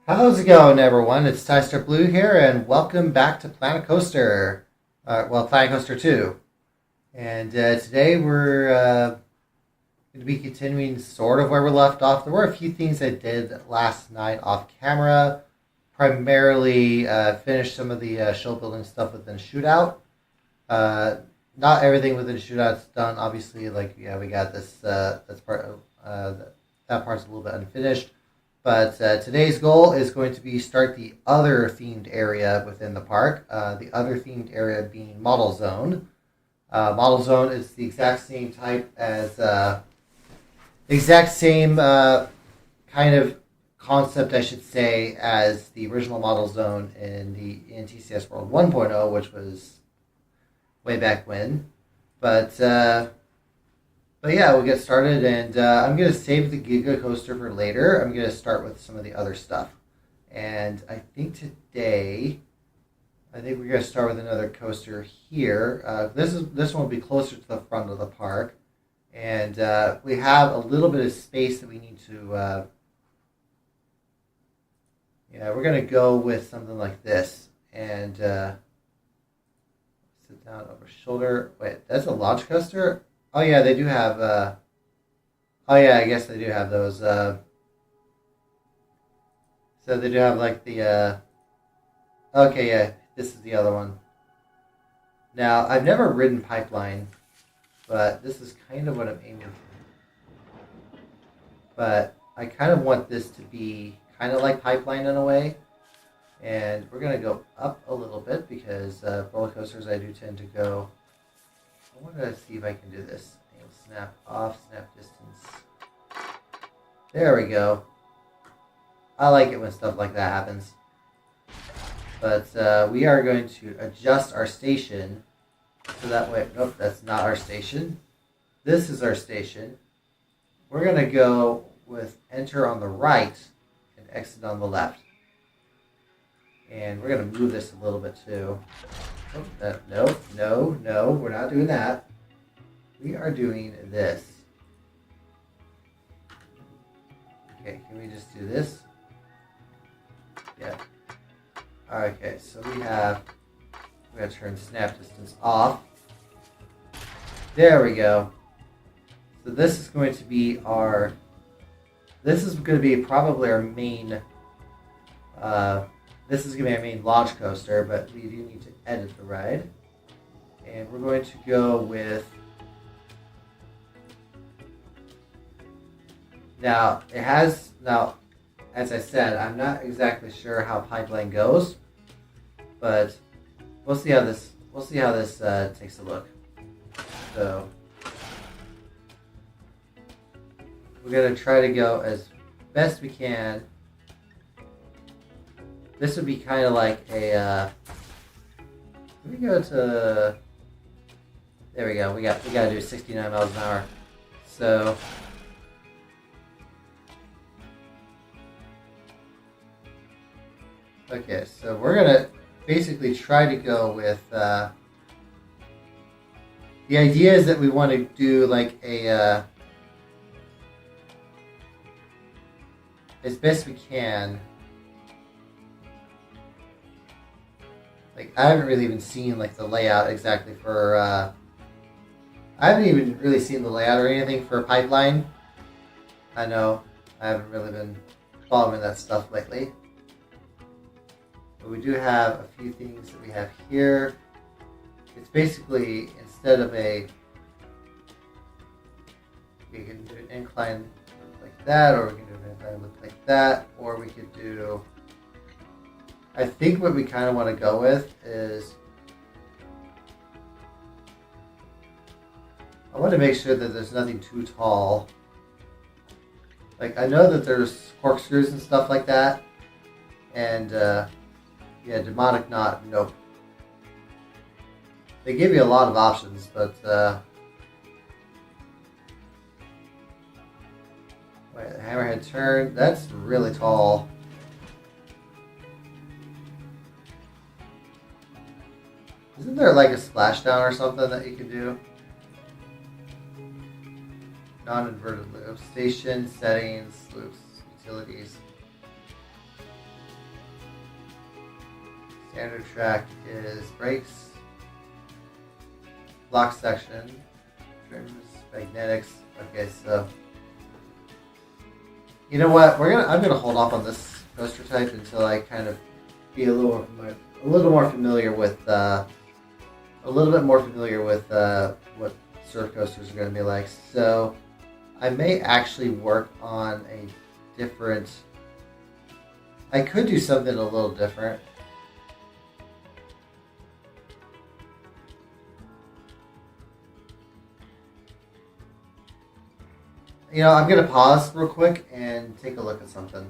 How's it going, everyone? It's Tyster Blue here, and welcome back to Planet Coaster. Planet Coaster 2. And today we're going to be continuing sort of where we left off. There were a few things I did last night off camera. Primarily finished some of the show building stuff within Shootout. Not everything within Shootout's done, obviously. We got this. That's part. That part's a little bit unfinished. But today's goal is going to be start the other themed area within the park. The other themed area being Model Zone. Model Zone is the exact same type as exact same kind of concept, I should say, as the original Model Zone in TCS World 1.0, which was way back when. But yeah, we'll get started, and I'm going to save the Giga coaster for later. I'm going to start with some of the other stuff. And I think today, we're going to start with another coaster here. This one will be closer to the front of the park. And we have a little bit of space that we need to... we're going to go with something like this. And sit down over shoulder. Wait, that's a launch coaster? Oh yeah, they do have. I guess they do have those. So they do have like the. Okay, yeah, this is the other one. Now I've never ridden Pipeline, but this is kind of what I'm aiming for. But I kind of want this to be kind of like Pipeline in a way, and we're gonna go up a little bit because roller coasters I do tend to go. I want to see if I can do this. Snap off, snap distance. There we go. I like it when stuff like that happens. But we are going to adjust our station so that way. Nope, that's not our station. This is our station. We're going to go with enter on the right and exit on the left. And we're going to move this a little bit too. Oh, no, we're not doing that. We are doing this. Okay, can we just do this? Yeah. Okay, so we're going to turn snap distance off. There we go. So this is going to be probably our main, this is going to be our main launch coaster, but we do need to edit the ride. And we're going to go with, now, as I said, I'm not exactly sure how Pipeline goes, but we'll see how this takes a look. So we're gonna try to go as best we can. This would be kind of like a. Let me go to. There we go. We got to do 69 miles an hour. So. Okay, so we're gonna basically try to go with. The idea is that we want to do like a. As best we can. Like, I haven't really even seen like the layout exactly for. I haven't even really seen the layout or anything for Pipeline. I know I haven't really been following that stuff lately. But we do have a few things that we have here. It's basically, instead of we can do an incline like that, or we can do an incline look like that, or we could do, I think what we kind of want to go with is, I want to make sure that there's nothing too tall. Like, I know that there's corkscrews and stuff like that, and yeah, demonic knot, nope. They give you a lot of options, but wait, the hammerhead turn, that's really tall. Isn't there like a splashdown or something that you can do? Non-inverted loop, station, settings, loops, utilities. Standard track is brakes, block section, trims, magnetics. Okay, so you know what? I'm gonna hold off on this coaster type until I kind of be a little more familiar with what surf coasters are going to be like. So I may actually work on a different. I could do something a little different. I'm going to pause real quick and take a look at something.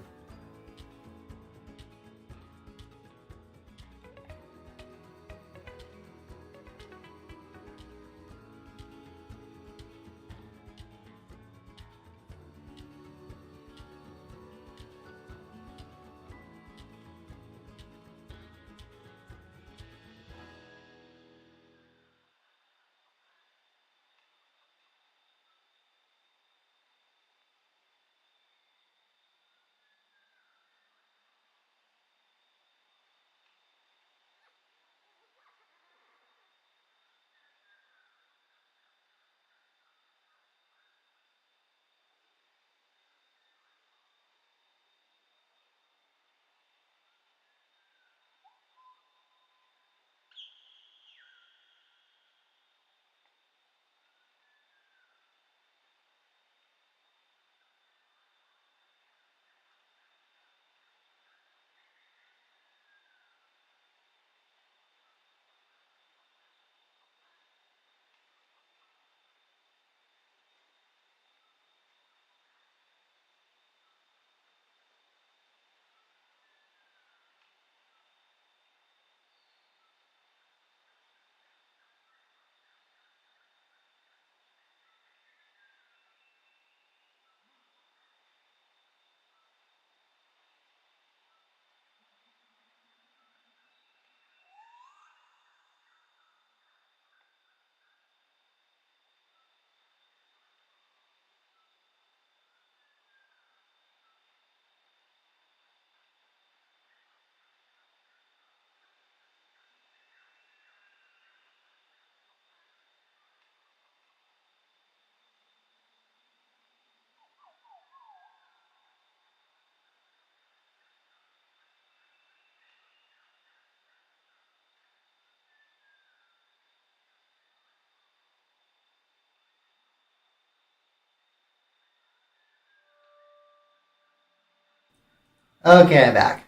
Okay, I'm back.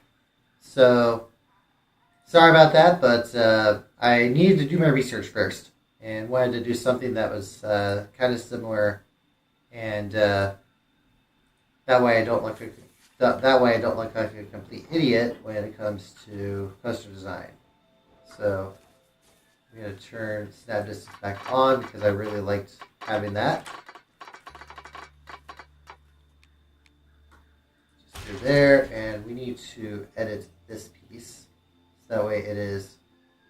So, sorry about that, but I needed to do my research first and wanted to do something that was kind of similar, and that way I don't look like a complete idiot when it comes to coaster design. So, I'm going to turn snap distance back on because I really liked having that. Just through there, and we need to edit this piece. So that way it is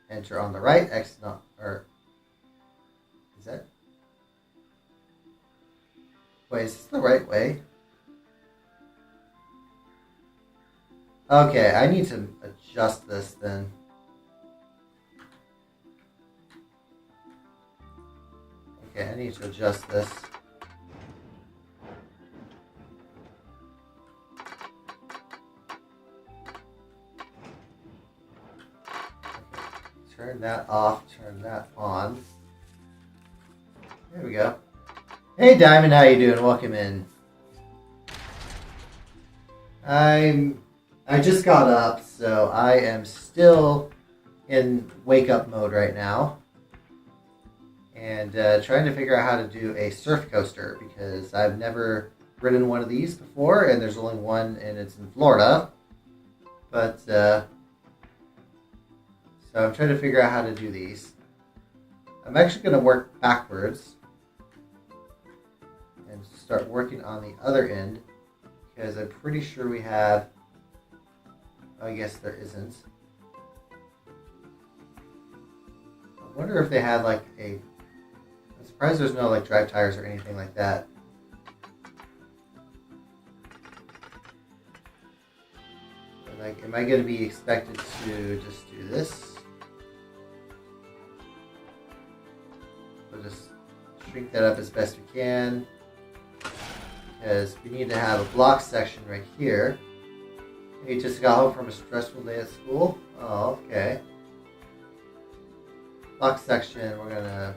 enter on the right, X not, or is that? Wait, is this the right way? Okay, I need to adjust this then. Okay, I need to adjust this. Okay, turn that off, turn that on. There we go. Hey Diamond, how you doing? Welcome in. I just got up, so I am still in wake up mode right now. And trying to figure out how to do a surf coaster because I've never ridden one of these before, and there's only one, and it's in Florida. But so I'm trying to figure out how to do these. I'm actually going to work backwards and start working on the other end because I'm pretty sure we have. I guess there isn't. I wonder if they had like a. I'm surprised there's no like drive tires or anything like that. Like, am I going to be expected to just do this? We'll just shrink that up as best we can, because we need to have a block section right here. You just got home from a stressful day at school? Oh, okay. Block section, we're gonna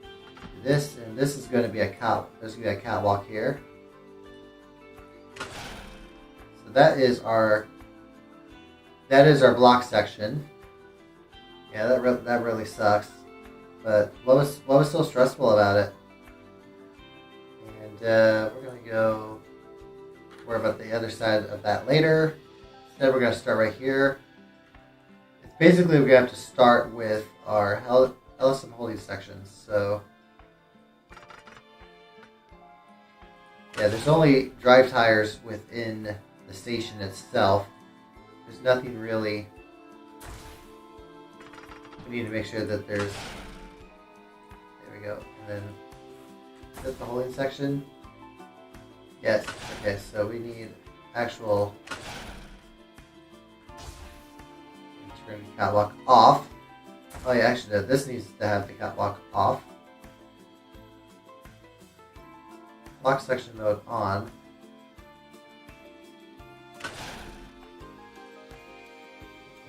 do this, and this is gonna be a there's gonna be a catwalk here. So that is our block section. Yeah, that really sucks. But what was so stressful about it? And we're gonna go worry about the other side of that later. Instead, we're gonna start right here. It's basically we're gonna have to start with our LSM holding sections. So yeah, there's only drive tires within the station itself. There's nothing really. We need to make sure that there's. There we go. And then is that the holding section? Yes. Okay. So we need actual. Turn the catwalk off. Oh yeah, actually, this needs to have the catwalk off. Lock section mode on.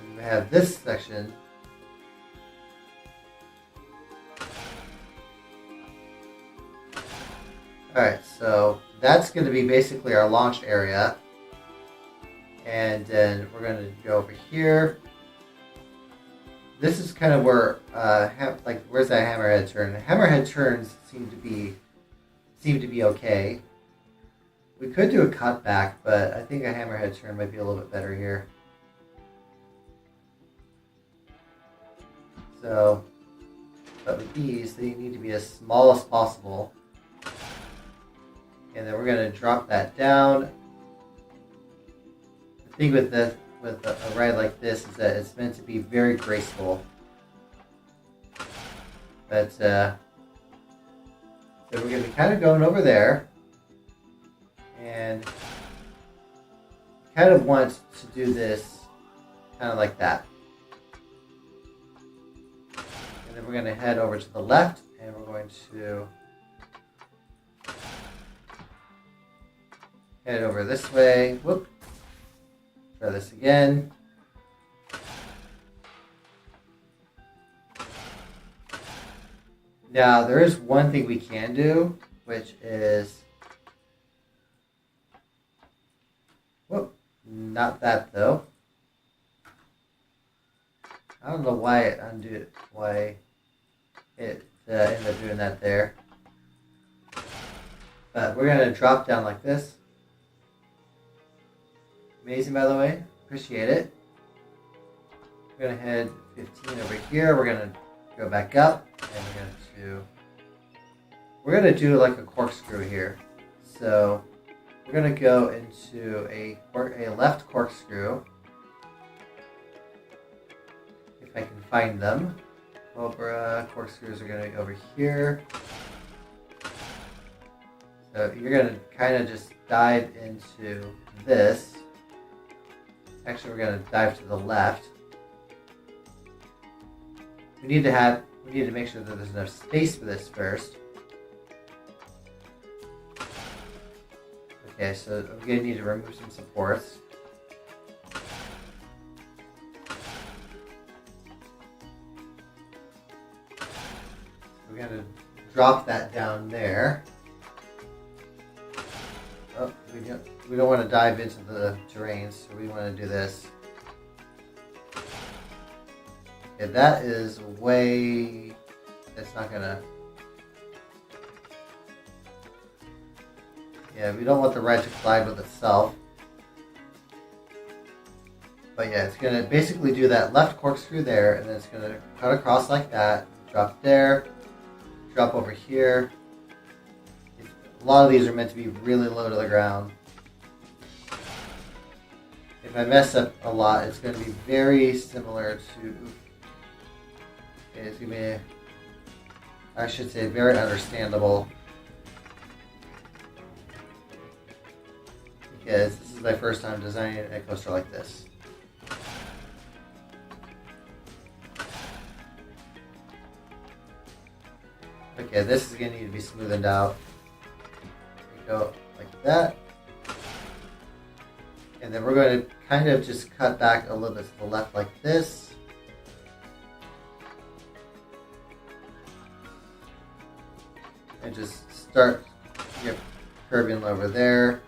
And we have this section. Alright, so that's going to be basically our launch area. And then we're going to go over here. This is kind of where, where's that hammerhead turn? Hammerhead turns seem to be okay. We could do a cutback, but I think a hammerhead turn might be a little bit better here. So, but with these, they need to be as small as possible. And then we're going to drop that down. The thing with a ride like this is that it's meant to be very graceful. But so we're going to be kind of going over there, and kind of want to do this kind of like that. And then we're going to head over to the left, and we're going to head over this way. Whoop. Try this again. Now, there is one thing we can do, which is, whoop, not that though. I don't know why it ended up doing that there. But we're going to drop down like this. Amazing, by the way. Appreciate it. We're going to head 15 over here. We're going to go back up, and we're going to do like a corkscrew here. So we're going to go into a left corkscrew. If I can find them. Cobra corkscrews are going to be over here. So you're going to kind of just dive into this. Actually, we're going to dive to the left. We need to make sure that there's enough space for this first. Okay, so we're going to need to remove some supports. We're going to drop that down there. Oh, we don't want to dive into the terrain, so we want to do this. Okay, that is way... That's not gonna... Yeah, we don't want the ride to collide with itself. But yeah, it's gonna basically do that left corkscrew there, and then it's gonna cut across like that, drop there, drop over here. A lot of these are meant to be really low to the ground. If I mess up a lot, it's going to be very similar to... It's going to be, I should say, very understandable. Because this is my first time designing a coaster like this. Okay, this is going to need to be smoothened out. We go like that. And then we're going to kind of just cut back a little bit to the left like this. And just start curving over there.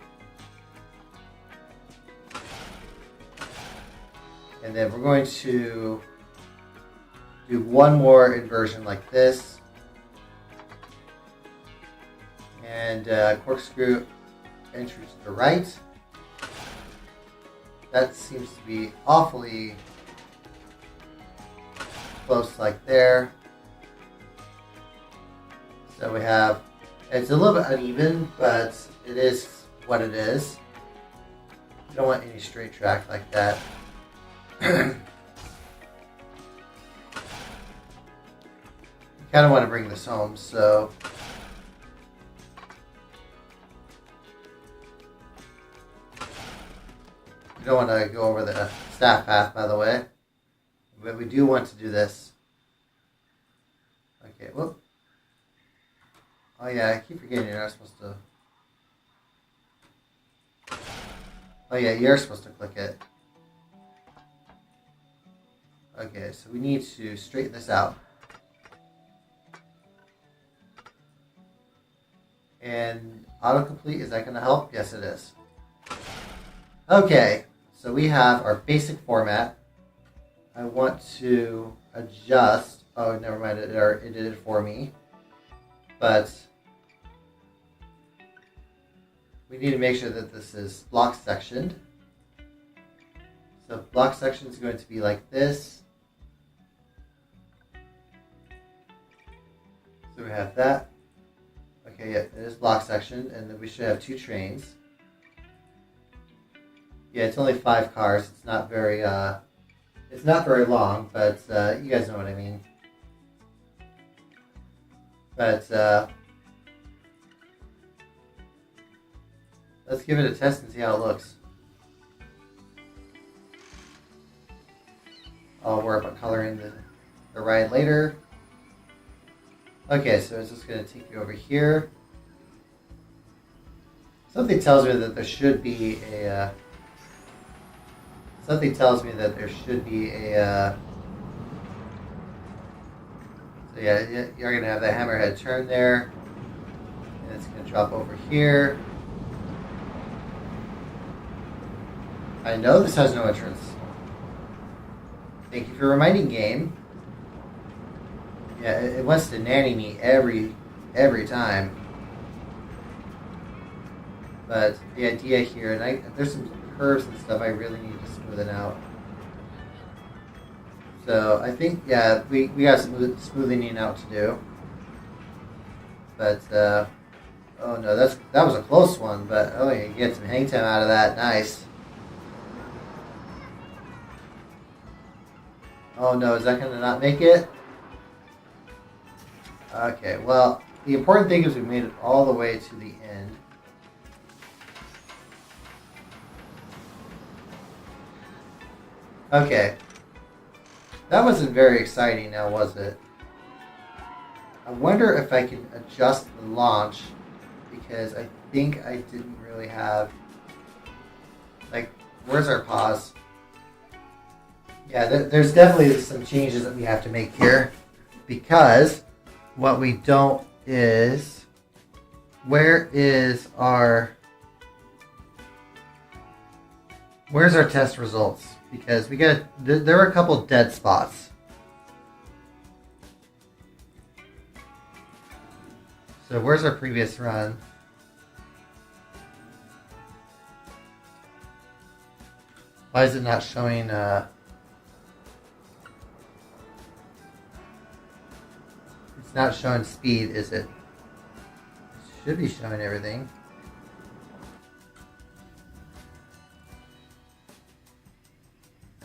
And then we're going to do one more inversion like this. And corkscrew entry to the right. That seems to be awfully close like there. So we have, it's a little bit uneven, but it is what it is. You don't want any straight track like that. You kind of want to bring this home, so you don't want to go over the staff path, by the way, but we do want to do this. Okay, whoop. Oh yeah, I keep forgetting you're not supposed to. Oh yeah, you're supposed to click it. Okay, so we need to straighten this out. And autocomplete, is that going to help? Yes, it is. Okay, so we have our basic format. I want to adjust. Oh, never mind, it did it for me. But we need to make sure that this is block sectioned. So block section is going to be like this. So we have that. Okay, yeah, it is block section, and then we should have 2 trains. Yeah, it's only 5 cars. It's not very long, but you guys know what I mean. But let's give it a test and see how it looks. I'll worry about coloring the ride later. Okay, so it's just going to take you over here. Something tells me that there should be a. So yeah, you're going to have the hammerhead turn there, and it's going to drop over here. I know this has no entrance. Thank you for reminding, game. Yeah, it wants to nanny me every time. But the idea here, and there's some curves and stuff I really need to smoothen out. So I think, yeah, we got some smoothing out to do. But oh no, that was a close one. But oh, you get some hang time out of that. Nice. Oh no, is that going to not make it? Okay, well, the important thing is we made it all the way to the end. Okay. That wasn't very exciting now, was it? I wonder if I can adjust the launch, because I think I didn't really have... Like, where's our pause? Yeah, there's definitely some changes that we have to make here, because what we don't is... Where's our test results? Because there were a couple dead spots. So where's our previous run? Why is it not showing? It's not showing speed, is it? It should be showing everything.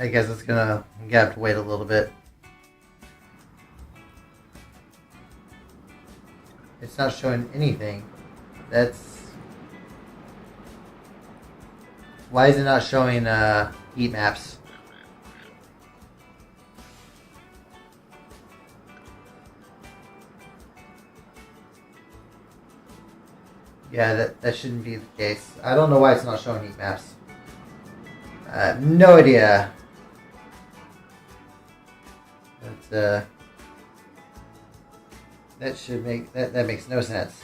I guess it's gonna have to wait a little bit. It's not showing anything. Why is it not showing heat maps? Yeah, that shouldn't be the case. I don't know why it's not showing heat maps. I have no idea. But that should make that makes no sense.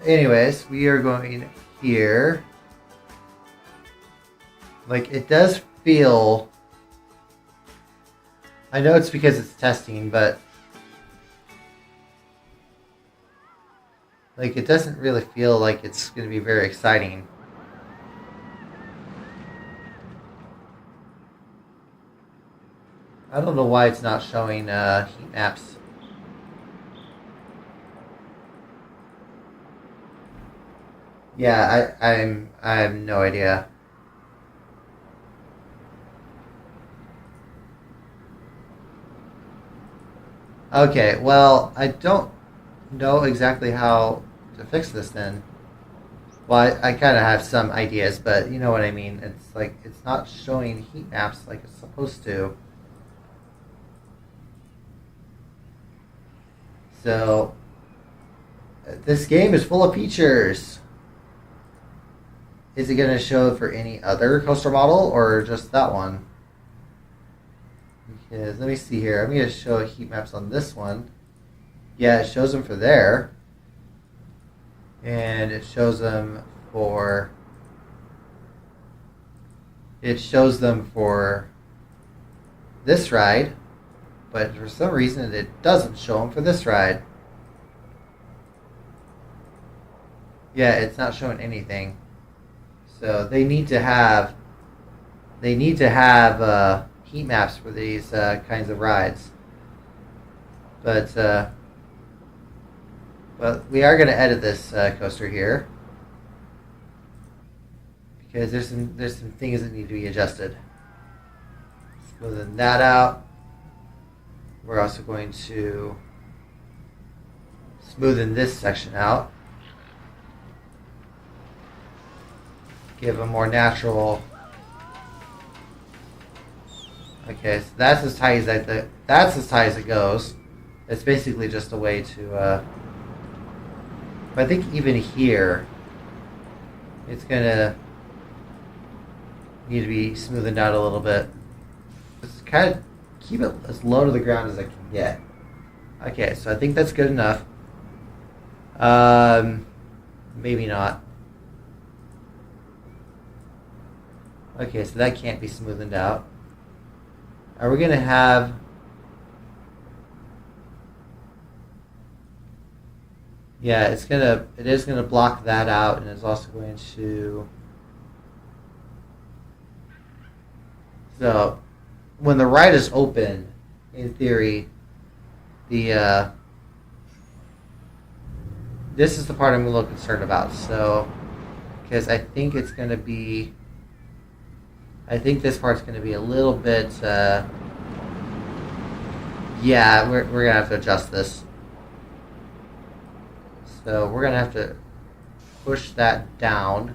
Anyways, we are going here. Like, it does feel... I know it's because it's testing, but... like, it doesn't really feel like it's going to be very exciting. I don't know why it's not showing heat maps. Yeah, I have no idea. Okay, well, I don't know exactly how to fix this then. Well, I kind of have some ideas, but you know what I mean. It's like, it's not showing heat maps like it's supposed to. So, this game is full of features. Is it going to show for any other coaster model or just that one? Because, let me see here. I'm going to show heat maps on this one. Yeah, it shows them for there. And it shows them for... it shows them for this ride. But for some reason, it doesn't show them for this ride. Yeah, it's not showing anything. So they need to have heat maps for these kinds of rides. But we are going to edit this coaster here because there's some things that need to be adjusted. Smoothen that out. We're also going to smoothen this section out. Give a more natural. Okay, so that's as tight as it goes. It's basically just a way to. But I think even here, it's gonna need to be smoothened out a little bit. Just kind of keep it as low to the ground as I can get. Okay, so I think that's good enough. Maybe not. Okay, so that can't be smoothened out. Are we gonna have... yeah, it is gonna block that out, and it's also going to... so, when the ride is open, in theory, the this is the part I'm a little concerned about. So, because I think it's gonna be... I think this part's going to be a little bit, yeah, we're going to have to adjust this. So we're going to have to push that down.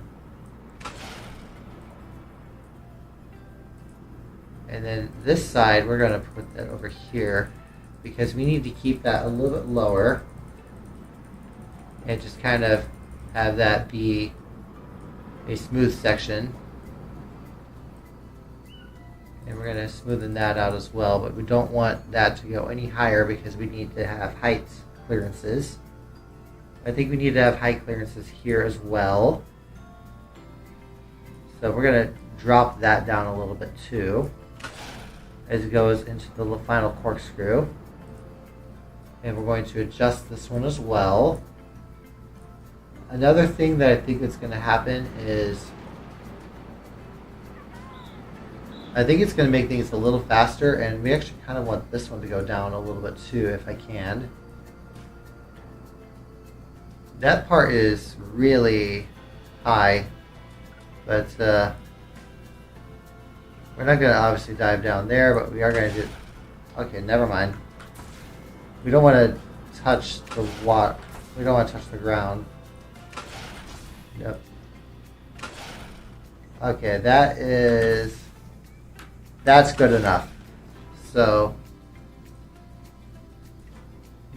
And then this side, we're going to put that over here because we need to keep that a little bit lower. And just kind of have that be a smooth section. And we're going to smoothen that out as well, but we don't want that to go any higher because we need to have height clearances. I think we need to have height clearances here as well. So we're going to drop that down a little bit too as it goes into the final corkscrew. And we're going to adjust this one as well. Another thing that I think that's going to happen is I think it's going to make things a little faster, and we actually kind of want this one to go down a little bit too, if I can. That part is really high, but we're not going to obviously dive down there, but we are going to do... okay, never mind. We don't want to touch the water. We don't want to touch the ground. Yep. Okay, that's good enough. So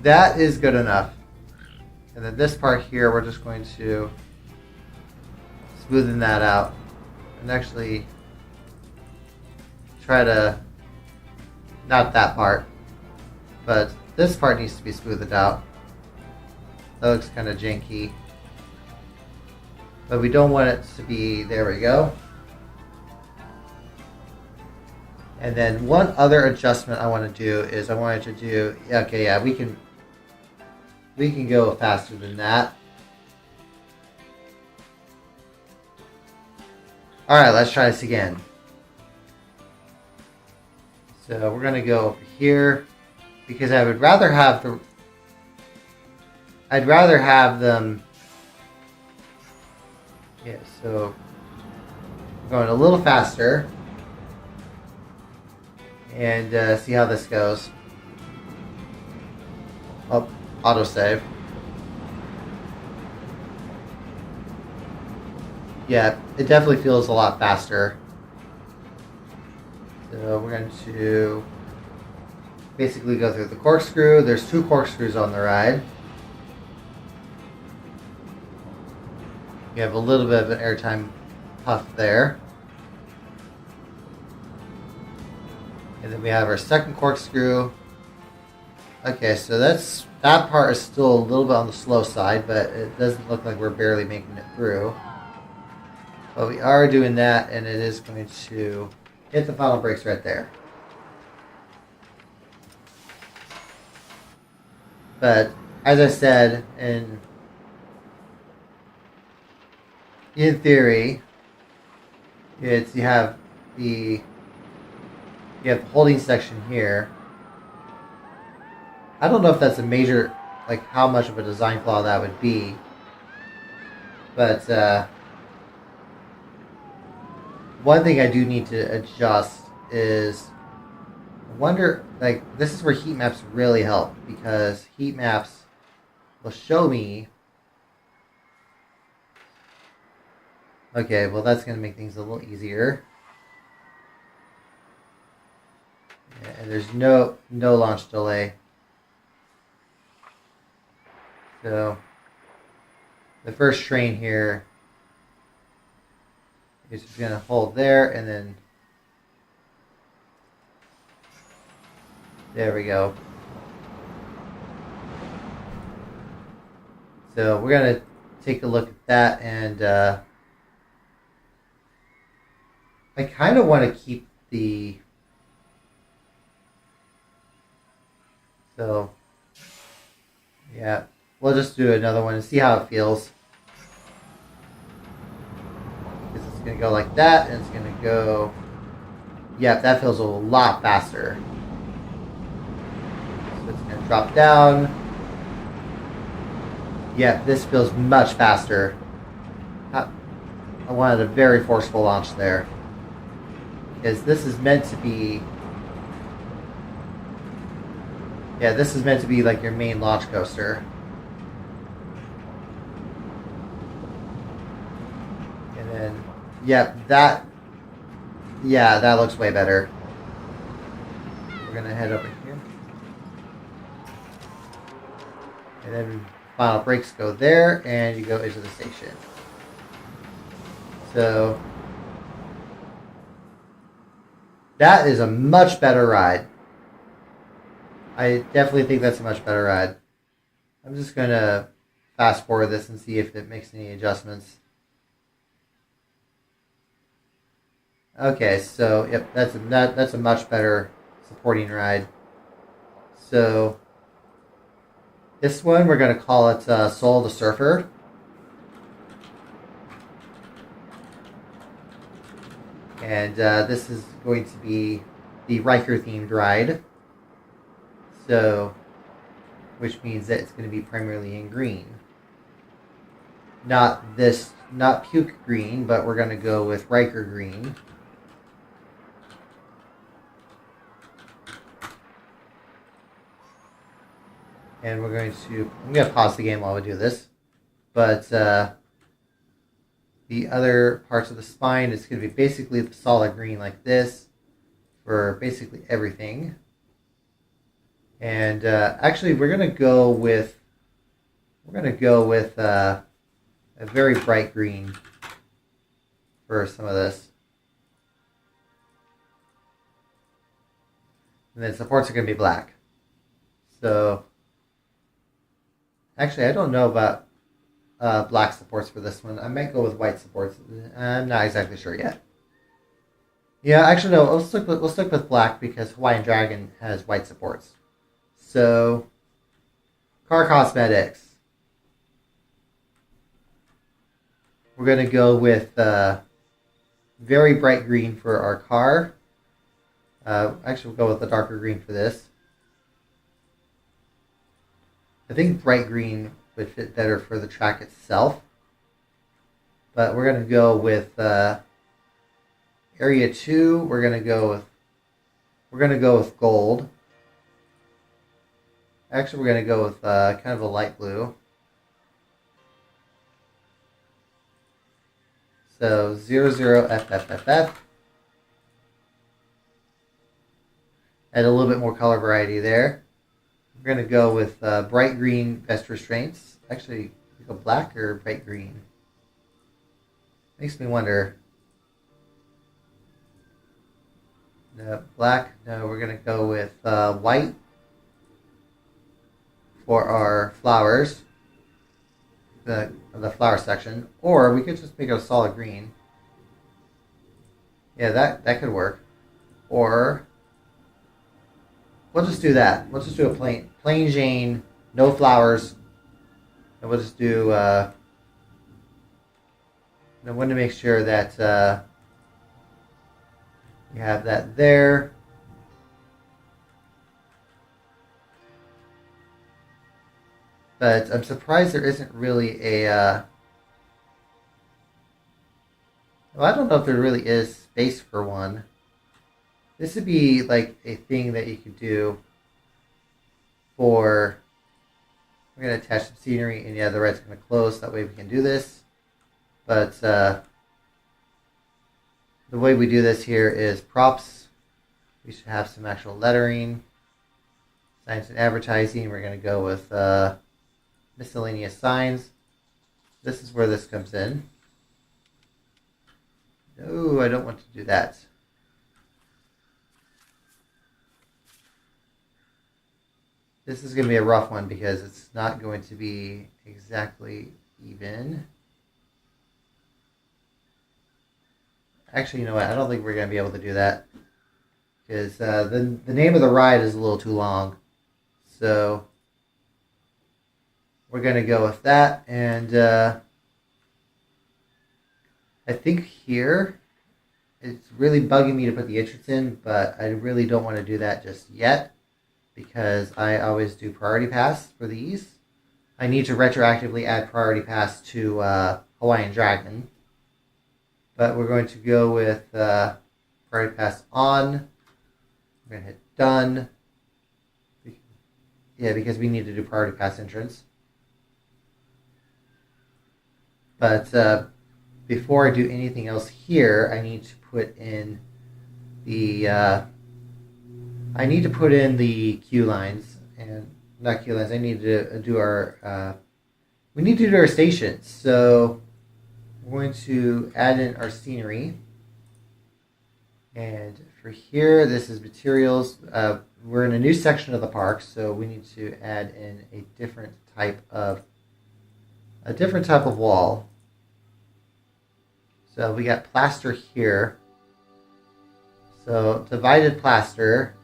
that is good enough. And then this part here, we're just going to smoothen that out and actually try to, not that part, but this part needs to be smoothed out. That looks kind of janky, but we don't want it to be, there we go. And then one other adjustment I want to do is I wanted to do, okay, yeah, we can go faster than that. Alright, let's try this again. So we're going to go over here because I would rather have them, yeah, so we're going a little faster and see how this goes. Oh, autosave. Yeah, it definitely feels a lot faster. So we're going to basically go through the corkscrew. There's 2 corkscrews on the ride. You have a little bit of an airtime puff there. And then we have our second corkscrew. Okay, so that part is still a little bit on the slow side, but it doesn't look like we're barely making it through. But we are doing that, and it is going to hit the final brakes right there. But as I said, in theory, you have the holding section here. I don't know if that's a major, like how much of a design flaw that would be, but one thing I do need to adjust is, I wonder, like, this is where heat maps really help, because heat maps will show me, okay, well that's going to make things a little easier. Yeah, and there's no launch delay. So the first train here is just going to hold there, and then there we go. So we're going to take a look at that, and I kind of want to keep the, so yeah, we'll just do another one and see how it feels. Because it's going to go like that, and it's going to go, yep, that feels a lot faster. So it's going to drop down. Yep, this feels much faster. I wanted a very forceful launch there. Because this is meant to be, yeah, this is meant to be like your main launch coaster. And then, yeah, that looks way better. We're going to head over here. And then final brakes go there, and you go into the station. So that is a much better ride. I definitely think that's a much better ride. I'm just going to fast forward this and see if it makes any adjustments. Okay, so yep, that's a much better supporting ride. So this one, we're going to call it Soul the Surfer. And this is going to be the Riker themed ride. So, which means that it's going to be primarily in green. Not puke green, but we're going to go with Riker green. And I'm going to pause the game while we do this. But the other parts of the spine is going to be basically the solid green like this for basically everything. And actually, we're going to go with We're going to go with a very bright green for some of this. And then supports are going to be black. So, actually, I don't know about black supports for this one. I might go with white supports. I'm not exactly sure yet. Yeah, actually, no. We'll stick with black because Hawaiian Dragon has white supports. So, car cosmetics. We're going to go with very bright green for our car. Actually, we'll go with a darker green for this. I think bright green would fit better for the track itself. But we're going to go with area 2. We're going to go with gold. Actually, we're going to go with kind of a light blue. So 00FFFF. Add a little bit more color variety there. We're going to go with bright green vest restraints. Actually, go black or bright green? Makes me wonder. No, black. No, we're going to go with white for our flowers. The flower section. Or we could just make it a solid green. Yeah, that could work. Or we'll just do that. Let's just do a plain Jane, no flowers. And we'll just do I want to make sure that we have that there. But I'm surprised there isn't really a well, I don't know if there really is space for one. This would be like a thing that you could do for, we're going to attach some scenery, and yeah, the red's going to close, that way we can do this. But the way we do this here is props. We should have some actual lettering. Signs and advertising, we're going to go with miscellaneous signs. This is where this comes in. No, I don't want to do that. This is going to be a rough one because it's not going to be exactly even. Actually, you know what? I don't think we're going to be able to do that because the name of the ride is a little too long. So we're going to go with that. And I think here it's really bugging me to put the entrance in, but I really don't want to do that just yet because I always do priority pass for these. I need to retroactively add priority pass to Hawaiian Dragon. But we're going to go with priority pass on. We're going to hit done. Yeah, because we need to do priority pass entrance. But before I do anything else here, I need to put in the queue lines, and not queue lines. I need to do our we need to do our stations. So we're going to add in our scenery, and for here, this is materials. We're in a new section of the park, so we need to add in a different type of wall. So we got plaster here. So divided plaster.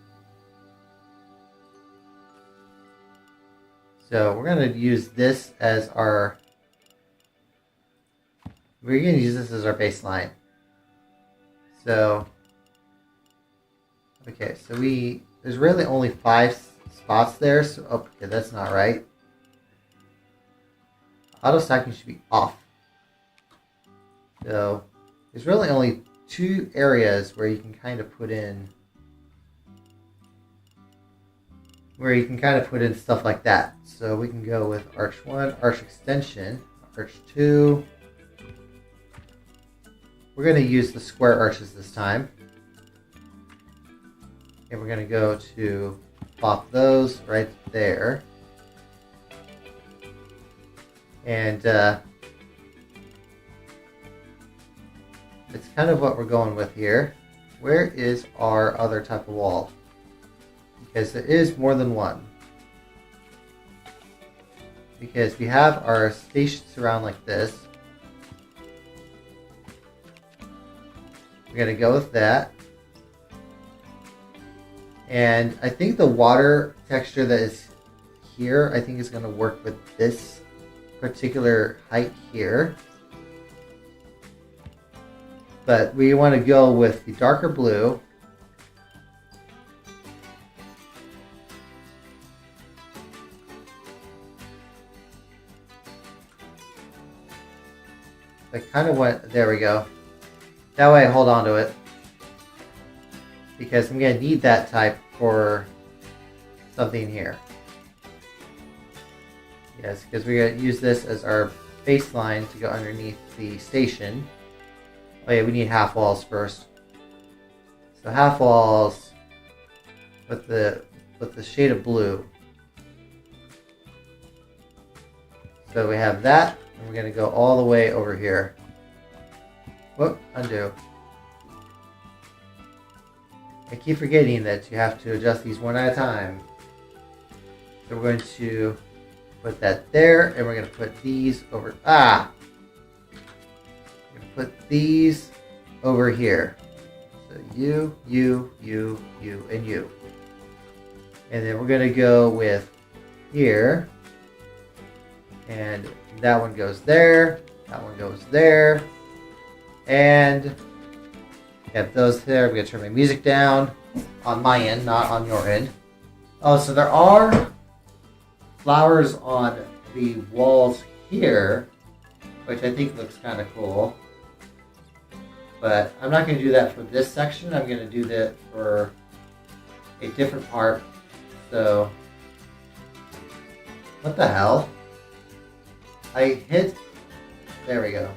So we're going to use this as our baseline. So okay, so there's really only 5 spots there. So okay, that's not right. Auto stacking should be off. So there's really only 2 areas where you can kind of put in stuff like that. So we can go with arch 1, arch extension, arch 2. We're going to use the square arches this time. And we're going to go to pop those right there. And it's kind of what we're going with here. Where is our other type of wall? Because there is more than one. Because we have our stations around like this. We're going to go with that. And I think the water texture that is here, I think is going to work with this particular height here. But we want to go with the darker blue. I kind of went, there we go. That way I hold on to it. Because I'm going to need that type for something here. Yes, because we're going to use this as our baseline to go underneath the station. Oh yeah, we need half walls first. So half walls with the shade of blue. So we have that, and we're going to go all the way over here. Whoop, undo. I keep forgetting that you have to adjust these one at a time. So we're going to put that there, and we're going to put these over. We're going to put these over here. So you, and you. And then we're going to go with here. And that one goes there. That one goes there. And have those there. I'm going to turn my music down on my end, not on your end. Oh, so there are flowers on the walls here, which I think looks kind of cool. But I'm not going to do that for this section. I'm going to do that for a different part. So, what the hell? I hit, there we go.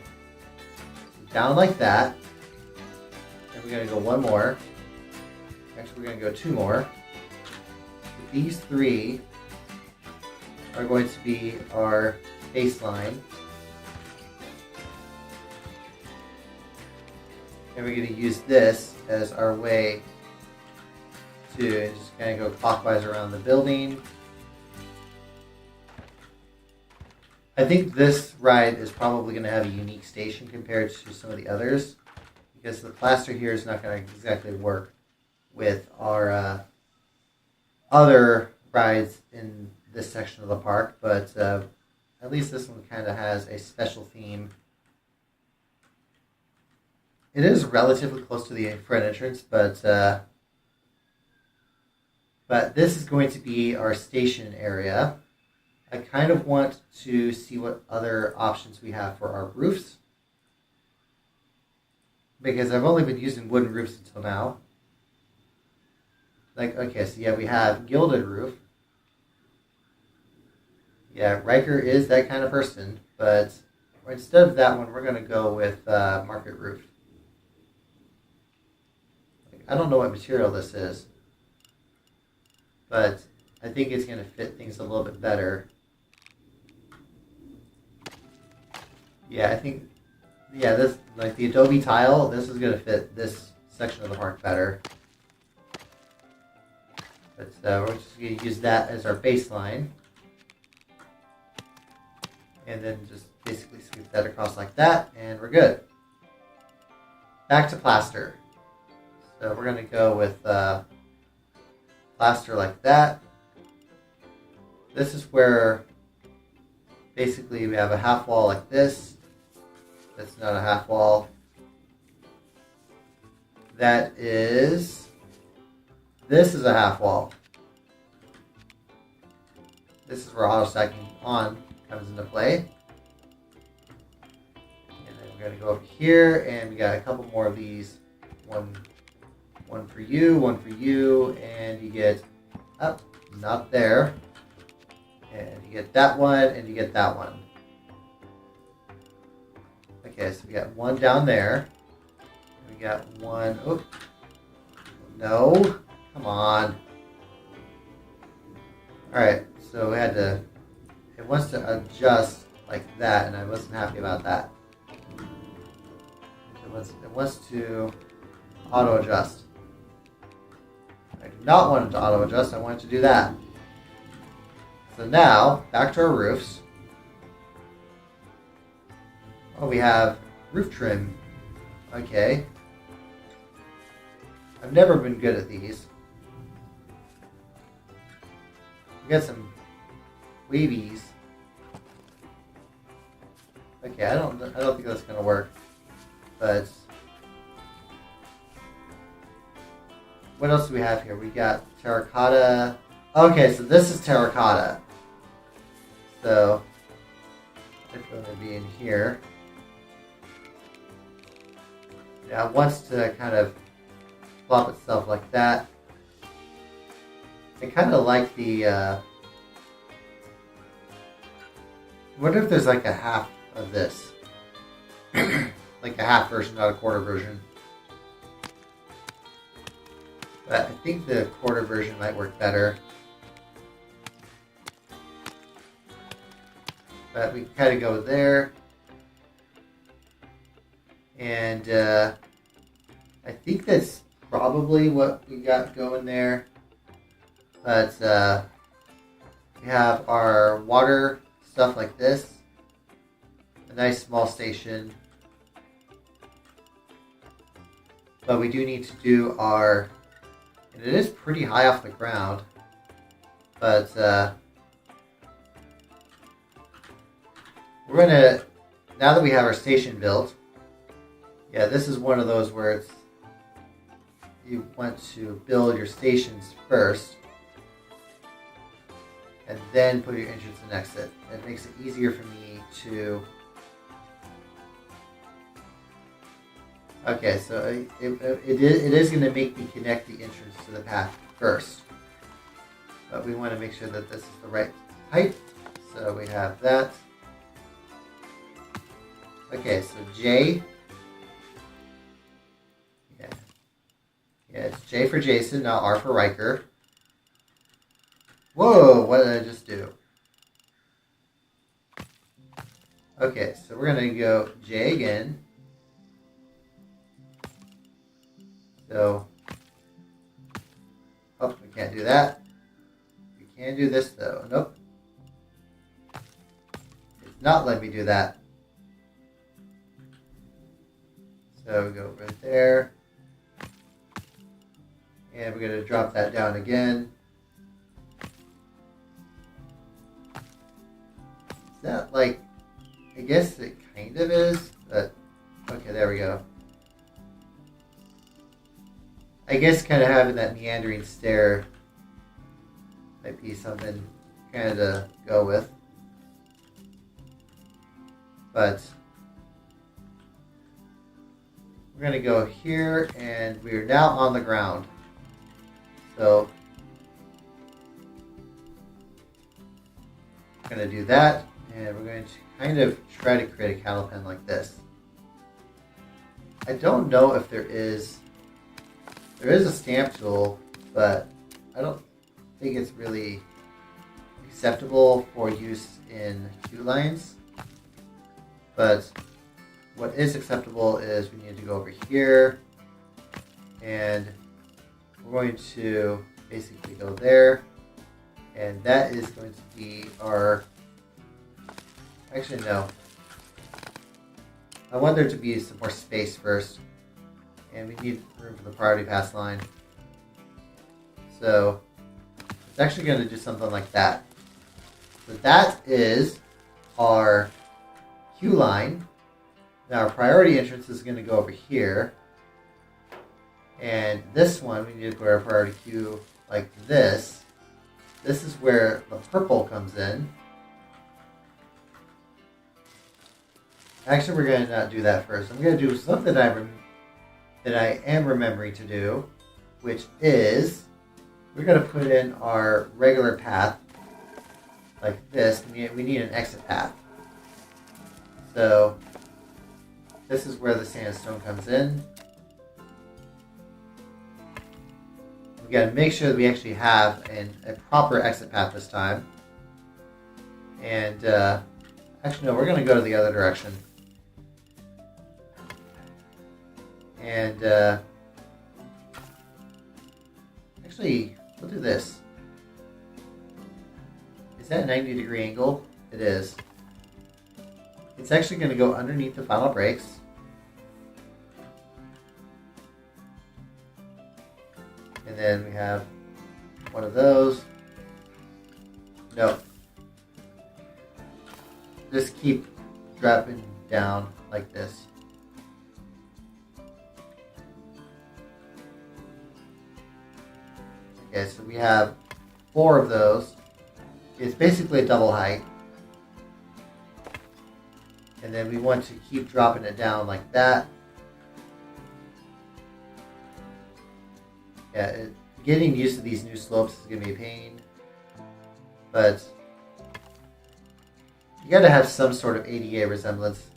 Down like that. And we're going to go one more. Actually, we're going to go two more. These three are going to be our baseline. And we're going to use this as our way to just kind of go clockwise around the building. I think this ride is probably going to have a unique station compared to some of the others, because the plaster here is not going to exactly work with our other rides in this section of the park, but at least this one kind of has a special theme. It is relatively close to the front entrance, but this is going to be our station area. I kind of want to see what other options we have for our roofs, because I've only been using wooden roofs until now. Like, okay, so yeah, we have gilded roof. Yeah, Riker is that kind of person, but instead of that one, we're going to go with market roof. I don't know what material this is, but I think it's going to fit things a little bit better. Yeah, I think, yeah, this, like the Adobe tile, this is going to fit this section of the park better. But we're just going to use that as our baseline. And then just basically sweep that across like that, and we're good. Back to plaster. So we're going to go with plaster like that. This is where basically we have a half wall like this. That's not a half wall. This is a half wall. This is where auto stacking on comes into play. And then we're going to go over here, and we got a couple more of these. One for you, and you get up, not there. And you get that one, and you get that one. Okay, so we got one down there. We got one, oh, no, come on. All right, so we had to, it wants to adjust like that, and I wasn't happy about that. It wants to auto adjust. I do not want it to auto adjust. I want it to do that. So now back to our roofs. Oh, we have roof trim. Okay. I've never been good at these. We got some wavies. Okay, I don't think that's gonna work. But what else do we have here? We got terracotta. Okay, so this is terracotta. So it's going to be in here. Now it wants to kind of flop itself like that. I kind of like the. I wonder if there's like a half of this, like a half version, not a quarter version. But I think the quarter version might work better. But we can kind of go there. And I think that's probably what we got going there. But we have our water stuff like this. A nice small station. But we do need to do our... And it is pretty high off the ground. But we're going to... Now that we have our station built... Yeah, this is one of those where it's... You want to build your stations first. And then put your entrance and exit. It makes it easier for me to... Okay, so it is going to make me connect the entrance to the path first. But we want to make sure that this is the right height. So we have that. Okay, so J. Yeah, it's J for Jason, now R for Riker. Whoa, what did I just do? Okay, so we're going to go J again. So, oh, we can't do that. We can do this though. Nope. It's not letting me do that. So we go right there. And we're going to drop that down again. Is that like, I guess it kind of is, but okay, there we go. I guess kind of having that meandering stair might be something kind of to go with. But we're going to go here, and we are now on the ground. So we're going to do that, and we're going to kind of try to create a cattle pen like this. I don't know if there is a stamp tool, but I don't think it's really acceptable for use in queue lines. But what is acceptable is we need to go over here, and we're going to basically go there, and that is going to be our... Actually, no. I want there to be some more space first. And we need room for the priority pass line. So it's actually going to do something like that. So that is our queue line. Now our priority entrance is going to go over here. And this one, we need to go to our priority queue like this. This is where the purple comes in. Actually, we're going to not do that first. I'm going to do something that I am remembering to do, which is we're going to put in our regular path like this. We need an exit path. So this is where the sandstone comes in. We got to make sure that we actually have a proper exit path this time. And I Actually, no, we're going to go to the other direction. And actually, we'll do this. Is that a 90-degree angle? It is. It's actually going to go underneath the final brakes. And then we have one of those. Nope. Just keep dropping down like this. Okay, so we have 4 of those. It's basically a double height. And then we want to keep dropping it down like that. Yeah, getting used to these new slopes is going to be a pain. But you got to have some sort of ADA resemblance.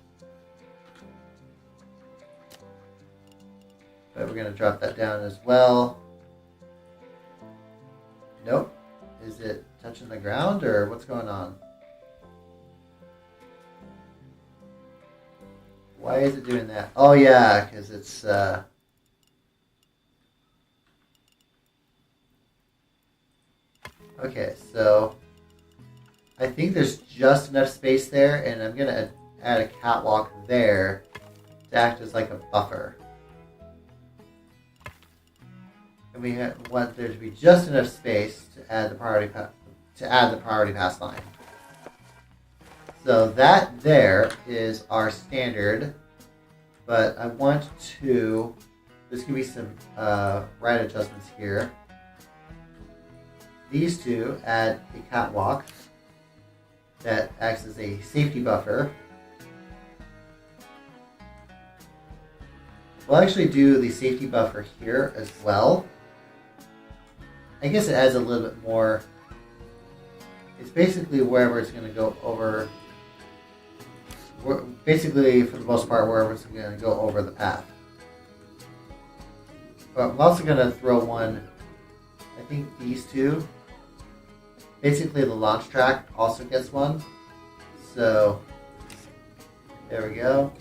But we're going to drop that down as well. Nope. Is it touching the ground or what's going on? Why is it doing that? Oh yeah, because it's okay, so I think there's just enough space there, and I'm gonna add a catwalk there to act as like a buffer. And we want there to be just enough space to add the priority pass line. So that there is our standard, but I want to. There's gonna be some right adjustments here. These two add a catwalk that acts as a safety buffer. We'll actually do the safety buffer here as well. I guess it adds a little bit more. It's basically wherever it's going to go over. Basically, for the most part, wherever it's going to go over the path. But I'm also going to throw one. I think these two. Basically, the launch track also gets one. So there we go.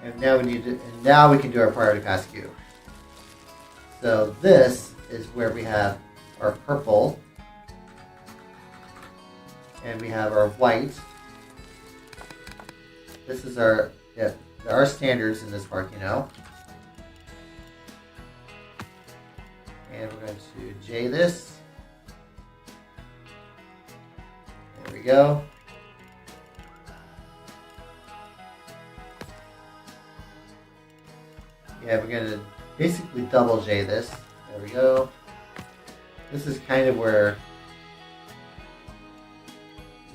And now we need to. And now we can do our priority pass queue. So this is where we have our purple, and we have our white. This is our, yeah, there are standards in this park, you know. And we're going to J this. There we go. Yeah, we're going to basically double J this. There we go. This is kind of where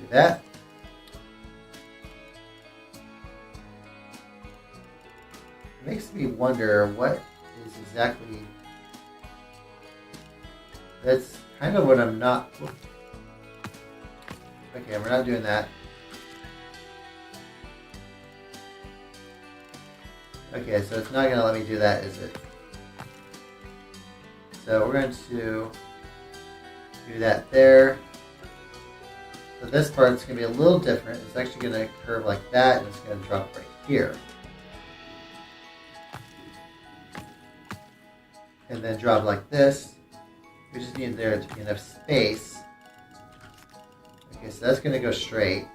do that. It makes me wonder what is exactly. That's kind of what I'm not. Okay, we're not doing that. Okay, so it's not going to let me do that, is it? So we're going to do that there. So this part's going to be a little different. It's actually going to curve like that, and it's going to drop right here. And then drop like this. We just need there to be enough space. Okay, so that's going to go straight.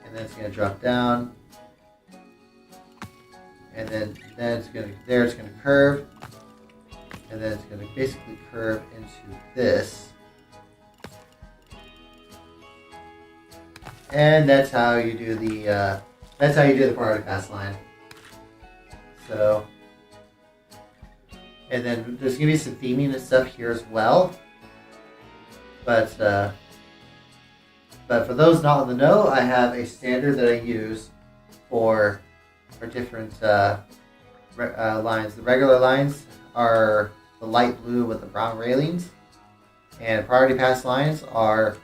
And then it's going to drop down. And then it's going to, there it's going to curve. And then it's going to basically curve into this. And that's how you do the priority pass line. So, and then there's going to be some theming and stuff here as well. But for those not in the know, I have a standard that I use for different lines. The regular lines are the light blue with the brown railings, and priority pass lines are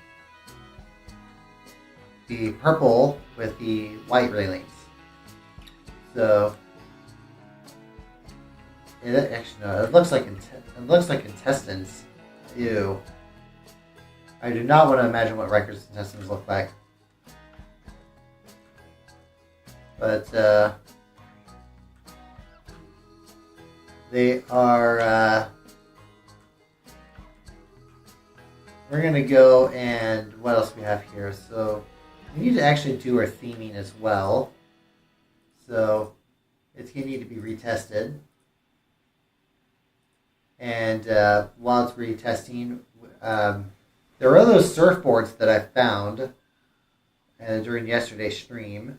the purple with the white railings. So it actually no, it looks like intestines. Ew. I do not want to imagine what Riker's intestines look like. But they are, we're going to go and what else we have here? So we need to actually do our theming as well. So it's going to need to be retested. And while it's retesting, there are those surfboards that I found during yesterday's stream.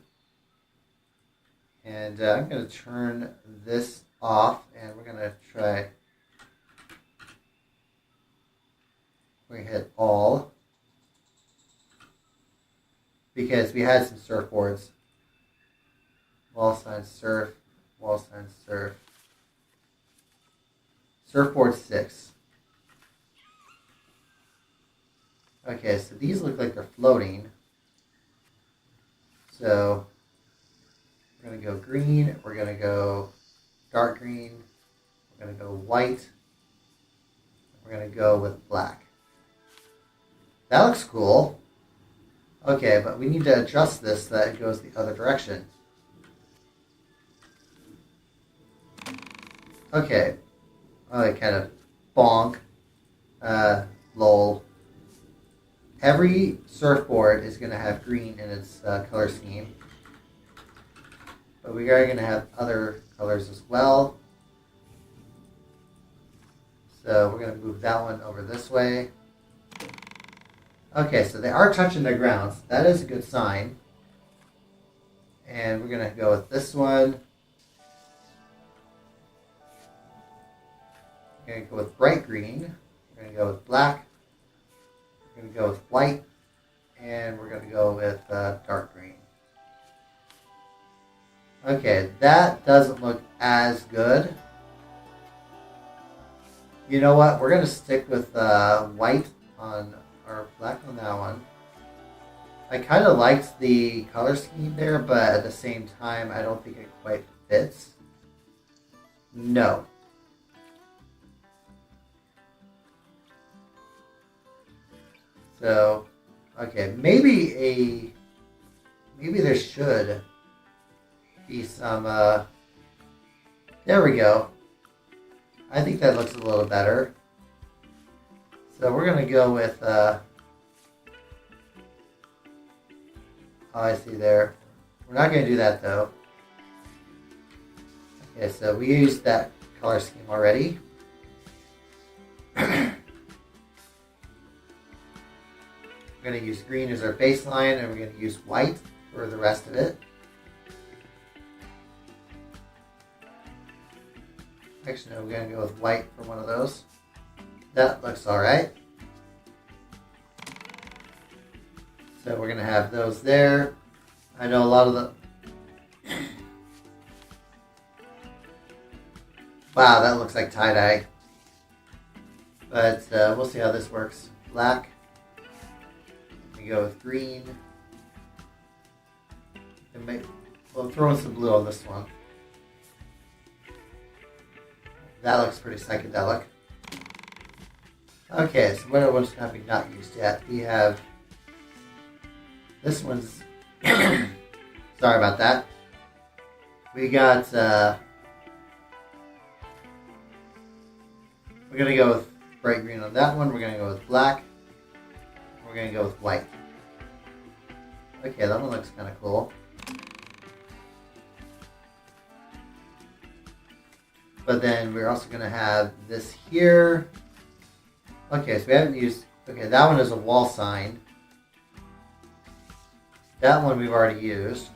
And I'm going to turn this off, and we're going to try. We're going to hit all, because we had some surfboards. Wall sign surf, wall sign surf. Surfboard 6. Okay, so these look like they're floating. So we're going to go green, we're going to go dark green, we're going to go white, we're going to go with black. That looks cool. Okay, but we need to adjust this so that it goes the other direction. Okay. Oh, kind of bonk. Lol. Every surfboard is going to have green in its color scheme. But we are going to have other colors as well. So we're going to move that one over this way. Okay, so they are touching the ground. So that is a good sign. And we're going to go with this one. We're going to go with bright green. We're going to go with black. We're going to go with white. And we're going to go with dark green. Okay, that doesn't look as good. You know what? We're going to stick with white on or black on that one. I kind of liked the color scheme there, but at the same time, I don't think it quite fits. No. So, okay, maybe there should be some, there we go. I think that looks a little better. So we're going to go with, oh, I see there. We're not going to do that though. Okay, so we used that color scheme already. We're going to use green as our baseline, and we're going to use white for the rest of it. Actually, no, we're going to go with white for one of those. That looks alright. So we're going to have those there. I know a lot of the... Wow, that looks like tie-dye. But we'll see how this works. Black. We go with green. And we'll throw in some blue on this one. That looks pretty psychedelic. Okay, so what one's have we not used yet? We have this one's sorry about that. We got we're gonna go with bright green on that one, we're gonna go with black, we're gonna go with white. Okay, that one looks kinda cool. But then we're also going to have this here. Okay, so we haven't used... Okay, that one is a wall sign. That one we've already used.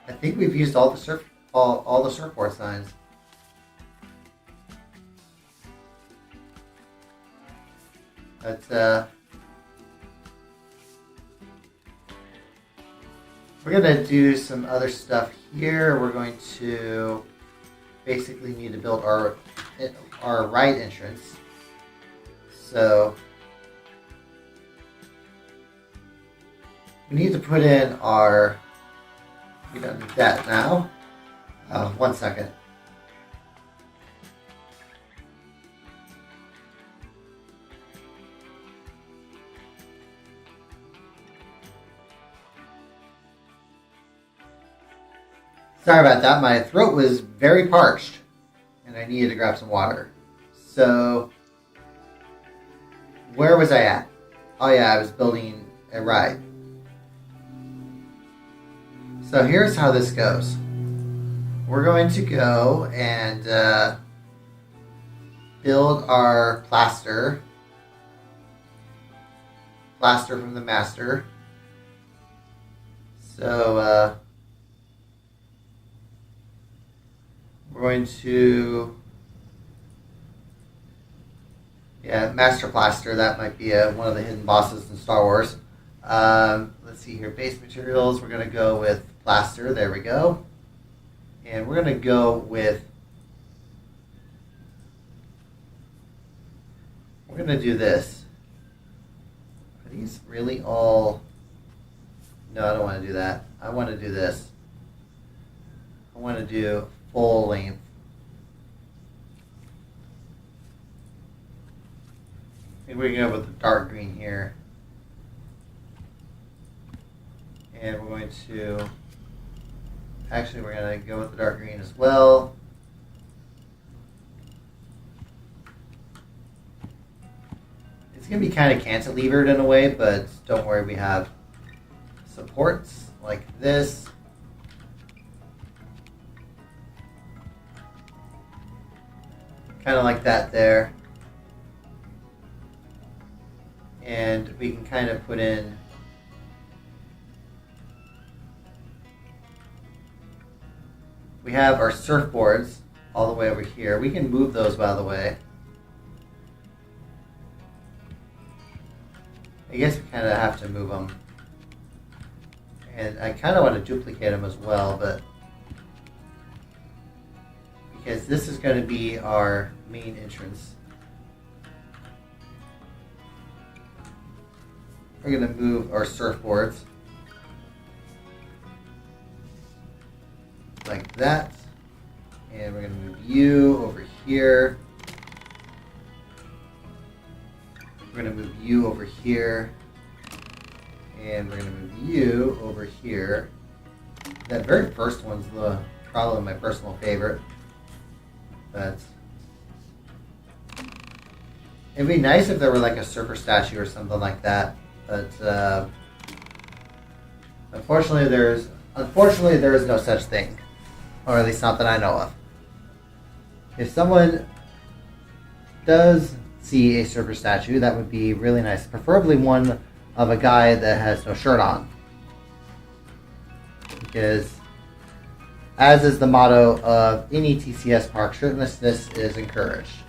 I think we've used all the all the surfboard signs. But we're going to do some other stuff here. We're going to basically need to build our right entrance. So we need to put in our... We don't need that now. 1 second. Sorry about that. My throat was very parched and I needed to grab some water. So, where was I at? Oh yeah, I was building a ride. So here's how this goes. We're going to go and build our plaster from the master. So we're going to, master plaster. That might be one of the hidden bosses in Star Wars. Let's see here, base materials. We're going to go with plaster. There we go. And we're going to go with, we're going to do this. Are these really all, no, I don't want to do that. I want to do this. I want to do full length. I think we can go with the dark green here. And we're going to, actually we're going to go with the dark green as well. It's going to be kind of cantilevered in a way, but don't worry, we have supports like this. Kind of like that there. And we can kind of put in we have our surfboards all the way over here. We can move those, by the way. I guess we kind of have to move them. And I kind of want to duplicate them as well, but because this is going to be our main entrance. We're going to move our surfboards like that. And we're going to move you over here. We're going to move you over here. And we're going to move you over here. That very first one's probably my personal favorite. But it'd be nice if there were like a surfer statue or something like that. But unfortunately, there is no such thing, or at least not that I know of. If someone does see a surfer statue, that would be really nice. Preferably one of a guy that has no shirt on, because as is the motto of any TCS park, shirtlessness is encouraged.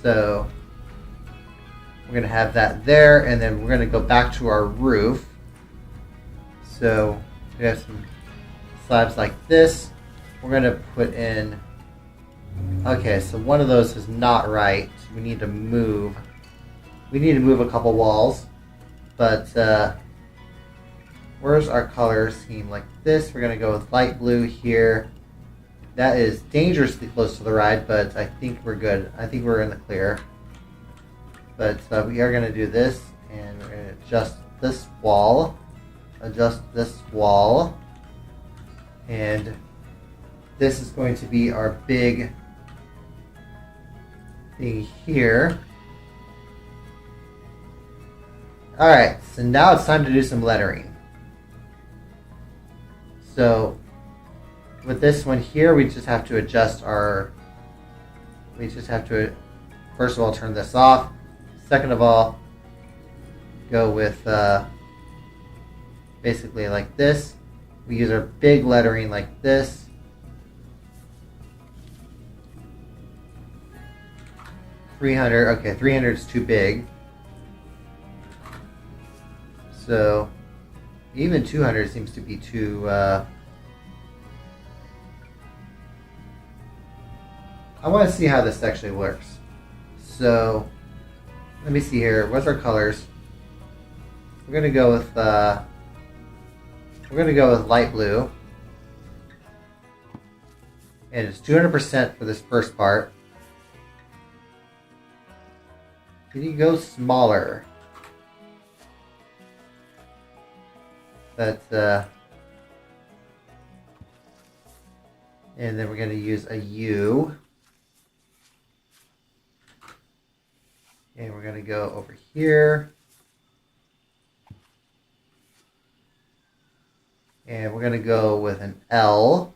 So we're going to have that there, and then we're going to go back to our roof. So we have some slabs like this. We're going to put in, okay, so one of those is not right. We need to move. We need to move a couple walls. But where's our color scheme like this? We're going to go with light blue here. That is dangerously close to the ride, but I think we're good. I think we're in the clear. But we are going to do this, and we're going to adjust this wall. Adjust this wall. And this is going to be our big thing here. Alright, so now it's time to do some lettering. So with this one here, we just have to adjust our, first of all, turn this off. Second of all, go with basically like this. We use our big lettering like this. Okay, 300 is too big. So even 200 seems to be too, I want to see how this actually works. So let me see here. What's our colors? We're gonna go with light blue, and it's 200% for this first part. Can you go smaller? That's And then we're going to use a U. And we're going to go over here. And we're going to go with an L.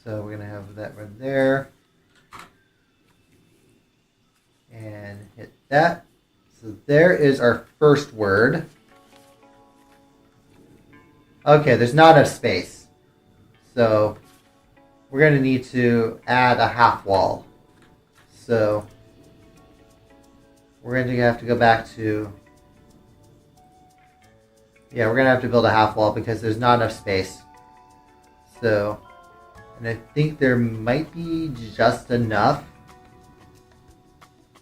So we're going to have that right there. And hit that. So there is our first word. Okay, there's not enough space. So we're going to need to add a half wall. So we're going to have to go back to... Yeah, we're going to have to build a half wall because there's not enough space. So, and I think there might be just enough.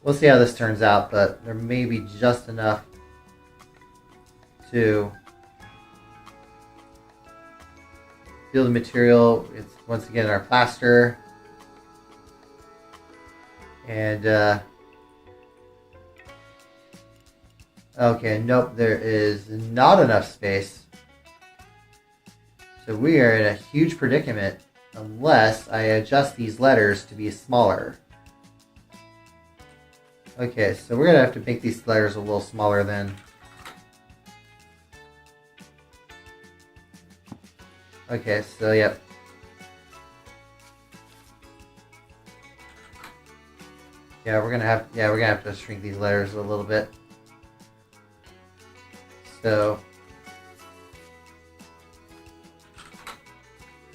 We'll see how this turns out, but there may be just enough to build the material. It's once again our plaster. And, okay, nope, there is not enough space. So we are in a huge predicament unless I adjust these letters to be smaller. Okay, so we're going to have to make these letters a little smaller then. Okay, so yep. Yeah, we're gonna have to shrink these letters a little bit. So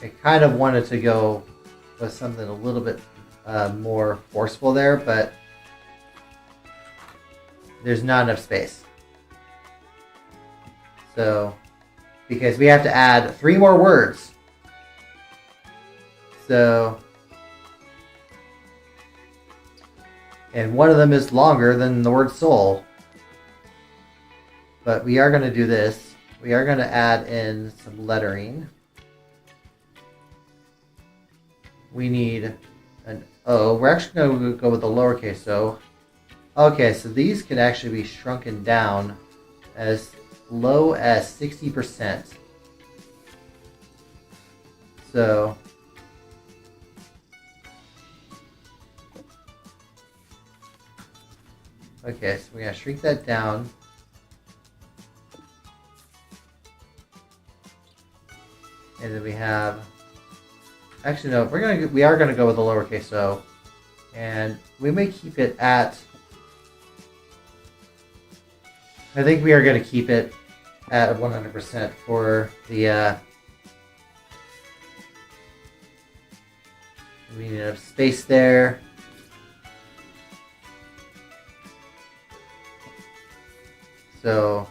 I kind of wanted to go with something a little bit more forceful there, but there's not enough space. So, because we have to add 3 more words. So, and one of them is longer than the word soul. But we are going to do this. We are going to add in some lettering. We need an O. We're actually going to go with a lowercase o. Okay, so these can actually be shrunken down as low as 60%. So okay, so we're gonna shrink that down. And then we have, actually no, we are gonna go with a lowercase o, and we may keep it at, I think we are gonna keep it at 100% for the we need enough space there. So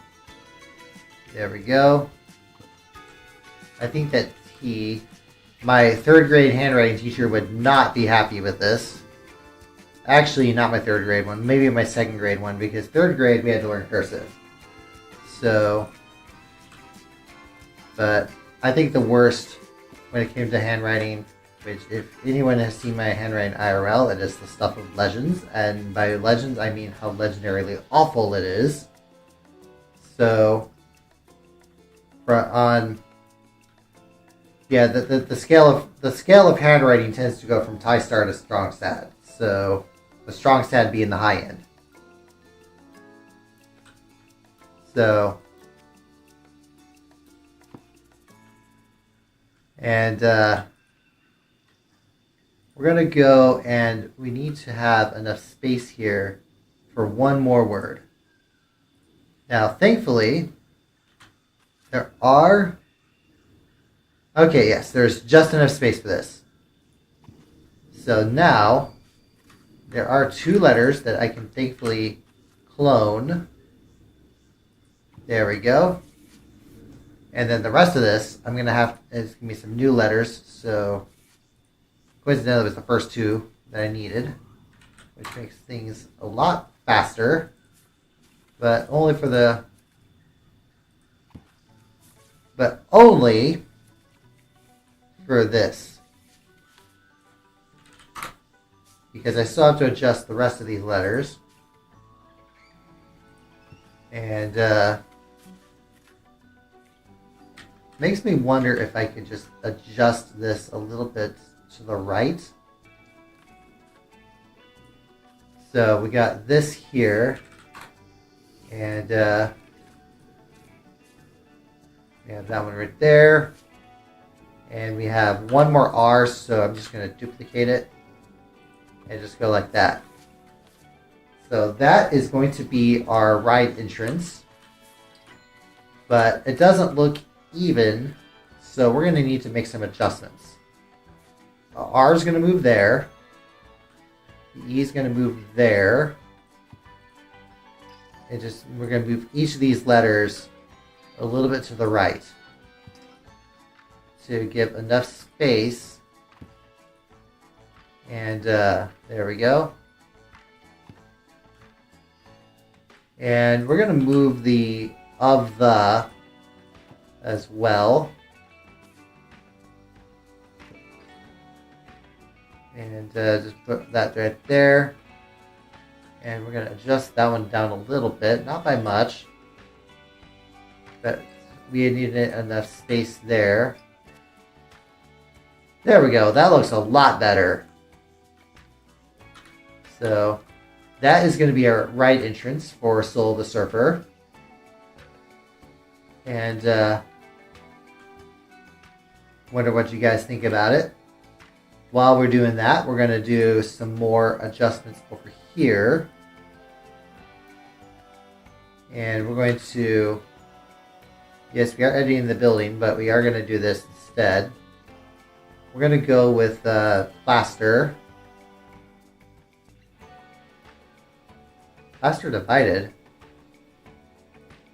there we go. I think that my 3rd grade handwriting teacher would not be happy with this. Actually, not my 3rd grade one, maybe my 2nd grade one, because 3rd grade we had to learn cursive. So, but I think the worst when it came to handwriting, which if anyone has seen my handwriting IRL, it is the stuff of legends. And by legends, I mean how legendarily awful it is. So, the scale of handwriting tends to go from tie star to strong sad. So, the strong sad being the high end. So, and we're gonna go, and we need to have enough space here for one more word. Now, thankfully, there are... Okay, yes, there's just enough space for this. So now, there are 2 letters that I can thankfully clone. There we go. And then the rest of this, it's going to be some new letters. So, coincidentally, it was the first 2 that I needed, which makes things a lot faster. But only for this. Because I still have to adjust the rest of these letters. And, makes me wonder if I could just adjust this a little bit to the right. So we got this here, and we have that one right there. And we have one more R, so I'm just going to duplicate it and just go like that. So that is going to be our ride entrance. But it doesn't look even, so we're going to need to make some adjustments. R is going to move there. The E is going to move there. And we're going to move each of these letters a little bit to the right to give enough space. And there we go. And we're going to move the of the as well. And just put that right there. And we're going to adjust that one down a little bit, not by much. But we needed enough space there. There we go. That looks a lot better. So that is going to be our right entrance for Soul the Surfer. And wonder what you guys think about it. While we're doing that, we're going to do some more adjustments over here. And we're going to, yes, we are editing the building, but we are going to do this instead. We're going to go with plaster. Plaster divided.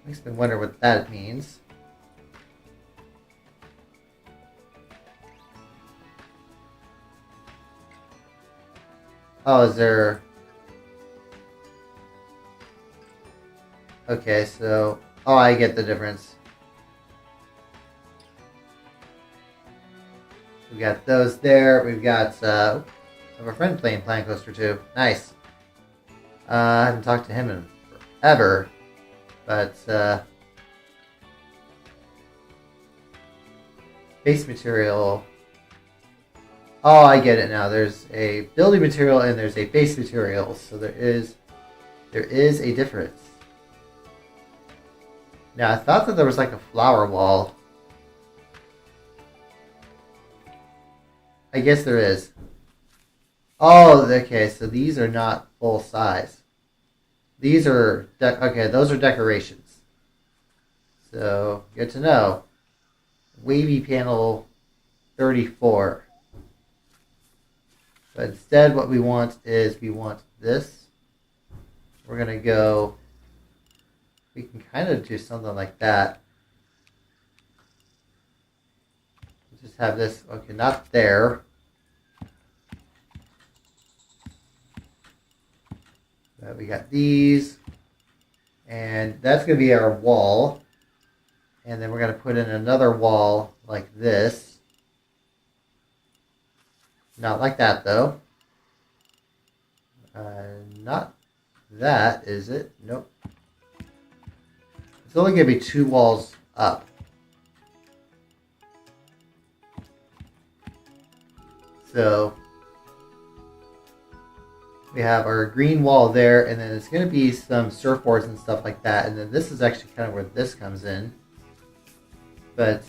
Makes me wonder what that means. Oh, is there... Okay, so... Oh, I get the difference. We got those there. We've got... I have a friend playing Planet Coaster 2. Nice. I haven't talked to him in forever. But... base material... Oh, I get it now. There's a building material and there's a base material. So there is a difference. Now, I thought that there was like a flower wall. I guess there is. Oh, okay. So these are not full size. These are... okay, those are decorations. So, good to know. Wavy panel 34. But instead what we want is we want this. We're going to go, we can kind of do something like that. Just have this, okay, not there. But we got these. And that's going to be our wall. And then we're going to put in another wall like this. Not like that, though. Not that, is it? Nope. It's only going to be 2 walls up. So, we have our green wall there, and then it's going to be some surfboards and stuff like that. And then this is actually kind of where this comes in. But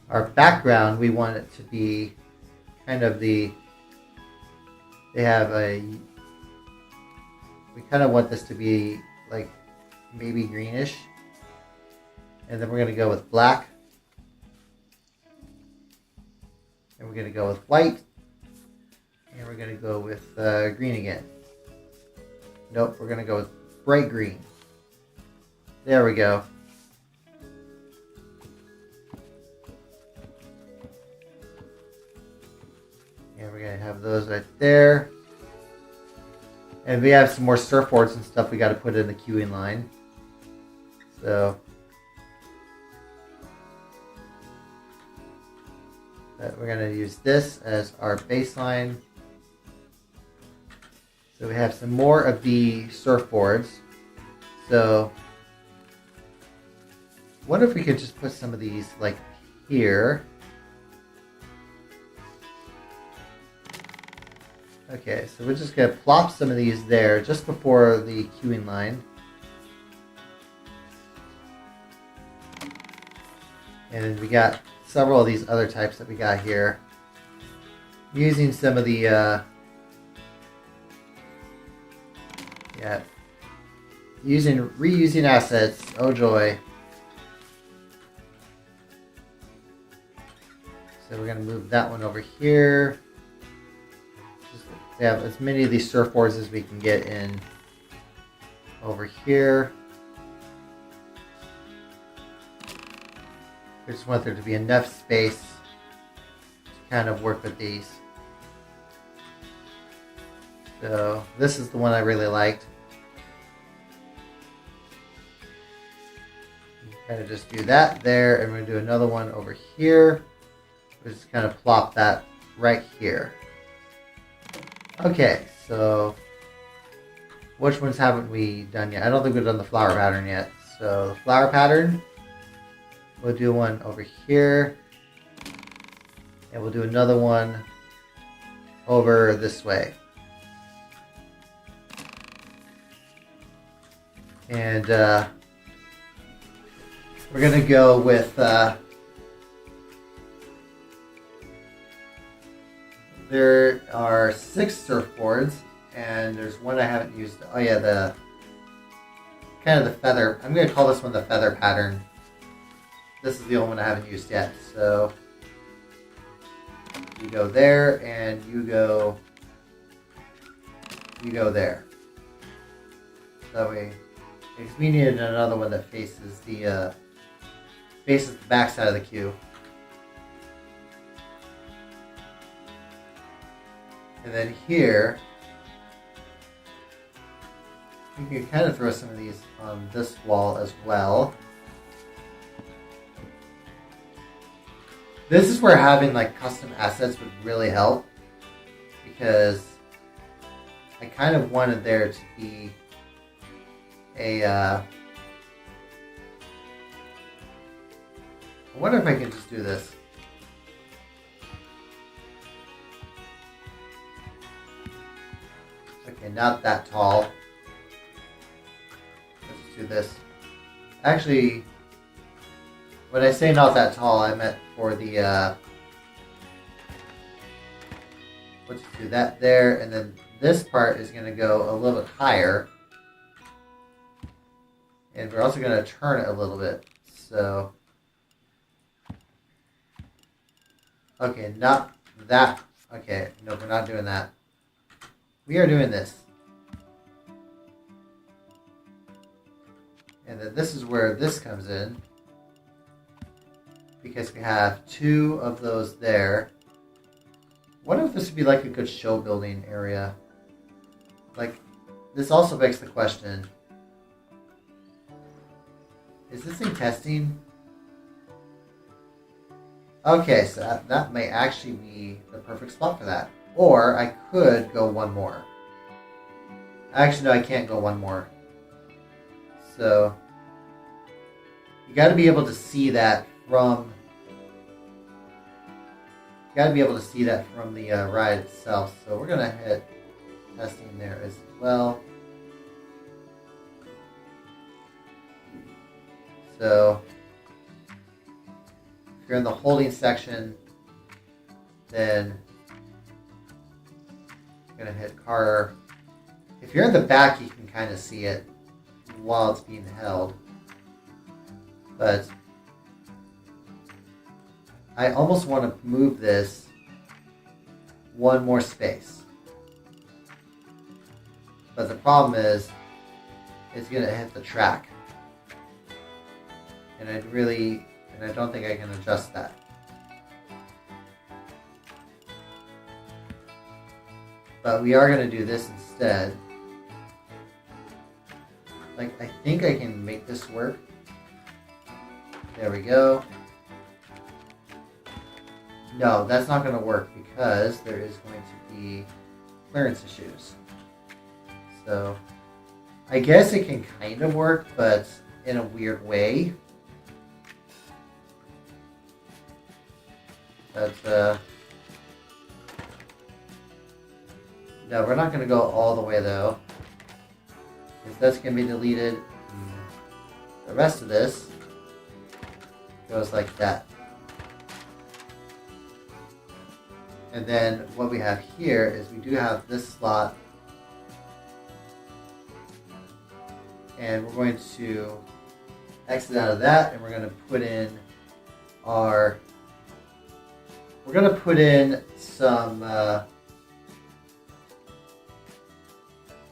our background, we want it to be kind of they have we kind of want this to be like maybe greenish. And then we're going to go with black. And we're going to go with white. And we're going to go with green again. Nope, we're going to go with bright green. There we go. And we're going to have those right there. And we have some more surfboards and stuff we got to put in the queuing line. So we're going to use this as our baseline. So we have some more of the surfboards. So What if we could just put some of these like here? Okay, so we're just gonna plop some of these there just before the queuing line. And then we got several of these other types that we got here. Using some of the reusing assets. Oh joy. So we're gonna move that one over here. Just have as many of these surfboards as we can get in over here. I just want there to be enough space to kind of work with these. So this is the one I really liked. Kind of just do that there, and we're going to do another one over here. We're just kind of plop that right here. Okay, so which ones haven't we done yet? I don't think we've done the flower pattern yet. So the flower pattern, we'll do one over here, and we'll do another one over this way. And we're going to go with there are 6 surfboards, and there's one I haven't used. Oh yeah, the kind of the feather. I'm going to call this one the feather pattern. This is the only one I haven't used yet. So you go there, and you go there. That way, because we needed another one that faces the back side of the queue. And then here, you can kind of throw some of these on this wall as well. This is where having like custom assets would really help, because I kind of wanted there to be a I wonder if I can just do this. Okay, not that tall. Let's just do this. Actually, when I say not that tall, I meant for the let's just do that there, and then this part is going to go a little bit higher. And we're also going to turn it a little bit. So, okay, not that. Okay, no, we're not doing that. We are doing this. And then this is where this comes in, because we have 2 of those there. What if this would be like a good show building area? Like, this also begs the question, is this thing testing? Okay, so that may actually be the perfect spot for that. Or I could go one more. Actually, no, I can't go one more. So you got to be able to see that from. You got to be able to see that from the ride itself. So we're gonna hit testing there as well. So if you're in the holding section, then you're going to hit car. If you're in the back, you can kind of see it while it's being held. But I almost want to move this one more space. But the problem is, it's going to hit the track. And I don't think I can adjust that. But we are going to do this instead. Like, I think I can make this work. There we go. No, that's not going to work because there is going to be clearance issues. So, I guess it can kind of work, but in a weird way. That's no, we're not going to go all the way though, because that's going to be deleted. The rest of this goes like that. And then what we have here is we do have this slot, and we're going to exit out of that, and we're going to put in our, we're going to put in some, all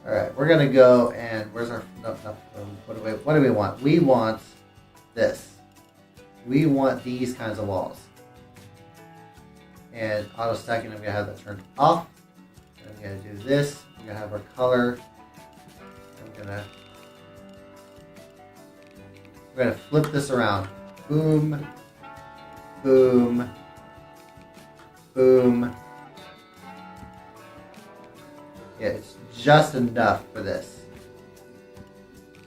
right, we're going to go and, where's our, what do we want? We want this. We want these kinds of walls. And auto stacking, I'm going to have that turned off. And I'm going to do this. I'm going to have our color. We're going to flip this around. Boom, boom, boom. Yeah, it's just enough for this.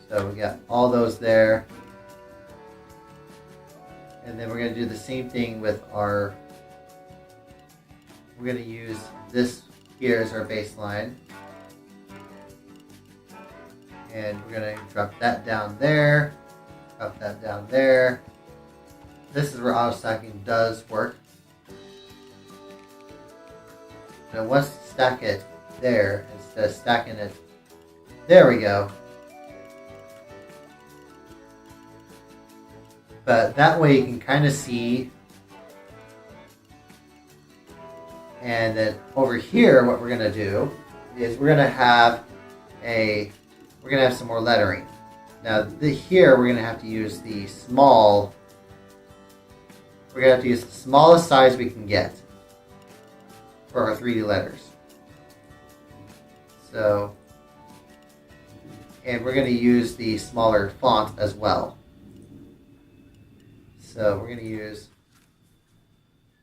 So we got all those there. And then we're going to do the same thing with our, we're going to use this here as our baseline. And we're going to drop that down there. Drop that down there. This is where auto stacking does work. Now once you stack it there, instead of stacking it, there we go. But that way you can kind of see. And then over here, what we're going to do is we're going to have some more lettering. Now here we're going to have to use the small. We're going to have to use the smallest size we can get for our 3D letters. So, and we're going to use the smaller font as well. So we're going to use,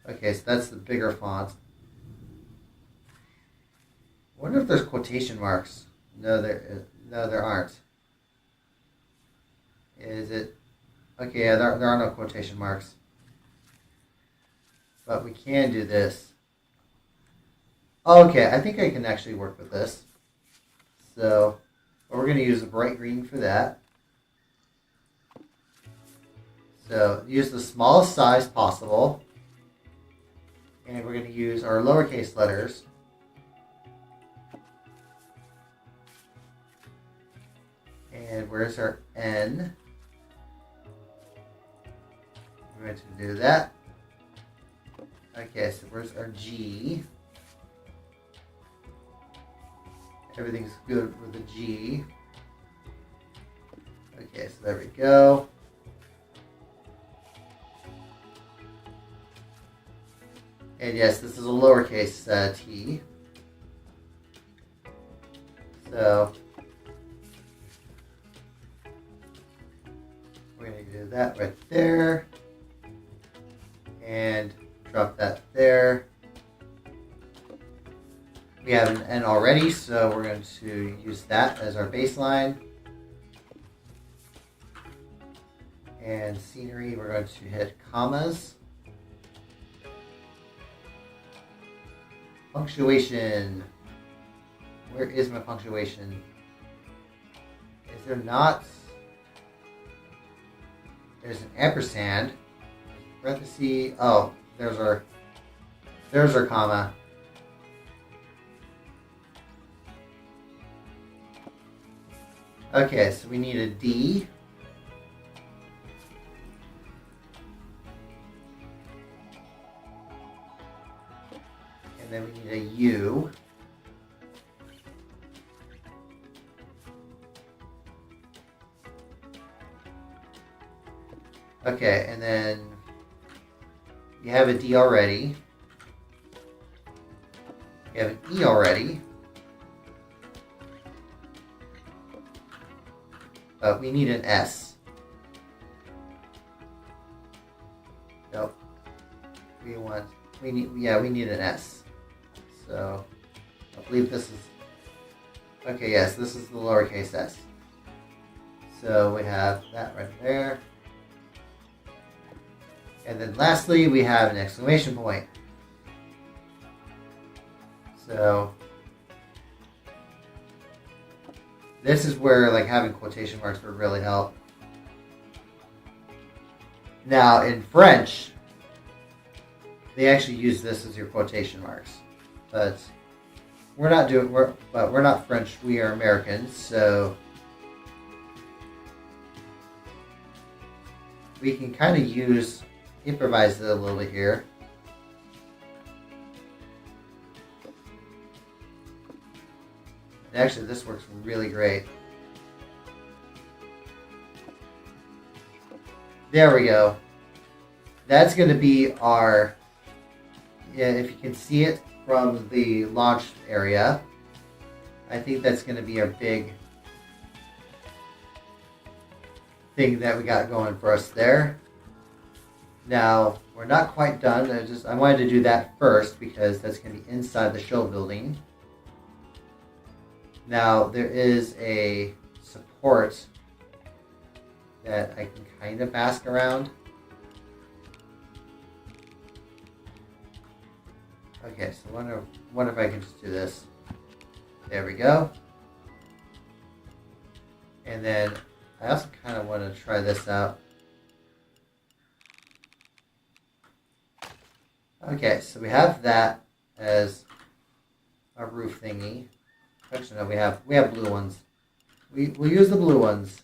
okay, so that's the bigger font. I wonder if there's quotation marks. No, there aren't. Is it? Okay, yeah, there are no quotation marks. But we can do this. Okay, I think I can actually work with this. So we're going to use a bright green for that. So use the smallest size possible. And we're going to use our lowercase letters. And where's our N? We're going to do that. Okay, so where's our G? Everything's good with the G. Okay, so there we go. And yes, this is a lowercase t. So we're going to do that right there. And drop that there. We have an N already, so we're going to use that as our baseline. And scenery, we're going to hit commas. Punctuation. Where is my punctuation? Is there not? There's an ampersand. Parenthesis. Oh, there's our comma. Okay, so we need a D. And then we need a U. Okay, and then you have a D already. You have an E already. But we need an S. Nope. We need an S. So I believe this is, okay, yes, this is the lowercase s. So we have that right there. And then lastly, we have an exclamation point. So this is where like having quotation marks would really help. Now in French, they actually use this as your quotation marks, but we're not French. We are Americans, so we can kind of improvise it a little bit here. And actually, this works really great. There we go. That's going to be our, if you can see it from the launch area, I think that's going to be our big thing that we got going for us there. Now, we're not quite done. I wanted to do that first because that's going to be inside the show building. Now, there is a support that I can kind of mask around. Okay, so I wonder if I can just do this. There we go. And then I also kind of want to try this out. Okay, so we have that as a roof thingy. Actually, no, we have blue ones. We'll use the blue ones.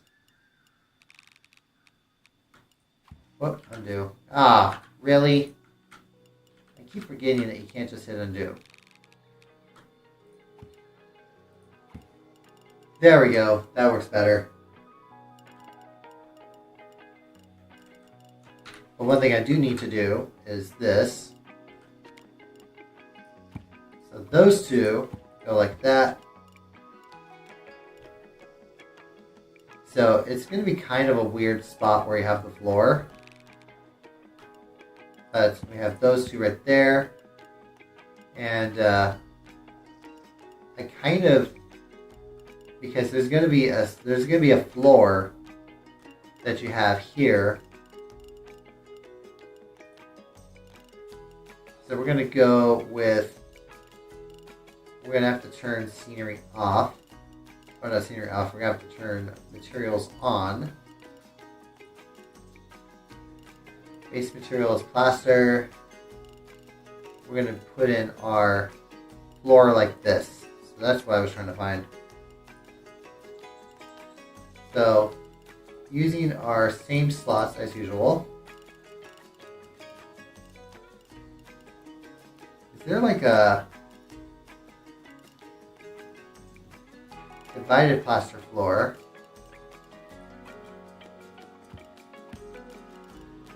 Whoop, undo. Ah, really? I keep forgetting that you can't just hit undo. There we go. That works better. But one thing I do need to do is this. So those two go like that. So it's going to be kind of a weird spot where you have the floor. But we have those two right there. And I kind of, because there's going to be a floor that you have here. So we're going to go with, we're going to have to turn scenery off. Or not scenery off, we're going to have to turn materials on. Base material is plaster. We're going to put in our floor like this. So that's what I was trying to find. So using our same slots as usual. Is there like a divided plaster floor?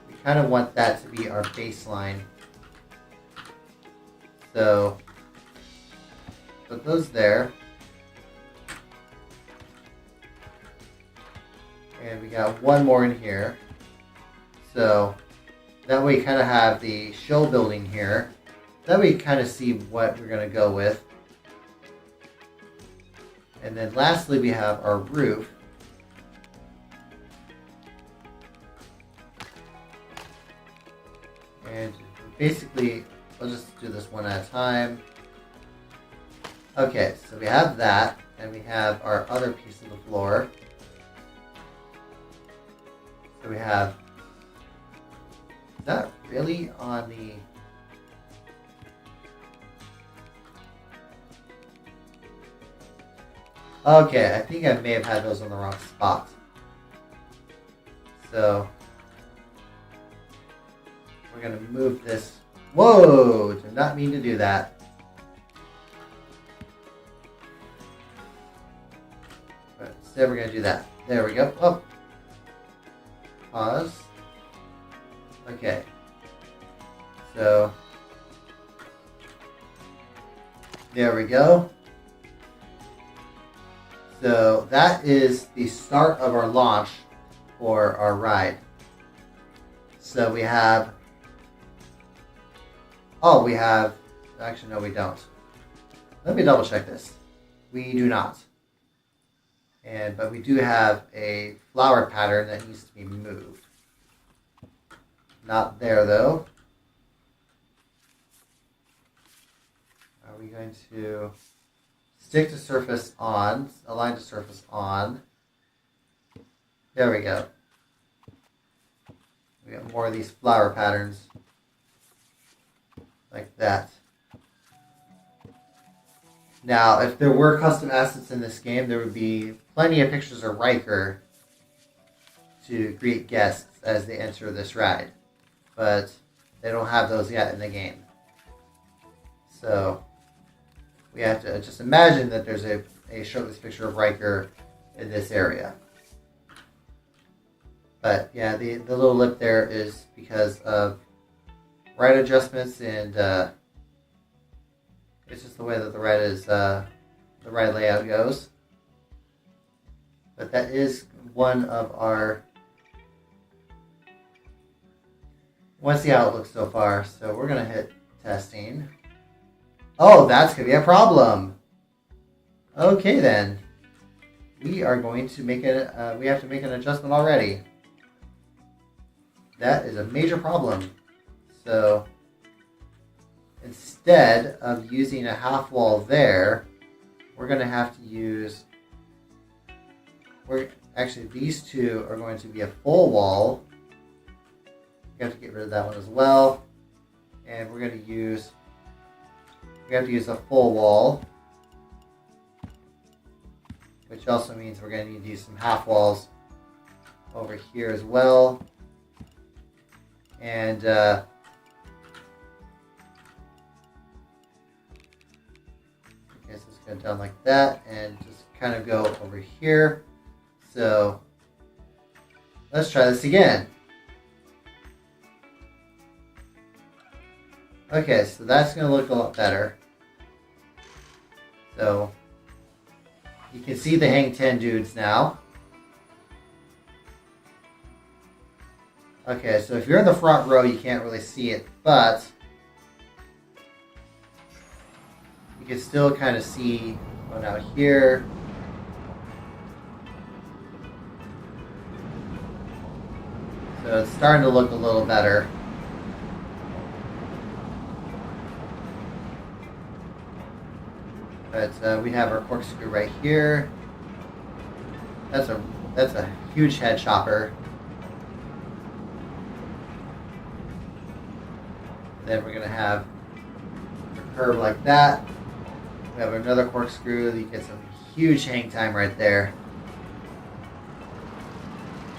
We kind of want that to be our baseline. So put those there. And we got one more in here. So that way you kind of have the show building here. That way you kind of see what we're going to go with. And then lastly we have our roof. And basically, we'll just do this one at a time. Okay, so we have that, and we have our other piece of the floor. So we have, is that really on the, okay, I think I may have had those on the wrong spot. So we're going to move this. Whoa! Did not mean to do that. But instead we're going to do that. There we go. Oh. Pause. Okay. So there we go. So that is the start of our launch for our ride. So we have, oh, we have, actually no we don't. Let me double check this. We do not. But we do have a flower pattern that needs to be moved. Not there, though. Are we going to stick to surface on, align to surface on? There we go. We got more of these flower patterns like that. Now, if there were custom assets in this game, there would be plenty of pictures of Riker to greet guests as they enter this ride. But they don't have those yet in the game. So we have to just imagine that there's a shirtless picture of Riker in this area. But yeah, the little lip there is because of ride adjustments, and it's just the way that the ride is, the ride layout goes. But that is one of our. Let's see how it looks so far. So we're gonna hit testing. Oh, that's gonna be a problem. Okay then, we are going to make it. We have to make an adjustment already. That is a major problem. So instead of using a half wall there, we're going to have to use. Actually, these two are going to be a full wall. We have to get rid of that one as well, and we're going to use. We have to use a full wall, which also means we're going to need to use some half walls over here as well. And I guess it's going down like that and just kind of go over here. So let's try this again. Okay, so that's going to look a lot better. So you can see the Hang 10 dudes now. Okay, so if you're in the front row, you can't really see it, but you can still kind of see one out here. So it's starting to look a little better. But we have our corkscrew right here. That's a huge head chopper. Then we're going to have a curve like that. We have another corkscrew. You get some huge hang time right there.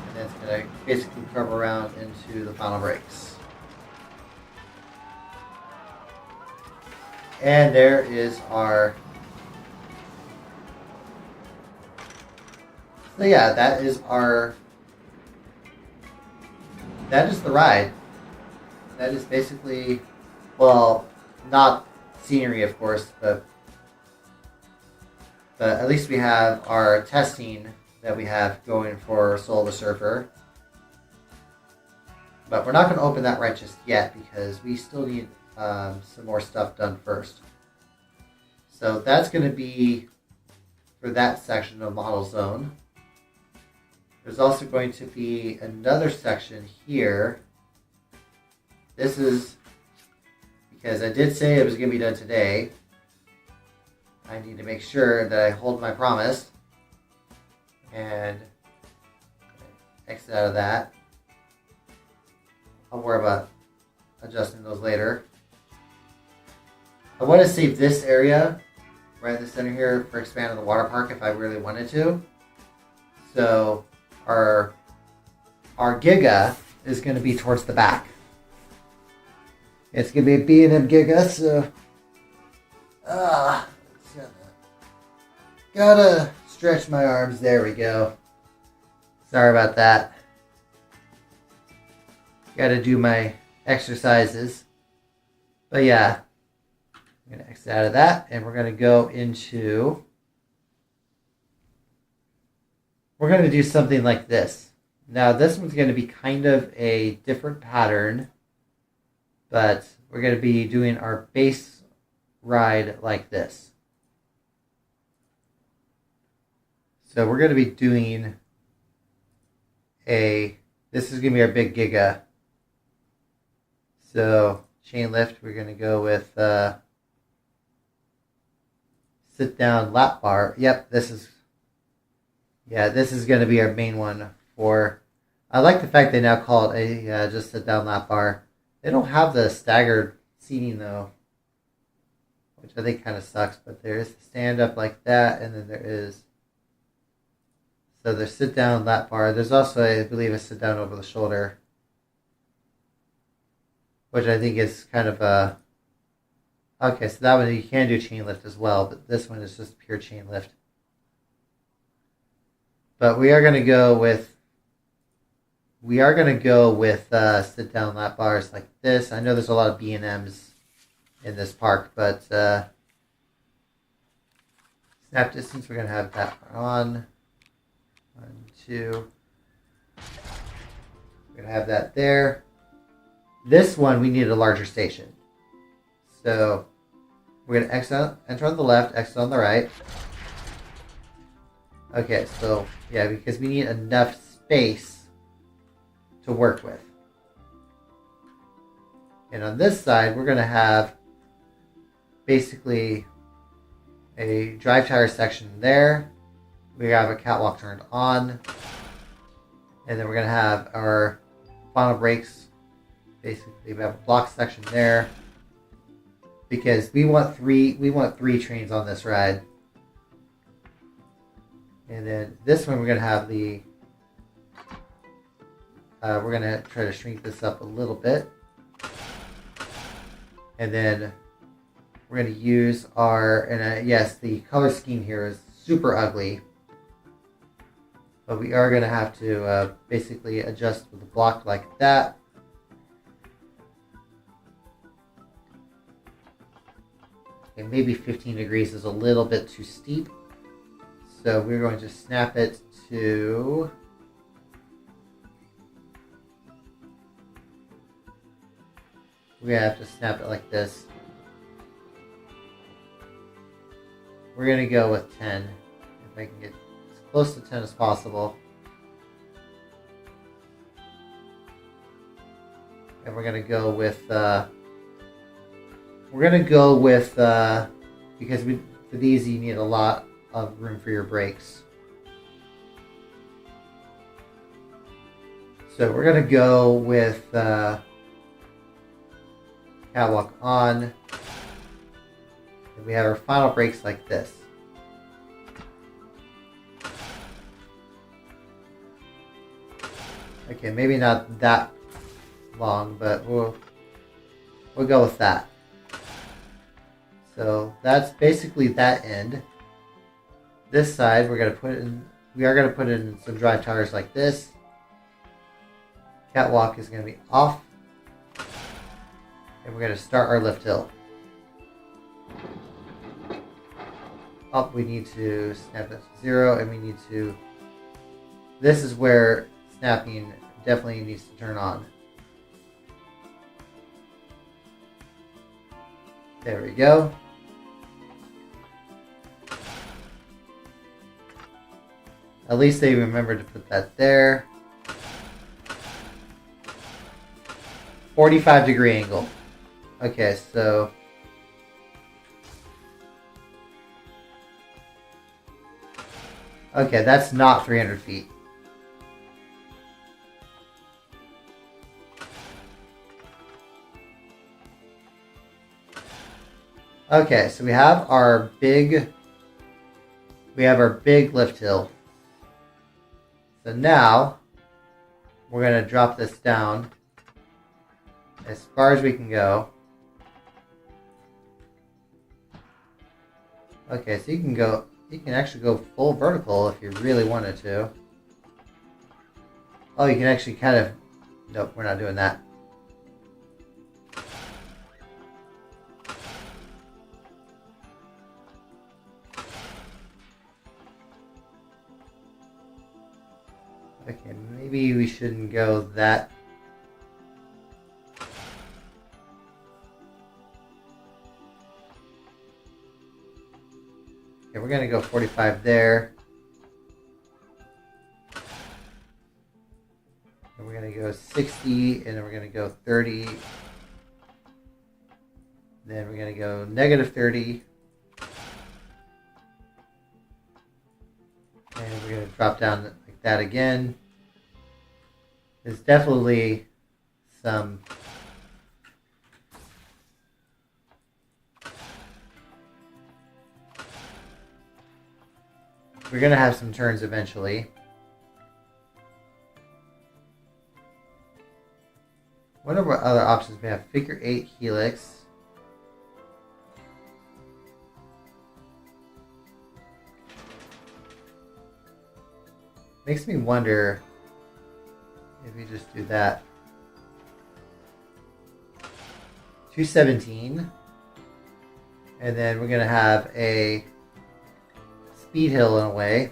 And then it's going to basically curve around into the final brakes. And there is our. So yeah, that is the ride. That is basically, well, not scenery, of course, but at least we have our testing that we have going for Soul the Surfer. But we're not going to open that right just yet because we still need some more stuff done first. So that's going to be for that section of Model Zone. There's also going to be another section here. This is because I did say it was going to be done today. I need to make sure that I hold my promise and exit out of that. I'll worry about adjusting those later. I want to save this area right in the center here for expanding the water park if I really wanted to. So our Giga is going to be towards the back. It's going to be a B&M Giga, so gotta stretch my arms. There we go. Sorry about that. Gotta do my exercises. But yeah, I'm going to exit out of that, and we're going to go into. We're going to do something like this. Now, this one's going to be kind of a different pattern. But we're going to be doing our base ride like this. So we're going to be doing this is going to be our big Giga. So chain lift, we're going to go with sit down lap bar. Yep, this is going to be our main one for. I like the fact they now call it a just sit down lap bar. They don't have the staggered seating though, which I think kind of sucks. But there is the stand up like that, and then there is. So there's sit down lap bar. There's also, I believe, a sit down over the shoulder, which I think is kind of a. Okay, so that one you can do chain lift as well, but this one is just pure chain lift. But we are going to go with sit down lap bars like this. I know there's a lot of B&Ms in this park, but snap distance, we're going to have that on. 1, 2. We're going to have that there. This one, we need a larger station. So we're going to enter on the left, exit on the right. Okay, so yeah, because we need enough space to work with. And on this side, we're going to have basically a drive tire section there. We have a catwalk turned on. And then we're going to have our final brakes. Basically, we have a block section there. Because we want three trains on this ride. And then this one we're going to have the we're going to try to shrink this up a little bit. And then we're going to use our, yes, the color scheme here is super ugly. But we are going to have to basically adjust with the block like that. And maybe 15 degrees is a little bit too steep. So we're going to snap it to we have to snap it like this. We're going to go with 10. If I can get as close to 10 as possible. And we're going to go with because for these you need a lot of room for your brakes. So we're going to go with catwalk on. And we have our final brakes like this. Okay, maybe not that long, but we'll go with that. So that's basically that end. This side we are going to put in some drive tires like this. Catwalk is going to be off. And we're going to start our lift hill. Up, we need to snap that to 0, and we need to. This is where snapping definitely needs to turn on. There we go. At least they remembered to put that there. 45-degree angle. Okay, so okay, that's not 300 feet. Okay, so we have our big lift hill. So now we're going to drop this down as far as we can go. Okay, so you can actually go full vertical if you really wanted to. Oh, you can actually kind of, nope, we're not doing that. Okay, maybe we shouldn't go that. Okay, we're going to go 45 there. And we're going to go 60, and then we're going to go 30 then we're going to go -30. And we're going to drop down like that again. There's definitely some we're going to have some turns eventually. What are our other options? We have figure 8 helix. Makes me wonder if we just do that. 217. And then we're going to have a speed hill in a way.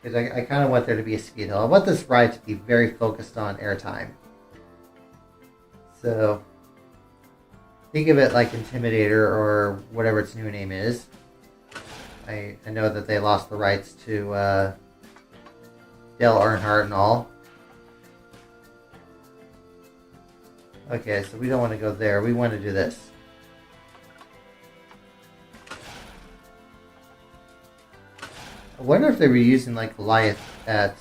Because I kind of want there to be a speed hill. I want this ride to be very focused on airtime. So think of it like Intimidator or whatever its new name is. I know that they lost the rights to Dale Earnhardt and all. Okay, so we don't want to go there. We want to do this. I wonder if they were using like Goliath at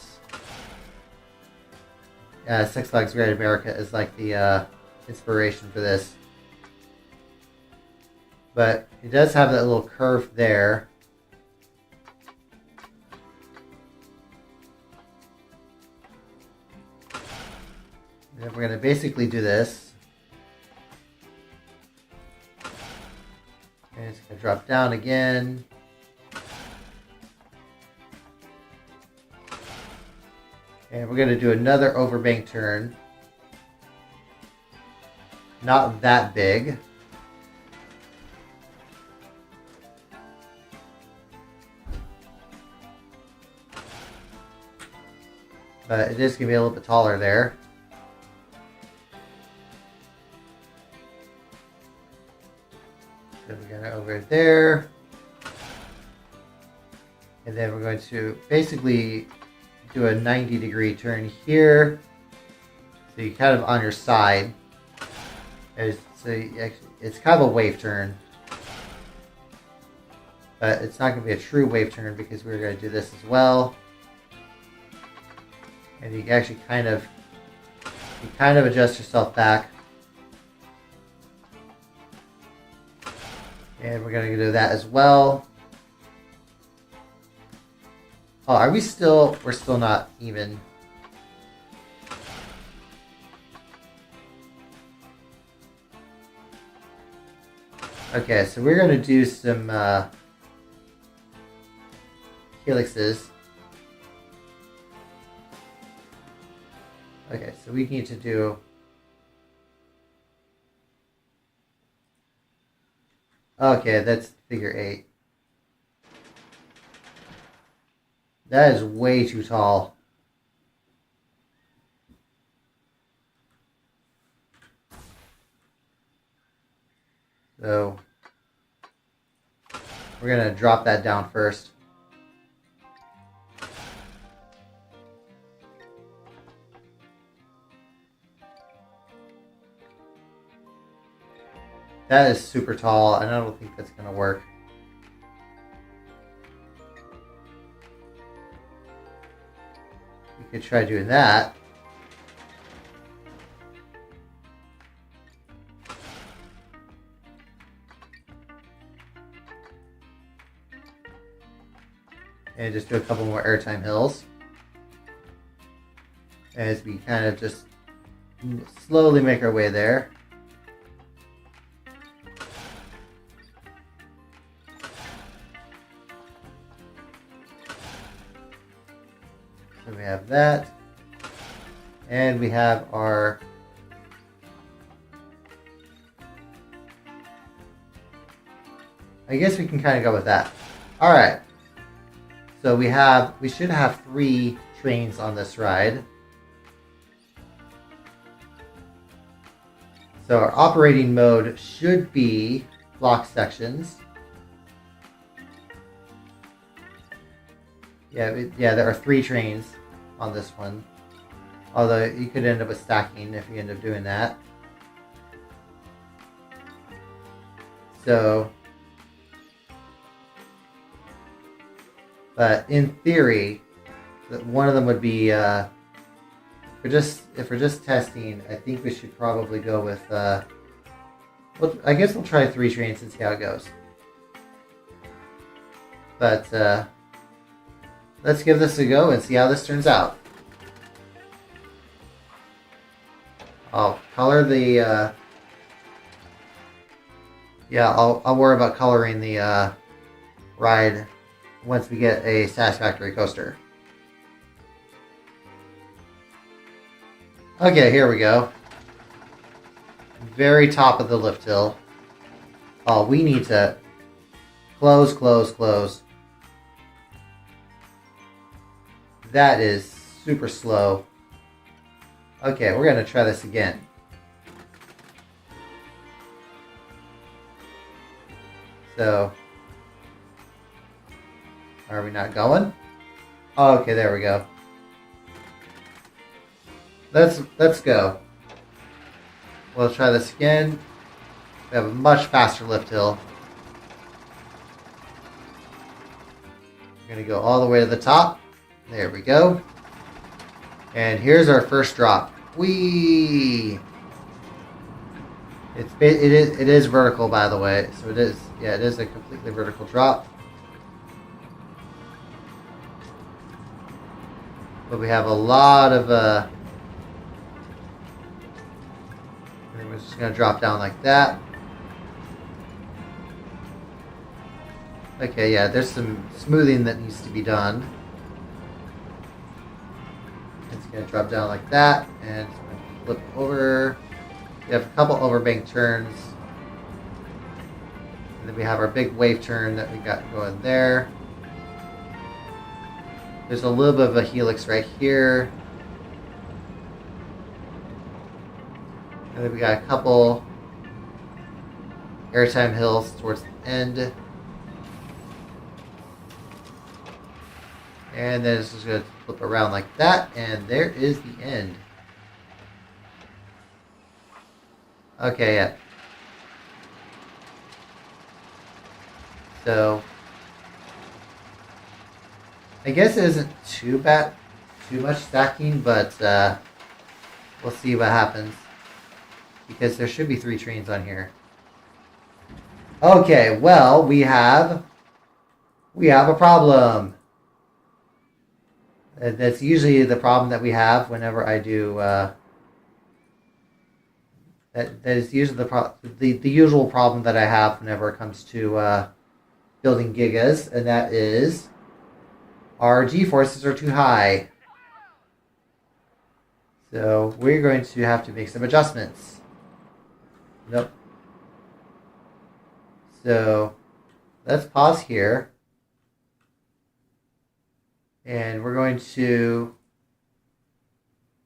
Six Flags Great America as like the inspiration for this. But it does have that little curve there. And then we're going to basically do this. And it's going to drop down again. And we're going to do another overbank turn. Not that big. But it is going to be a little bit taller there. So we're going to over there. And then we're going to basically do a 90-degree turn here. So you're kind of on your side. So it's kind of a wave turn. But it's not going to be a true wave turn because we're going to do this as well. And you actually kind of adjust yourself back. And we're going to do that as well. Oh, are we still? We're still not even. Okay, so we're going to do some helixes. Okay, so we need to do... Okay, that's figure 8. That is way too tall. So we're going to drop that down first. That is super tall, and I don't think that's going to work. We could try doing that. And just do a couple more airtime hills. As we kind of just slowly make our way there. So we have that. And we have our I guess we can kind of go with that. All right. So we should have 3 trains on this ride. So our operating mode should be block sections. Yeah, there are 3 trains on this one. Although you could end up with stacking if you end up doing that. So, but in theory, one of them would be, if we're just testing, I think we should probably go with, well, I guess we'll try 3 trains and see how it goes. But let's give this a go and see how this turns out. I'll color the, yeah, I'll worry about coloring the ride once we get a satisfactory coaster. Okay, here we go. Very top of the lift hill. Oh, we need to close, close, close. That is super slow. Okay, we're going to try this again. So, are we not going? Oh, okay, there we go. Let's go. We'll try this again. We have a much faster lift hill. We're going to go all the way to the top. There we go. And here's our first drop. Whee! It is vertical, by the way. So it is a completely vertical drop. But we have a lot of and we're just gonna drop down like that. Okay, yeah, there's some smoothing that needs to be done. It's going to drop down like that, and it's going to flip over. We have a couple overbank turns. And then we have our big wave turn that we got going there. There's a little bit of a helix right here. And then we got a couple airtime hills towards the end. And then it's just going to flip around like that, and there is the end. Okay, yeah. So, I guess it isn't too much stacking, but we'll see what happens. Because there should be 3 trains on here. Okay, well, we have a problem. That's usually the problem that we have whenever I do. That is usually the usual problem that I have whenever it comes to building Gigas, and that is our G-forces are too high. So we're going to have to make some adjustments. Nope. So let's pause here. And we're going to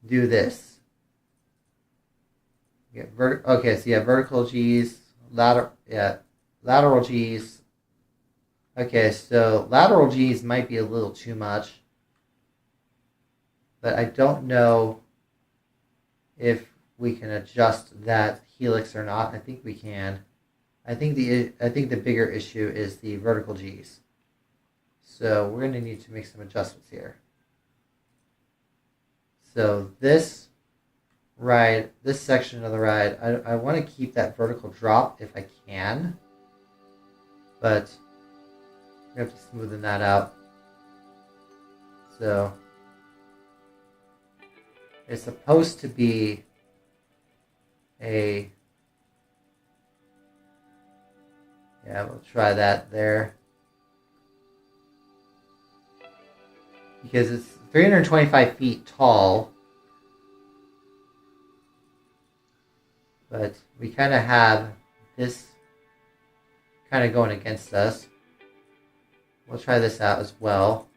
do this. Okay, so you have vertical G's, lateral G's. Okay, so lateral G's might be a little too much. But I don't know if we can adjust that helix or not. I think we can. I think the bigger issue is the vertical G's. So we're going to need to make some adjustments here. So this section of the ride, I want to keep that vertical drop if I can. But we have to smoothen that out. So it's supposed to be we'll try that there. Because it's 325 feet tall. But we kind of have this kind of going against us. We'll try this out as well.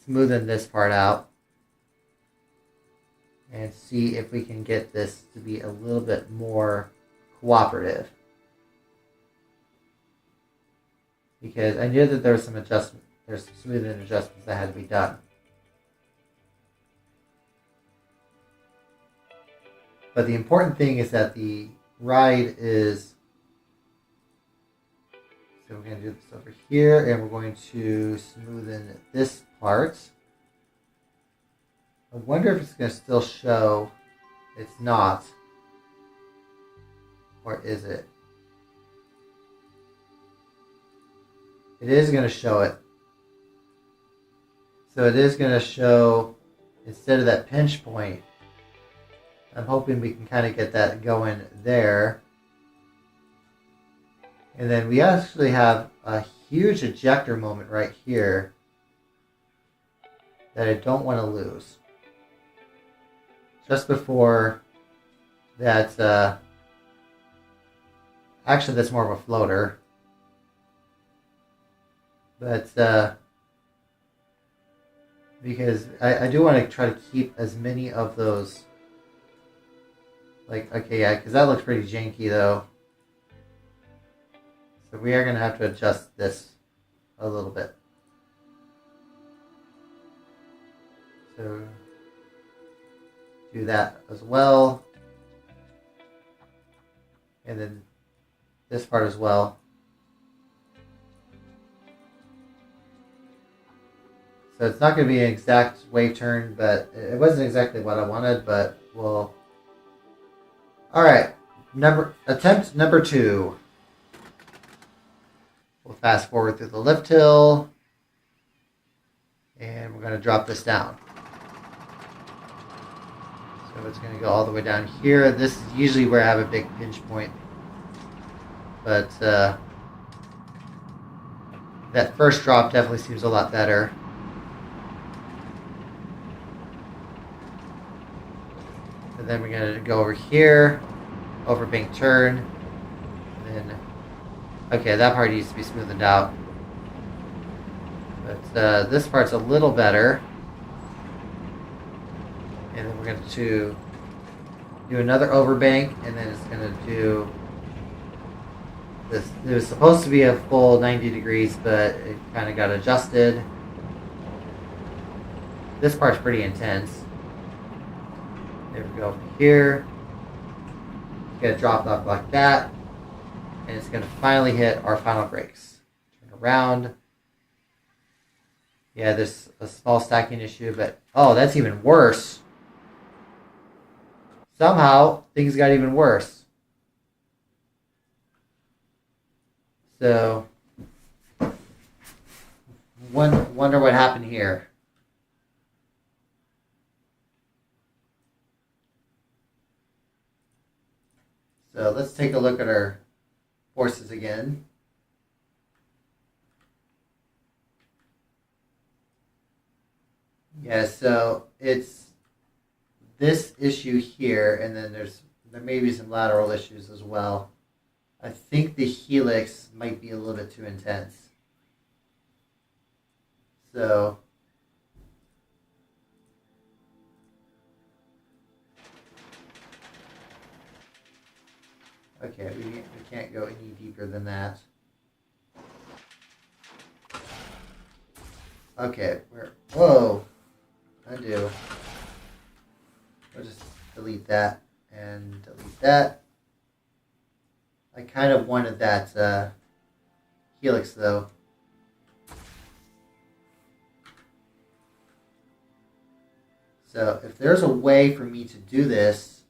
Smoothen this part out. And see if we can get this to be a little bit more cooperative. Because I knew that there's some smoothing adjustments that had to be done. But the important thing is that the ride is So we're going to do this over here, and we're going to smoothen this part. I wonder if it's going to still show. It's not. Or is it? It is going to show it. So it is going to show, instead of that pinch point, I'm hoping we can kind of get that going there. And then we actually have a huge ejector moment right here that I don't want to lose. Just before that, actually that's more of a floater. But because I do want to try to keep as many of those, like, okay, yeah, because that looks pretty janky though. So we are going to have to adjust this a little bit. So do that as well. And then this part as well. So it's not going to be an exact wave turn, but it wasn't exactly what I wanted, but we'll... Alright, attempt number 2. We'll fast forward through the lift hill, and we're going to drop this down. So it's going to go all the way down here. This is usually where I have a big pinch point, but that first drop definitely seems a lot better. And then we're going to go over here, over bank turn, and then, okay, that part needs to be smoothened out. But this part's a little better. And then we're going to do another overbank, and then it's going to do this. It was supposed to be a full 90 degrees, but it kind of got adjusted. This part's pretty intense. There we go, here. It's going to drop off like that. And it's going to finally hit our final brakes. Turn around. Yeah, there's a small stacking issue, but oh, that's even worse. Somehow, things got even worse. So, wonder what happened here. So let's take a look at our forces again. Yeah, so it's this issue here, and then there may be some lateral issues as well. I think the helix might be a little bit too intense. So okay, we can't go any deeper than that. Okay, whoa, undo. We'll just delete that and delete that. I kind of wanted that helix though. So if there's a way for me to do this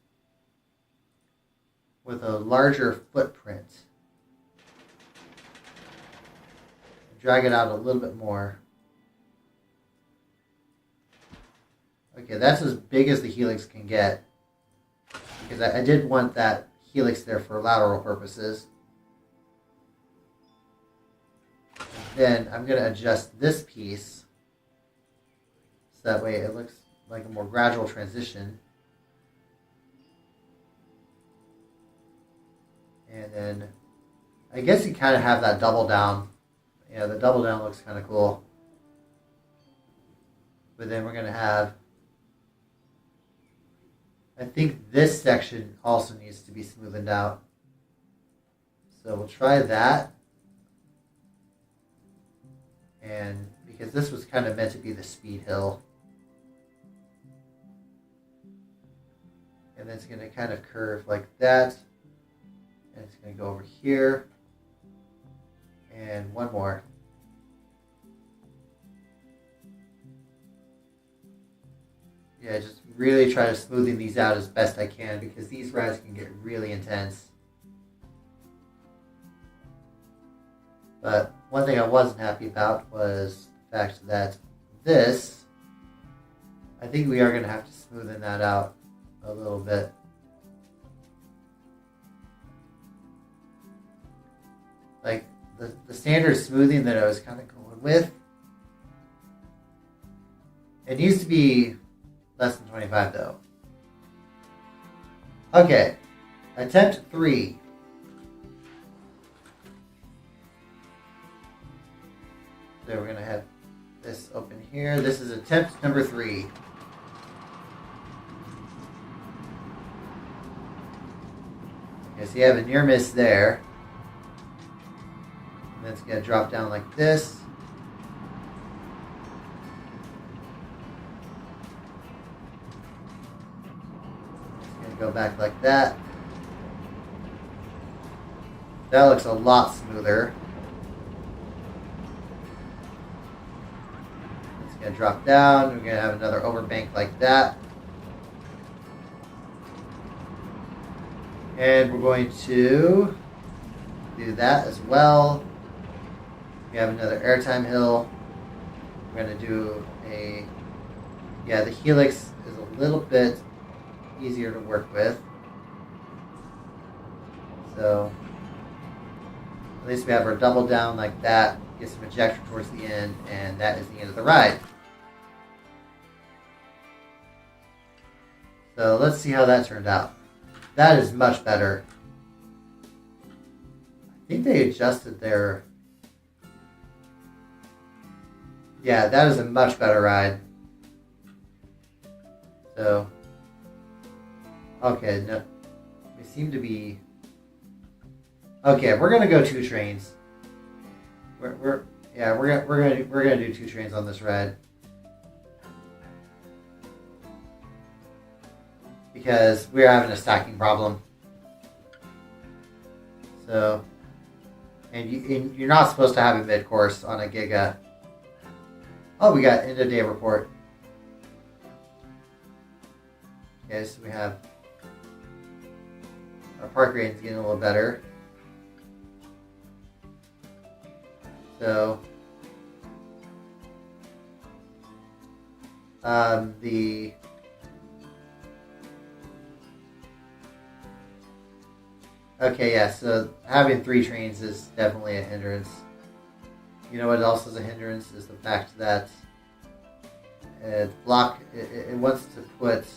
with a larger footprint, drag it out a little bit more. Okay, that's as big as the helix can get, because I did want that helix there for lateral purposes. And then I'm going to adjust this piece so that way it looks like a more gradual transition. And then I guess you kind of have that double down. Yeah, the double down looks kind of cool. But then we're going to have, I think this section also needs to be smoothened out. So we'll try that. And because this was kind of meant to be the speed hill. And then it's going to kind of curve like that. And it's going to go over here. And And one more. Yeah, just really try to smoothing these out as best I can because these rides can get really intense. But one thing I wasn't happy about was the fact that this, I think we are going to have to smoothen that out a little bit. Like the standard smoothing that I was kind of going with, it needs to be less than 25 though. Okay, attempt 3. So we're going to have this open here. This is attempt number 3. Okay, so you have a near miss there. And then it's going to drop down like this. Go back like that. That looks a lot smoother. It's going to drop down. We're going to have another overbank like that. And we're going to do that as well. We have another airtime hill. We're going to do a... Yeah, the helix is a little bit easier to work with. So at least we have our double down like that, get some ejector towards the end, and that is the end of the ride. So let's see how that turned out. That is much better. I think they adjusted their... Yeah, that is a much better ride. So okay, no, we seem to be... Okay, we're gonna go 2 trains. We're gonna do 2 trains on this ride because we're having a stacking problem. So, and you're not supposed to have a mid course on a Giga. Oh, we got end of day report. Okay, so we have our park rating's getting a little better. So the okay, yeah, so having 3 trains is definitely a hindrance. You know what else is a hindrance is the fact that it wants to put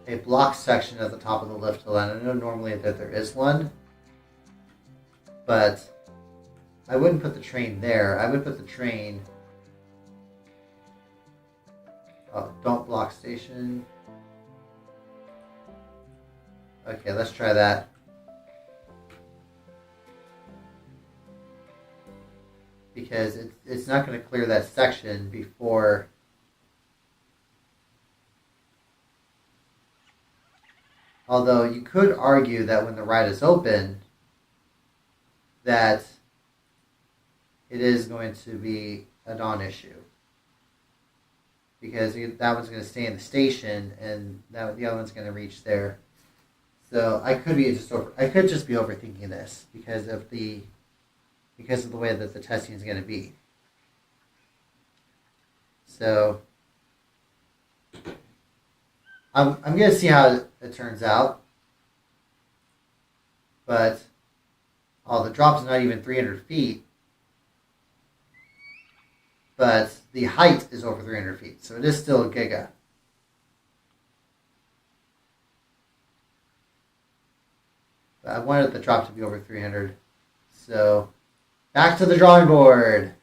a block section at the top of the lift hill, and I know normally that there is one, but I wouldn't put the train there. I would put the train... Oh, don't block station. Okay, let's try that. Because it's not going to clear that section before... Although you could argue that when the ride is open, that it is going to be a non-issue. Because that one's going to stay in the station, and the other one's going to reach there. So I could just be overthinking this because of the way that the testing is going to be. So I'm going to see how it turns out. But, the drop's not even 300 feet. But the height is over 300 feet. So it is still a Giga. But I wanted the drop to be over 300. So, back to the drawing board.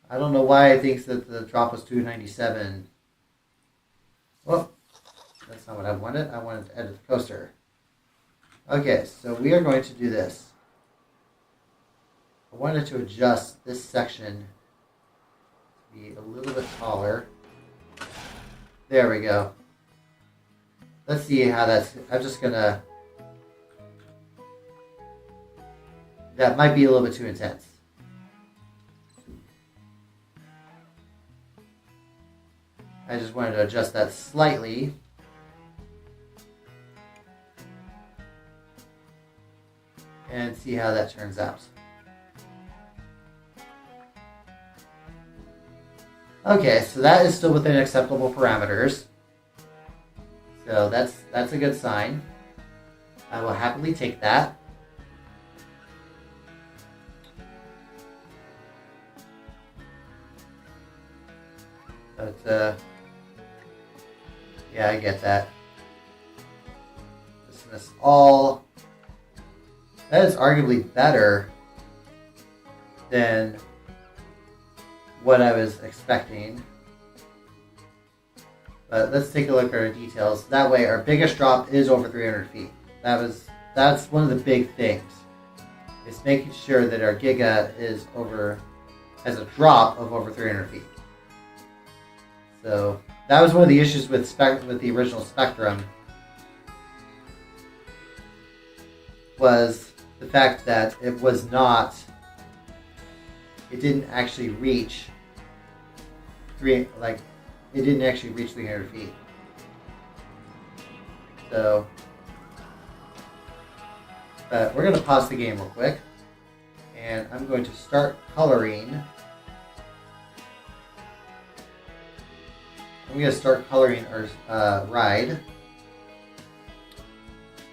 I don't know why I think that the drop was 297. Well, that's not what I wanted. I wanted to edit the coaster. Okay, so we are going to do this. I wanted to adjust this section to be a little bit taller. There we go. Let's see how that's... I'm just going to that might be a little bit too intense. I just wanted to adjust that slightly. And see how that turns out. Okay, so that is still within acceptable parameters. So that's a good sign. I will happily take that. But yeah, I get that. This all. That is arguably better than what I was expecting. But let's take a look at our details. That way, our biggest drop is over 300 feet. That's one of the big things. Is making sure that our Giga has a drop of over 300 feet. So that was one of the issues with the original Spectrum. Was the fact that it didn't actually reach 300 feet. So, but we're going to pause the game real quick, and I'm going to start coloring. I'm going to start coloring our ride.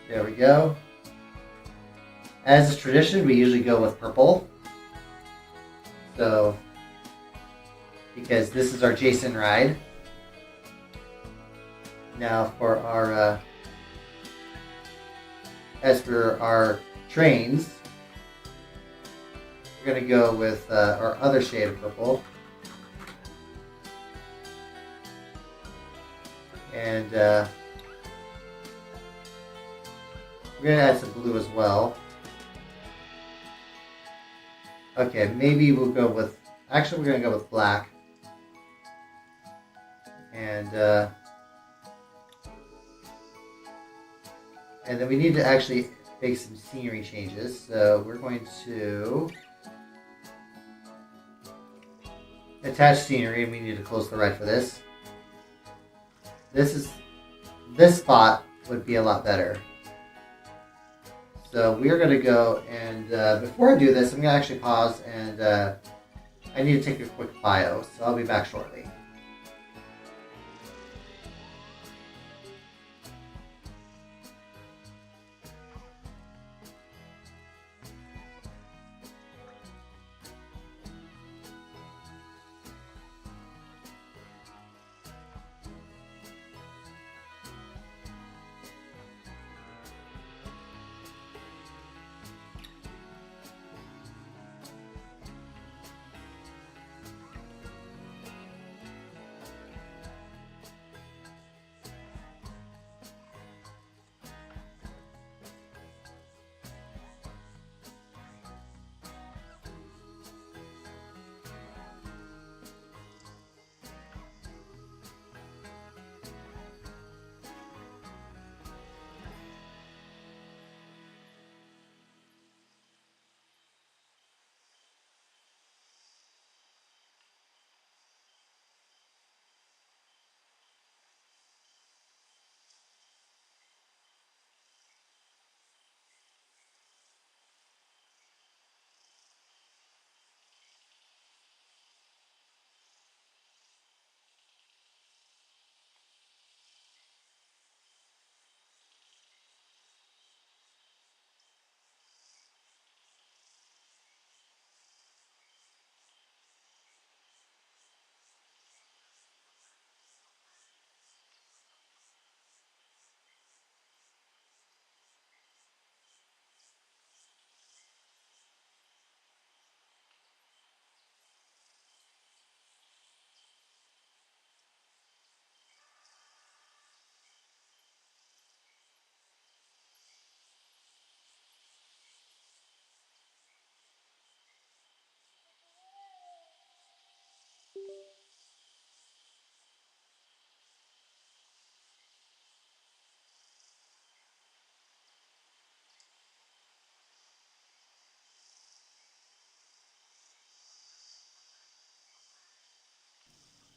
There we go. As is tradition, we usually go with purple. So, because this is our Jason ride. Now for as for our trains, we're going to go with our other shade of purple. And we're going to add some blue as well. Okay, maybe we'll go with... Actually, we're going to go with black. And then we need to actually make some scenery changes. So we're going to attach scenery, and we need to close the ride for this. This spot would be a lot better. So we're going to go and before I do this, I'm going to actually pause and I need to take a quick bio. So I'll be back shortly.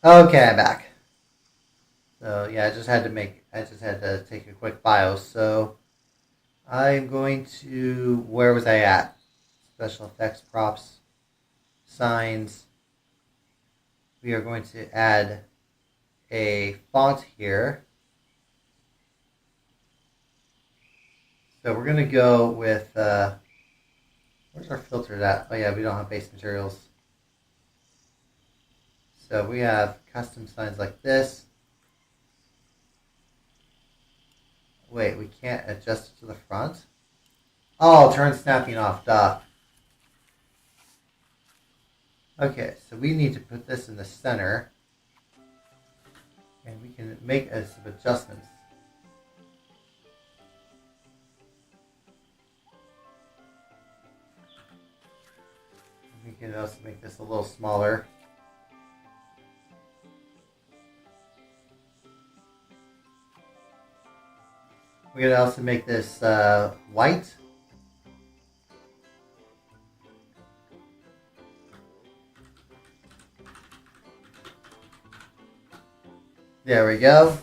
Okay, I'm back. So yeah, I just had to take a quick BIOS. So I'm going to, where was I at? Special effects, props, signs. We are going to add a font here. So we're going to go with, where's our filter at? Oh yeah, we don't have base materials. So we have custom signs like this. Wait, we can't adjust it to the front? Oh, turn snapping off, duh. Okay, so we need to put this in the center. And we can make some adjustments. We can also make this a little smaller. We can also make this white. There we go.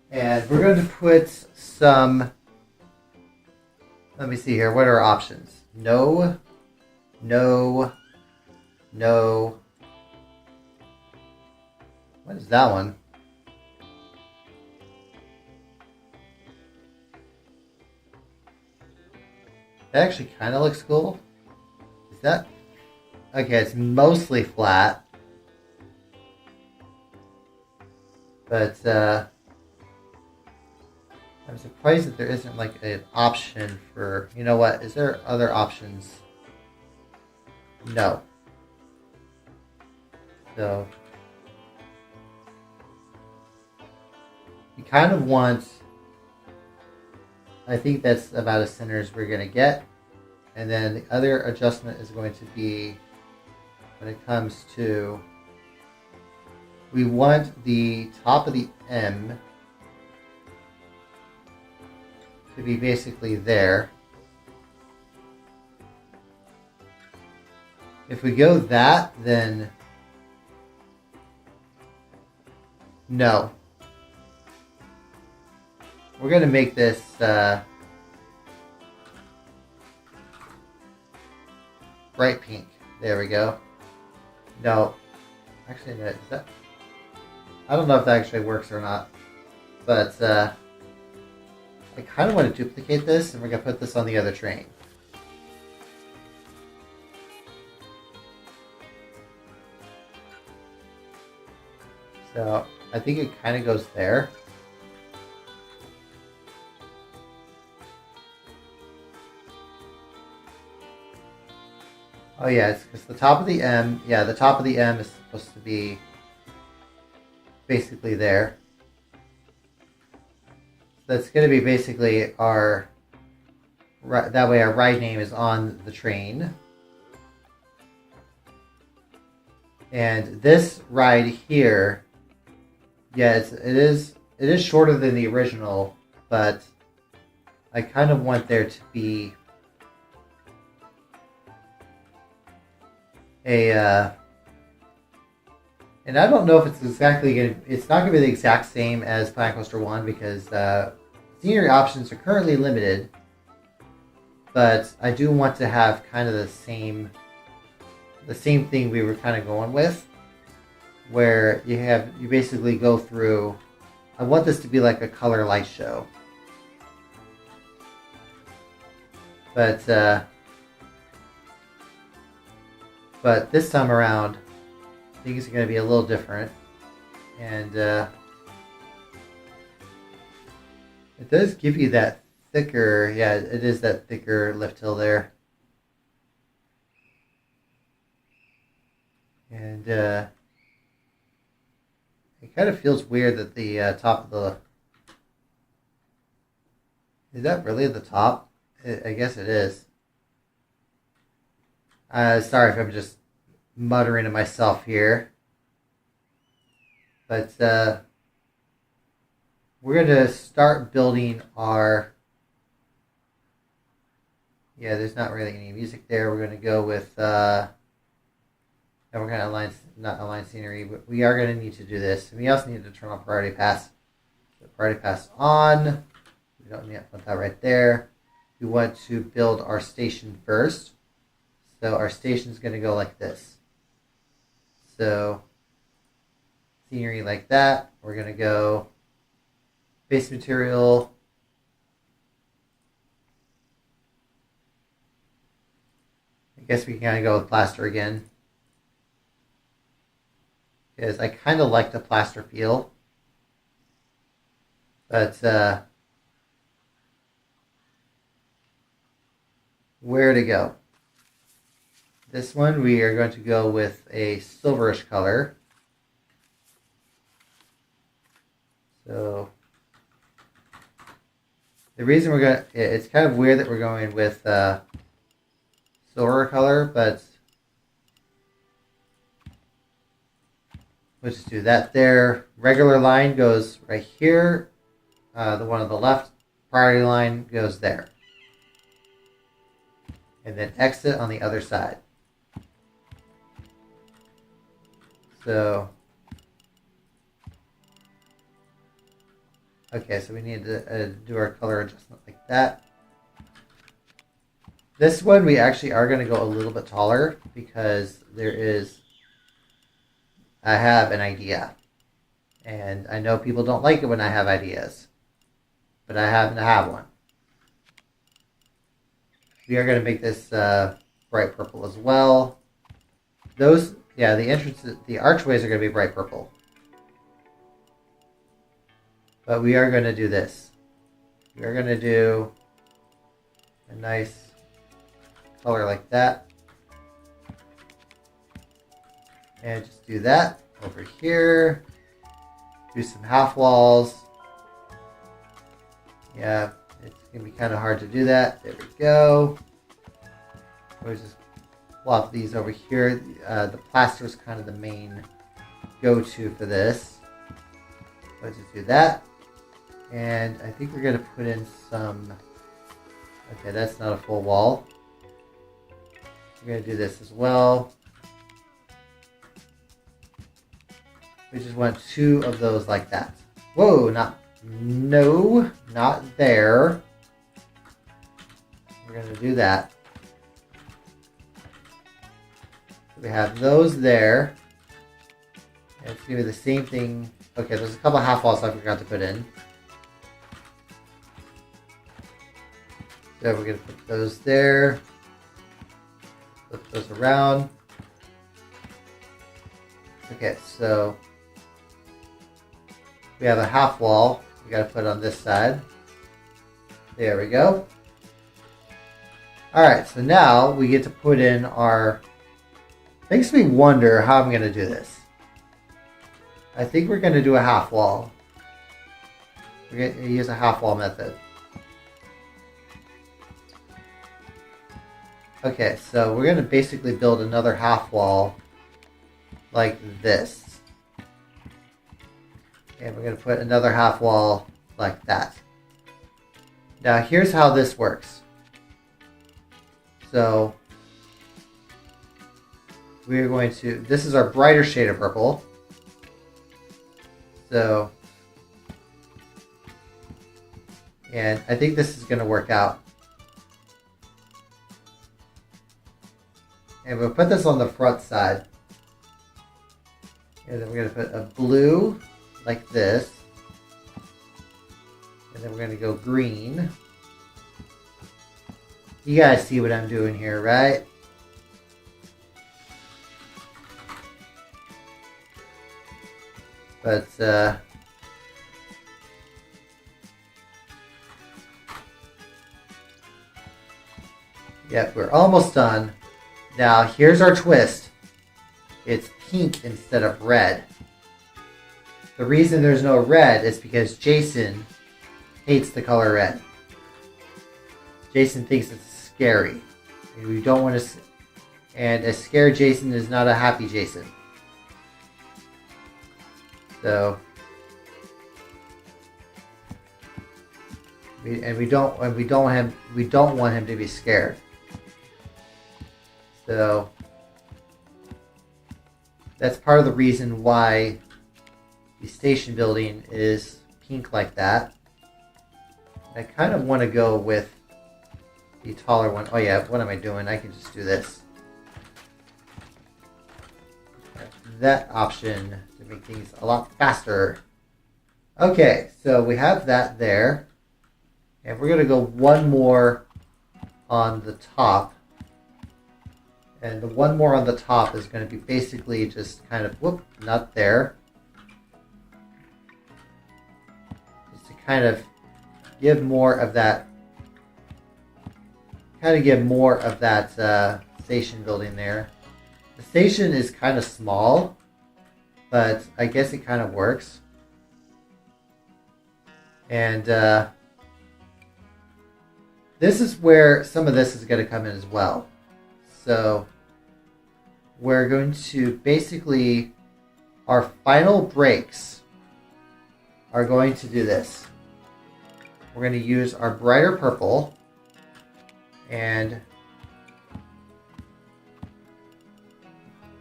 And we're going to put some, let me see here, what are our options? No, no, no. What is that one? That actually kind of looks cool. Is that? Okay, it's mostly flat. But I'm surprised that there isn't like an option for, you know what, is there other options? No. So you kind of want, I think that's about as center as we're going to get. And then the other adjustment is going to be when it comes to, we want the top of the M to be basically there. If we go that, then no. We're going to make this bright pink. There we go. No. Actually, is that? I don't know if that actually works or not. But I kind of want to duplicate this, and we're going to put this on the other train. So I think it kind of goes there. Oh yeah, it's because the top of the M, yeah, the top of the M is supposed to be basically there. So that's going to be basically our, that way our ride name is on the train. And this ride here, yeah, it is shorter than the original, but I kind of want there to be a, and I don't know if it's exactly going to, it's not going to be the exact same as Planet Coaster 1 because scenery options are currently limited, but I do want to have kind of the same thing we were kind of going with, where you basically go through, I want this to be like a color light show. But this time around, things are going to be a little different. And it does give you that thicker, yeah, it is that thicker lift hill there. And it kind of feels weird that the top of the, is that really the top? I guess it is. Sorry if I'm just muttering to myself here. But we're going to start building our, yeah, there's not really any music there. We're going to go with, And we're going to not align scenery, but we are going to need to do this. And we also need to turn on priority pass. So priority pass on. We don't want that right there. We want to build our station first. So our station is going to go like this. So scenery like that. We're going to go base material. I guess we can kind of go with plaster again. Because I kind of like the plaster feel. But where to go? This one we are going to go with a silverish color. So the reason we're going, it's kind of weird that we're going with silver color, but we'll just do that there. Regular line goes right here. The one on the left, priority line goes there. And then exit on the other side. So, okay, so we need to do our color adjustment like that. This one we actually are going to go a little bit taller because I have an idea. And I know people don't like it when I have ideas. But I happen to have one. We are going to make this bright purple as well. The archways are going to be bright purple. But we are going to do this. We are going to do a nice color like that. And just do that over here. Do some half walls. Yeah, it's going to be kind of hard to do that. There we go. We'll just plop these over here. The plaster is kind of the main go-to for this. Let's just do that. And I think we're going to put in some... Okay, that's not a full wall. We're going to do this as well. We just want 2 of those like that. Whoa, no, not there. We're going to do that. So we have those there. And it's going to be the same thing. Okay, there's a couple half walls I forgot to put in. So we're going to put those there. Flip those around. Okay, so we have a half wall. We got to put it on this side. There we go. Alright, so now we get to put in our... Makes me wonder how I'm going to do this. I think we're going to do a half wall. We're going to use a half wall method. Okay, so we're going to basically build another half wall like this. And we're going to put another half wall like that. Now here's how this works. So we're going to, this is our brighter shade of purple. So, and I think this is going to work out. And we'll put this on the front side. And then we're going to put a blue like this. And then we're going to go green. You guys see what I'm doing here, right? But, yeah, we're almost done. Now, here's our twist. It's pink instead of red. The reason there's no red is because Jason hates the color red. Jason thinks it's scary. And we don't want to... And a scared Jason is not a happy Jason. So... We don't want him to be scared. So that's part of the reason why the station building is pink like that. I kind of want to go with the taller one. Oh yeah, what am I doing? I can just do this. That option to make things a lot faster. Okay, so we have that there. And we're going to go one more on the top. And the one more on the top is going to be basically just kind of, whoop, not there. Just to kind of give more of that, station building there. The station is kind of small, but I guess it kind of works. And this is where some of this is going to come in as well. So we're going to basically, our final breaks are going to do this. We're going to use our brighter purple, and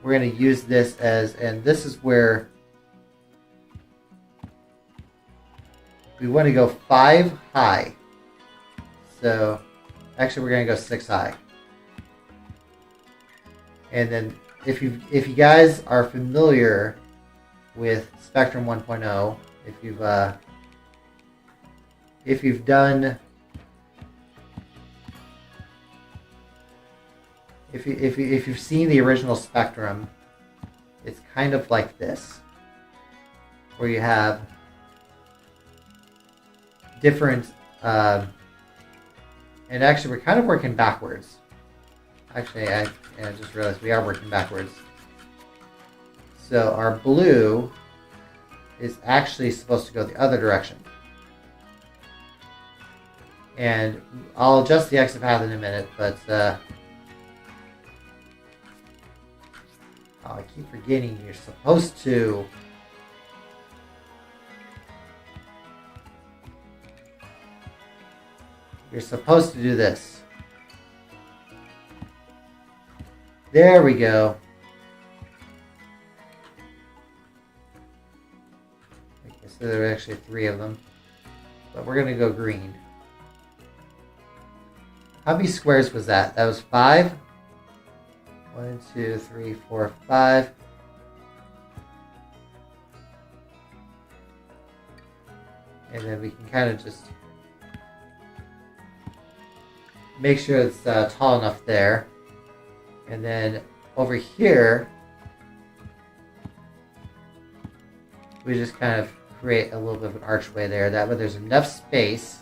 we're going to use this as, and this is where we want to go 5 high. So actually we're going to go 6 high. And then if you guys are familiar with Spectrum 1.0, if you've done, if you've seen the original Spectrum, it's kind of like this, where you have different, and actually we're kind of working backwards. Actually, I just realized we are working backwards. So our blue is actually supposed to go the other direction. And I'll adjust the exit path in a minute, but I keep forgetting you're supposed to do this. There we go. Okay, so there are actually 3 of them, but we're going to go green. How many squares was that? That was 5. 1, 2, 3, 4, 5. And then we can kind of just make sure it's tall enough there. And then over here, we just kind of create a little bit of an archway there. That way there's enough space.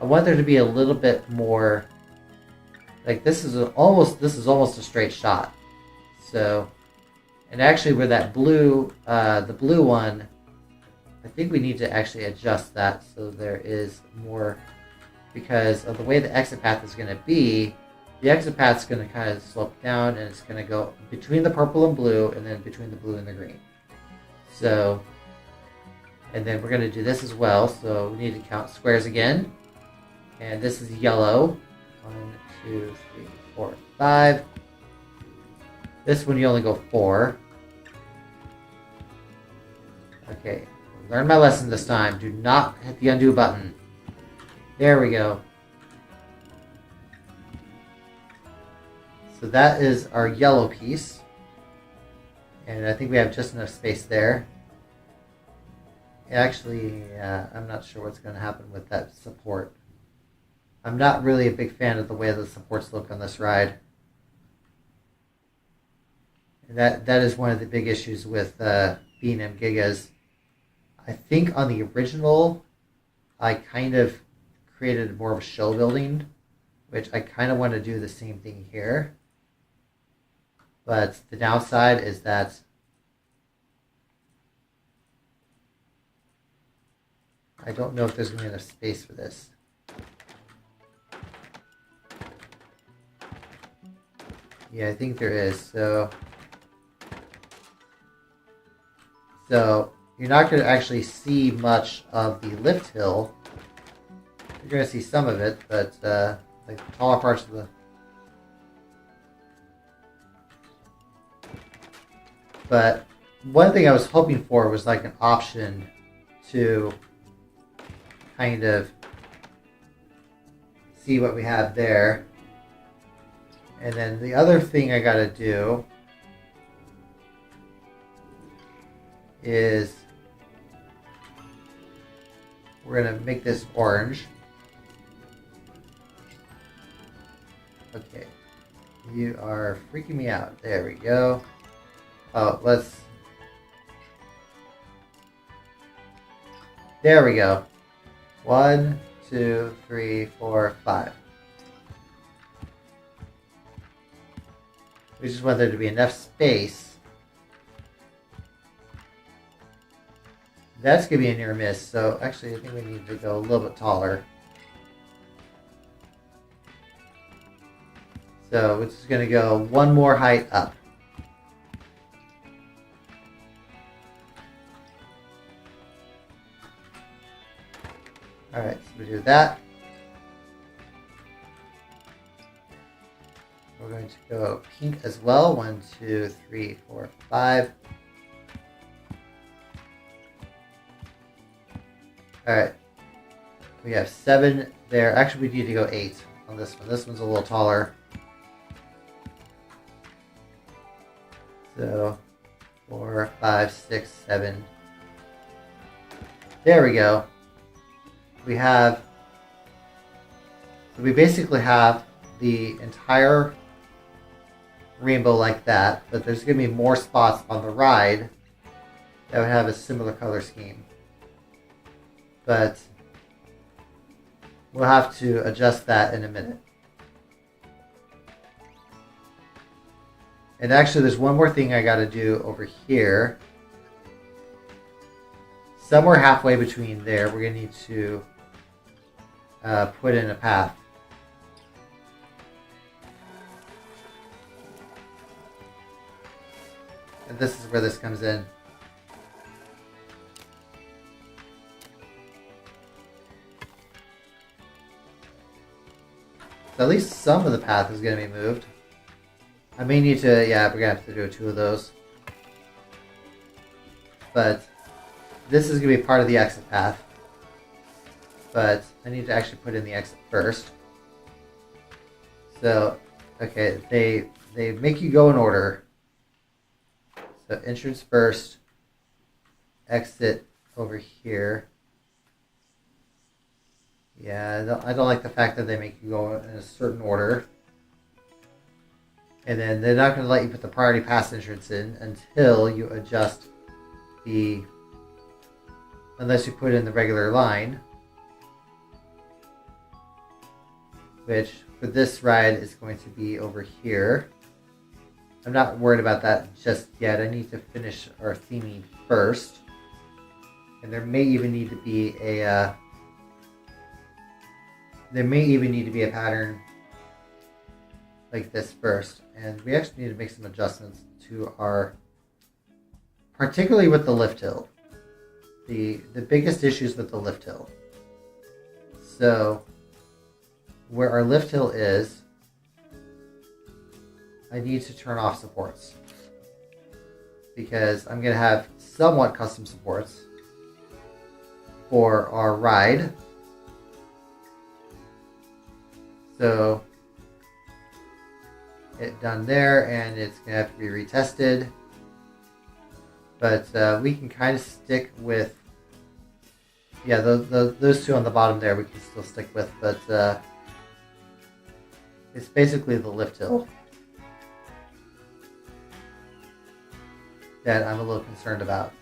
I want there to be a little bit more, like this is almost a straight shot. So, and actually where that blue, the blue one, I think we need to actually adjust that so there is more, because of the way the exit path is going to be. The exit path is going to kind of slope down, and it's going to go between the purple and blue, and then between the blue and the green. So, and then we're going to do this as well. So we need to count squares again. And this is yellow. 1, 2, 3, 4, 5. This one you only go 4. Okay, learn my lesson this time. Do not hit the undo button. There we go. So that is our yellow piece. And I think we have just enough space there. Actually, I'm not sure what's going to happen with that support. I'm not really a big fan of the way the supports look on this ride. And that is one of the big issues with B&M Gigas. I think on the original, I kind of created more of a show building, which I kind of want to do the same thing here. But the downside is that I don't know if there's going to be enough space for this. Yeah, I think there is. So you're not going to actually see much of the lift hill. You're going to see some of it, but like the taller parts of the... But one thing I was hoping for was like an option to kind of see what we have there. And then the other thing I gotta do is we're gonna make this orange. Okay, you are freaking me out. There we go. Oh, there we go. 1, 2, 3, 4, 5. We just want there to be enough space. That's going to be a near miss, so actually I think we need to go a little bit taller. So we're just going to go one more height up. Alright, so we do that. We're going to go pink as well. 1, 2, 3, 4, 5. Alright. We have 7 there. Actually, we need to go 8 on this one. This one's a little taller. So, 4, 5, 6, 7. There we go. We basically have the entire rainbow like that, but there's going to be more spots on the ride that would have a similar color scheme. But we'll have to adjust that in a minute. And actually there's one more thing I got to do over here. Somewhere halfway between there, we're going to need to put in a path. And this is where this comes in. So at least some of the path is going to be moved. I may need to, yeah, we're going to have to do 2 of those. But this is going to be part of the exit path. But I need to actually put in the exit first. So, okay, they make you go in order. So entrance first, exit over here. Yeah, I don't like the fact that they make you go in a certain order. And then they're not going to let you put the priority pass entrance in until you adjust unless you put in the regular line. Which, for this ride, is going to be over here. I'm not worried about that just yet. I need to finish our theming first. And there may even need to be a pattern like this first. And we actually need to make some adjustments to particularly with the lift hill. The biggest issues with the lift hill. So, where our lift hill is, I need to turn off supports. Because I'm going to have somewhat custom supports for our ride. So, it done there, and it's going to have to be retested. But we can kind of stick with, yeah, those 2 on the bottom there we can still stick with, but it's basically the lift hill that I'm a little concerned about.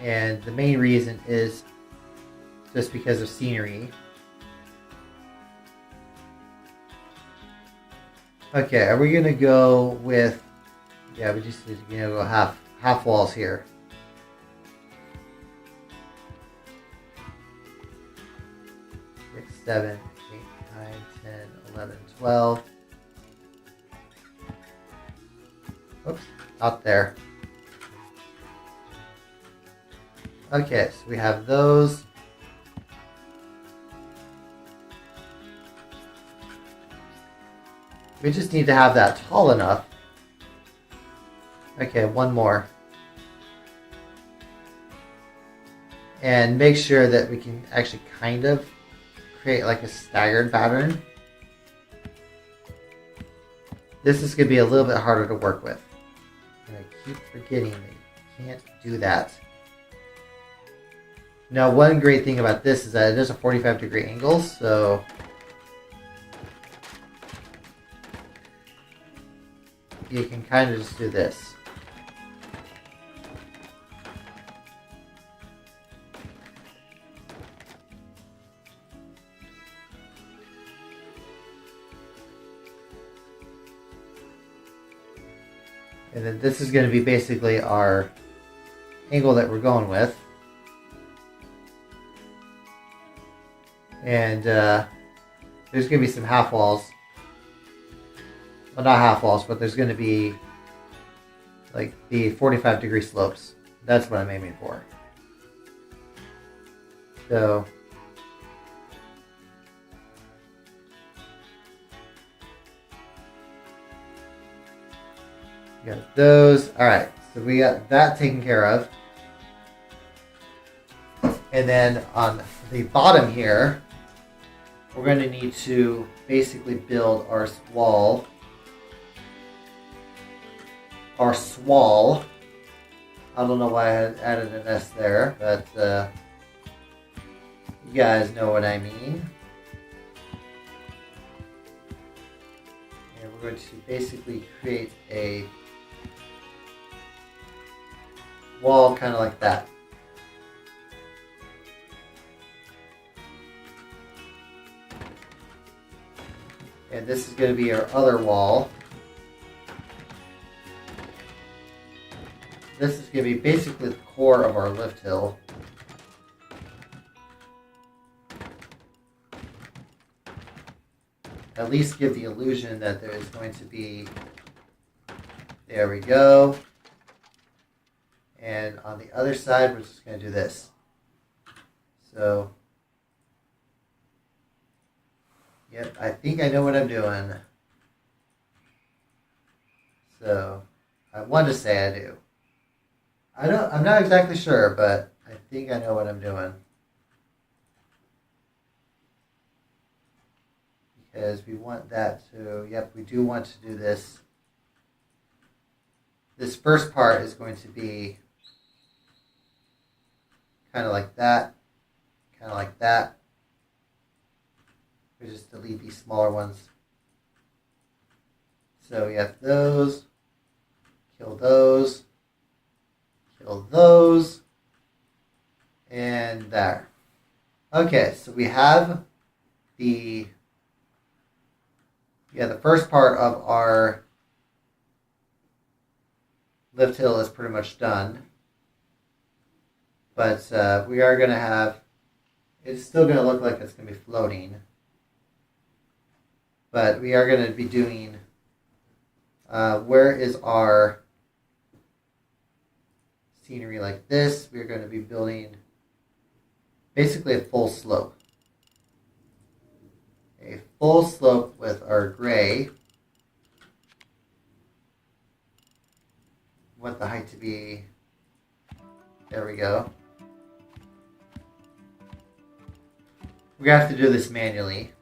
And the main reason is just because of scenery. Okay, are we gonna go with? Yeah, we just need to go half walls here. Six, 7, 8, 9, 10, 11, 12. Oops, out there. Okay, so we have those. We just need to have that tall enough Okay, one more. And make sure that we can actually kind of create like a staggered pattern. This is going to be a little bit harder to work with. And I keep forgetting that you can't do that. Now, one great thing about this is that it is a 45-degree angle, so you can kind of just do this. And then this is going to be basically our angle that we're going with. And there's going to be some half walls. Well, not half walls, but there's going to be like the 45-degree slopes. That's what I'm aiming for. So we got those. All right, so we got that taken care of. And then on the bottom here, we're going to need to basically build our swall. Our swall. I don't know why I had added an S there, but you guys know what I mean. And we're going to basically create a wall kind of like that. And this is going to be our other wall. This is going to be basically the core of our lift hill. At least give the illusion that there is going to be, there we go. And on the other side, we're just going to do this. So, yep, I think I know what I'm doing. So, I want to say I do. I'm not exactly sure, but I think I know what I'm doing. Because we want that to, yep, we do want to do this. This first part is going to be kind of like that, kind of like that. We just delete these smaller ones. So we have those, kill those, kill those, and there. Okay, so we have the first part of our lift hill is pretty much done. But we are going to have, it's still going to look like it's going to be floating. But we are going to be doing, where is our scenery like this? We're going to be building basically a full slope. A full slope with our gray. Want the height to be, there we go. We have to do this manually.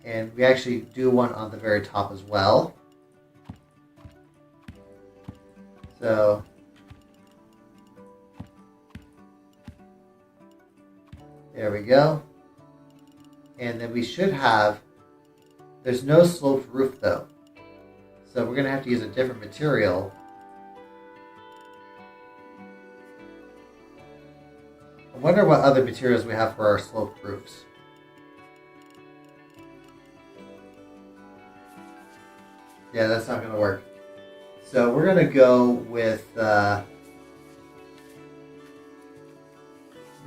And we actually do one on the very top as well. So there we go. And then we should have, there's no sloped roof though. So we're going to have to use a different material. I wonder what other materials we have for our sloped roofs. Yeah, that's not going to work. So we're going to go with, yeah,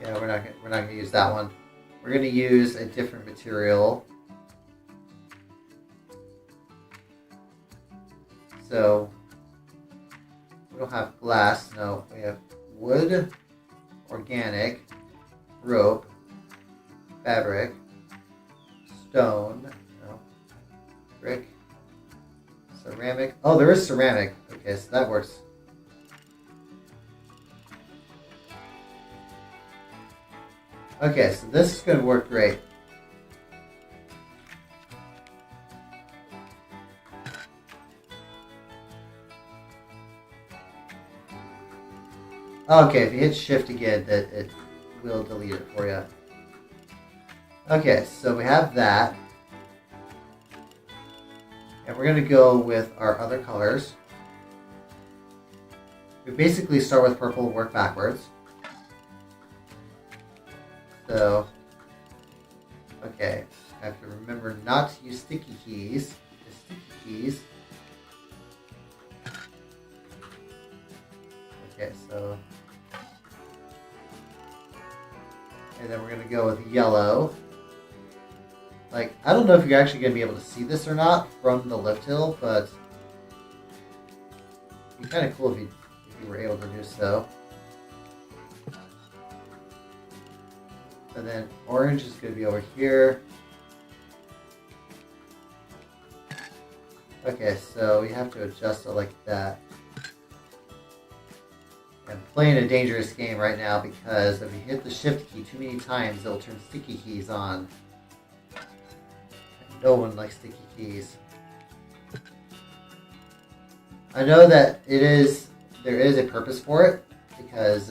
we're not going to use that one. We're going to use a different material. So we don't have glass, no, we have wood, organic, rope, fabric, stone, no, brick, ceramic. Oh, there is ceramic. Okay, so that works. Okay, so this is going to work great. Okay, if you hit shift again, that it will delete it for you. Okay, so we have that. And we're going to go with our other colors. We basically start with purple and work backwards. So, okay, I have to remember not to use sticky keys. The sticky keys. Okay, so, and then we're going to go with yellow. Like, I don't know if you're actually going to be able to see this or not from the lift hill, but it'd be kind of cool if you were able to do so. And then orange is going to be over here. Okay, so we have to adjust it like that. I'm playing a dangerous game right now because if you hit the shift key too many times, it'll turn sticky keys on. And no one likes sticky keys. I know that there is a purpose for it because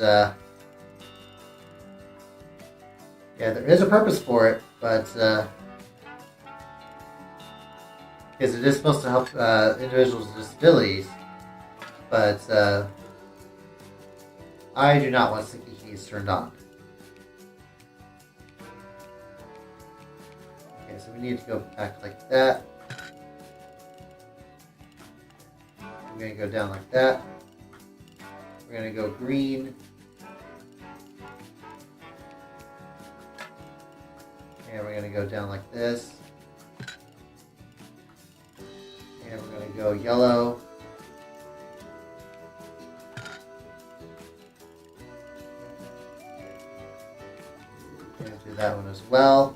yeah, there is a purpose for it, but because it is supposed to help individuals with disabilities, but I do not want sticky keys turned on. Okay, so we need to go back like that. We're going to go down like that. We're going to go green. And we're going to go down like this. And we're going to go yellow. We're going to do that one as well.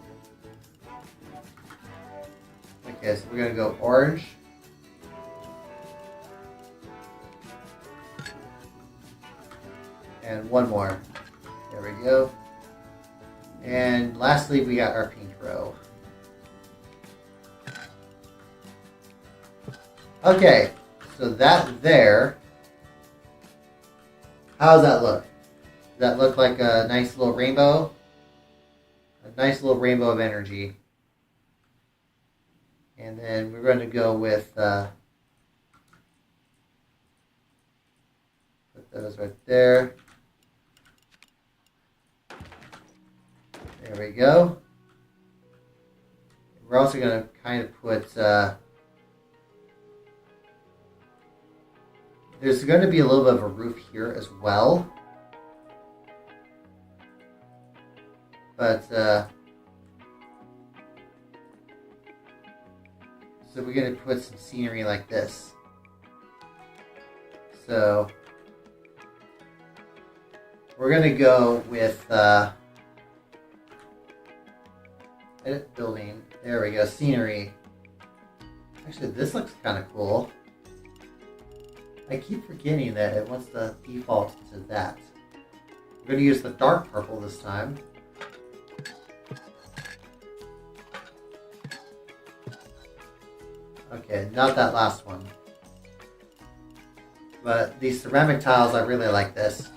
Okay, so we're going to go orange. And one more. There we go. And lastly, we got our pink row. Okay, so that there. How does that look? Does that look like a nice little rainbow? A nice little rainbow of energy. And then we're going to go with put those right there. There we go. We're also going to kind of put, there's going to be a little bit of a roof here as well. But, so we're going to put some scenery like this. So, we're going to go with, edit building. There we go. Scenery. Actually, this looks kind of cool. I keep forgetting that it wants to default to that. We're going to use the dark purple this time. Okay, not that last one. But these ceramic tiles, I really like this.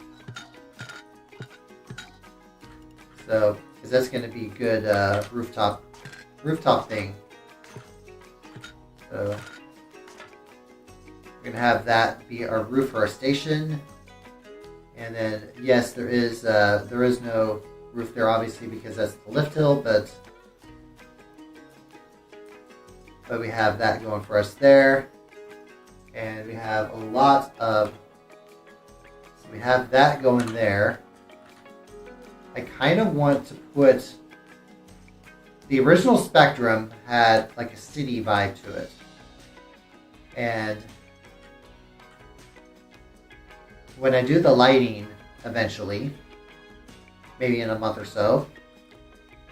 So, because that's going to be good rooftop thing. So we're going to have that be our roof for our station. And then yes, there is no roof there obviously because that's the lift hill, but we have that going for us there. And we have a lot of, so we have that going there. I kind of want to put, the original Spectrum had like a city vibe to it. And when I do the lighting eventually, maybe in a month or so,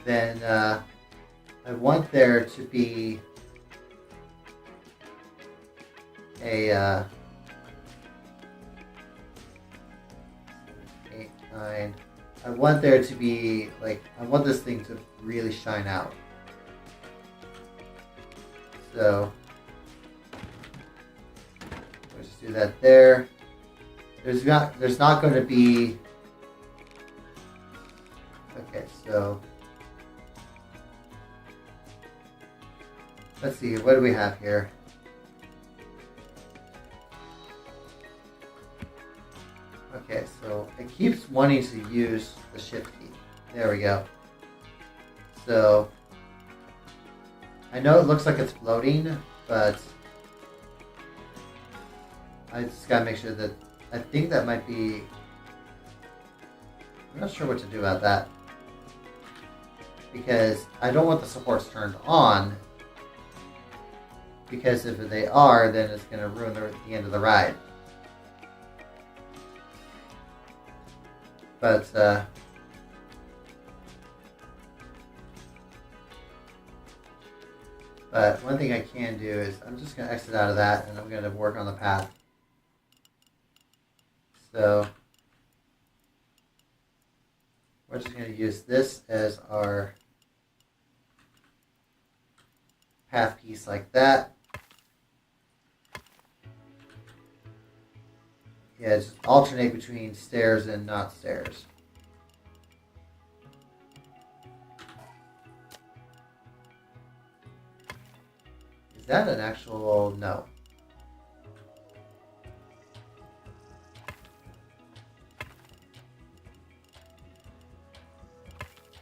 then I want there to be a shine. I want there to be, like, I want this thing to really shine out. So, let's just do that there. There's not going to be, okay, so, let's see, what do we have here? Okay, so it keeps wanting to use the shift key. There we go. So, I know it looks like it's floating, but I just gotta make sure that, I think that might be, I'm not sure what to do about that. Because I don't want the supports turned on, because if they are, then it's gonna ruin the end of the ride. But, one thing I can do is I'm just going to exit out of that and I'm going to work on the path. So we're just going to use this as our path piece like that. Yeah, just alternate between stairs and not stairs. Is that an actual, no.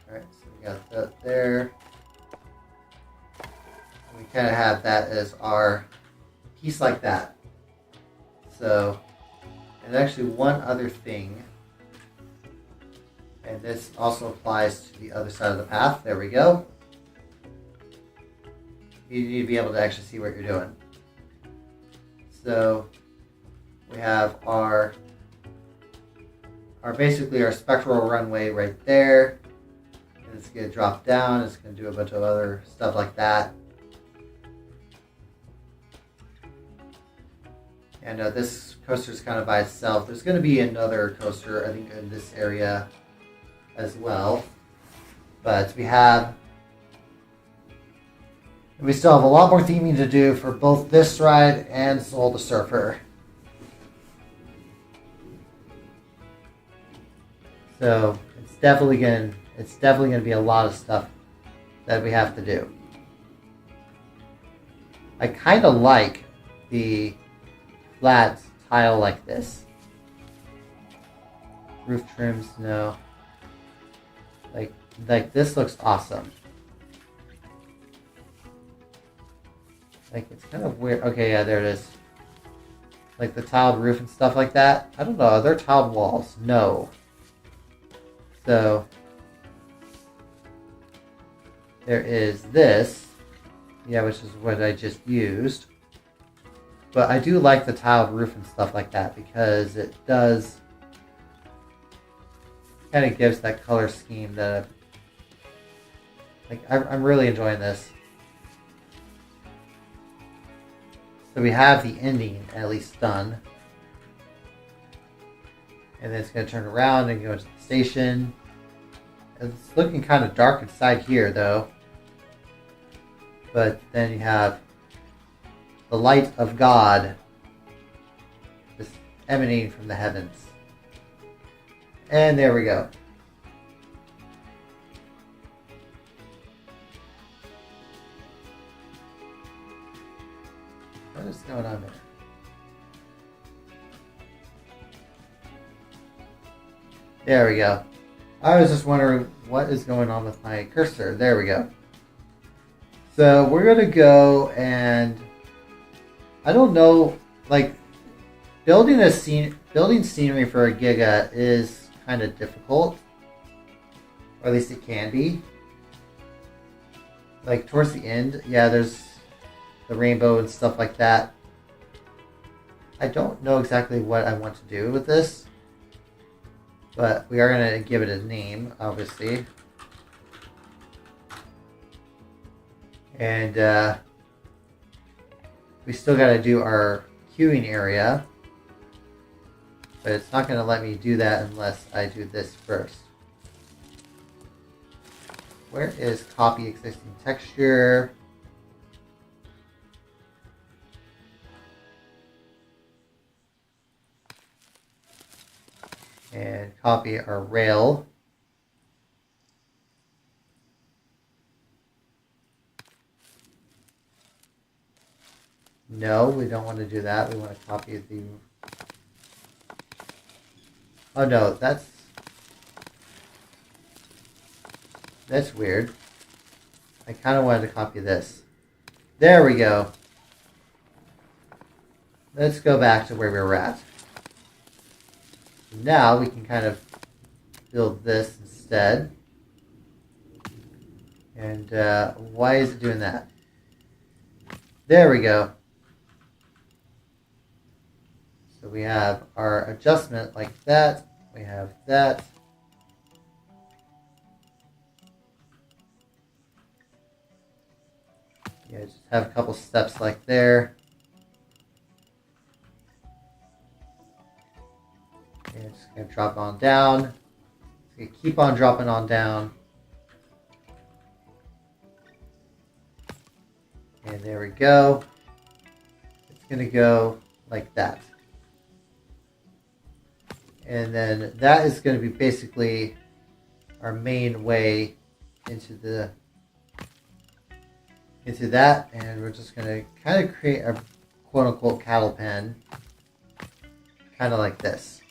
Alright, so we got that there. And we kind of have that as our piece like that. So, and actually one other thing, and this also applies to the other side of the path. There we go. You need to be able to actually see what you're doing. So we have our basically our spectral runway right there. And it's going to drop down. It's going to do a bunch of other stuff like that. And this coaster is kind of by itself. There's going to be another coaster, I think, in this area as well. But we still have a lot more theming to do for both this ride and Soul the Surfer. So it's definitely gonna be a lot of stuff that we have to do. I kind of like the flat tile like this. Roof trims, no. Like this looks awesome. Like, it's kind of weird. Okay, yeah, there it is. Like the tiled roof and stuff like that. I don't know. Are there tiled walls? No. So, there is this. Yeah, which is what I just used. But I do like the tiled roof and stuff like that because it does kind of gives that color scheme that, like, I'm really enjoying this. So we have the ending at least done. And then it's going to turn around and go to the station. It's looking kind of dark inside here though. But then you have the light of God just emanating from the heavens. And there we go. What is going on there? There we go. I was just wondering what is going on with my cursor. There we go. So we're going to go and I don't know, like building scenery for a Giga is kind of difficult. Or at least it can be. Like towards the end, yeah, there's the rainbow and stuff like that. I don't know exactly what I want to do with this, but we are going to give it a name, obviously. And we still got to do our queuing area. But it's not going to let me do that unless I do this first. Where is copy existing texture? And copy our rail. No, we don't want to do that. We want to copy the... Oh no, that's weird. I kind of wanted to copy this. There we go. Let's go back to where we were at. Now we can kind of build this instead. And why is it doing that? There we go. So we have our adjustment like that. We have that. Yeah, just have a couple steps like there. And it's just going to drop on down. It's going to keep on dropping on down. And there we go. It's going to go like that. And then that is going to be basically our main way into that. And we're just going to kind of create a quote-unquote cattle pen. Kind of like this.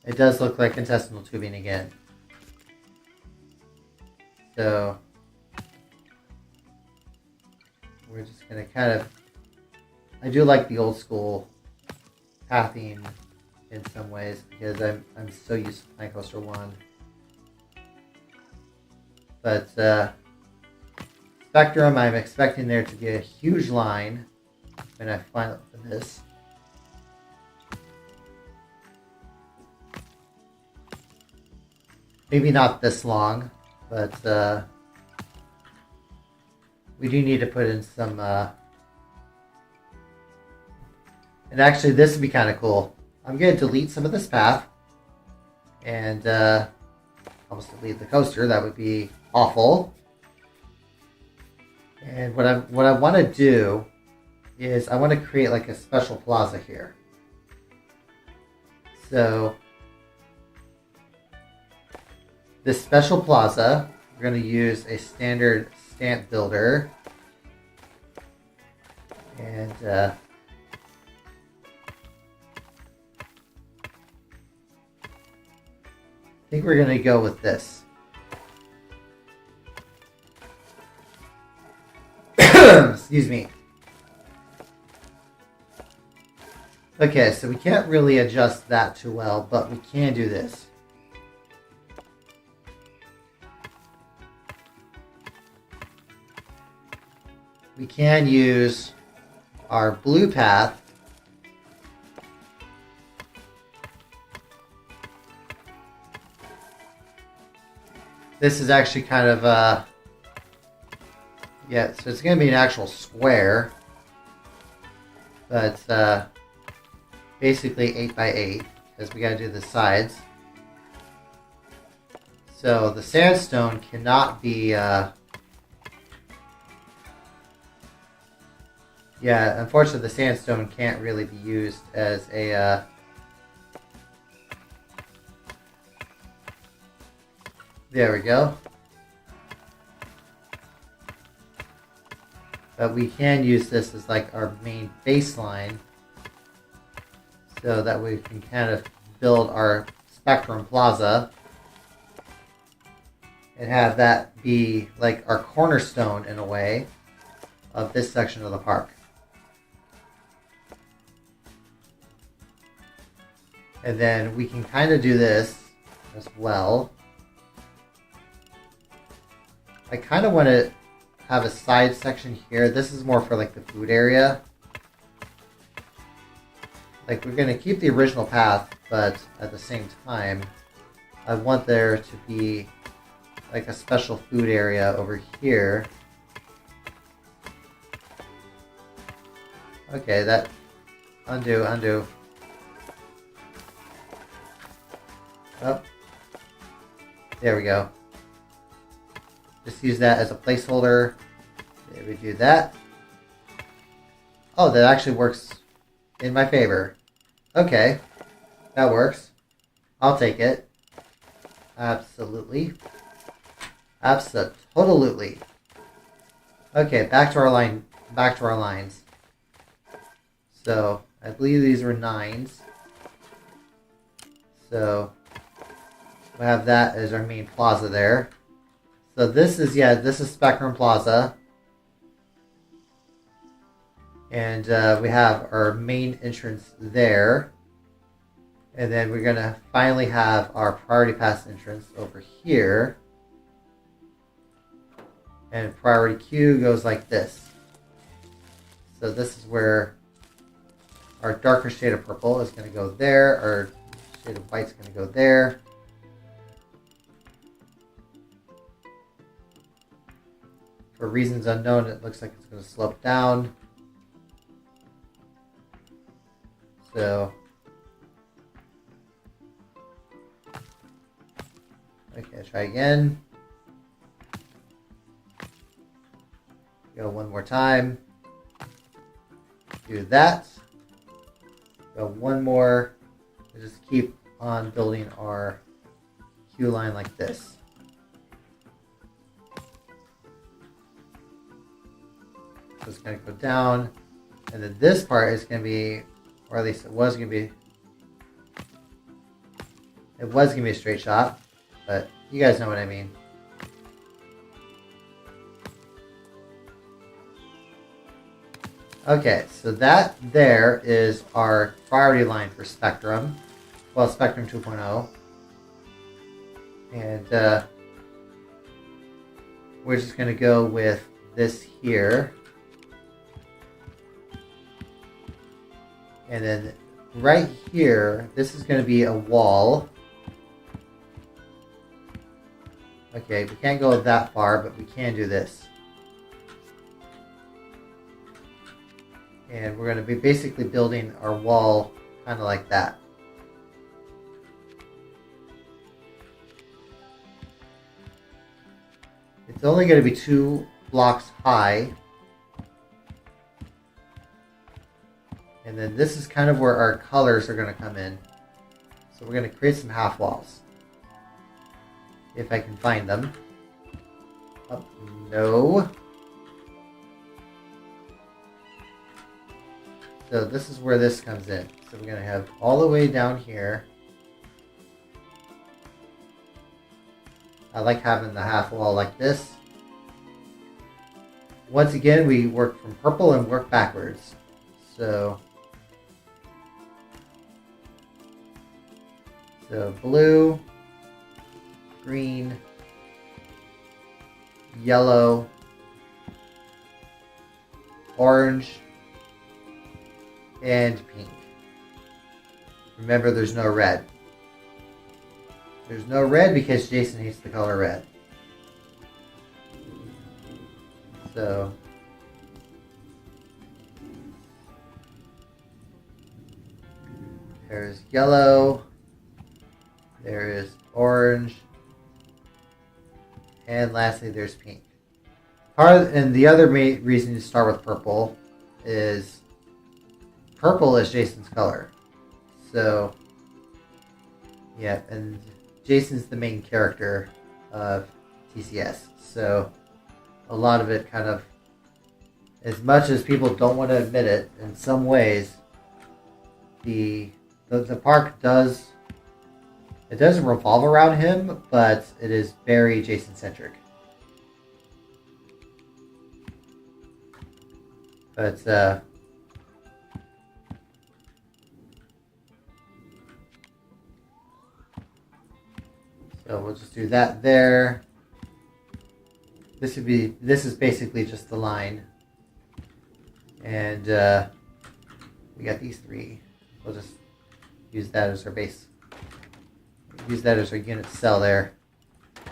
It does look like intestinal tubing again. So we're just going to kind of... I do like the old school pathing in some ways because I'm so used to Planet Coaster 1. But Spectrum, I'm expecting there to be a huge line when I finally open this. Maybe not this long, but we do need to put in some... And actually, this would be kind of cool. I'm going to delete some of this path. And almost delete the coaster. That would be awful. And what I want to do is I want to create like a special plaza here. So this special plaza, we're going to use a standard stamp builder. And I think we're going to go with this. Excuse me. Okay, so we can't really adjust that too well, but we can do this. We can use our blue path This is actually kind of, yeah, so it's going to be an actual square, but basically 8 by 8, because we got to do the sides. So the sandstone cannot be, yeah, unfortunately the sandstone can't really be used as a, there we go. But we can use this as like our main baseline, so that we can kind of build our Spectrum Plaza and have that be like our cornerstone in a way of this section of the park. And then we can kind of do this as well. I kind of want to have a side section here. This is more for like the food area. Like, we're going to keep the original path, but at the same time, I want there to be like a special food area over here. Okay, that Undo, undo. Oh. There we go. Just use that as a placeholder. There we do that. Oh, that actually works in my favor. Okay. That works. I'll take it. Absolutely. Absolutely. Okay, back to our line. Back to our lines. So, I believe these were 9s. So, we have that as our main plaza there. So this is, this is Spectrum Plaza. And we have our main entrance there. And then we're going to finally have our priority pass entrance over here. And priority queue goes like this. So this is where our darker shade of purple is going to go there. Our shade of white is going to go there. For reasons unknown, it looks like it's going to slope down. So, okay, try again. Go one more time. Do that. Go one more. And just keep on building our queue line like this. So it's going to go down. And then this part is going to be, or at least it was going to be a straight shot. But you guys know what I mean. Okay, so that there is our priority line for Spectrum. Well, Spectrum 2.0. And we're just going to go with this here. And then right here, this is going to be a wall. Okay, we can't go that far, but we can do this. And we're going to be basically building our wall kind of like that. It's only going to be 2 blocks high. And then this is kind of where our colors are going to come in. So we're going to create some half walls. If I can find them. Oh, no. So this is where this comes in. So we're going to have all the way down here. I like having the half wall like this. Once again, we work from purple and work backwards. So blue, green, yellow, orange, and pink. Remember, there's no red. There's no red because Jason hates the color red. So there's yellow, there is orange, and lastly there's pink. And the other main reason to start with purple is purple is Jason's color. So, yeah, and Jason's the main character of TCS. So, a lot of it kind of, as much as people don't want to admit it, in some ways, the park doesn't revolve around him, but it is very Jason-centric. But, so we'll just do that there. This is basically just the line. And we got these 3. We'll just use that as our base. Use that as our unit cell there.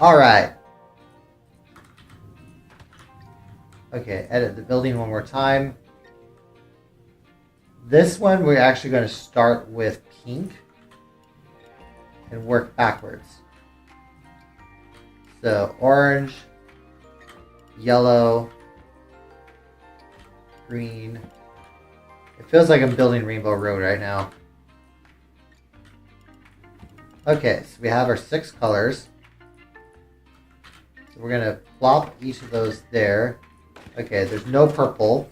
Alright. Okay, edit the building one more time. This one, we're actually going to start with pink and work backwards. So orange, yellow, green. It feels like I'm building Rainbow Road right now. Okay, so we have our 6 colors. So we're going to plop each of those there. Okay, there's no purple.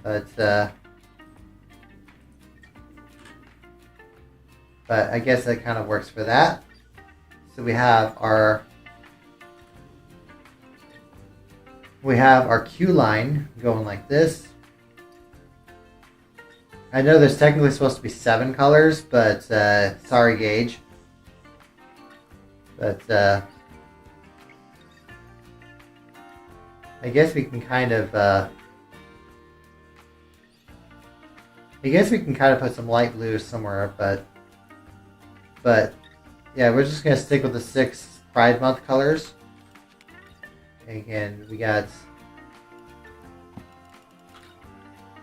But I guess that kind of works for that. So we have our Q line going like this. I know there's technically supposed to be 7 colors, but sorry, Gage. But I guess we can kind of put some light blue somewhere, but yeah, we're just gonna stick with the 6 Pride Month colors. Again, we got.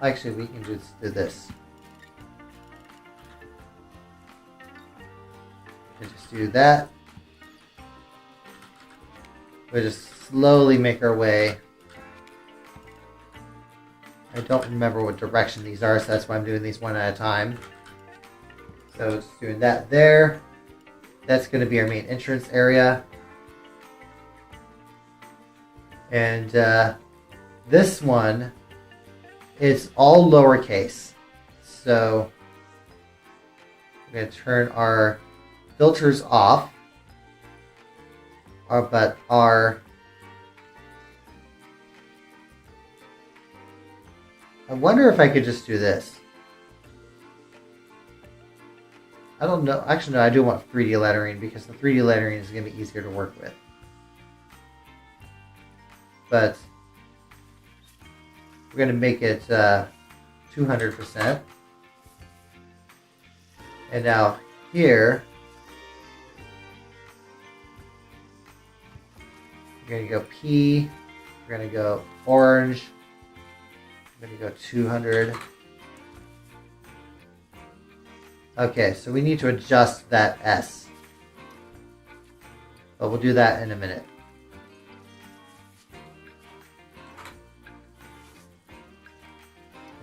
Actually, we can just do this. We just do that. We just slowly make our way. I don't remember what direction these are, so that's why I'm doing these one at a time. So just doing that there. That's going to be our main entrance area. And this one is all lowercase. So we're going to turn our filters off. But our I wonder if I could just do this. I don't know. Actually, no, I do want 3D lettering because the 3D lettering is going to be easier to work with. But we're going to make it 200%. And now here, we're going to go P. We're going to go orange. I'm going to go 200. Okay, so we need to adjust that S. But we'll do that in a minute.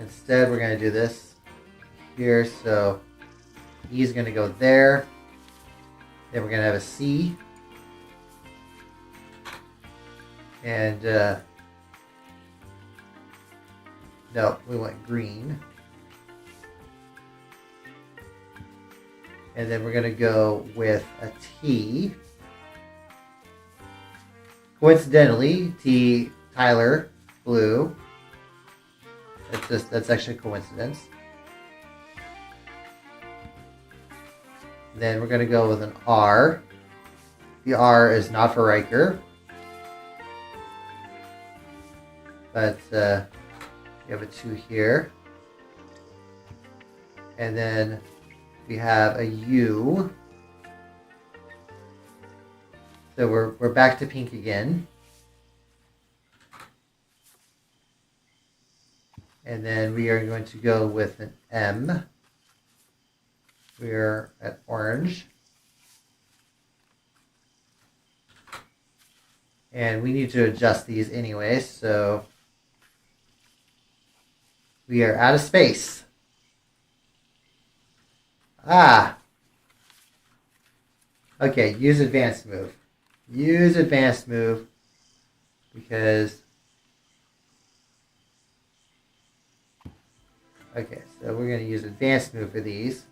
Instead, we're going to do this here. So E is going to go there. Then we're going to have a C. And no, we want green. And then we're going to go with a T. Coincidentally, T, Tyler, blue. That's actually a coincidence. Then we're going to go with an R. The R is not for Riker. But we have a 2 here. And then we have a U. So we're back to pink again. And then we are going to go with an M. We're at orange. And we need to adjust these anyway, so we are out of space. Okay, use advanced move. Use advanced move because okay, so we're going to use advanced move for these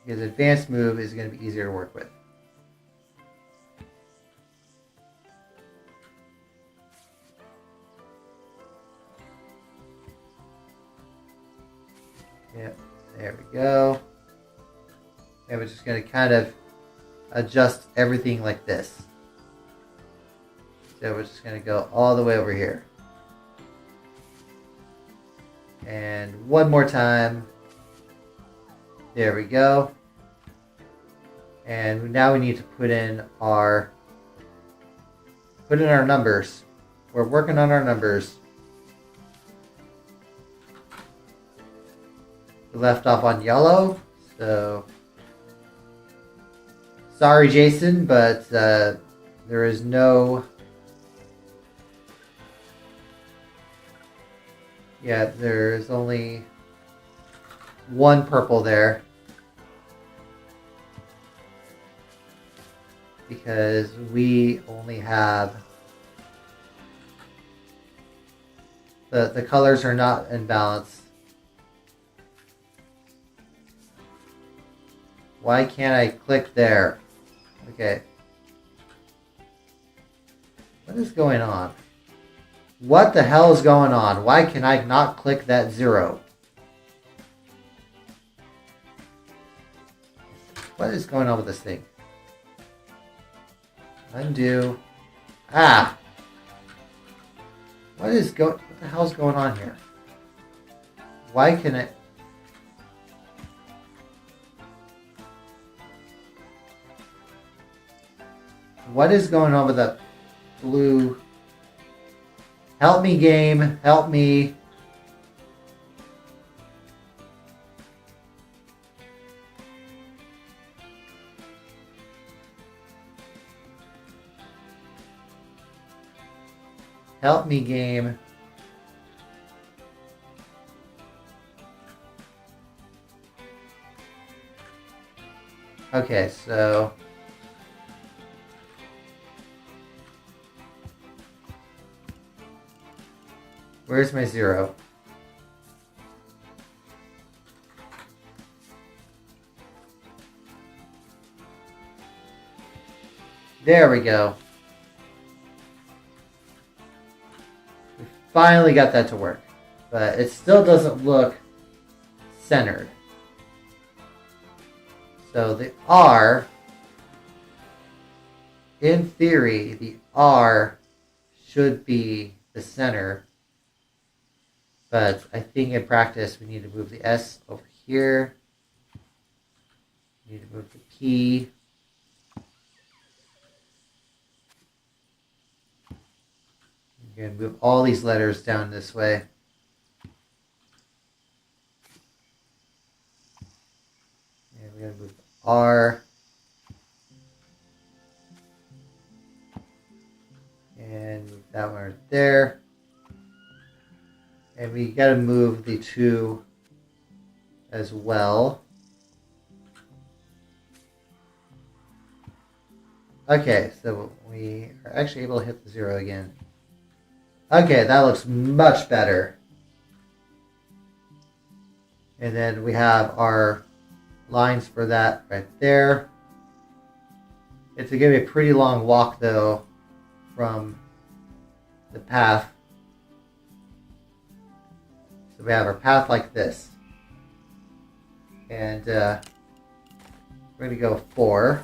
because advanced move is going to be easier to work with. Yep, there we go. And we're just going to kind of adjust everything like this. So we're just going to go all the way over here. And one more time. There we go. And now we need to put in our numbers. We're working on our numbers. we left off on yellow. So sorry, Jason, but there is no. Yeah, there's only one purple there. Because we only have the colors are not in balance. Why can't I click there? Okay. What is going on? What the hell is going on? Why can I not click that 0? What is going on with this thing? Undo. Ah! What the hell's going on here? Why can it... What is going on with that blue... Help me, game. Help me. Help me, game. Okay, so... Where's my 0? There we go. We finally got that to work. But it still doesn't look centered. So the R, in theory, the R should be the center. But I think in practice we need to move the S over here. We need to move the P. We're going to move all these letters down this way. And we're going to move the R. And move that one right there. And we got to move the 2 as well. Okay, so we are actually able to hit the 0 again. Okay, that looks much better. And then we have our lines for that right there. It's going to be a pretty long walk, though, from the path. So we have our path like this. And we're going to go 4.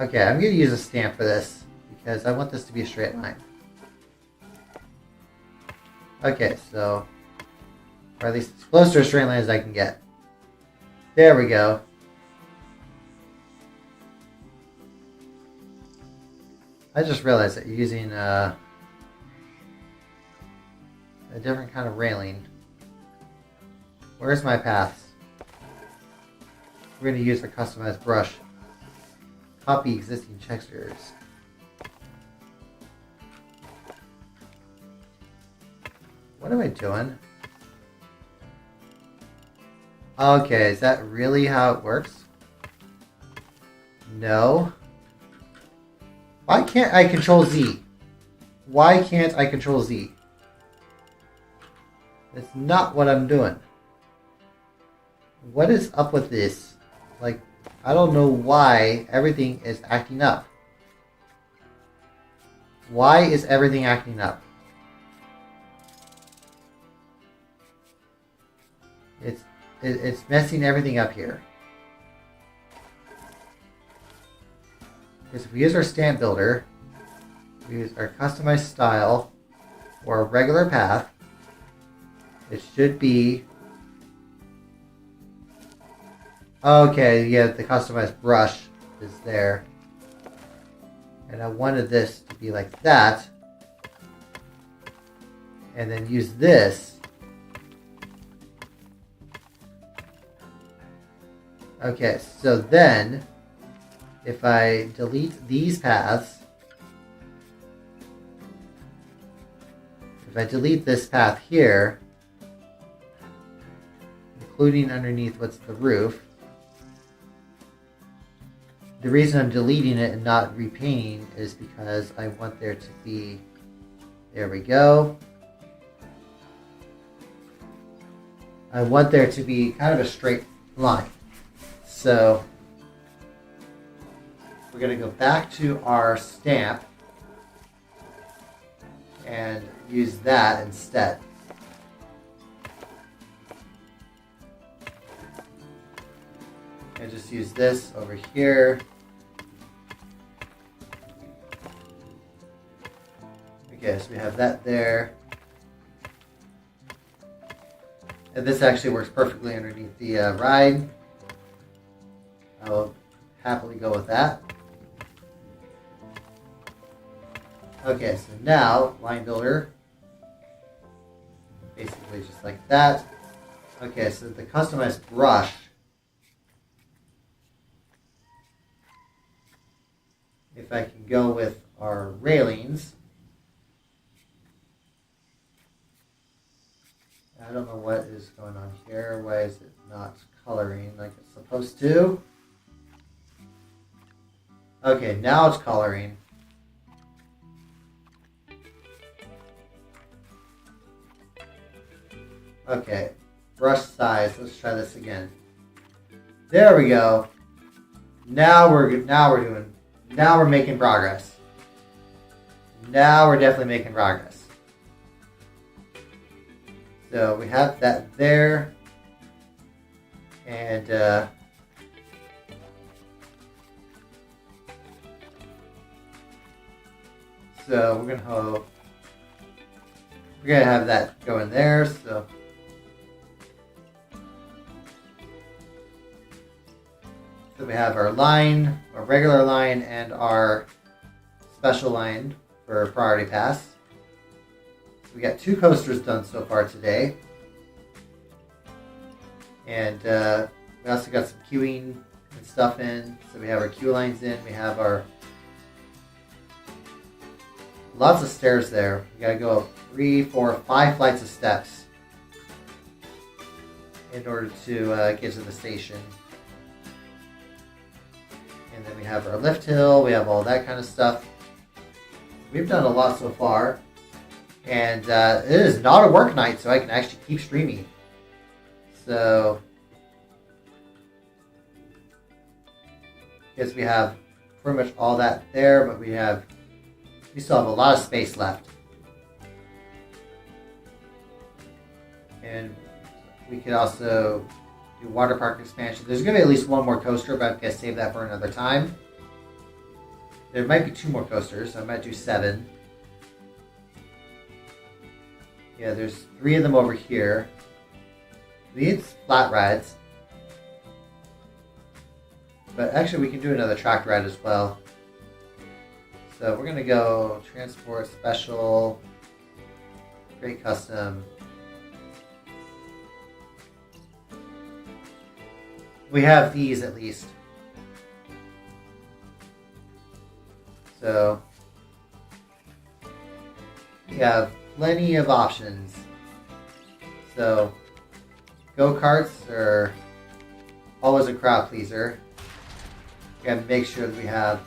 Okay, I'm going to use a stamp for this because I want this to be a straight line. Okay, so, or at least as close to a straight line as I can get. There we go. I just realized that using a different kind of railing. Where's my paths? We're going to use a customized brush. Copy existing textures. What am I doing? Okay, is that really how it works? No. Why can't I control Z? Why can't I control Z? That's not what I'm doing. What is up with this? Like, I don't know why everything is acting up. Why is everything acting up? It's messing everything up here. Because if we use our stamp builder, we use our customized style or a regular path, it should be... Okay, yeah, the customized brush is there. And I wanted this to be like that. And then use this. Okay, so then if I delete these paths, if I delete this path here, including underneath what's the roof, the reason I'm deleting it and not repainting is because I want there to be, there we go. I want there to be kind of a straight line. So we're going to go back to our stamp and use that instead. And just use this over here. Okay, so we have that there. And this actually works perfectly underneath the ride. I will happily go with that. Okay, so now line builder, basically just like that. Okay, so the customized brush, if I can go with our railings, I don't know what is going on here. Why is it not coloring like it's supposed to? Okay, now it's coloring. Okay, brush size. Let's try this again. There we go. Now we're making progress. Now we're definitely making progress. So we have that there, and so we're gonna have that go in there. So we have our line, our regular line, and our special line for priority pass. We got 2 coasters done so far today. And we also got some queuing and stuff in. So we have our queue lines in. We have our lots of stairs there. We got to go up 3, 4, 5 flights of steps in order to get to the station. And then we have our lift hill. We have all that kind of stuff. We've done a lot so far. And it is not a work night, so I can actually keep streaming. So, because we have pretty much all that there, but we still have a lot of space left. And we could also do water park expansion. There's going to be at least one more coaster, but I'm going to save that for another time. There might be 2 more coasters, so I might do 7. Yeah, there's 3 of them over here. These flat rides. But actually we can do another track ride as well. So we're going to go transport, special, great custom. We have these at least. So we have plenty of options. So go-karts are always a crowd pleaser. We gotta make sure that we have.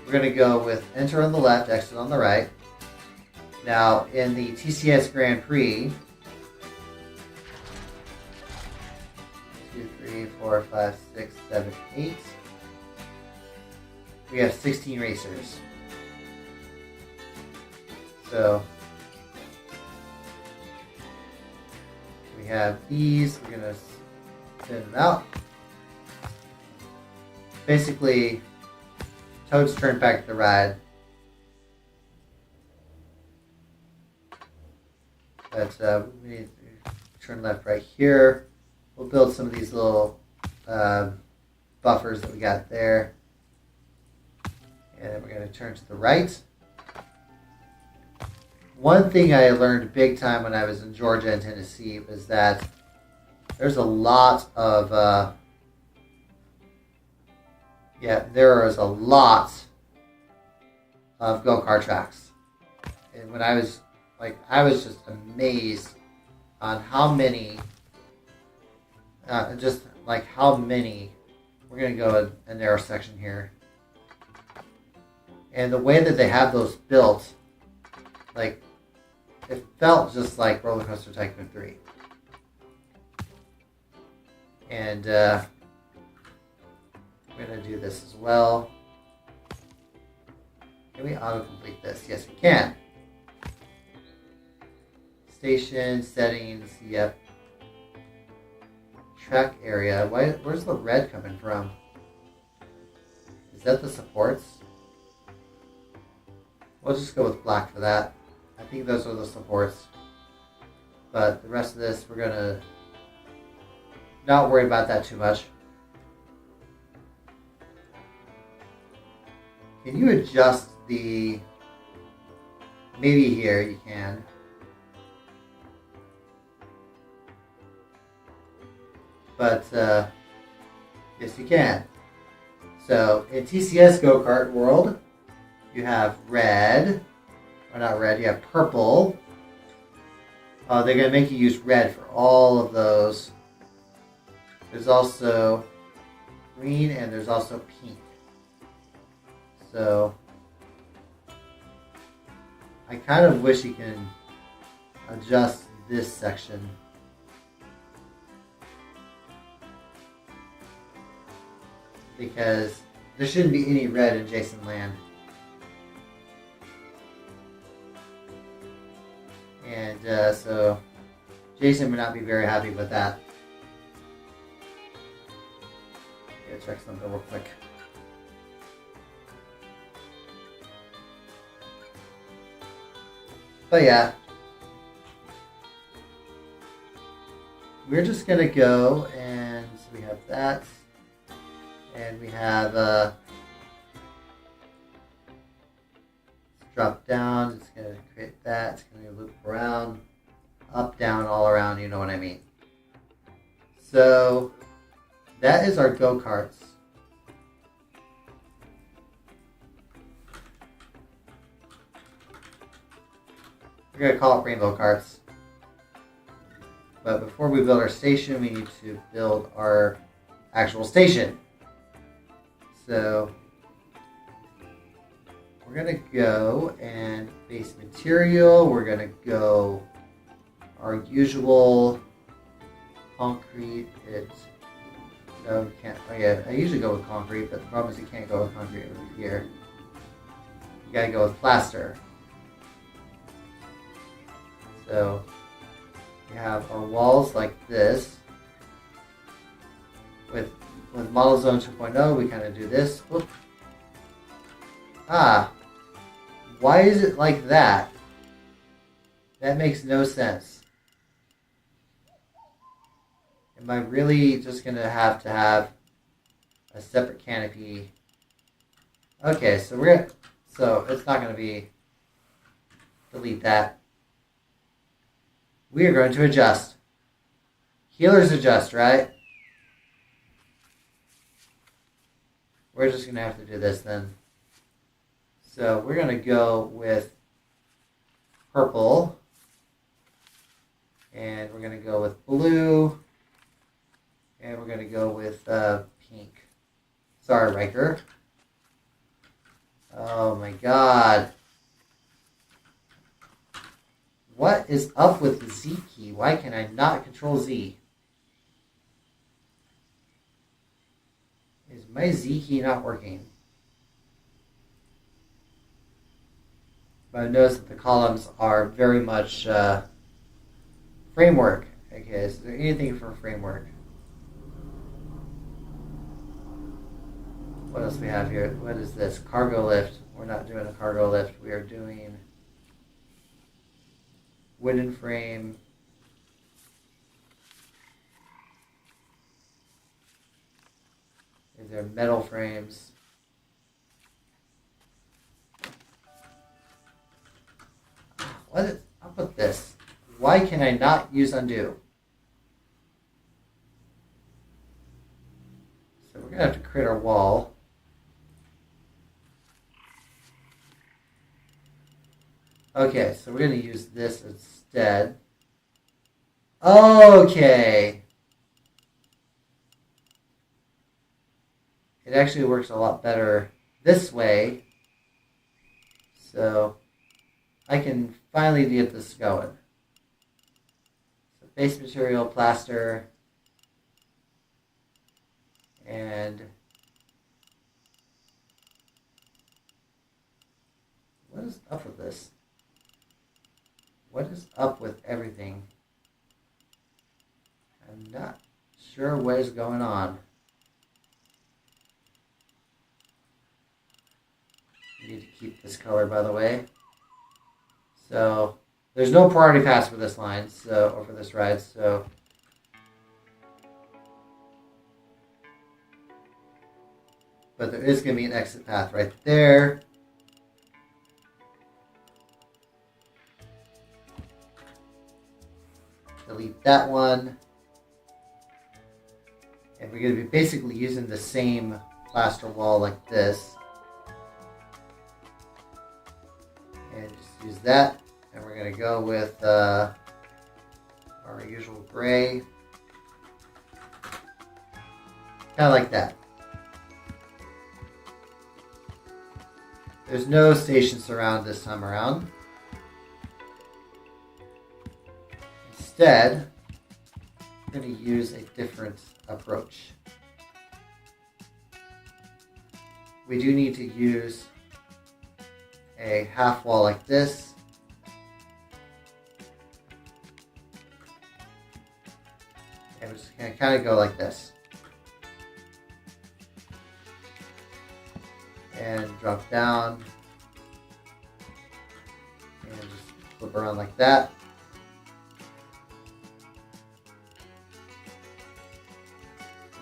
We're gonna go with enter on the left, exit on the right. Now in the TCS Grand Prix, 2, 3, 4, 5, 6, 7, 8. We have 16 racers. So we have these. We're gonna send them out. Basically, Toad's turn back to the ride. But we need to turn left right here. We'll build some of these little buffers that we got there. And then we're going to turn to the right. One thing I learned big time when I was in Georgia and Tennessee was that there's a lot of, there is a lot of go-kart tracks. And when I was just amazed on how many, we're going to go a narrow section here. And the way that they have those built, like, it felt just like Roller Coaster Tycoon 3. And we're going to do this as well. Can we autocomplete this? Yes, we can. Station, settings, yep. Track area. Where's the red coming from? Is that the supports? We'll just go with black for that. I think those are the supports. But the rest of this, we're going to not worry about that too much. Can you adjust the... Maybe here you can. But, yes you can. So, in TCS Go-Kart World, you have red. Or not red, you have purple. They're going to make you use red for all of those. There's also green and there's also pink. So I kind of wish you can adjust this section. Because there shouldn't be any red in Jason Land. And so Jason would not be very happy with that. Gotta check something real quick. But yeah, we're just gonna go and so we have that, and we have drop down. It's gonna create that. It's gonna loop around, up, down, all around. You know what I mean. So that is our go-karts. We're going to call it rainbow carts. But before we build our station, we need to build our actual station. So we're going to go and base material. We're going to go our usual concrete. No, you can't. Oh yeah, I usually go with concrete, but the problem is you can't go with concrete over here. You gotta go with plaster. So we have our walls like this. With Model Zone 2.0, we kind of do this. Whoop. Why is it like that? That makes no sense. Am I really just going to have a separate canopy? Okay, so it's not going to be, delete that. We are going to adjust. Healers adjust, right? We're just going to have to do this then. So we're going to go with purple. And we're going to go with blue. And we're going to go with pink. Sorry, Riker. Oh my god. What is up with the Z key? Why can I not control Z? Is my Z key not working? But I've noticed that the columns are very much framework. Okay, is there anything for framework? What else we have here? What is this? Cargo lift. We're not doing a cargo lift. We are doing wooden frame. These are metal frames. What is up with this? Why can I not use undo? So we're going to have to create our wall. Okay, so we're going to use this instead. Okay. It actually works a lot better this way. So I can finally get this going. So base material, plaster, and what is up with this? What is up with everything? I'm not sure what is going on. Need to keep this color, by the way. So there's no priority pass for this line, so or for this ride, so but there is going to be an exit path right there. Delete that one. And we're going to be basically using the same plaster wall like this. And just use that. And we're going to go with our usual gray. Kind of like that. There's no station surround this time around. Instead, I'm going to use a different approach. We do need to use a half wall like this. And we're just going to kind of go like this. And drop down. And just flip around like that.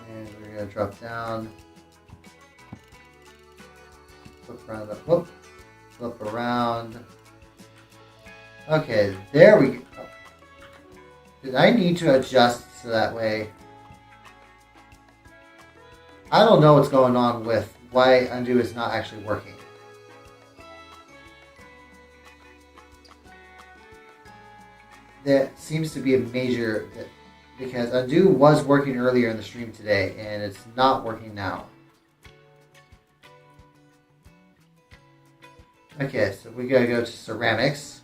And we're going to drop down. Flip around. Whoop. Flip around. Okay, there we go. Did I need to adjust so that way? I don't know what's going on with why undo is not actually working. That seems to be a major, because undo was working earlier in the stream today and it's not working now. Okay, so we gotta go to ceramics.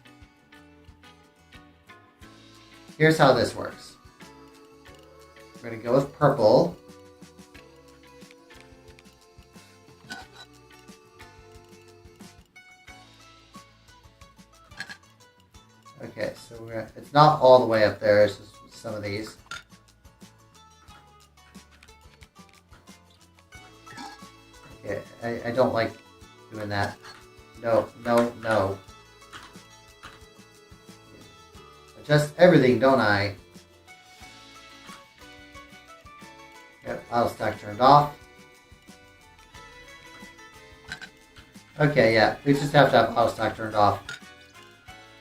Here's how this works. We're gonna go with purple. Okay, so it's not all the way up there, it's just some of these. Okay, I don't like doing that. No, no, no. Adjust everything, don't I? Yep, auto stack turned off. Okay, yeah, we just have to have auto stack turned off.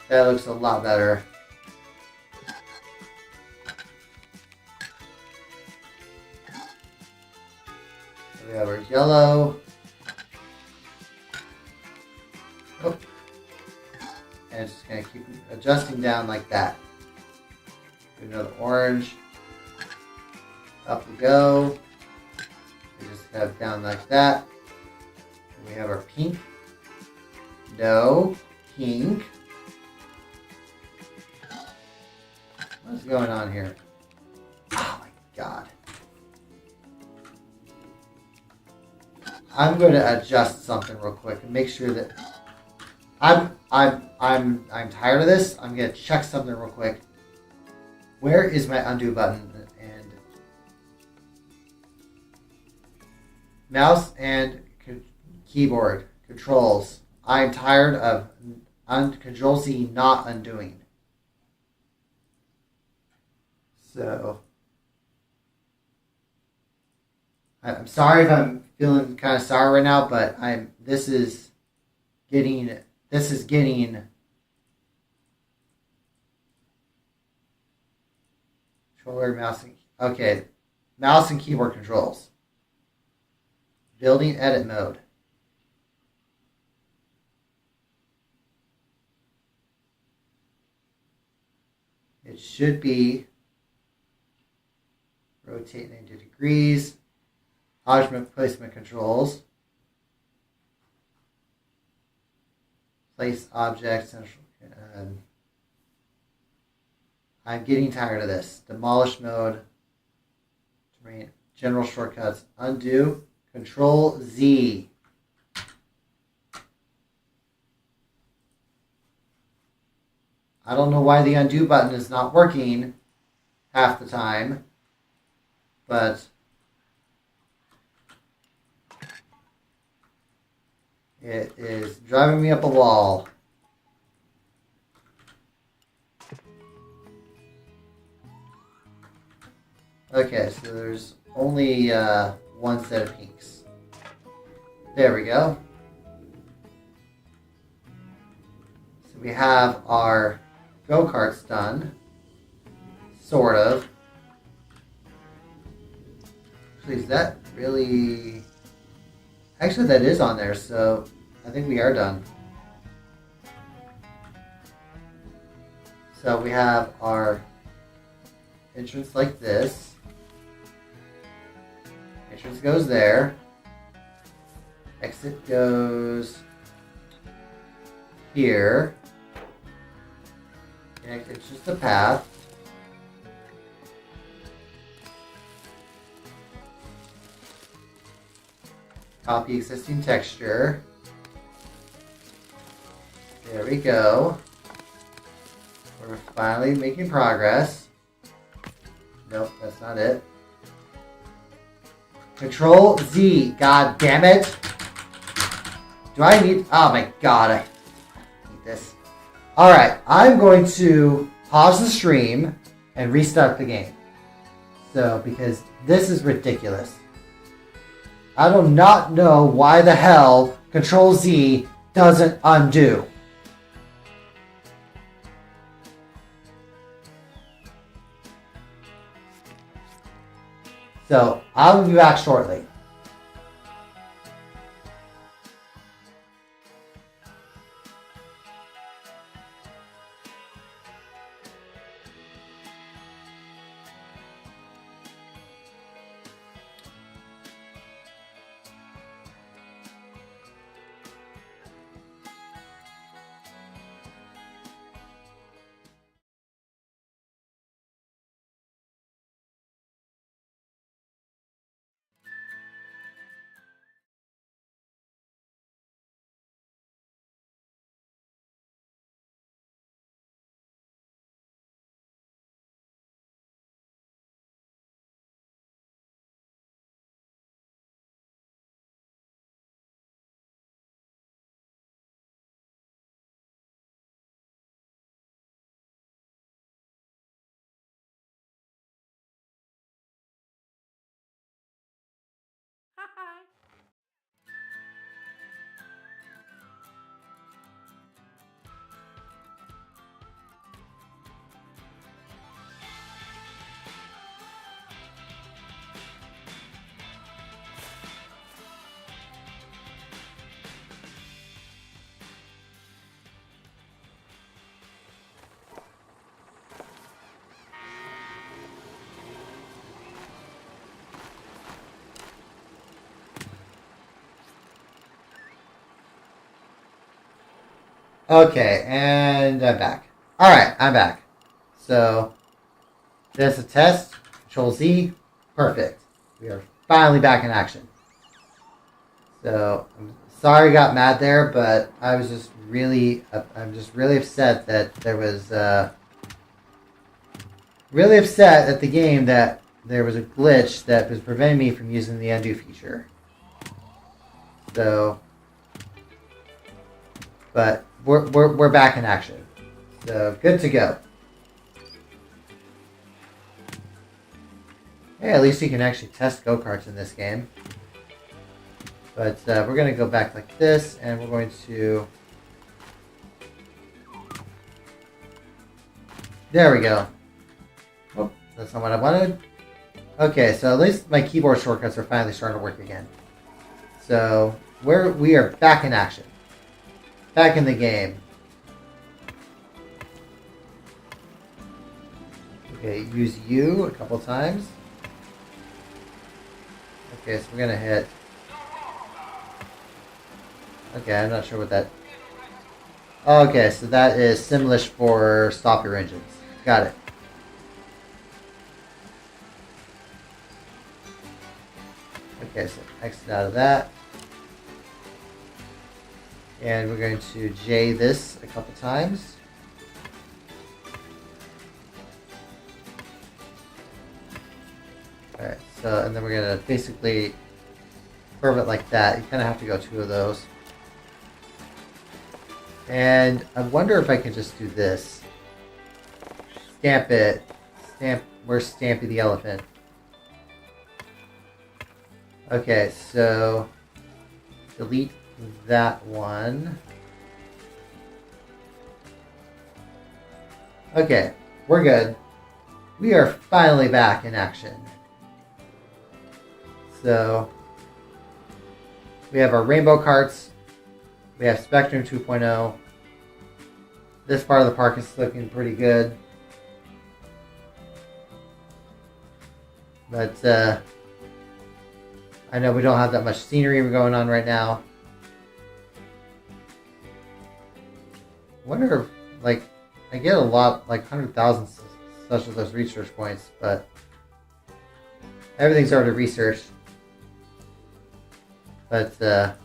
That looks a lot better. So we have our yellow. Oh. And it's just going to keep adjusting down like that. Do another orange. Up we go. We just have down like that. And we have our pink. No, pink. What's going on here? Oh my god. I'm going to adjust something real quick and make sure that I'm tired of this. I'm going to check something real quick. Where is my undo button? And mouse and keyboard controls. I'm tired of Control C not undoing. So I'm sorry if I'm feeling kind of sour right now, but this is getting Controller, mouse, and okay, mouse and keyboard controls. Building edit mode. It should be rotate 90 degrees. Object placement controls. Place object central. I'm getting tired of this. Demolish mode. General shortcuts. Undo. Control Z. I don't know why the undo button is not working half the time, but it is driving me up a wall. Okay, so there's only one set of pinks. There we go. So we have our go-karts done. Sort of. Actually, is that really... Actually, that is on there, so I think we are done. So we have our entrance like this. Entrance goes there. Exit goes here. And it's just a path. Copy existing texture. There we go. We're finally making progress. Nope, that's not it. Control Z. God damn it. Do I need... Oh my god, I need this. Alright, I'm going to pause the stream and restart the game. So, because this is ridiculous. I do not know why the hell Control Z doesn't undo. So, I'll be back shortly. Okay, and I'm back. Alright, I'm back. So, there's a test. Control Z. Perfect. We are finally back in action. So, I'm sorry I got mad there, but I was just really... I'm just really upset that there was... really upset at the game that there was a glitch that was preventing me from using the undo feature. So... But we're back in action. So, good to go. Hey, at least you can actually test go-karts in this game. But we're going to go back like this, and we're going to... There we go. Oh, That's not what I wanted. Okay, so at least my keyboard shortcuts are finally starting to work again. So we are back in action. Back in the game. Okay, use U a couple times. Okay, so we're gonna hit. Okay, I'm not sure what that. Okay, so that is Simlish for stop your engines. Got it. Okay, so exit out of that. And we're going to J this a couple times. Alright, so, and then we're going to basically curve it like that. You kind of have to go 2 of those. And I wonder if I can just do this. Stamp it. Where's Stampy the elephant? Okay, so delete that one. Okay, we're good. We are finally back in action. So we have our rainbow carts. We have Spectrum 2.0. This part of the park is looking pretty good. But I know we don't have that much scenery going on right now. I wonder if, like, I get a lot, like 100,000 such of those research points, but everything's already researched. But at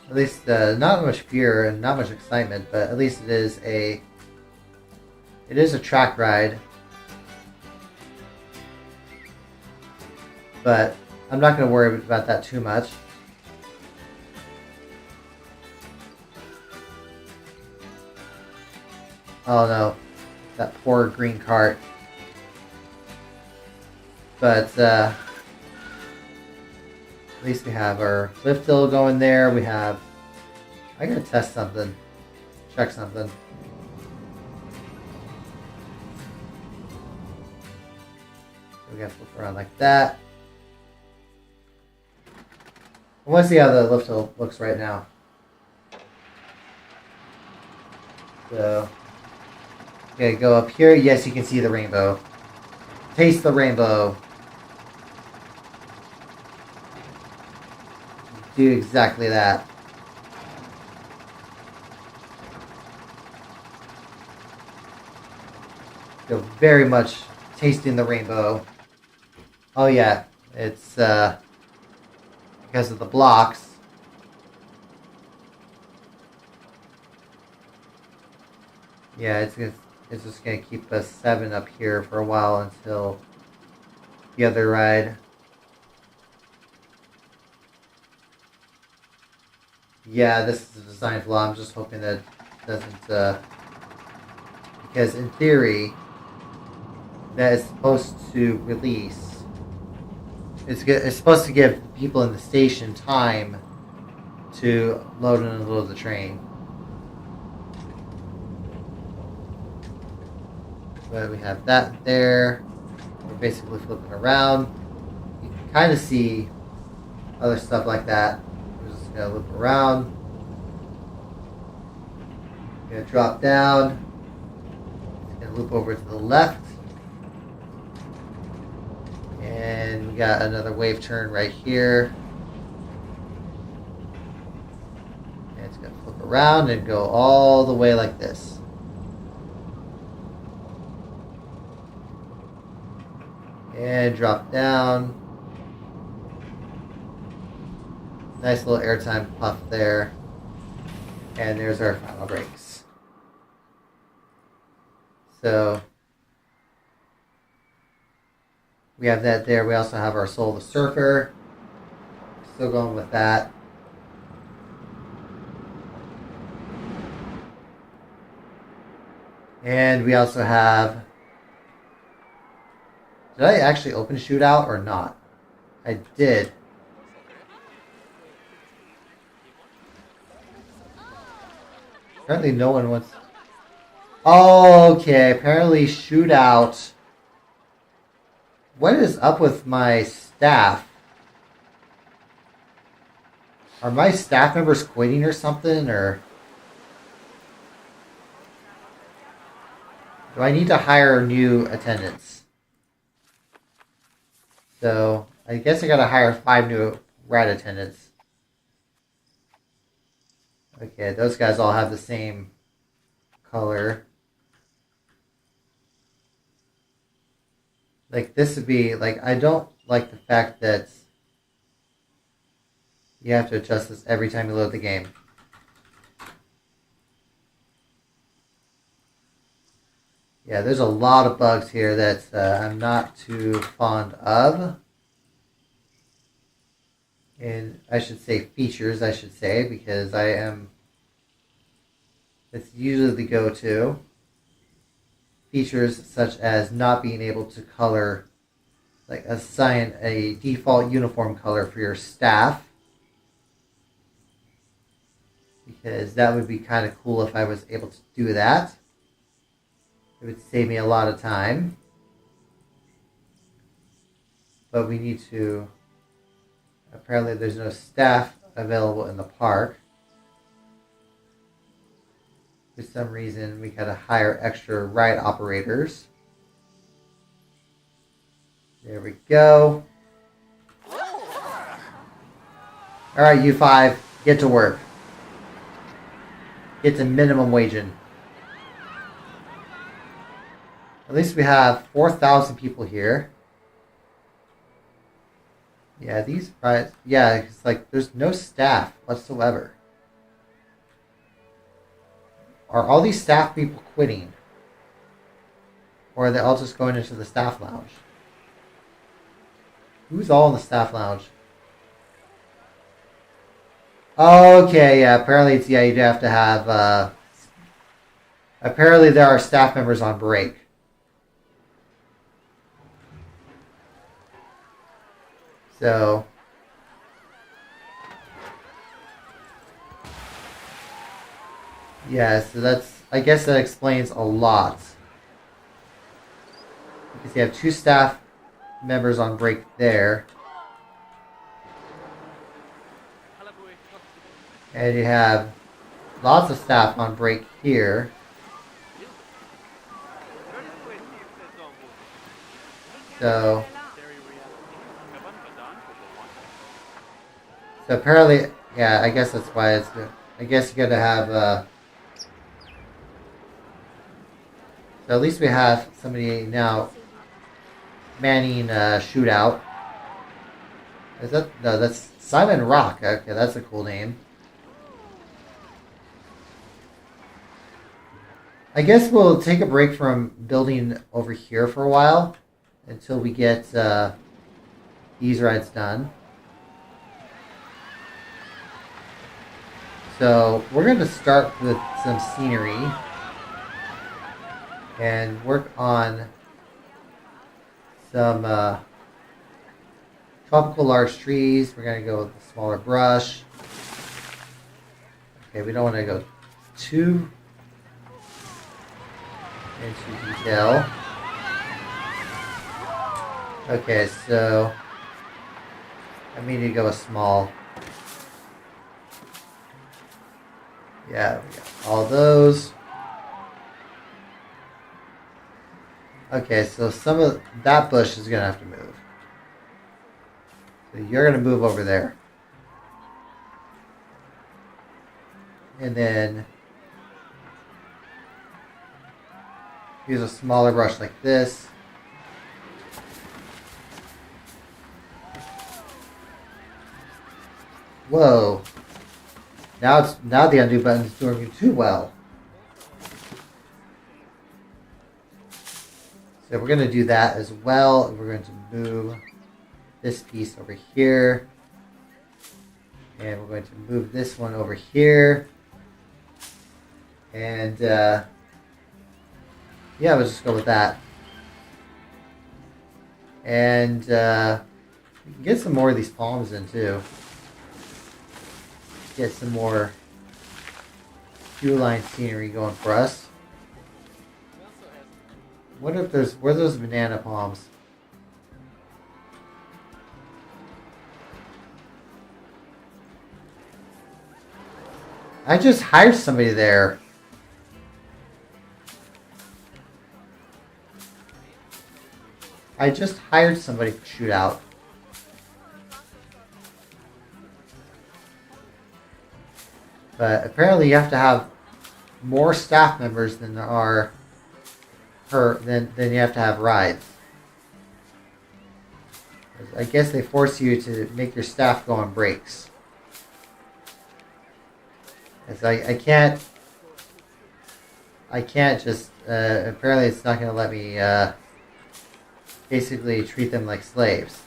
least not much fear and not much excitement, but at least it is a track ride. But I'm not going to worry about that too much. Oh no, that poor green cart. But at least we have our lift hill going there. We have. I gotta test something. Check something. So we gotta flip around like that. I want to see how the lift hill looks right now. So, okay, go up here. Yes, you can see the rainbow. Taste the rainbow. Do exactly that. Feel very much tasting the rainbow. Oh yeah, it's because of the blocks. Yeah, it's just gonna keep us 7 up here for a while until the other ride. Yeah, this is a design flaw. I'm just hoping that it doesn't, because in theory, that is supposed to release. It's supposed to give people in the station time to load and unload the train. But we have that there. We're basically flipping around. You can kind of see other stuff like that. We're just going to loop around. We're going to drop down. It's going to loop over to the left. And we got another wave turn right here. And it's going to flip around and go all the way like this. And drop down. Nice little airtime puff there. And there's our final brakes. So we have that there. We also have our Soul the Surfer. Still going with that. And we also have... Did I actually open Shootout or not? I did. Apparently no one wants... Okay, apparently shootout. What is up with my staff? Are my staff members quitting or something, or do I need to hire new attendants? So I guess I gotta hire 5 new rat attendants. Okay, those guys all have the same color. Like this would be like, I don't like the fact that you have to adjust this every time you load the game. Yeah, there's a lot of bugs here that I'm not too fond of. And I should say features, I should say, because it's usually the go-to. Features such as not being able to color, like assign a default uniform color for your staff. Because that would be kind of cool if I was able to do that. It would save me a lot of time. But we need to... Apparently there's no staff available in the park. For some reason, we gotta hire extra ride operators. There we go. Alright, you 5, get to work. Get to minimum waging. At least we have 4,000 people here. Yeah, these guys, yeah, it's like there's no staff whatsoever. Are all these staff people quitting? Or are they all just going into the staff lounge? Who's all in the staff lounge? Okay, yeah, apparently it's, yeah, you have to have, apparently there are staff members on break. So, yeah, so that's, I guess that explains a lot. Because you have 2 staff members on break there. And you have lots of staff on break here. So apparently, yeah, I guess that's why it's good. I guess you gotta have, so at least we have somebody now manning shootout. Is that, no, that's Simon Rock. Okay, that's a cool name. I guess we'll take a break from building over here for a while until we get these rides done. So we're going to start with some scenery and work on some tropical large trees. We're going to go with a smaller brush. Okay, we don't want to go too into detail. Okay, so I need to go a small. Yeah, we got all those. Okay, so some of that bush is going to have to move. So you're going to move over there. And then use a smaller brush like this. Whoa. Now the undo button is doing you too well. So we're going to do that as well. We're going to move this piece over here. And we're going to move this one over here. And yeah, we'll just go with that. And we can get some more of these palms in too. Get some more queue line scenery going for us. What if there's... Where are those banana palms? I just hired somebody there. I just hired somebody for shootout. But apparently you have to have more staff members than there are than you have to have rides. I guess they force you to make your staff go on breaks. It's like I can't just apparently it's not going to let me basically treat them like slaves.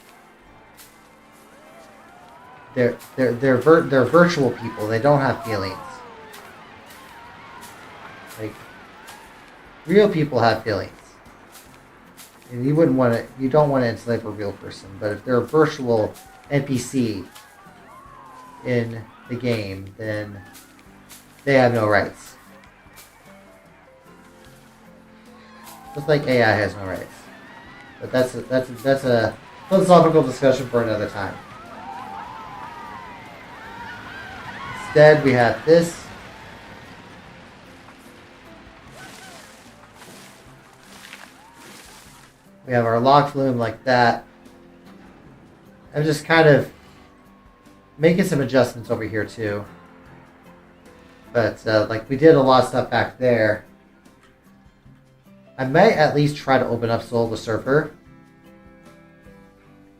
They're virtual people. They don't have feelings. Like real people have feelings. And you don't want to enslave a real person, but if they're a virtual NPC in the game, then they have no rights. Just like AI has no rights. But that's a philosophical discussion for another time. Instead, we have this. We have our log flume like that. I'm just kind of making some adjustments over here too. But like we did a lot of stuff back there. I might at least try to open up Soul the Surfer.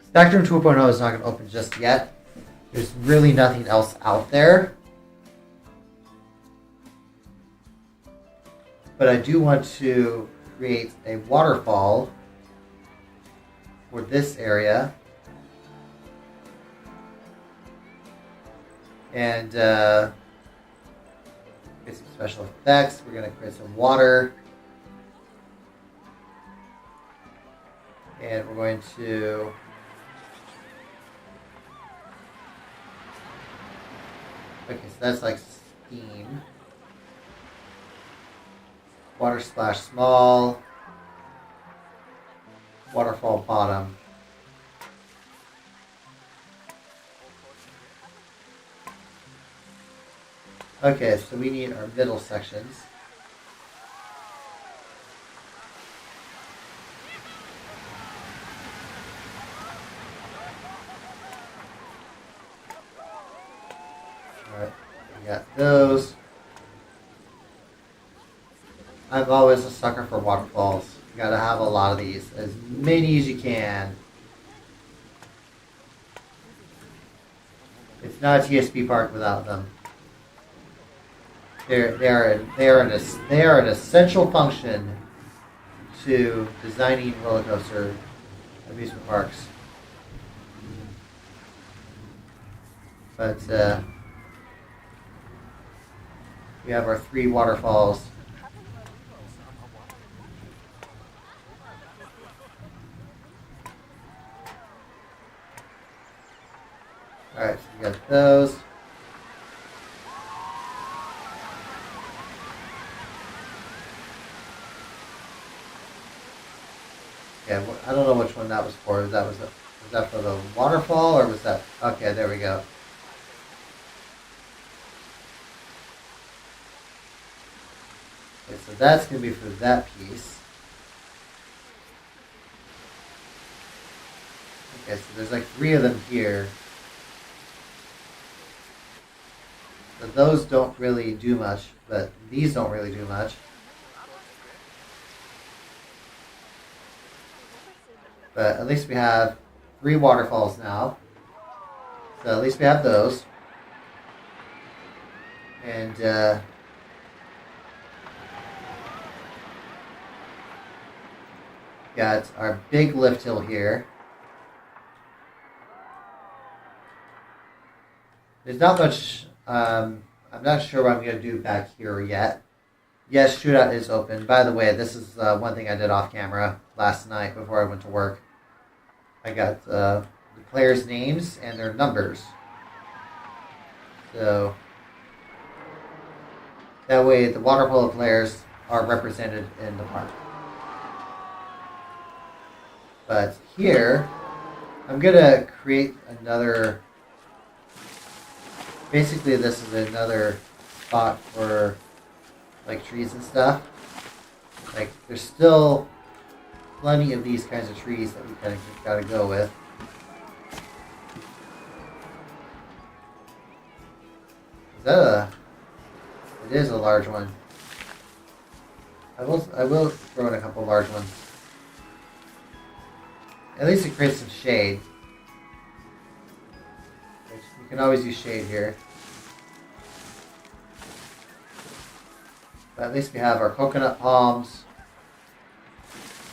Spectrum 2.0 is not going to open just yet. There's really nothing else out there. But I do want to create a waterfall for this area. And create some special effects. We're going to create some water. And we're going to okay, so that's like steam. Water splash small. Waterfall bottom. Okay, so we need our middle sections. Alright, we got those. I'm always a sucker for waterfalls. You gotta have a lot of these. As many as you can. It's not a TSP park without them. They are an essential function to designing roller coaster amusement parks. But we have our 3 waterfalls. Alright, so we got those. Yeah, I don't know which one that was for. Was that for the waterfall or was that... Okay, there we go. Okay, so that's going to be for that piece. Okay, so there's like 3 of them here. So those don't really do much, but these don't really do much. But at least we have 3 waterfalls now. So at least we have those. And got our big lift hill here. There's not much... I'm not sure what I'm going to do back here yet. Yes, shootout is open. By the way, this is one thing I did off camera last night before I went to work. I got the players' names and their numbers. So that way the water polo players are represented in the park. But here, I'm gonna create another. Basically, this is another spot for like trees and stuff. Like, there's still plenty of these kinds of trees that we kind of gotta go with. Is that a? It is a large one. I will throw in a couple large ones. At least it creates some shade. You can always use shade here. But at least we have our coconut palms.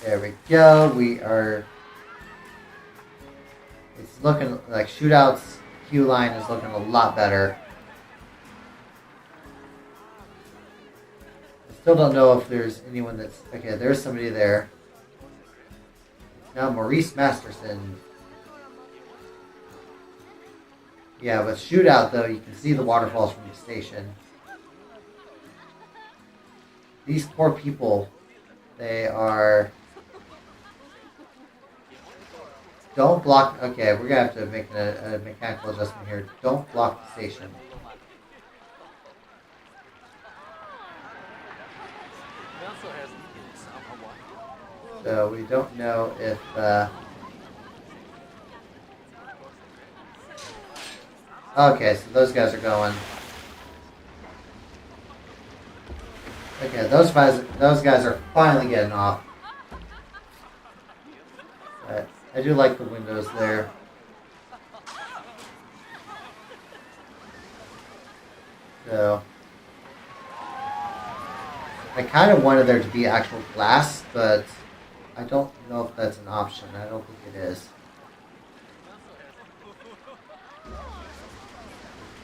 There we go. We are. It's looking like Shootout's queue line is looking a lot better. I still don't know if there's anyone that's. Okay, there's somebody there. Now Maurice Masterson. Yeah, with Shootout though, you can see the waterfalls from the station. These poor people, they are... Don't block... Okay, we're going to have to make a mechanical adjustment here. Don't block the station. So we don't know if... Okay, so those guys are going. Okay, those guys are finally getting off. But I do like the windows there. So I kind of wanted there to be actual glass, but I don't know if that's an option. I don't think it is.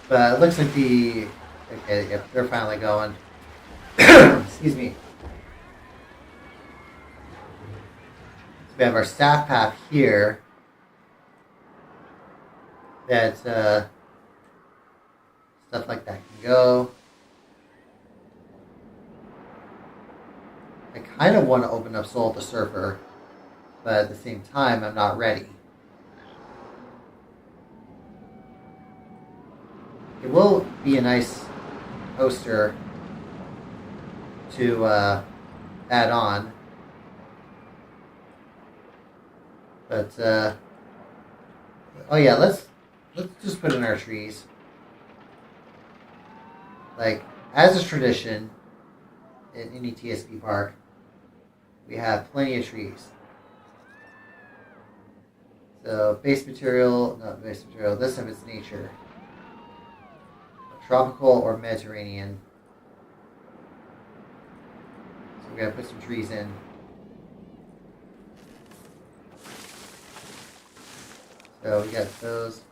But it looks like the... Okay, yep, they're finally going. Excuse me. So we have our staff path here. That stuff like that can go. I kind of want to open up Soul the Surfer, but at the same time, I'm not ready. It will be a nice poster to add on, but oh yeah, let's just put in our trees. Like, as a tradition in any TSP park, we have plenty of trees. So not base material, this of its nature. Tropical or Mediterranean. So we're going to put some trees in. So we got those.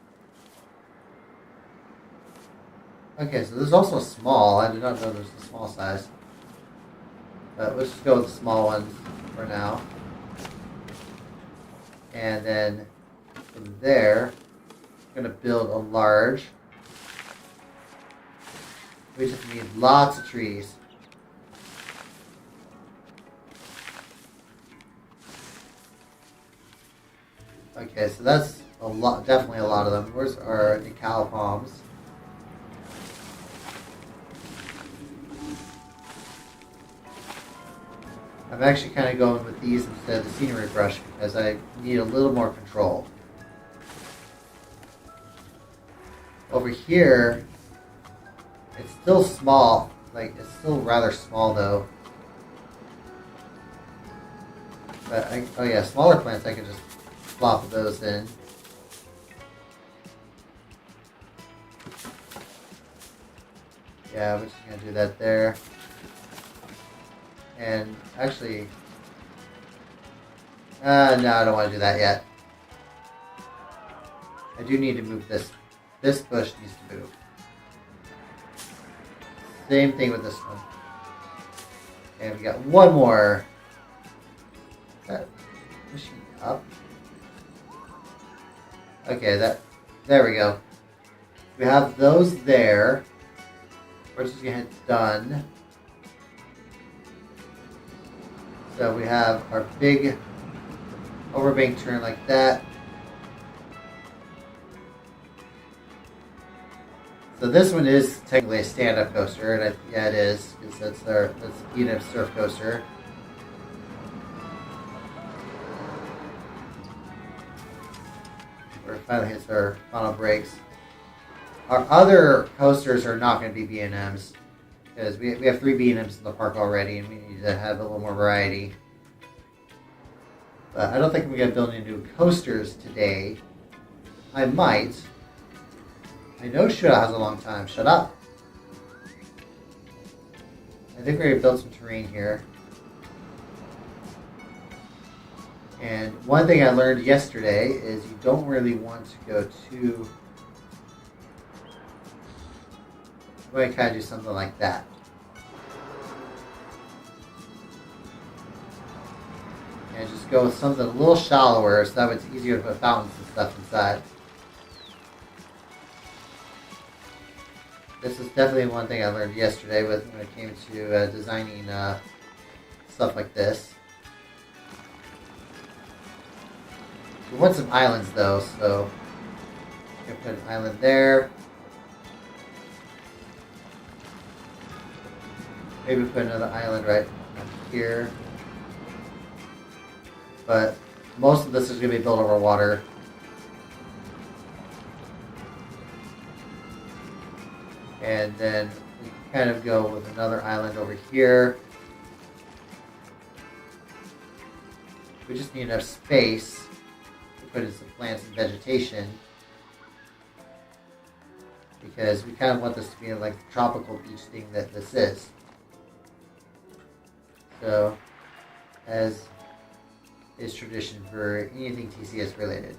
Okay, so there's also small. I did not know there's a small size. But let's just go with the small ones for now. And then from there, I'm going to build a large. We just need lots of trees. Okay, so that's a lot, definitely a lot of them. Where's our decal palms? I'm actually kind of going with these instead of the scenery brush because I need a little more control. Over here, it's still small, like it's still rather small though. But oh yeah, smaller plants I can just plop those in. Yeah, we're just gonna do that there. And actually, no, I don't want to do that yet. I do need to move this. This bush needs to move. Same thing with this one. And we got one more. Is that pushing up? Okay, there we go. We have those there. We're just gonna hit done. So we have our big overbank turn like that. So this one is technically a stand-up coaster, and yeah, it is, because that's the E&M surf coaster. Where it finally hits our final brakes. Our other coasters are not going to be B&Ms, because we have 3 B&Ms in the park already, and we need to have a little more variety. But I don't think we're going to build any new coasters today. I might. I know Shootout has a long time. Shut up. I think we're going to build some terrain here. And one thing I learned yesterday is you don't really want to go too... I'm going to kind of do something like that. And just go with something a little shallower so that way it's easier to put fountains and stuff inside. This is definitely one thing I learned yesterday when it came to designing stuff like this. We want some islands though, so I'm going to put an island there. Maybe put another island right here. But most of this is going to be built over water. And then we can kind of go with another island over here. We just need enough space to put in some plants and vegetation. Because we kind of want this to be like the tropical beach thing that this is. So, as is tradition for anything TCS related.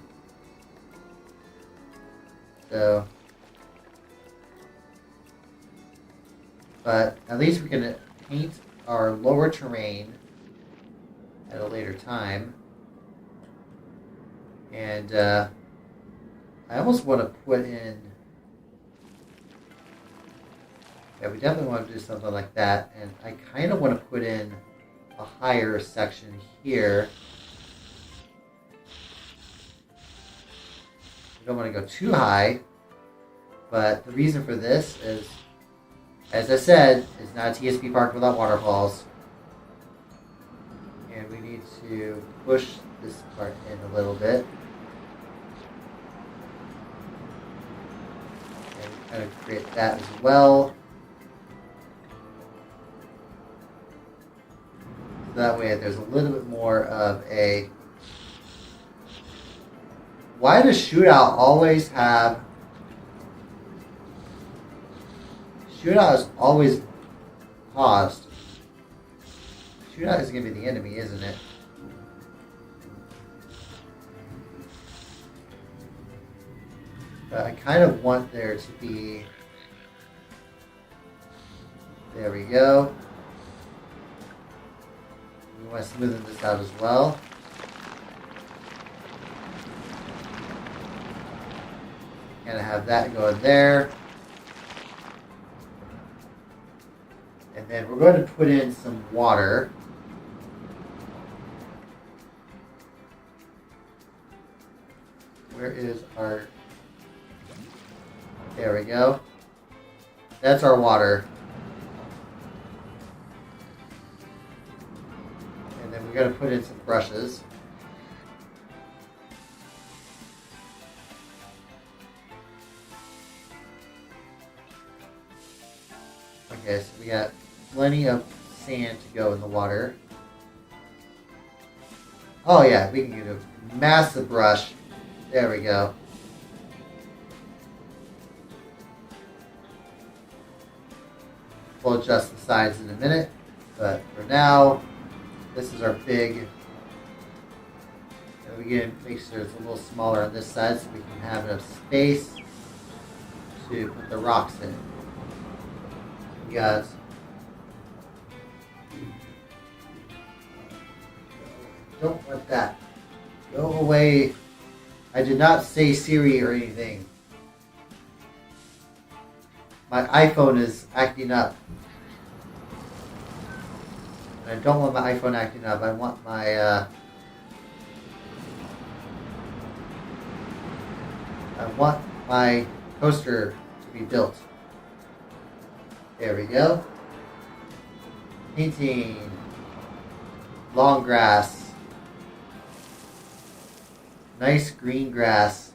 So, but at least we can paint our lower terrain at a later time. And I almost want to put in... Yeah, we definitely want to do something like that. And I kind of want to put in a higher section here. We don't want to go too high. But the reason for this is, as I said, it's not a TSP park without waterfalls. And we need to push this part in a little bit. And kind of create that as well. So that way there's a little bit more of a... Why does Shootout always have... Shootout is always paused. Shootout is going to be the enemy, isn't it? But I kind of want there to be... There we go. We want to smoothen this out as well. Kind of have that going there. And then we're going to put in some water. Where is our... There we go. That's our water. And then we're going to put in some brushes. Okay, so we got plenty of sand to go in the water. Oh yeah, we can get a massive brush. There we go. We'll adjust the sides in a minute, but for now, this is our big. And we can make sure it's a little smaller on this side so we can have enough space to put the rocks in. You guys. Don't want that. Go away. I did not say Siri or anything. My iPhone is acting up. And I don't want my iPhone acting up. I want my I want my coaster to be built. There we go. Painting. Long grass. Nice green grass.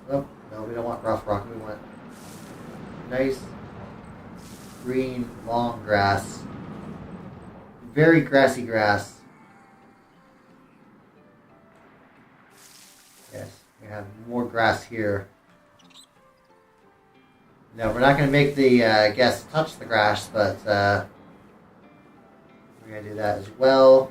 Oh, no, we don't want rough rock. We want nice green long grass. Very grassy grass. Yes, we have more grass here. No, we're not going to make the guests touch the grass, but we're going to do that as well.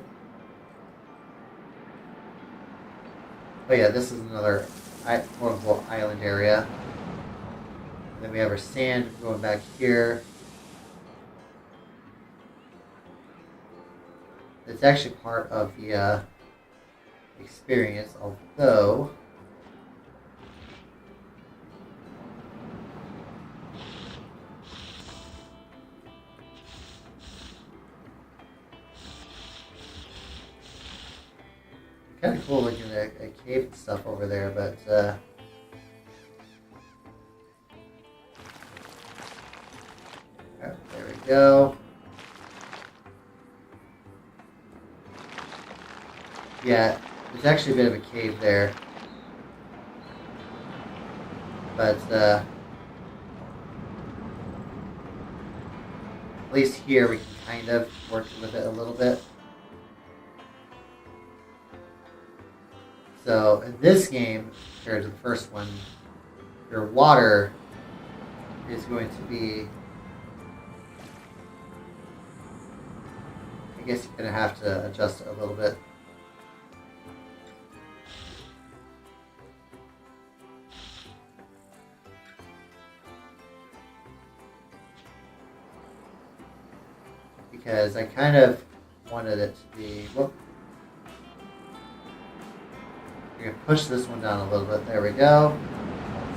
Oh yeah, this is another quote-unquote island area. And then we have our sand going back here. It's actually part of the experience, although kind of cool looking at a cave and stuff over there, but oh, there we go. Yeah, there's actually a bit of a cave there, but at least here we can kind of work with it a little bit. So in this game, compared to the first one, your water is going to be, I guess you're going to have to adjust it a little bit. Because I kind of wanted it to be, whoop. We're going to push this one down a little bit. There we go.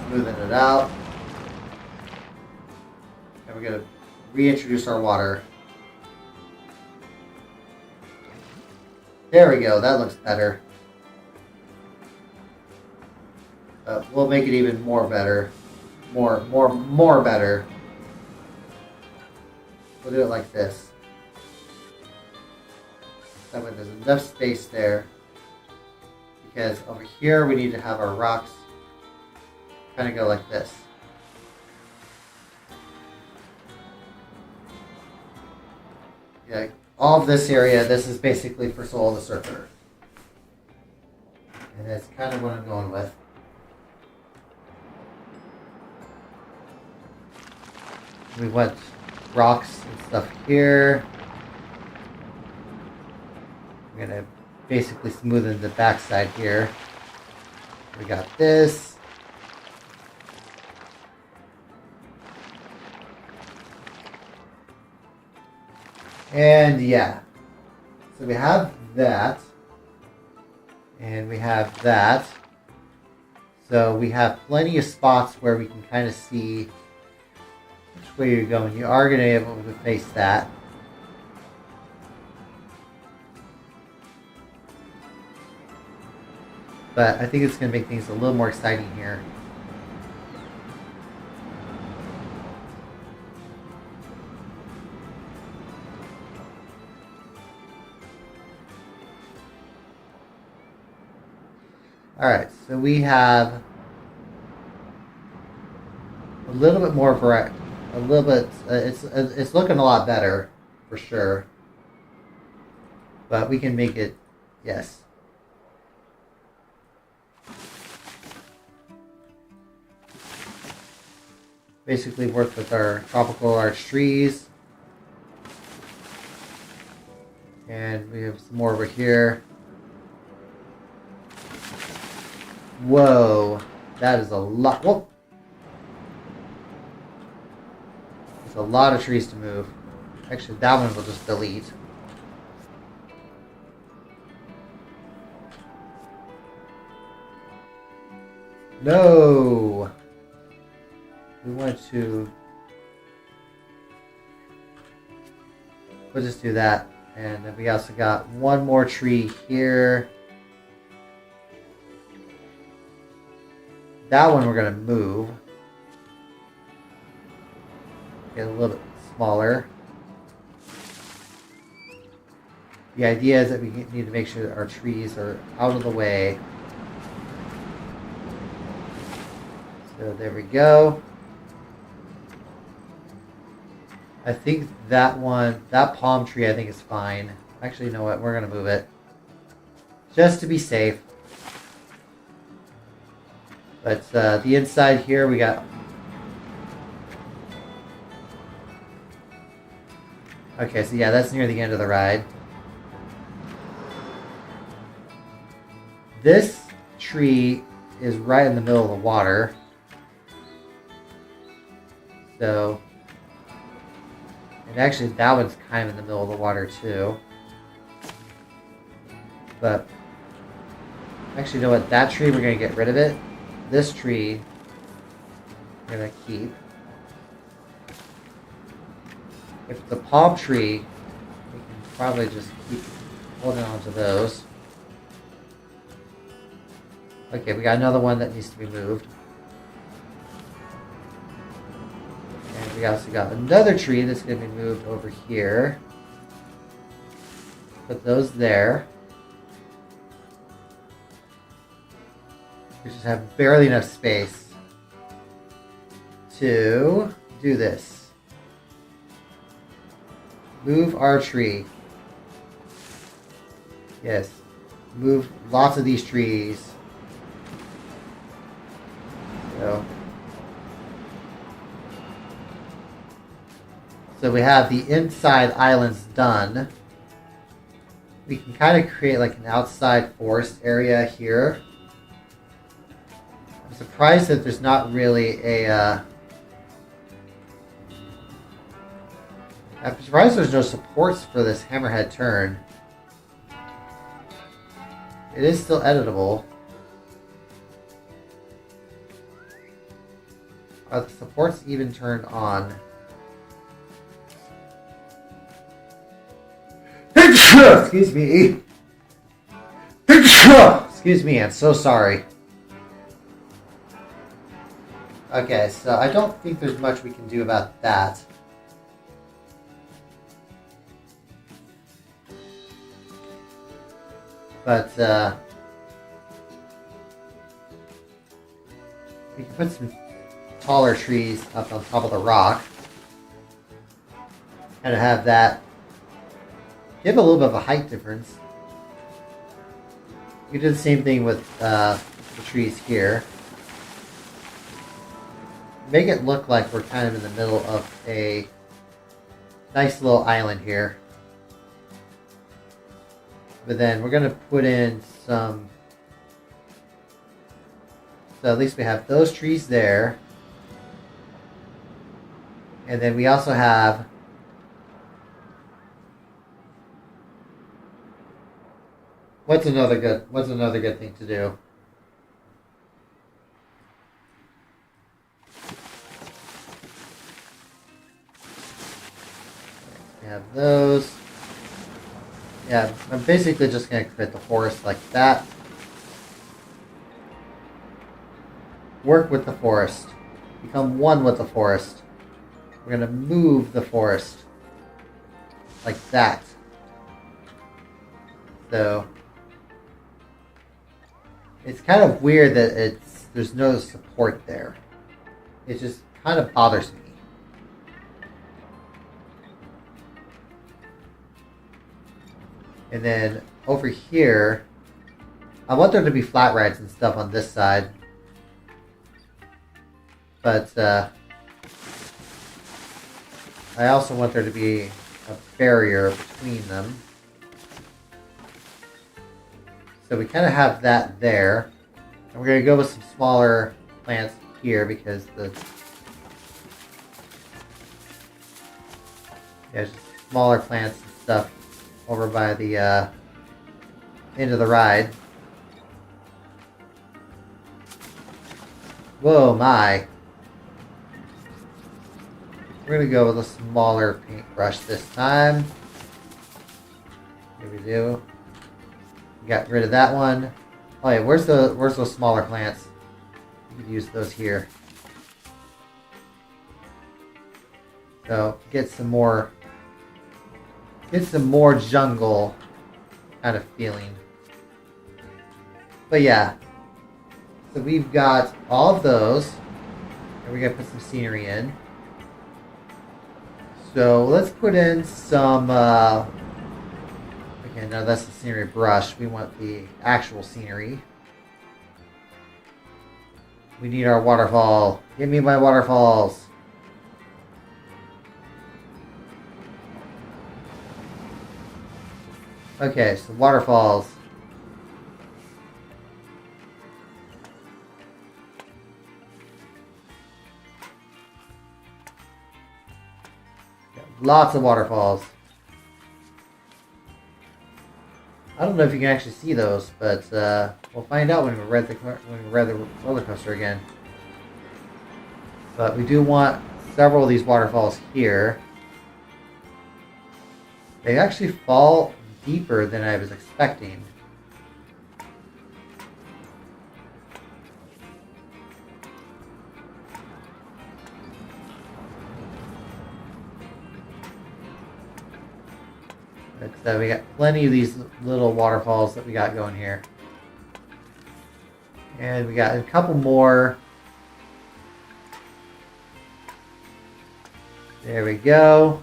Smoothing it out. And we're going to reintroduce our water. There we go. That looks better. We'll make it even more better. More better. We'll do it like this. That way there's enough space there. Because over here we need to have our rocks kind of go like this. Yeah, all of this area, this is basically for Soul of the Surfer. And that's kind of what I'm going with. We want rocks and stuff here. We're going to basically smoothen the backside here. We got this. And yeah. So we have that. And we have that. So we have plenty of spots where we can kind of see which way you're going. You are going to be able to face that. But I think it's going to make things a little more exciting here. Alright, so we have a little bit more variety. A little bit, it's looking a lot better, for sure. But we can make it, yes. Basically work with our tropical arch trees. And we have some more over here. Whoa, that is a lot. Whoa. There's a lot of trees to move. Actually, that one will just delete. No! We want to... We'll just do that. And then we also got one more tree here. that one we're going to move. Get a little bit smaller. The idea is that we need to make sure that our trees are out of the way. So there we go. I think that one, that palm tree, I think is fine. Actually, you know what? We're going to move it. Just to be safe. But the inside here, we got... Okay, so yeah, that's near the end of the ride. This tree is right in the middle of the water. So... And actually, that one's kind of in the middle of the water, too. But... Actually, you know what? That tree, we're going to get rid of it. This tree, we're going to keep. If it's a palm tree, we can probably just keep holding on to those. Okay, we got another one that needs to be moved. And we also got another tree that's going to be moved over here. Put those there. We just have barely enough space to do this. Move our tree. Yes. Move lots of these trees. So we have the inside islands done. We can kind of create like an outside forest area here. I'm surprised that there's not really a... I'm surprised there's no supports for this hammerhead turn. It is still editable. Are the supports even turned on? Excuse me. Excuse me, I'm so sorry. Okay, so I don't think there's much we can do about that. But, we can put some taller trees up on top of the rock. Kind of have that give a little bit of a height difference. We did the same thing with the trees here. Make it look like we're kind of in the middle of a nice little island here. But then we're going to put in some... So at least we have those trees there. And then we also have... What's another good thing to do? We have those. Yeah, I'm basically just going to create the forest like that. Work with the forest. Become one with the forest. We're going to move the forest like that. So it's kind of weird that there's no support there. It just kind of bothers me. And then over here, I want there to be flat rides and stuff on this side. But I also want there to be a barrier between them. So we kind of have that there. And we're going to go with some smaller plants here because just smaller plants and stuff over by the end of the ride. Whoa, my. We're going to go with a smaller paintbrush this time. Here we do. Got rid of that one. Oh yeah, where's those smaller plants? You could use those here. So get some more jungle kind of feeling. But yeah, so we've got all of those, and we're gonna put some scenery in. So let's put in some. Okay, no, that's the scenery brush. We want the actual scenery. We need our waterfall. Give me my waterfalls. Okay, so waterfalls. Lots of waterfalls. I don't know if you can actually see those, but we'll find out when we ride the roller coaster again. But we do want several of these waterfalls here. They actually fall deeper than I was expecting. But we got plenty of these little waterfalls that we got going here. And we got a couple more. There we go.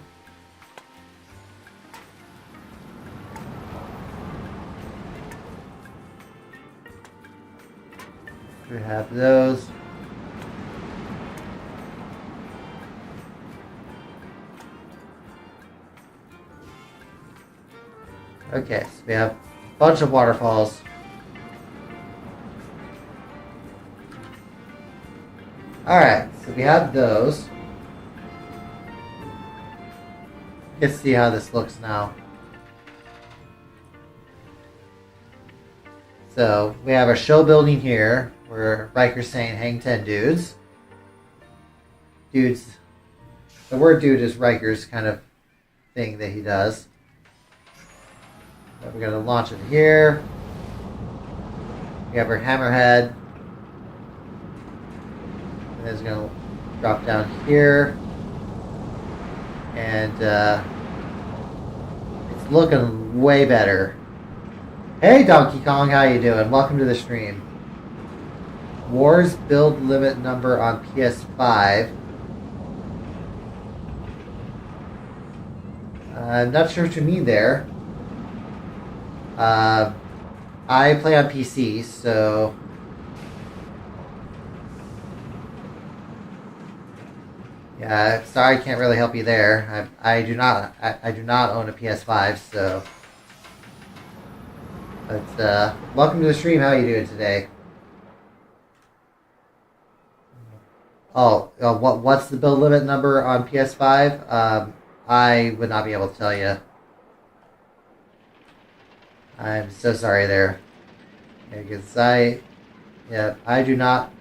We have those. Okay, so we have a bunch of waterfalls. Alright, so we have those. Let's see how this looks now. So we have our show building here, where Riker's saying hang 10 dudes. Dudes, the word dude is Riker's kind of thing that he does. So we're going to launch it here. We have our hammerhead. And it's going to drop down here. And it's looking way better. Hey Donkey Kong, how you doing? Welcome to the stream. Wars build limit number on PS5. I'm not sure what you mean there. I play on PC, so yeah. Sorry, I can't really help you there. I do not own a PS5, so. But welcome to the stream. How are you doing today? Oh, what's the build limit number on PS5? I would not be able to tell you. I'm so sorry there. Because I do not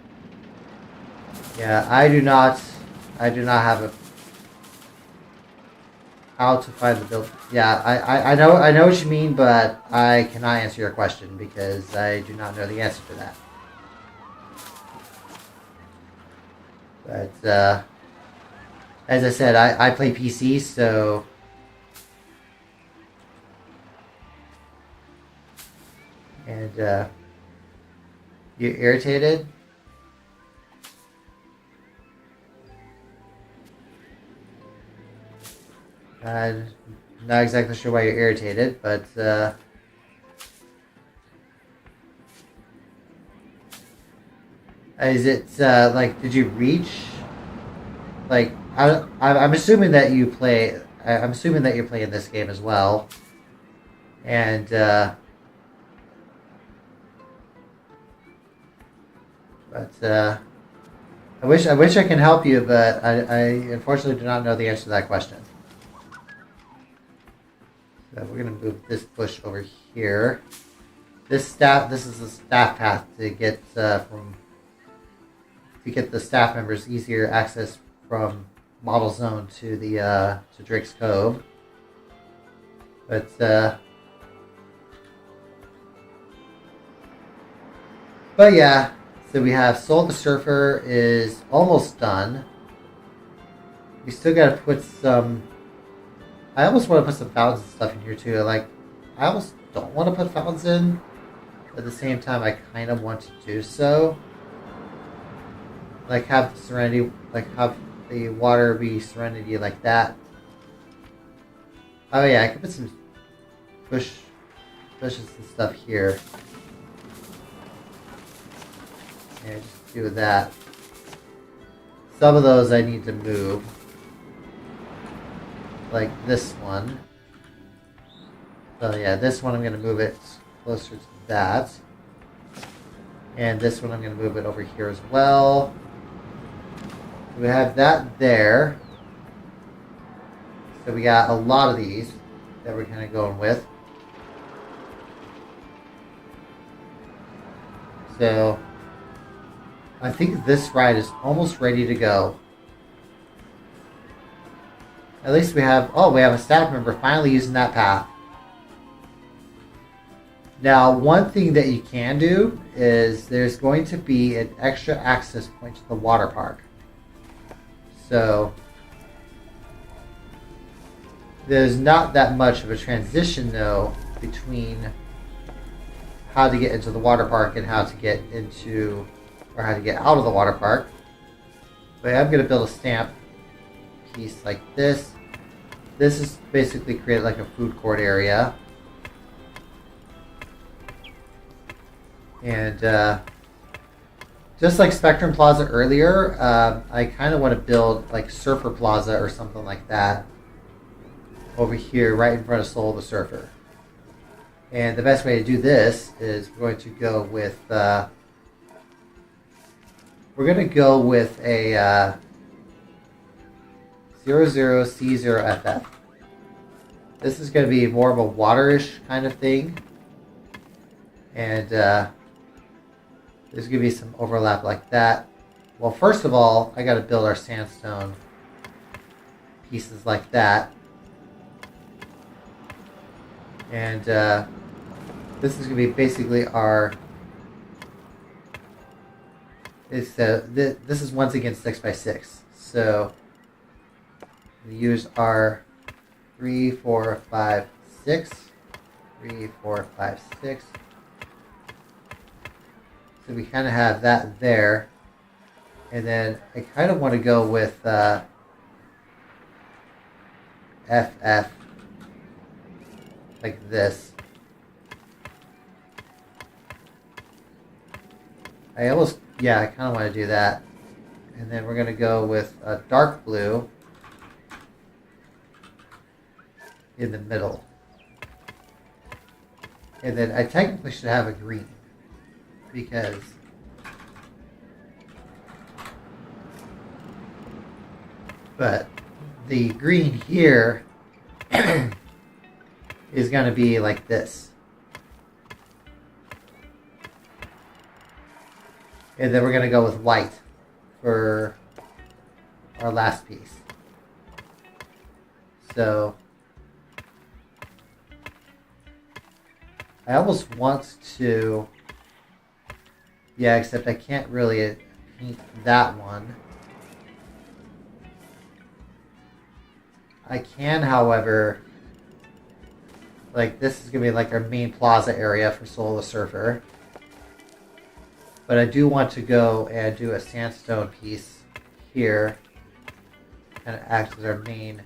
have a how to find the build. Yeah, I know what you mean, but I cannot answer your question because I do not know the answer to that. But as I said, I play PC, so and you irritated? I'm not exactly sure why you're irritated, but is it like, did you reach? Like, I'm assuming that you play. I'm assuming that you're playing this game as well, and but I wish I can help you, but I unfortunately do not know the answer to that question. So we're gonna move this bush over here. This is the staff path to get the staff members easier access from Model Zone to the to Drake's Cove. But yeah, So we have Soul the Surfer is almost done. We still gotta put some... I almost want to put some fountains and stuff in here too. Like, I almost don't want to put fountains in. At the same time, I kind of want to do so. Like, have Serenity, like, have the water be Serenity like that. Oh yeah, I could put some bushes and stuff here. Yeah, just do that. Some of those I need to move. Like this one. So yeah, this one I'm going to move it closer to that. And this one I'm going to move it over here as well. We have that there. So we got a lot of these that we're kind of going with. So I think this ride is almost ready to go. At least we have, we have a staff member finally using that path. Now, one thing that you can do is there's going to be an extra access point to the water park. So there's not that much of a transition though between how to get into the water park and how to get into, or how to get out of the water park. But I'm going to build a stamp piece like this. This is basically created like a food court area. And just like Spectrum Plaza earlier, I kind of want to build like Surfer Plaza or something like that over here right in front of Soul the Surfer. And the best way to do this is we're going to go with a 00C0FF. This is going to be more of a waterish kind of thing. And there's going to be some overlap like that. Well, first of all, I got to build our sandstone pieces like that. And this is going to be basically our... this is once again 6x6. So we use our 3, 4, 5, 6. 3, 4, 5, 6. So we kind of have that there. And then I kind of want to go with FF like this. I kind of want to do that. And then we're going to go with a dark blue in the middle. And then I technically should have a green, because but the green here is going to be like this. And then we're going to go with white for our last piece. So I almost want to, except I can't really paint that one. I can, however, like this is going to be like our main plaza area for Soul the Surfer. But I do want to go and do a sandstone piece here. Kind of act as our main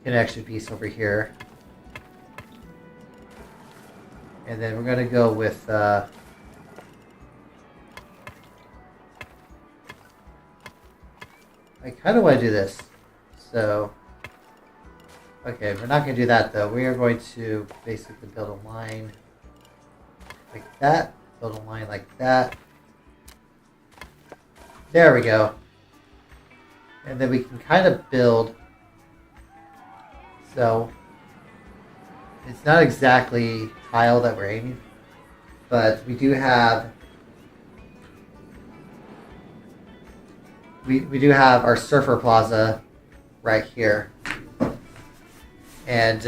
connection piece over here. And then we're going to go with I kind of want to do this. So, okay, we're not going to do that though. We are going to basically build a line like that. Build a line like that. There we go. And then we can kind of build. So, it's not exactly tile that we're aiming, but we do have we do have our Surfer Plaza right here, and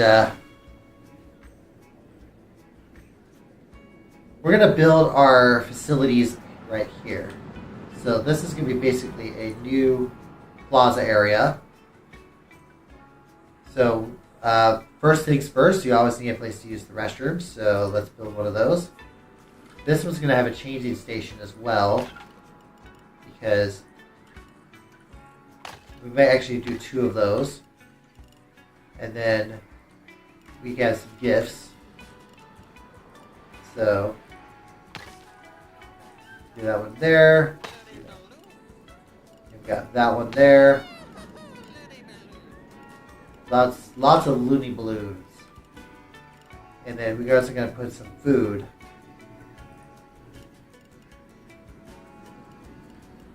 we're going to build our facilities right here. So this is going to be basically a new plaza area. So first things first, you always need a place to use the restrooms. So let's build one of those. This one's going to have a changing station as well, because we might actually do 2 of those. And then we got some gifts. So do that one there. We've got that one there. Lots of loony balloons. And then we're also going to put some food.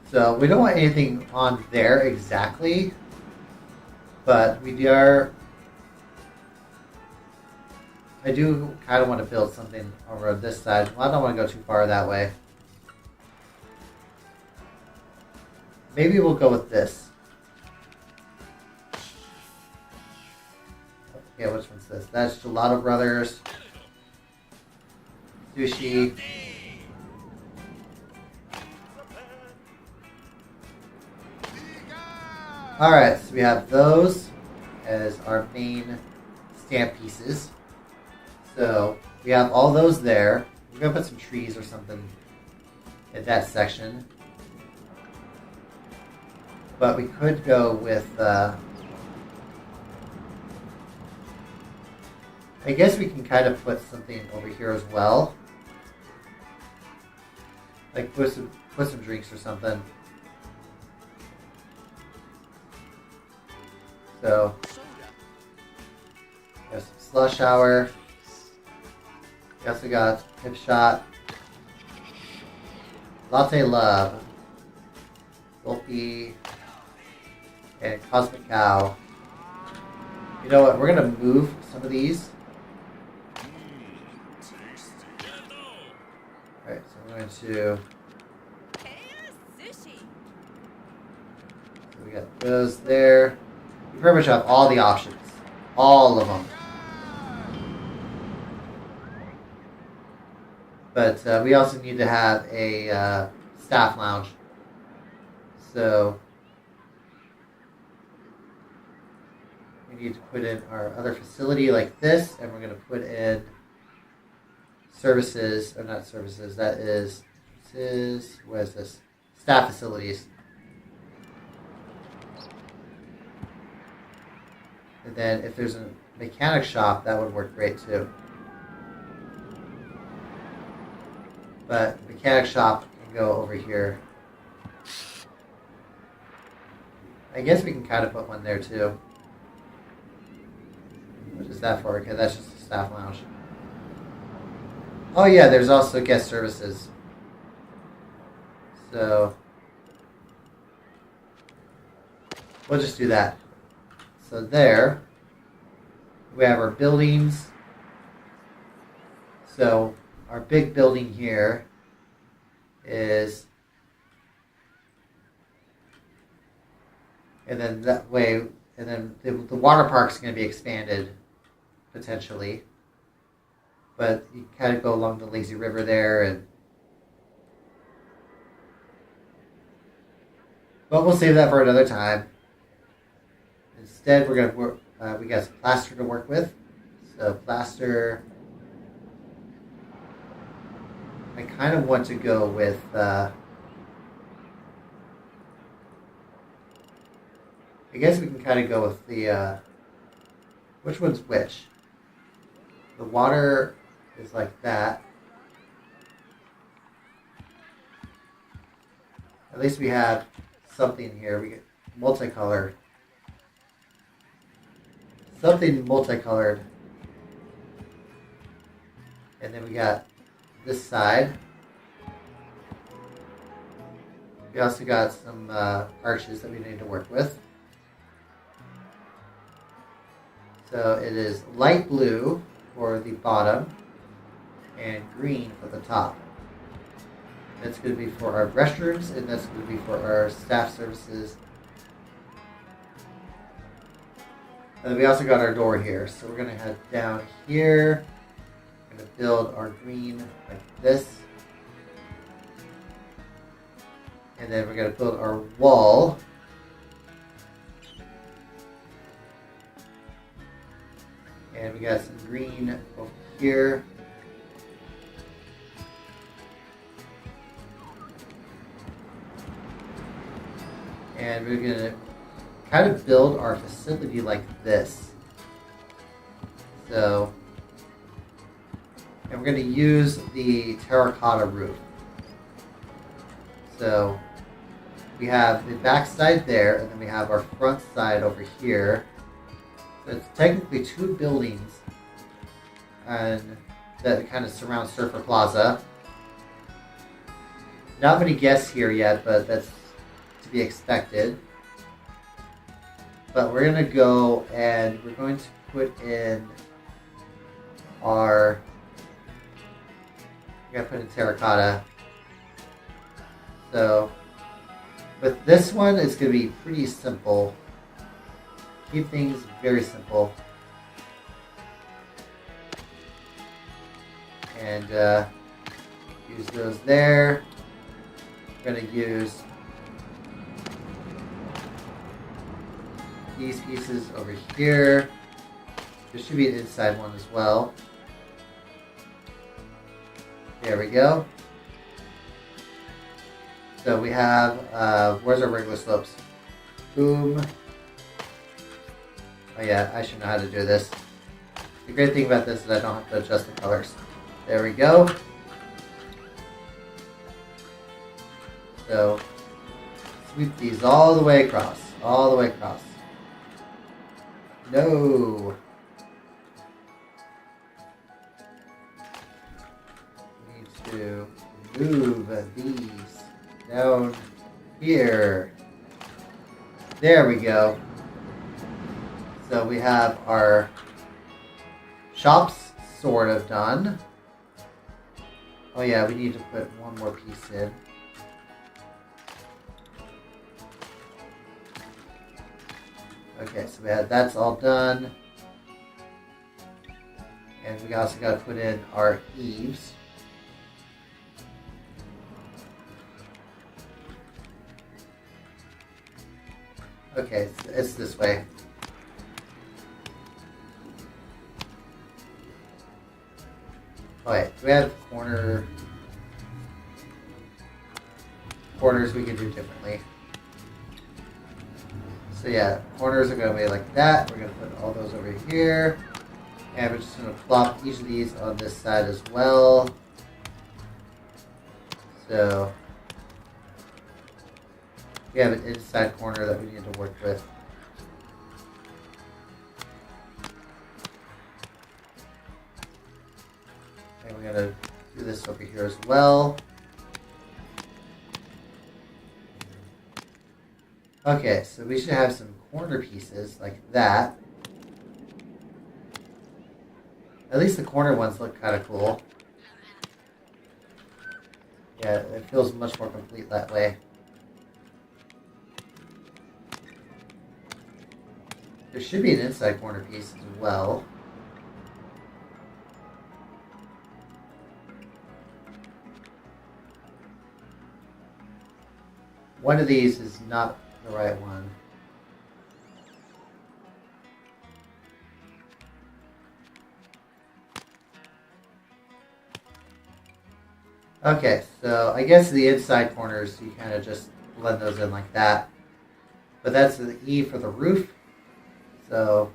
So we don't want anything on there exactly, but I do kind of want to build something over on this side. Well, I don't want to go too far that way. Maybe we'll go with this. Okay, which one's this? That's Gelato Brothers. Sushi. Alright, so we have those as our main stamp pieces. So we have all those there. We're going to put some trees or something in that section. But we could go with, I guess we can kind of put something over here as well. Like put some drinks or something. So, we have some slush hour. We also got hip shot, latte love, Gulpy, and cosmic cow. You know what? We're gonna move some of these. All right, so we're going to. So we got those there. We pretty much have all the options. All of them. But we also need to have a staff lounge. So we need to put in our other facility like this, and we're going to put in services, or not services, what is this? Staff facilities. And then if there's a mechanic shop, that would work great too. But mechanic shop can go over here. I guess we can kind of put one there too. What is that for? Okay, that's just a staff lounge. Oh yeah, there's also guest services. So we'll just do that. So there, we have our buildings. So our big building here is, and then that way, and then the water park's going to be expanded potentially. But you kind of go along the lazy river there, but we'll save that for another time. Instead, we're going to work. We got some plaster to work with. So plaster. I kind of want to go with. I guess we can kind of go with the. Which one's which? The water is like that. At least we have something here. We get multicolored. Something multicolored. And then we got this side. We also got some arches that we need to work with. So it is light blue for the bottom and green for the top. That's going to be for our restrooms, and that's going to be for our staff services. And we also got our door here. So we're going to head down here. And going to build our green like this. And then we're going to build our wall. And we got some green over here. And we're going to kind of build our facility like this. So, and we're going to use the terracotta roof. So, we have the back side there, and then we have our front side over here. So it's technically two buildings and that kind of surround Surfer Plaza. Not many guests here yet, but that's to be expected. But we're going to go and we're going to put in our... We're going to put in terracotta. So... But this one is going to be pretty simple. Keep things very simple. And use those there. We're going to use these pieces over here. There should be an inside one as well. There we go. So we have, where's our regular slopes? Boom. Oh yeah, I should know how to do this. The great thing about this is I don't have to adjust the colors. There we go. So, sweep these all the way across. All the way across. No. We need to move these down here. There we go. So we have our shops sort of done. Oh yeah, we need to put one more piece in. Okay, so that's all done. And we also got to put in our eaves. Okay, it's this way. Alright, we have corners we can do differently. So yeah, corners are going to be like that. We're going to put all those over here. And we're just going to plop each of these on this side as well. So we have an inside corner that we need to work with. And we're going to do this over here as well. Okay, so we should have some corner pieces like that. At least the corner ones look kind of cool. Yeah, it feels much more complete that way. There should be an inside corner piece as well. One of these is not the right one. Okay, so I guess the inside corners, you kind of just blend those in like that. But that's the E for the roof. So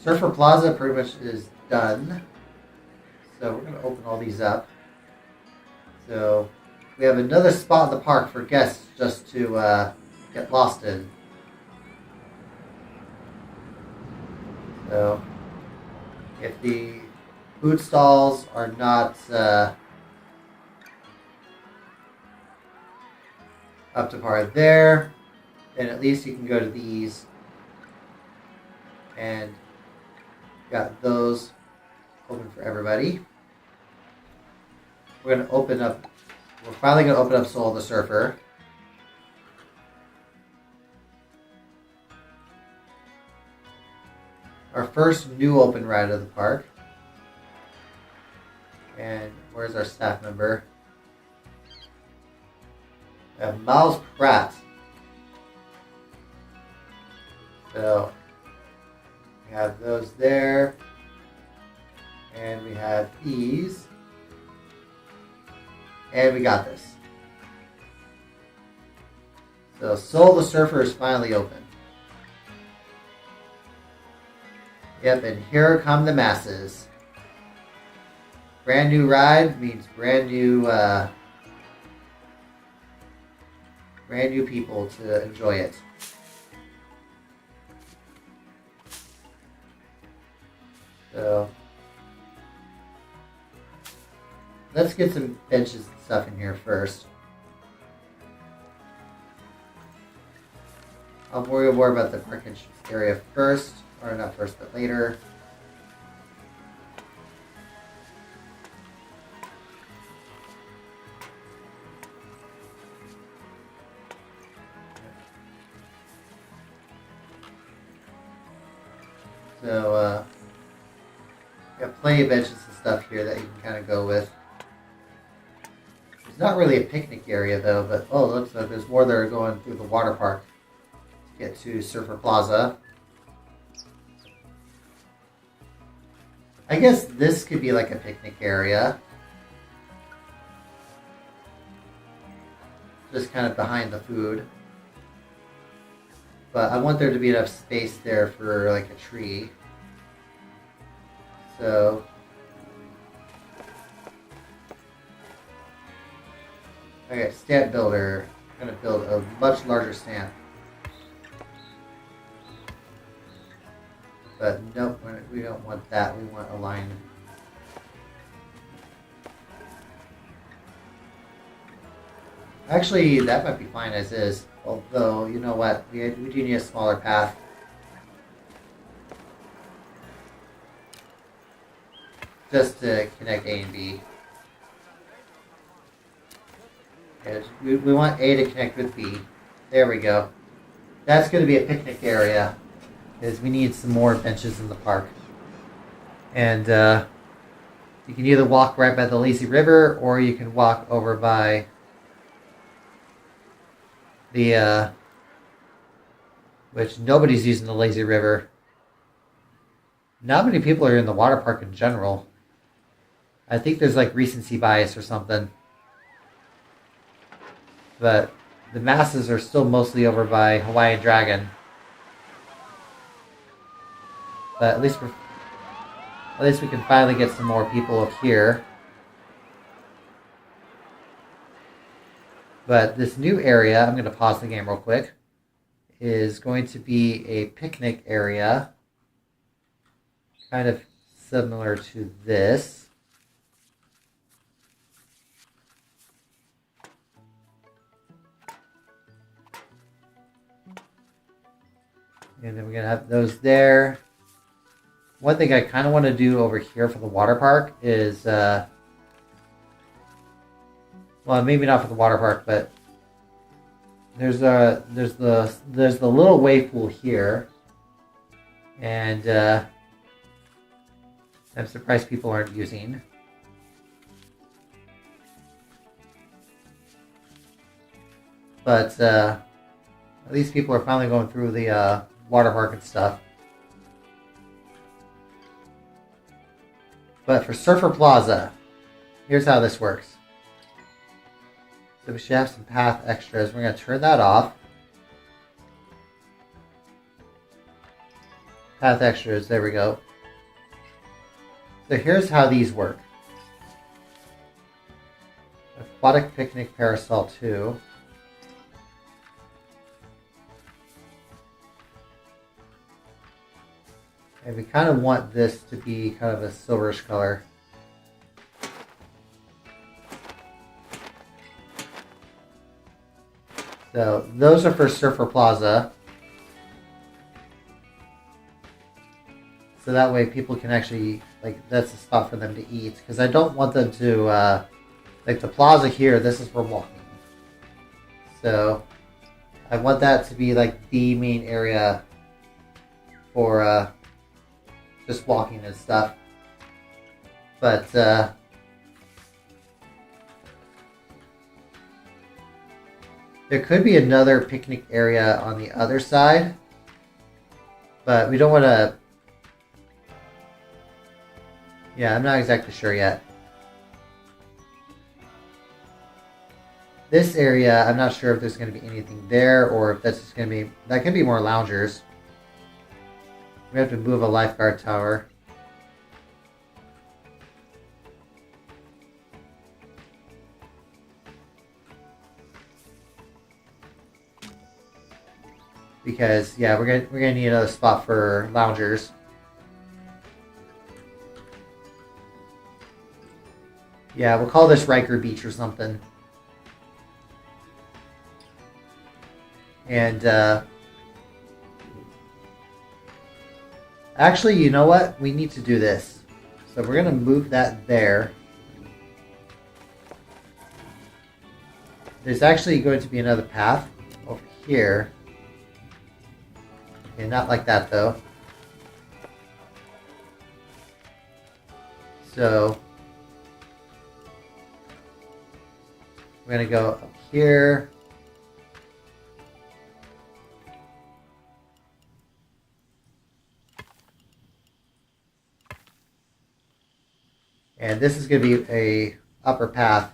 Surfer Plaza pretty much is done. So we're going to open all these up. So we have another spot in the park for guests just to get lost in. So if the food stalls are not up to par there, then at least you can go to these and got those open for everybody. We're going to open up, we're finally going to open up Soul of the Surfer. Our first new open ride of the park. where's our staff member? We have Miles Pratt. So we have those there. And we have ease. And we got this. So Soul the Surfer is finally open. Yep, and here come the masses. Brand new ride means brand new people to enjoy it. So let's get some benches and stuff in here first. I'll worry more about the park entrance area first, or not first, but later. So, got plenty of benches and stuff here that you can kind of go with. It's not really a picnic area though, but oh, it looks like there's more that are going through the water park to get to Surfer Plaza. I guess this could be like a picnic area. Just kind of behind the food. But I want there to be enough space there for like a tree. So okay, stamp builder. I'm gonna build a much larger stamp. But nope, we don't want that. We want a line. Actually, that might be fine as is. Although, you know what? We do need a smaller path. Just to connect A and B. Okay, we want A to connect with B. There we go. That's going to be a picnic area. Because we need some more benches in the park. And you can either walk right by the lazy river, or you can walk over by the which nobody's using the lazy river. Not many people are in the water park in general. I think there's like recency bias or something. But the masses are still mostly over by Hawaiian Dragon. But at least we can finally get some more people up here. But this new area, I'm going to pause the game real quick, is going to be a picnic area. Kind of similar to this. And then we're going to have those there. One thing I kind of want to do over here for the water park is, well, maybe not for the water park, but there's the little wave pool here, and I'm surprised people aren't using. But at least people are finally going through the water park and stuff. But for Surfer Plaza, here's how this works. So we should have some path extras. We're going to turn that off. Path extras, there we go. So here's how these work. Aquatic Picnic Parasol 2. And we kind of want this to be kind of a silverish color. So those are for Surfer Plaza. So that way people can actually, like, that's a spot for them to eat. Because I don't want them to, like the plaza here, this is for walking. So I want that to be like the main area for just walking and stuff. But There could be another picnic area on the other side, but we don't want to... Yeah, I'm not exactly sure yet. This area, I'm not sure if there's going to be anything there or if that's just going to be... That could be more loungers. We have to move a lifeguard tower. Because, yeah, we're gonna need another spot for loungers. Yeah, we'll call this Riker Beach or something. And, actually, you know what? We need to do this. So we're gonna move that there. There's actually going to be another path over here. Okay, not like that though. So we're gonna go up here. And this is gonna be a upper path.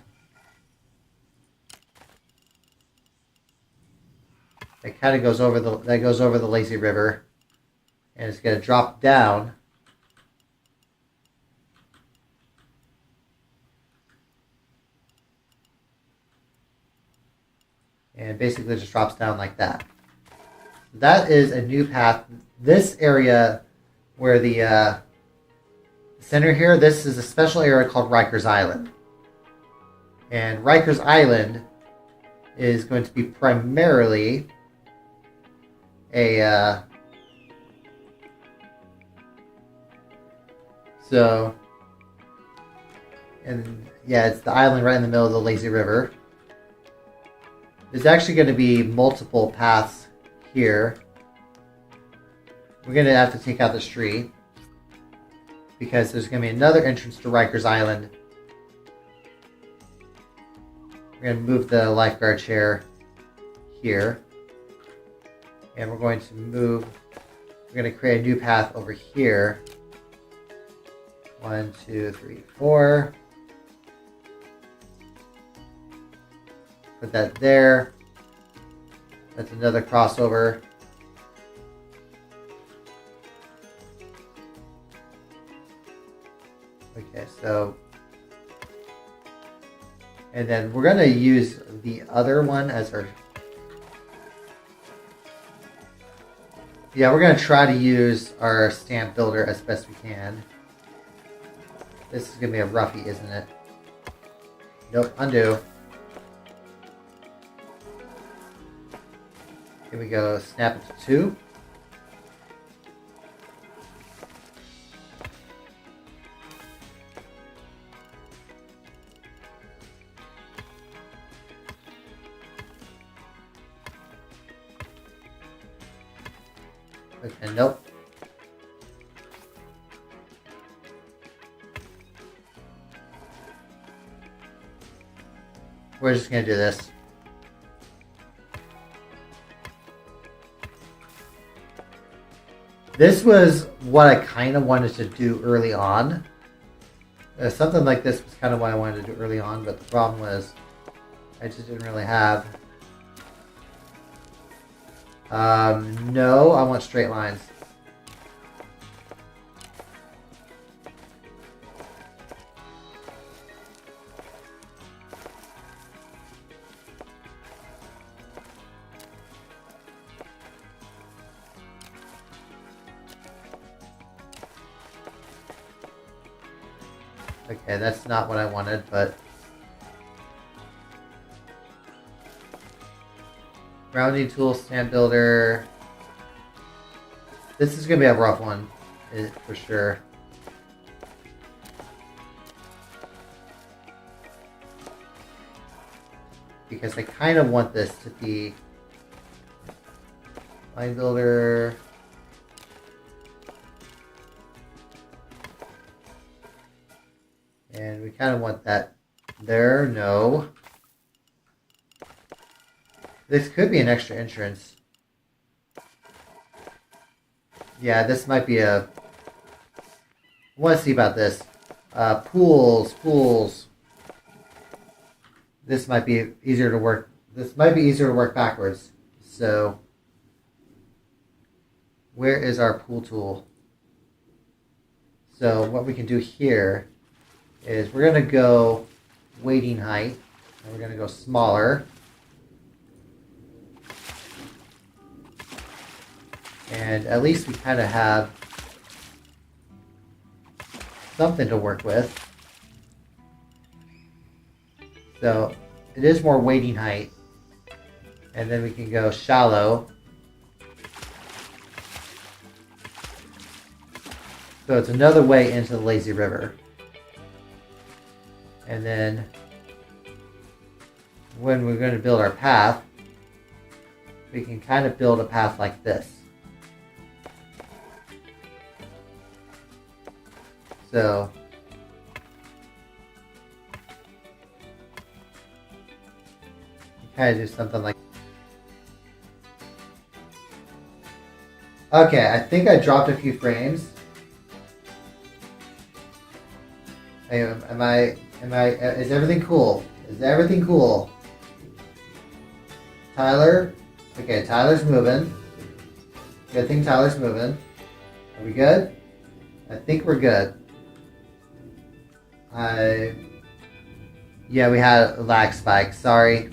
It kind of goes over the lazy river, and it's going to drop down. And basically just drops down like that. That is a new path. This area where the center here, this is a special area called Riker's Island. And Riker's Island is going to be primarily a and yeah, it's the island right in the middle of the lazy river. There's actually going to be multiple paths here. We're going to have to take out the street because there's going to be another entrance to Riker's Island. We're going to move the lifeguard chair here. And we're going to create a new path over here. 1, 2, 3, 4. Put that there. That's another crossover. Okay, so... And then we're going to use the other one as our... Yeah, we're going to try to use our stamp builder as best we can. This is going to be a roughie, isn't it? Nope, undo. Here we go, snap it to 2. Okay, nope. We're just going to do this. This was what I kind of wanted to do early on. Something like this was kind of what I wanted to do early on, but the problem was I just didn't really have... no, I want straight lines. Okay, that's not what I wanted, but... Rounding tool, stamp builder. This is going to be a rough one, for sure. Because I kind of want this to be... Line builder... And we kind of want that there. No. This could be an extra entrance. Yeah, this might be a... I want to see about this. Pools. This might be easier to work. This might be easier to work backwards. So, where is our pool tool? So what we can do here is we're going to go weighting height. And we're going to go smaller. And at least we kind of have something to work with. So it is more weighting height. And then we can go shallow. So it's another way into the lazy river. And then when we're going to build our path, we can kind of build a path like this. So kind of do something like... Okay, I think I dropped a few frames. Is everything cool? Is everything cool? Tyler? Okay, Tyler's moving. Good thing Tyler's moving. Are we good? I think we're good. Yeah, we had a lag spike. Sorry.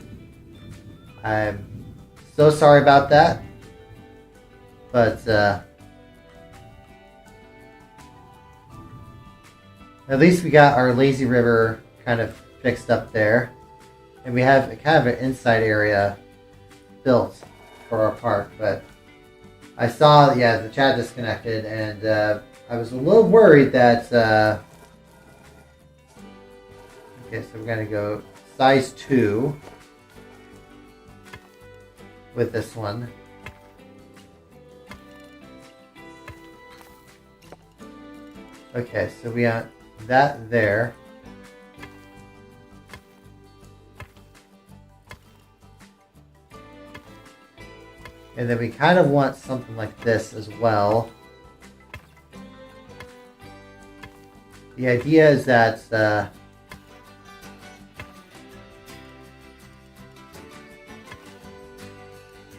I'm so sorry about that. But, at least we got our lazy river kind of fixed up there. And we have kind of an inside area built for our park. But I saw, yeah, the chat disconnected, and I was a little worried that... okay, so we're going to go size 2 with this one. Okay, so we got that there. And then we kind of want something like this as well. The idea is that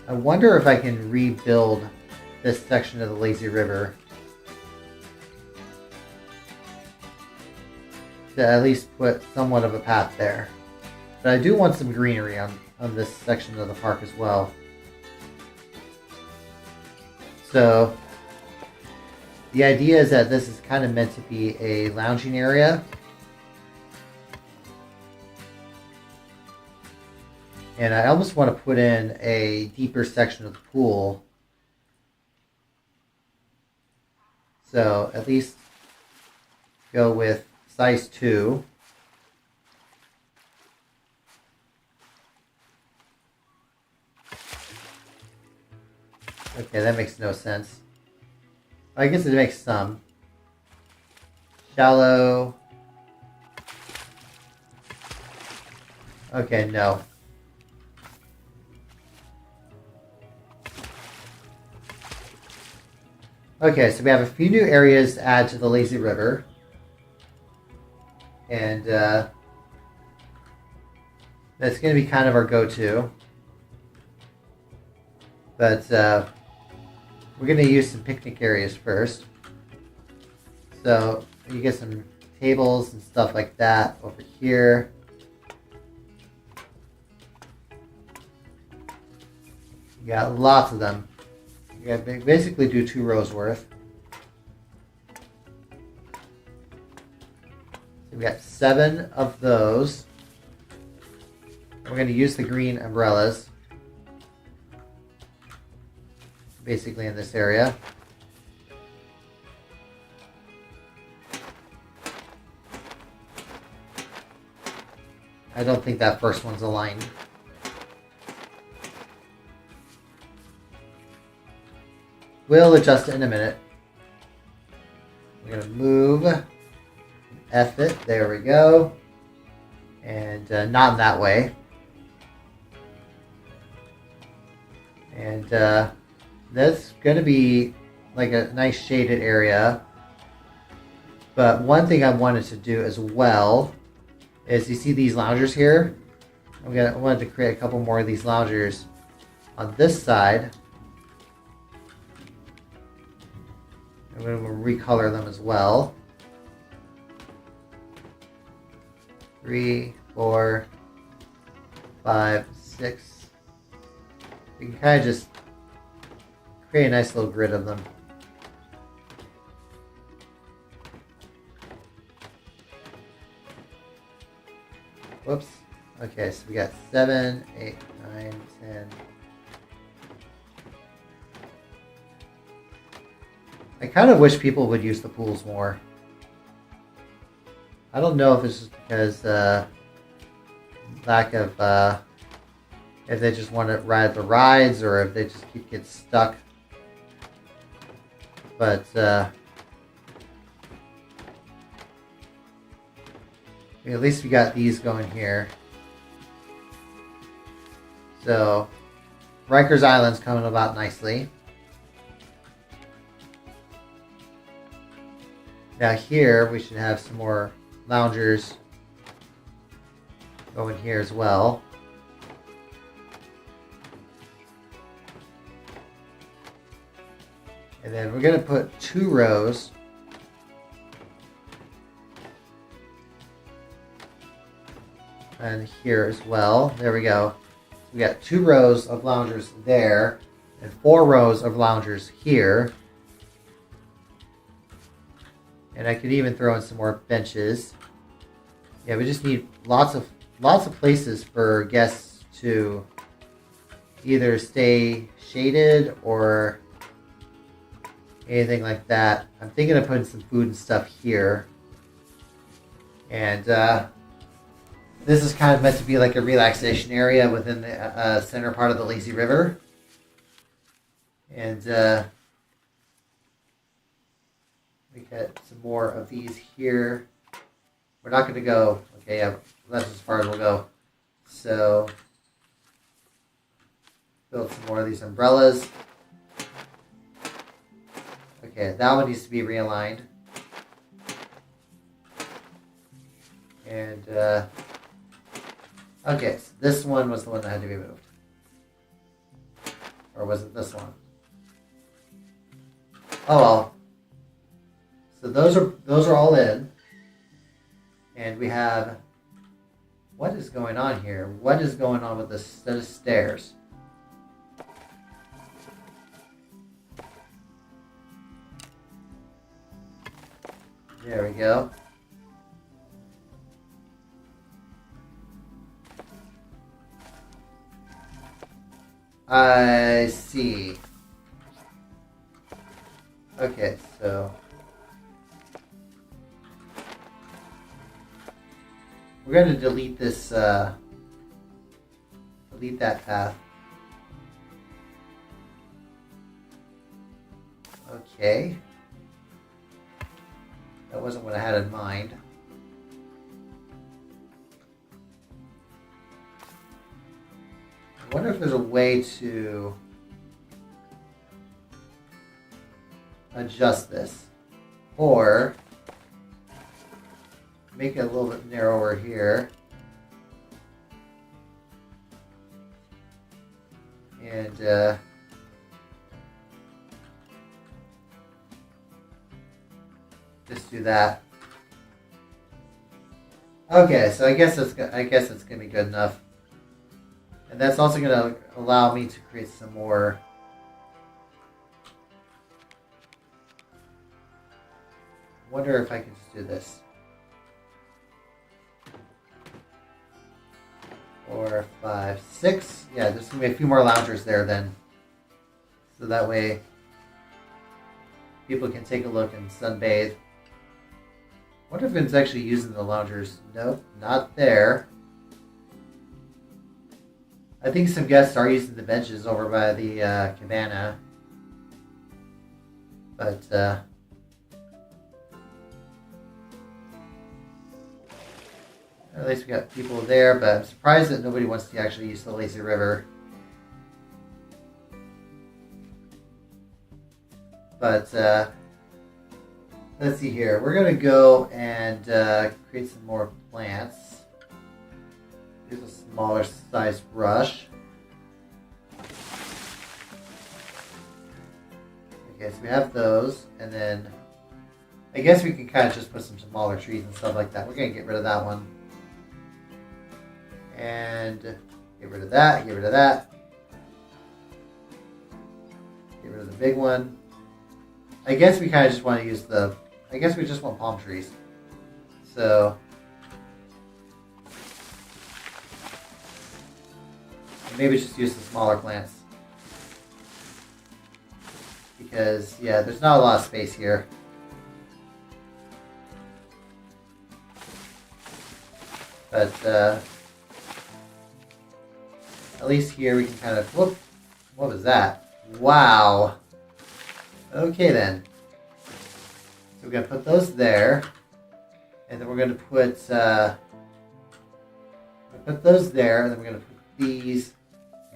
I wonder if I can rebuild this section of the lazy river to at least put somewhat of a path there. But I do want some greenery on this section of the park as well. So the idea is that this is kind of meant to be a lounging area. And I almost want to put in a deeper section of the pool. So at least go with size 2. Okay, that makes no sense. I guess it makes some. Shallow. Okay, no. Okay, so we have a few new areas to add to the lazy river. And that's going to be kind of our go-to. But we're going to use some picnic areas first. So you get some tables and stuff like that over here. You got lots of them. You got basically do 2 rows worth. So we got 7 of those. We're going to use the green umbrellas. Basically in this area. I don't think that first one's aligned. We'll adjust it in a minute. We're going to move. F it. There we go. And not in that way. And that's going to be like a nice shaded area. But one thing I wanted to do as well is, you see these loungers here? I wanted to create a couple more of these loungers on this side. I'm going to recolor them as well. 3, 4, 5, 6. You can kind of just create a nice little grid of them. Whoops. Okay, so we got 7, 8, 9, 10. I kind of wish people would use the pools more. I don't know if it's just because lack of if they just want to ride the rides or if they just keep getting stuck. But at least we got these going here. So Riker's Island's coming about nicely. Now here we should have some more loungers going here as well. And then we're going to put 2 rows and here as well. There we go. We got 2 rows of loungers there and 4 rows of loungers here. And I could even throw in some more benches. Yeah, we just need lots of places for guests to either stay shaded or anything like that. I'm thinking of putting some food and stuff here. And this is kind of meant to be like a relaxation area within the center part of the lazy river. And we get some more of these here. We're not going to go, okay, yeah, that's as far as we'll go. So, build some more of these umbrellas. Okay, that one needs to be realigned. And, okay, so this one was the one that had to be moved. Or was it this one? Oh well. So those are all in. And we have, what is going on here? What is going on with this set of stairs? There we go. I see. Okay, so we're going to delete this, delete that path. Okay. That wasn't what I had in mind. I wonder if there's a way to adjust this or make it a little bit narrower here. And just do that. Okay, so I guess it's gonna be good enough. And that's also gonna allow me to create some more wonder if I can just do this. 4, 5, 6. Yeah, there's going to be a few more loungers there then. So that way people can take a look and sunbathe. Wonder if it's actually using the loungers. Nope, not there. I think some guests are using the benches over by the cabana. But at least we got people there, but I'm surprised that nobody wants to actually use the lazy river. But let's see here. We're going to go and create some more plants. Use a smaller size brush. Okay, so we have those, and then I guess we can kind of just put some smaller trees and stuff like that. We're going to get rid of that one. And get rid of that, get rid of that. Get rid of the big one. I guess we kind of just want to use I guess we just want palm trees. So maybe just use the smaller plants. Because, yeah, there's not a lot of space here. But at least here we can kind of, whoop, what was that? Wow. Okay then. So we're going to put those there. And then we're going to put those there. And then we're going to put these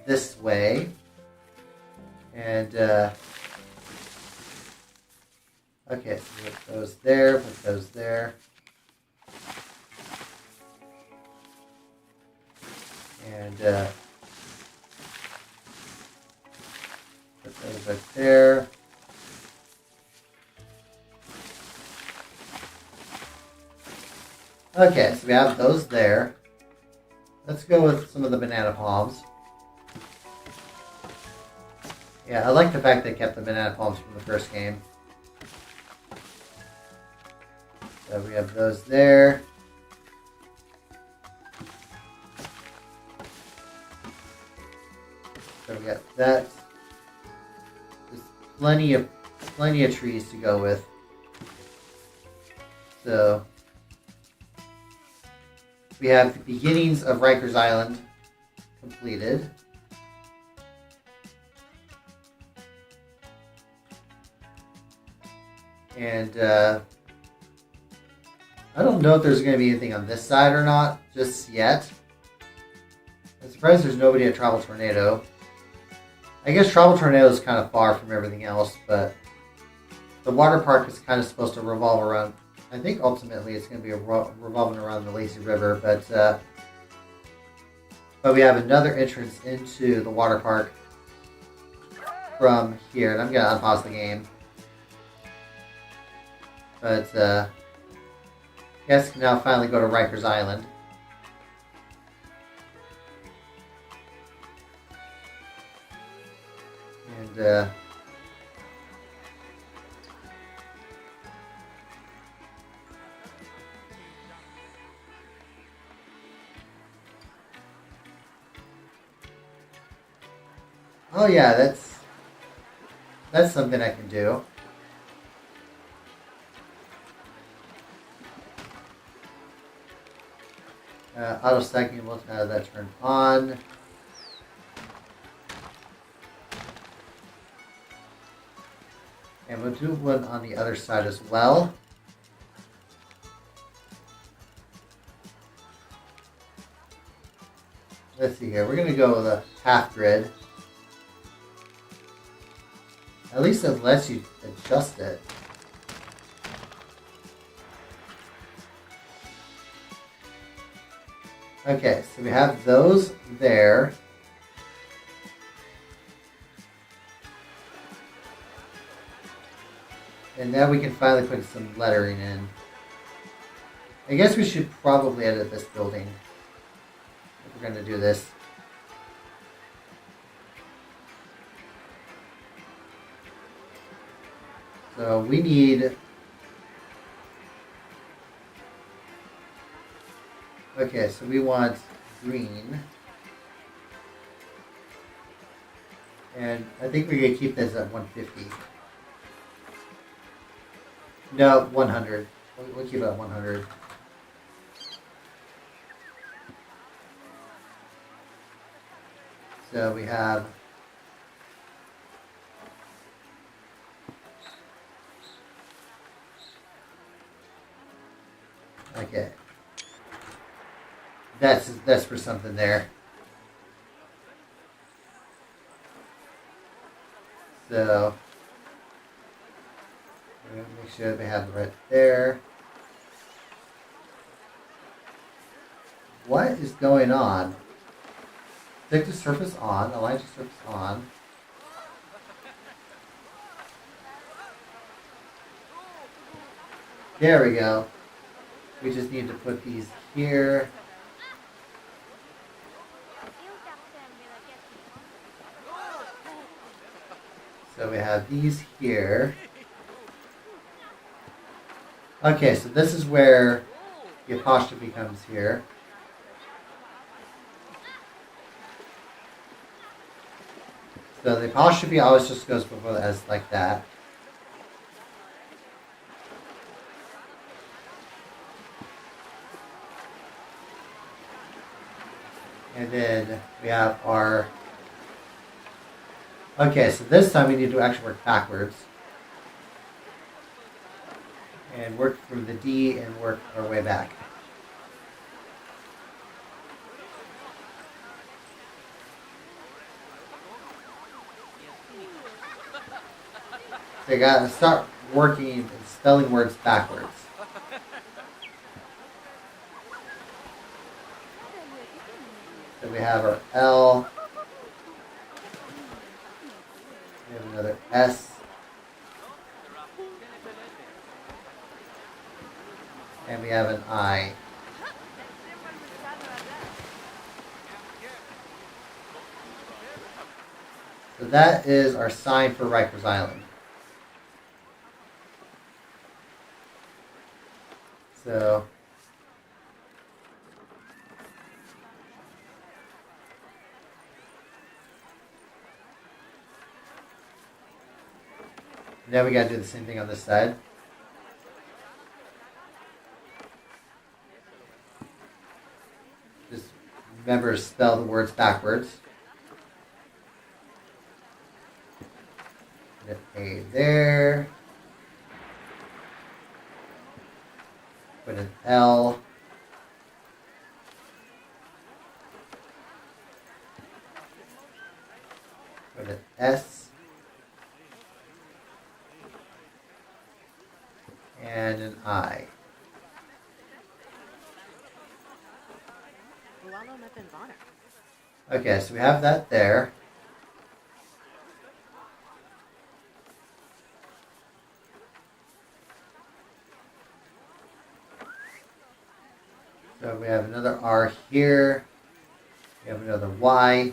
this way. And, okay, so put those there, put those there. And put those right there. Okay, so we have those there. Let's go with some of the banana palms. Yeah, I like the fact they kept the banana palms from the first game. So we have those there. So we got that. There's plenty of trees to go with. So we have the beginnings of Riker's Island completed. And I don't know if there's going to be anything on this side or not just yet. I'm surprised there's nobody at Travel Tornado. I guess Travel Tornado is kind of far from everything else, but the water park is kind of supposed to revolve around. I think ultimately it's going to be revolving around the Lazy River, but we have another entrance into the water park from here, and I'm going to unpause the game. But guests can now finally go to Riker's Island. And oh yeah, that's something I can do. Auto stacking, we'll have that turned on. And we'll do one on the other side as well. Let's see here. We're going to go with a half grid. At least it lets you adjust it. Okay, so we have those there. And now we can finally put some lettering in. I guess we should probably edit this building if we're going to do this. So we need... Okay, so we want green. And I think we're going to keep this at 150. No, 100. We'll keep it at 100. So we have... Okay. That's for something there. So Make sure that we have it right there. What is going on? Stick to surface on. Align to surface on. There we go. We just need to put these here. So we have these here. Okay, so this is where the apostrophe comes here. So the apostrophe always just goes before the S like that. And then we have our... Okay, so this time we need to actually work backwards. And work from the D and work our way back. So you gotta start working and spelling words backwards. So we have our L. We have another S. And we have an I. So that is our sign for Riker's Island. So now we gotta do the same thing on this side. Just remember to spell the words backwards. Put an A there. Put an L. Put an S. And an I. Okay, so we have that there. So we have another R here. We have another Y.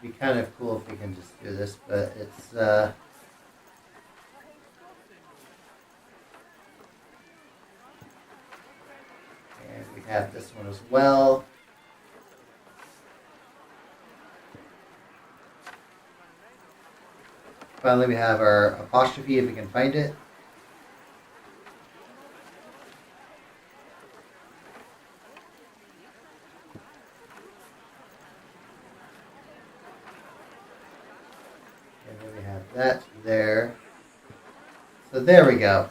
It'd be kind of cool if we can just do this, but it's and we have this one as well. Finally, we have our apostrophe if we can find it. And then we have that there. So there we go.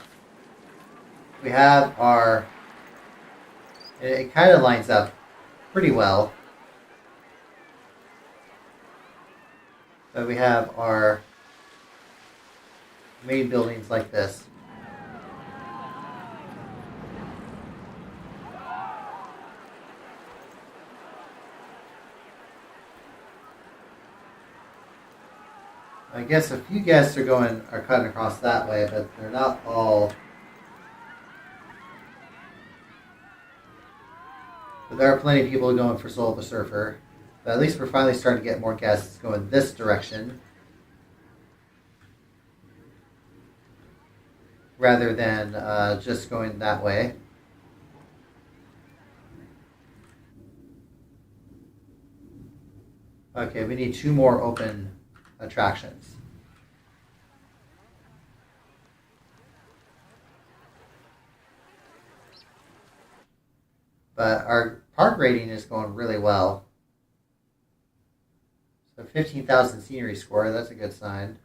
We have our... It kind of lines up pretty well. So we have our main buildings like this. I guess a few guests are cutting across that way, but they're not all. But there are plenty of people going for Soul of the Surfer. But at least we're finally starting to get more guests going this direction, rather than just going that way. Okay, we need 2 more open attractions. But our park rating is going really well. So 15,000 scenery score, that's a good sign.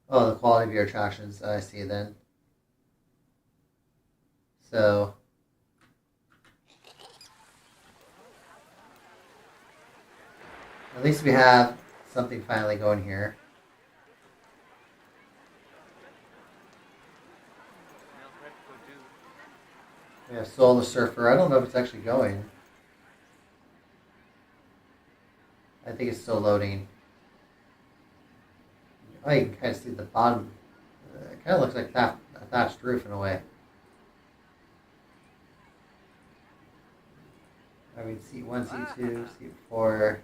Oh, the quality of your attractions, I see then. So, At least we have something finally going here. We have Soul the Surfer. I don't know if it's actually going. I think it's still loading. Oh, you can kind of see the bottom. It kind of looks like a thatched roof in a way. I mean, C1, C2, C4.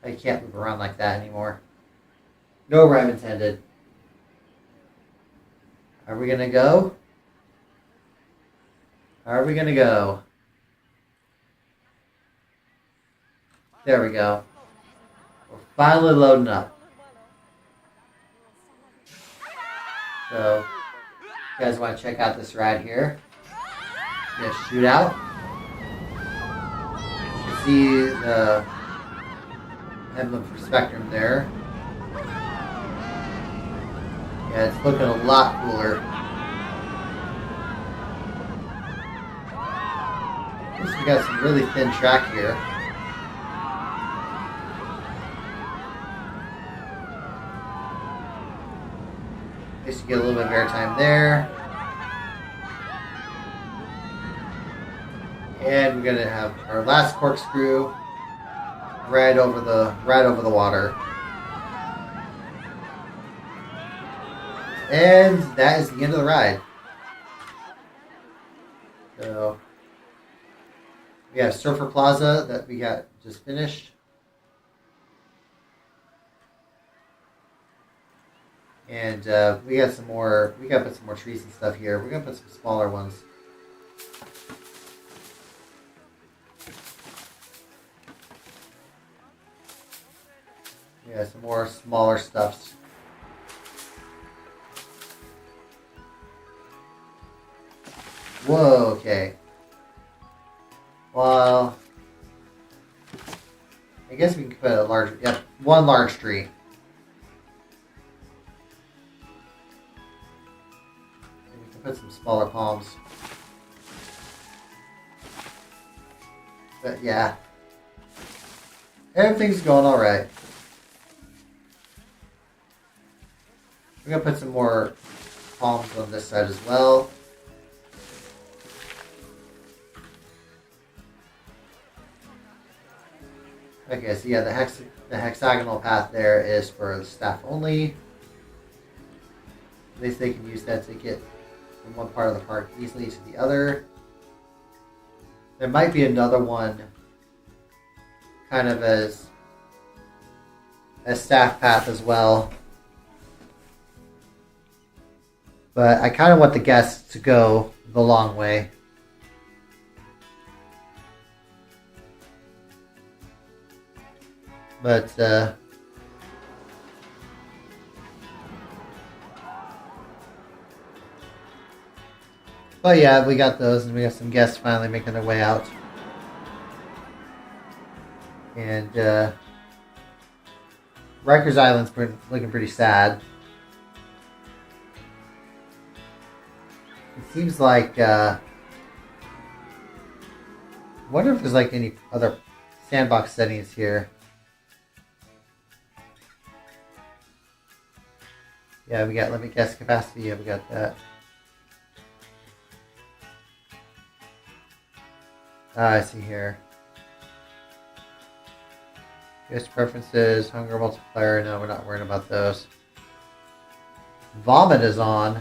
I can't move around like that anymore. No rhyme intended. Are we gonna go? Are we gonna go? There we go. We're finally loading up. So, you guys want to check out this ride here? Yeah, shootout. You can see the emblem for Spectrum there. Yeah, it's looking a lot cooler. We got some really thin track here. I guess you get a little bit of airtime there. And we're gonna have our last corkscrew right over the water. And that is the end of the ride. So we have Surfer Plaza that we got just finished. And we got some more. We got to put some more trees and stuff here. We're gonna put some smaller ones. Yeah, some more smaller stuffs. Whoa. Okay. Well, I guess we can put a large. Yep, one large tree. Put some smaller palms. But yeah, everything's going all right. We're gonna put some more palms on this side as well. Okay, so yeah, the hexagonal path there is for the staff only. At least they can use that to get from one part of the park easily to the other. There might be another one kind of as staff path as well. But I kind of want the guests to go the long way. But yeah, we got those, and we got some guests finally making their way out. And Riker's Island's looking pretty sad. It seems like I wonder if there's like any other sandbox settings here. Yeah, we got limit guest capacity. Yeah, we got that. I see here. Guest preferences, hunger multiplier. No, we're not worrying about those. Vomit is on.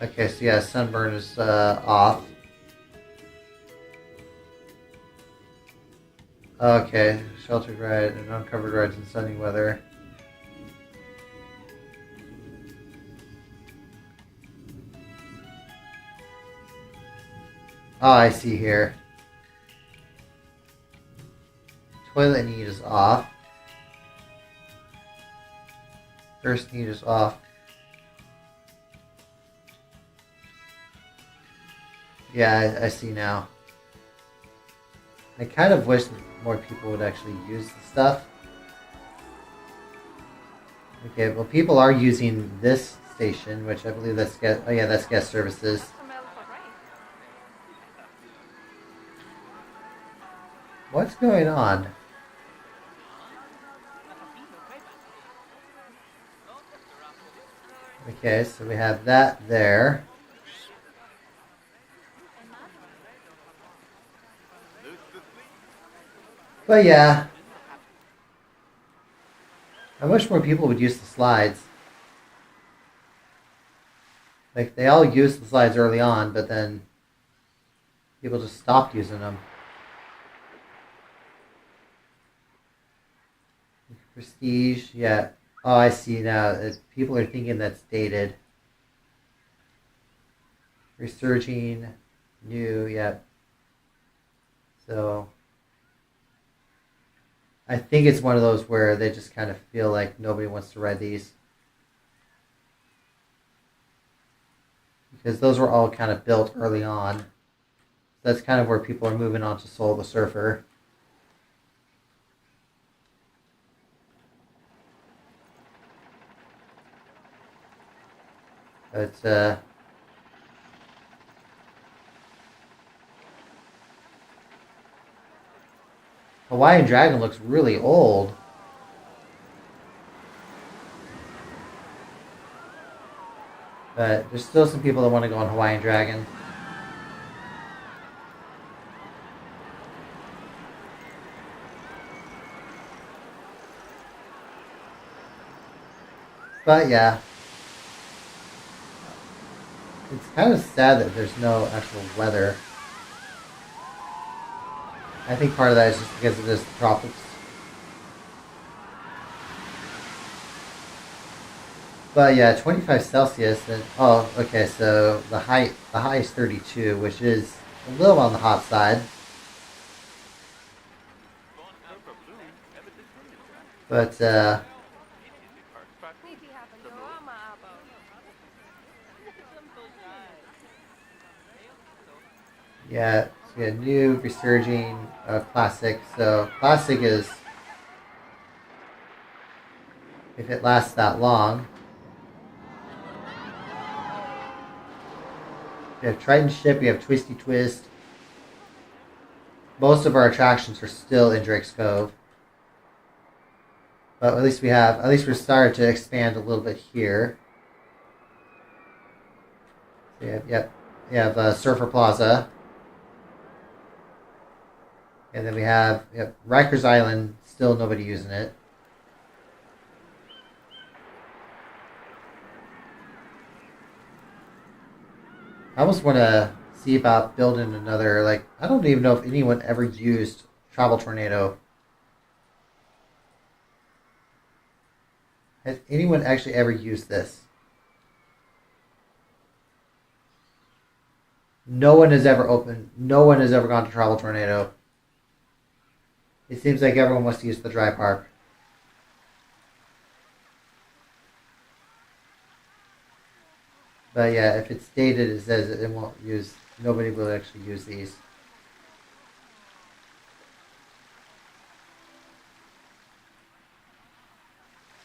Okay, so yeah, sunburn is off. Okay, sheltered ride and uncovered rides in sunny weather. Oh, I see here. Toilet need is off. Thirst need is off. Yeah, I see now. I kind of wish that more people would actually use the stuff. Okay, well, people are using this station, which I believe that's guest. Oh yeah, that's guest services. What's going on? Okay, so we have that there. But yeah, I wish more people would use the slides. Like, they all used the slides early on, but then people just stopped using them. Prestige, yeah. Oh, I see now. People are thinking that's dated. Resurging, new, yeah. So, I think it's one of those where they just kind of feel like nobody wants to ride these. Because those were all kind of built early on. That's kind of where people are moving on to Soul the Surfer. But, Hawaiian Dragon looks really old. But there's still some people that want to go on Hawaiian Dragon. But yeah, it's kind of sad that there's no actual weather. I think part of that is just because it is the tropics. But yeah, 25 Celsius. And oh, okay. So the high is 32, which is a little on the hot side. But yeah, so yeah, new resurging classic. So classic is if it lasts that long. We have Triton Ship. We have Twisty Twist. Most of our attractions are still in Drake's Cove. But at least we're starting to expand a little bit here. So you have Surfer Plaza. And then we have Riker's Island, still nobody using it. I almost want to see about building another, like, I don't even know if anyone ever used Travel Tornado. Has anyone actually ever used this? No one has ever gone to Travel Tornado. It seems like everyone wants to use the dry park. But yeah, if it's dated, it says it won't use. Nobody will actually use these.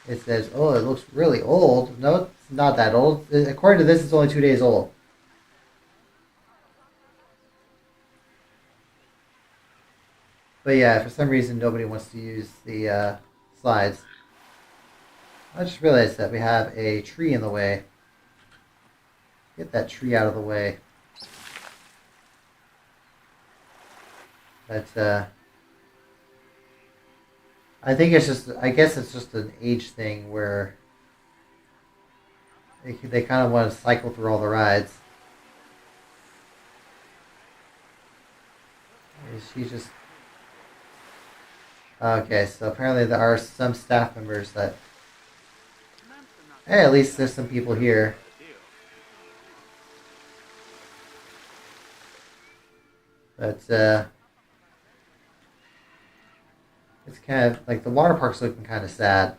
It says, oh, it looks really old. No, it's not that old. According to this, it's only 2 days old. But yeah, for some reason, nobody wants to use the slides. I just realized that we have a tree in the way. Get that tree out of the way. But I think I guess it's just an age thing where they kind of want to cycle through all the rides. She's just... Okay, so apparently there are some staff members that... Hey, at least there's some people here. But it's kind of like the water park's looking kind of sad.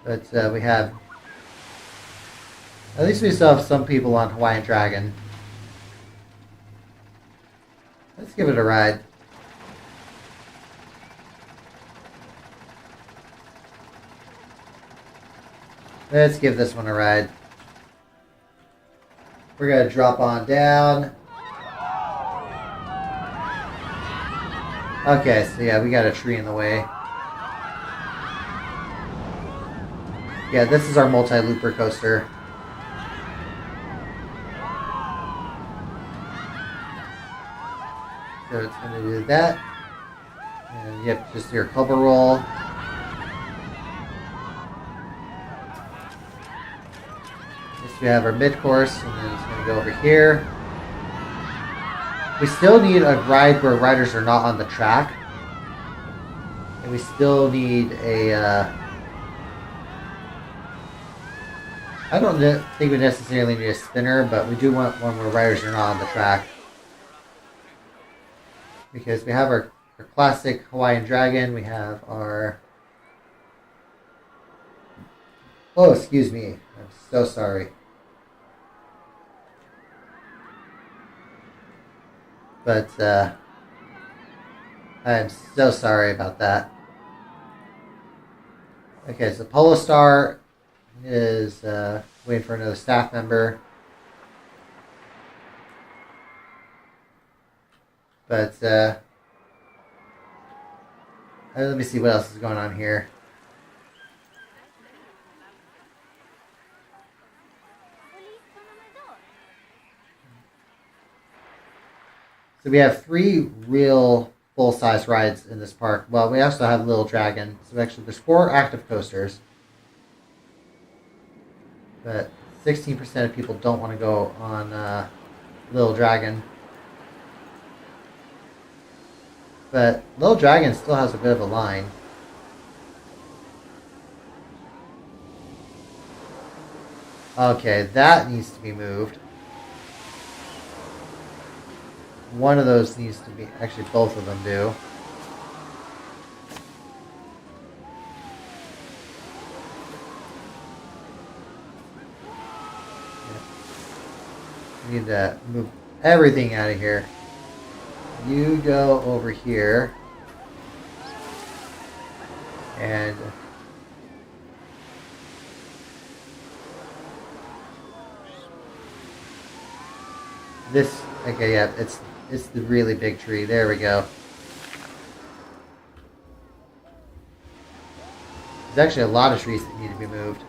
But we have... At least we still have some people on Hawaiian Dragon. Let's give it a ride. Let's give this one a ride. We're going to drop on down. Okay, so yeah, we got a tree in the way. Yeah, this is our multi-looper coaster. So it's going to do that. And yep, just your cover roll. Next we have our mid-course, and then it's going to go over here. We still need a ride where riders are not on the track. And we still need a... I don't think we necessarily need a spinner, but we do want one where riders are not on the track. Because we have our classic Hawaiian Dragon, we have our... Oh, excuse me. I'm so sorry. But, I'm so sorry about that. Okay, so Polo Star is waiting for another staff member. But, let me see what else is going on here. So we have 3 real full-size rides in this park. Well, we also have Little Dragon. So actually, there's 4 active coasters. But 16% of people don't want to go on Little Dragon. But Little Dragon still has a bit of a line. Okay, that needs to be moved. One of those needs to be... Actually, both of them do. We need to move everything out of here. You go over here. And... This... Okay, yeah, it's the really big tree. There we go. There's actually a lot of trees that need to be moved.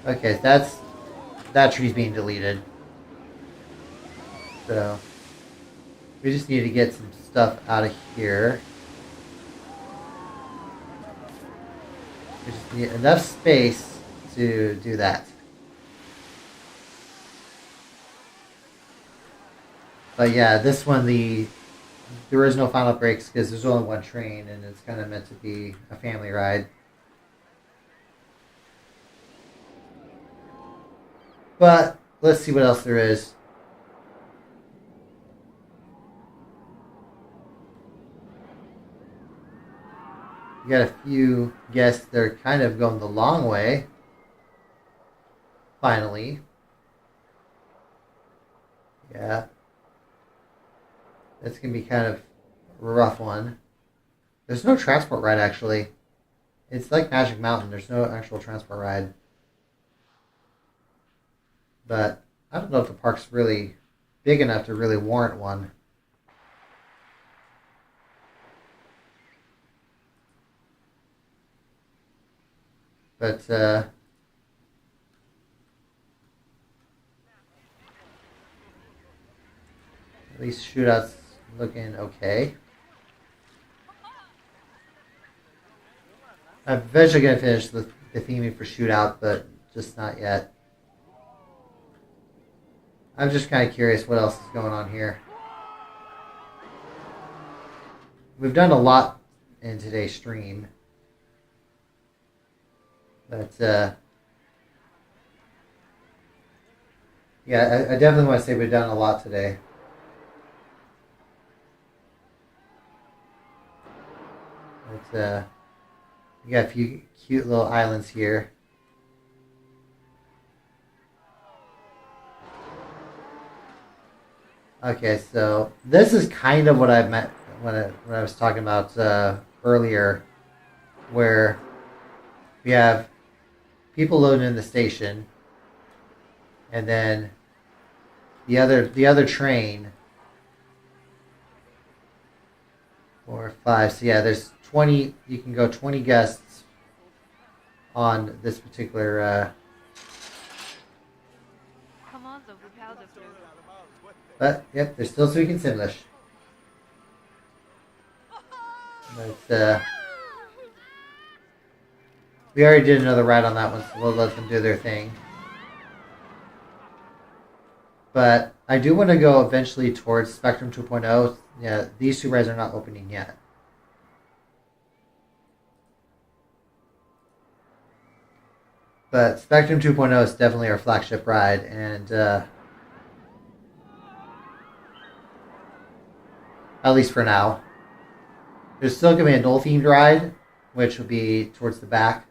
Okay, so that tree's being deleted. So we just need to get some stuff out of here. We just need enough space to do that. But yeah, this one, there is no final breaks because there's only one train and it's kind of meant to be a family ride. But let's see what else there is. We got a few guests that are kind of going the long way. Finally. Yeah. That's going to be kind of a rough one. There's no transport ride, actually. It's like Magic Mountain. There's no actual transport ride. But I don't know if the park's really big enough to really warrant one. But, at least Shootout's looking okay. I'm eventually going to finish the theming for Shootout, but just not yet. I'm just kind of curious what else is going on here. We've done a lot in today's stream. But, yeah, I definitely want to say we've done a lot today. But, we got a few cute little islands here. Okay, so this is kind of what I meant when I was talking about earlier, where we have people loading in the station, and then the other train. 4, 5. So yeah, there's 20. You can go 20 guests on this particular. But yep, they're still speaking Simlish. But we already did another ride on that one, so we'll let them do their thing. But I do want to go eventually towards Spectrum 2.0. Yeah, these two rides are not opening yet. But Spectrum 2.0 is definitely our flagship ride, and at least for now. There's still going to be a Noel-themed ride, which will be towards the back.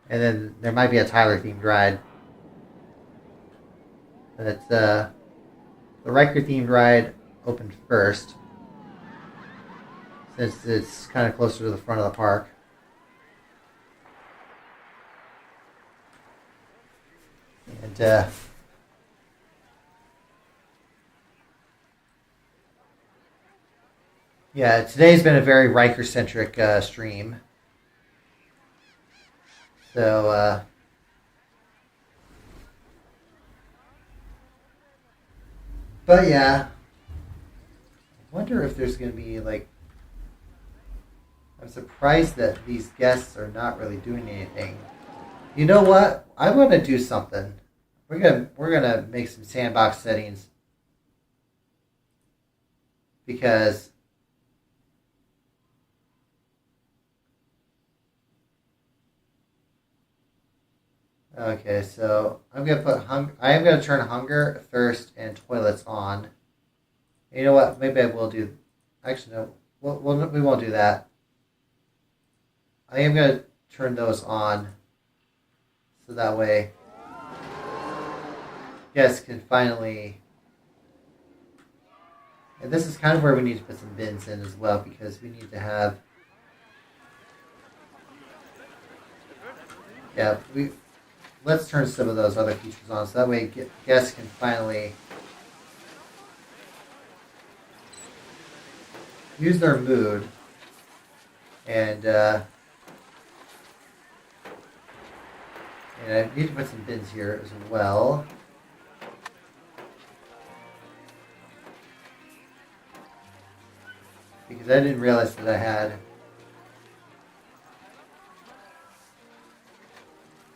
And then there might be a Tyler-themed ride. But the Riker-themed ride opened first, since it's kind of closer to the front of the park. And yeah, today's been a very Riker-centric stream. So, but yeah, I wonder if there's going to be like. I'm surprised that these guests are not really doing anything. You know what? I want to do something. We're gonna make some sandbox settings because. Okay, so I'm gonna put I am gonna turn hunger, thirst, and toilets on. You know what? Maybe I will do. Actually, no. We won't do that. I am gonna turn those on, so that way, guests can finally. And this is kind of where we need to put some bins in as well, because we need to have. Yeah, let's turn some of those other features on, so that way guests can finally use their mood and I need to put some bins here as well. Because I didn't realize that I had.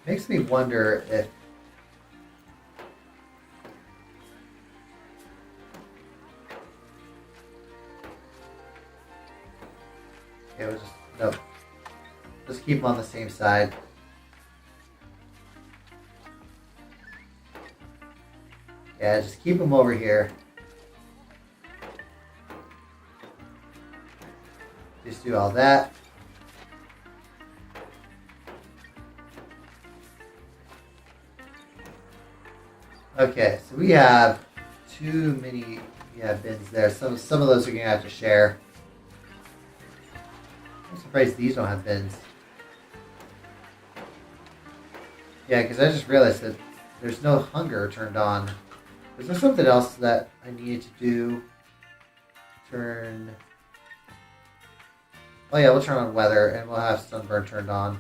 Makes me wonder if it was just keep them on the same side. Yeah, just keep them over here. Just do all that. Okay, so we have too many bins there. Some of those are going to have to share. I'm surprised these don't have bins. Yeah, because I just realized that there's no hunger turned on. Is there something else that I need to do? Turn... Oh yeah, we'll turn on weather and we'll have sunburn turned on.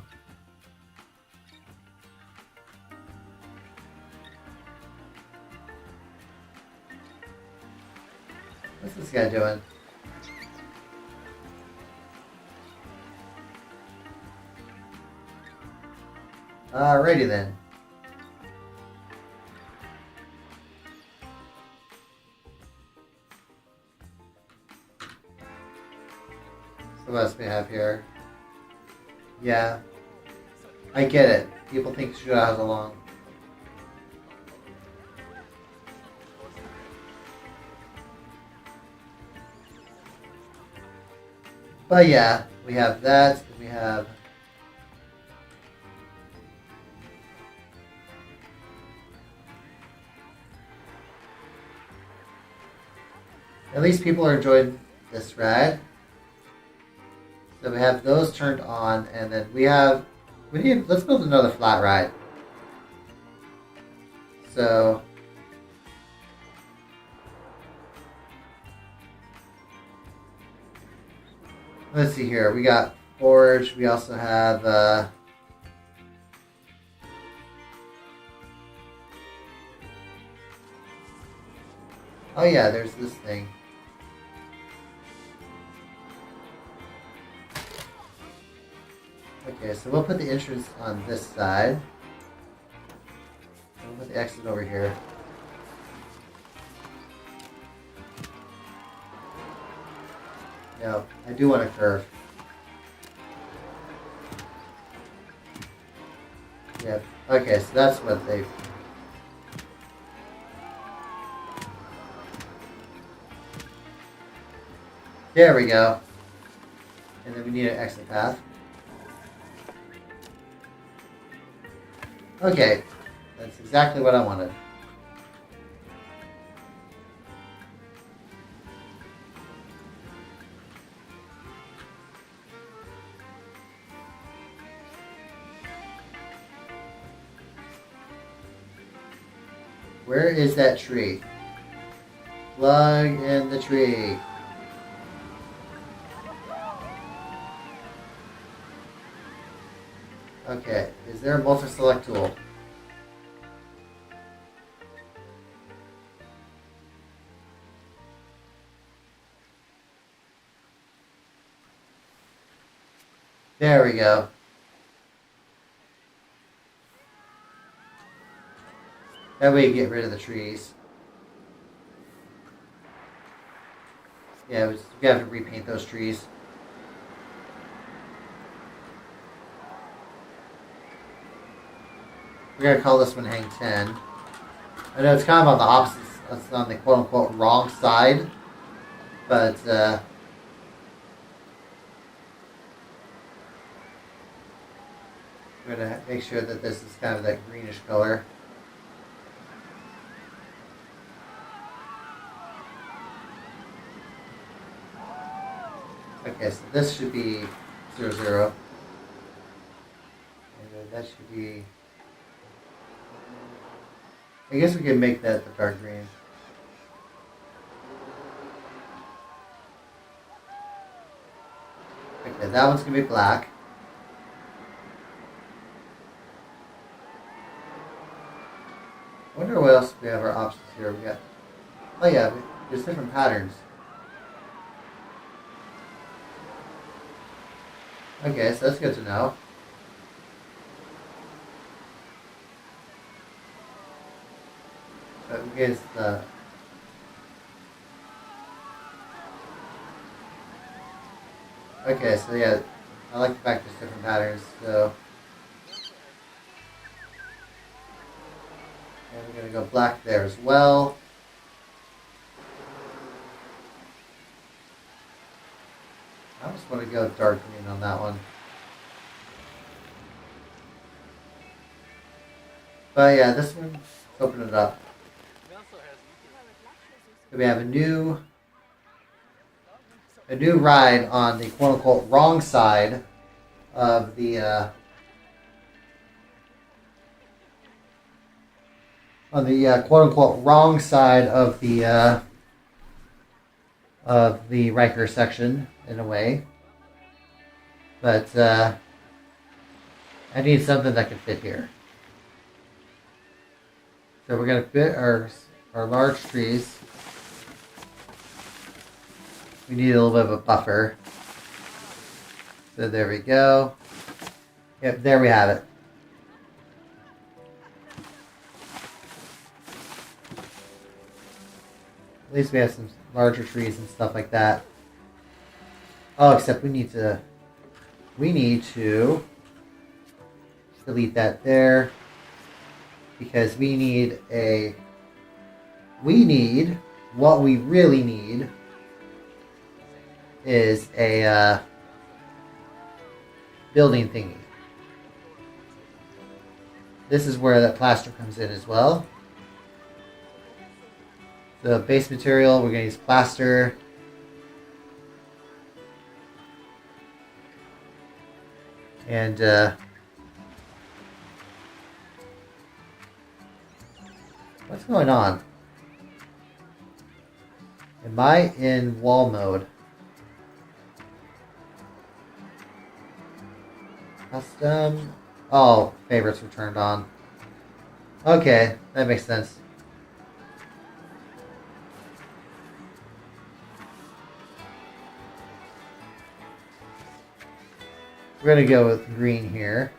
What's this guy doing? Alrighty then. So what else do we have here? Yeah. I get it. People think shootout has a long. But yeah, we have that. We have. At least people are enjoying this ride. So we have those turned on, and then we have let's build another flat ride. So let's see here. We got forge. We also have oh yeah, there's this thing. Okay, so we'll put the entrance on this side. We'll put the exit over here. No, I do want a curve. Yep. Okay, so that's what they... There we go. And then we need an exit path. Okay, that's exactly what I wanted. Where is that tree? Plug in the tree. Okay, is there a multi-select tool? There we go. That way you get rid of the trees. Yeah, we have to repaint those trees. We're gonna call this one Hang 10. I know it's kind of on the opposite, it's on the quote unquote wrong side, but we're gonna make sure that this is kind of that greenish color. Okay, so this should be 0, 0. And that should be... I guess we can make that the dark green. Okay, that one's going to be black. I wonder what else we have our options here. We got... Oh yeah, there's different patterns. Okay, so that's good to know. But we get the... Okay, so yeah, I like the fact there's different patterns, so... And we're going to go black there as well. I just want to go dark green on that one. But yeah, this one, let's open it up. So we have a new ride on the quote unquote wrong side of the quote unquote wrong side of the Riker section in a way. But I need something that can fit here. So we're going to fit our large trees. We need a little bit of a buffer. So there we go. Yep, there we have it. At least we have some larger trees and stuff like that. Oh, except we need to delete that there. Because what we really need is a building thingy. This is where that plaster comes in as well. The base material, we're going to use plaster. And What's going on? Am I in wall mode? Custom. Oh, favorites were turned on. Okay, that makes sense. We're gonna go with green here.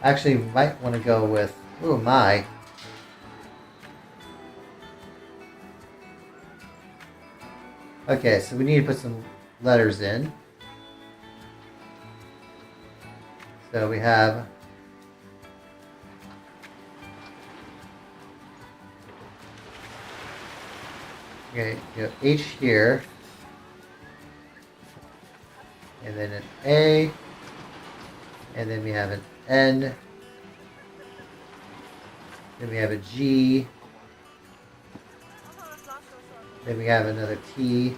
Actually, might want to go with. Who am I? Okay, so we need to put some letters in. So we have. Okay, you have H here. And then an A. And then we have an N. Then we have a G. Then we have another T.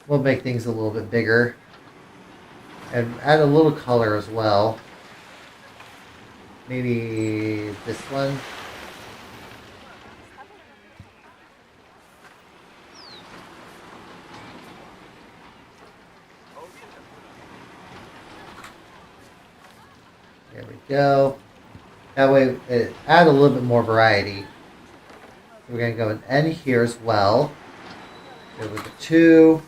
We'll make things a little bit bigger. And add a little color as well. Maybe this one. There we go. That way, add a little bit more variety. We're going to go with N here as well. Go with the 2.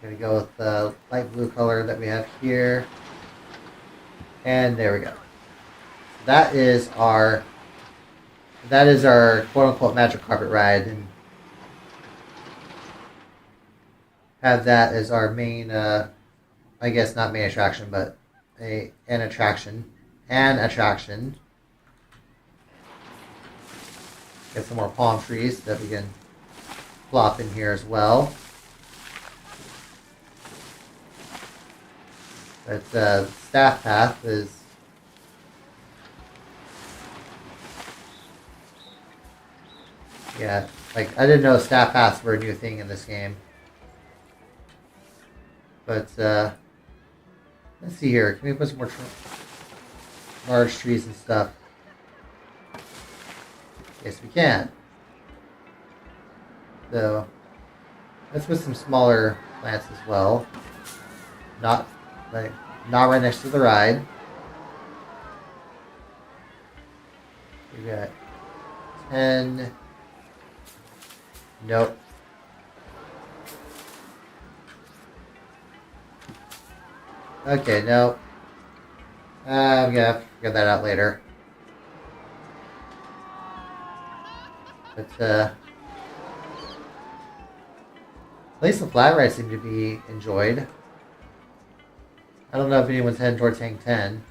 We're going to go with the light blue color that we have here. And there we go. That is our quote-unquote magic carpet ride. And have that as our main, I guess not main attraction, but an attraction. Get some more palm trees that we can plop in here as well. But staff path is like I didn't know staff paths were a new thing in this game. But let's see here. Can we put some more large trees and stuff? Yes, we can. So let's put some smaller plants as well. Not right next to the ride. We got 10. Nope. Okay, no. I'm gonna have to figure that out later. But at least the flat rides seem to be enjoyed. I don't know if anyone's heading towards Hang 10.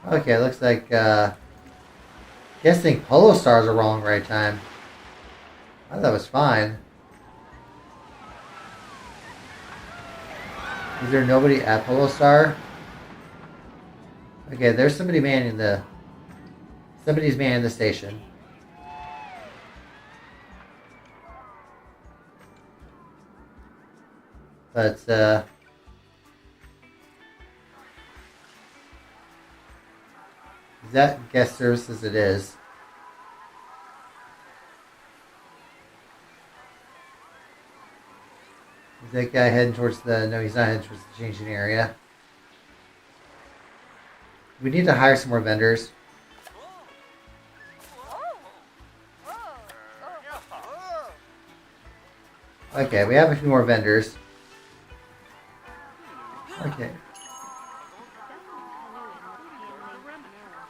Okay, looks like guessing Polo Stars are wrong right time. I thought it was fine. Is there nobody at Polo Star? Okay, there's somebody's manning the station. But is that guest services? It is. Is that guy heading towards the... No, he's not heading towards the changing area. We need to hire some more vendors. Okay, we have a few more vendors. Okay.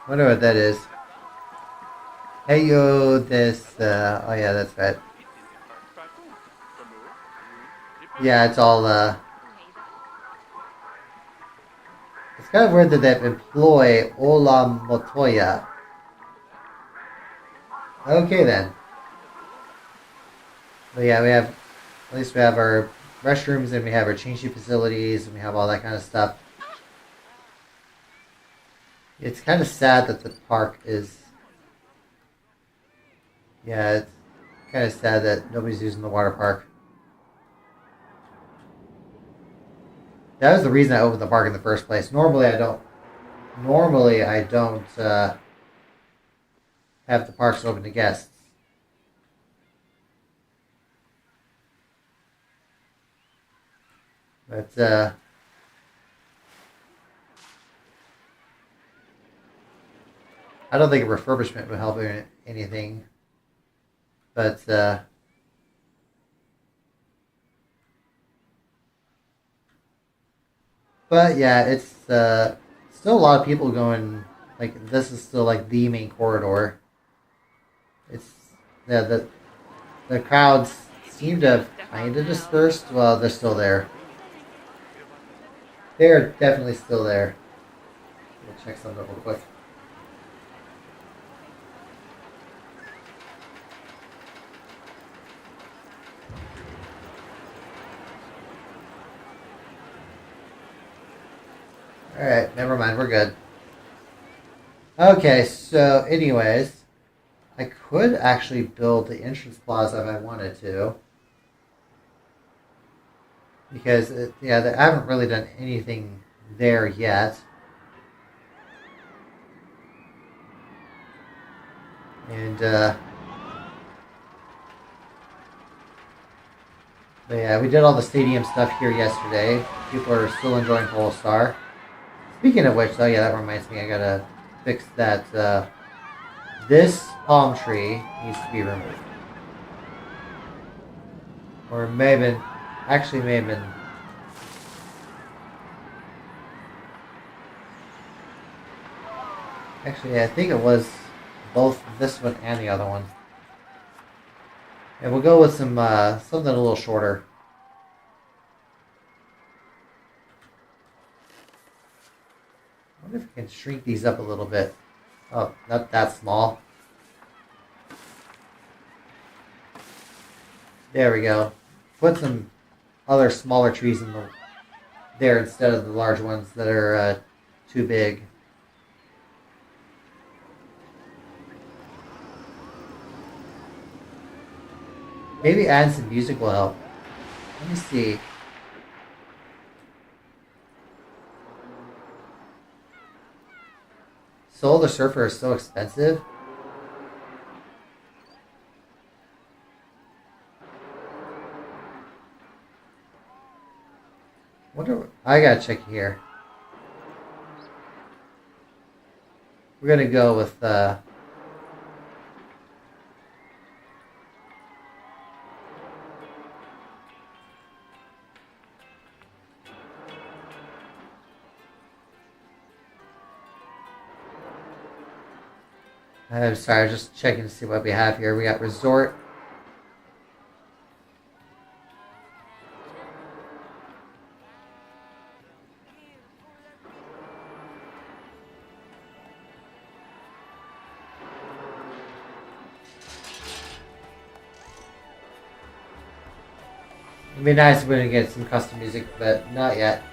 Wonder what that is. Hey yo, this... oh yeah, that's right. Yeah, it's all, it's kind of weird that they employ Ola Motoya. Okay then. But yeah, at least we have our restrooms and we have our changing facilities and we have all that kind of stuff. It's kind of sad that the park is... Yeah, it's kind of sad that nobody's using the water park. That was the reason I opened the park in the first place. Normally I don't. Normally I don't have the parks open to guests. But I don't think a refurbishment would help anything. But yeah, it's still a lot of people going. Like this is still like the main corridor. It's yeah the crowds seem to have kind of dispersed. Well, they're still there. They're definitely still there. We'll check something real quick. Alright, never mind, we're good. Okay, so anyways, I could actually build the entrance plaza if I wanted to. Because, I haven't really done anything there yet. And, but yeah, we did all the stadium stuff here yesterday. People are still enjoying Polestar. Speaking of which, though, yeah, that reminds me, I gotta fix that. This palm tree needs to be removed. Or it may have been, actually may have been. Actually, I think it was both this one and the other one. And we'll go with some something a little shorter. I wonder if we can shrink these up a little bit. Oh, not that small. There we go. Put some other smaller trees in there instead of the large ones that are too big. Maybe adding some music will help. Let me see. Soul the Surfer is so expensive. I gotta check here. We're gonna go with I'm sorry, I'm just checking to see what we have here. We got Resort. It'd be nice if we could get some custom music, but not yet.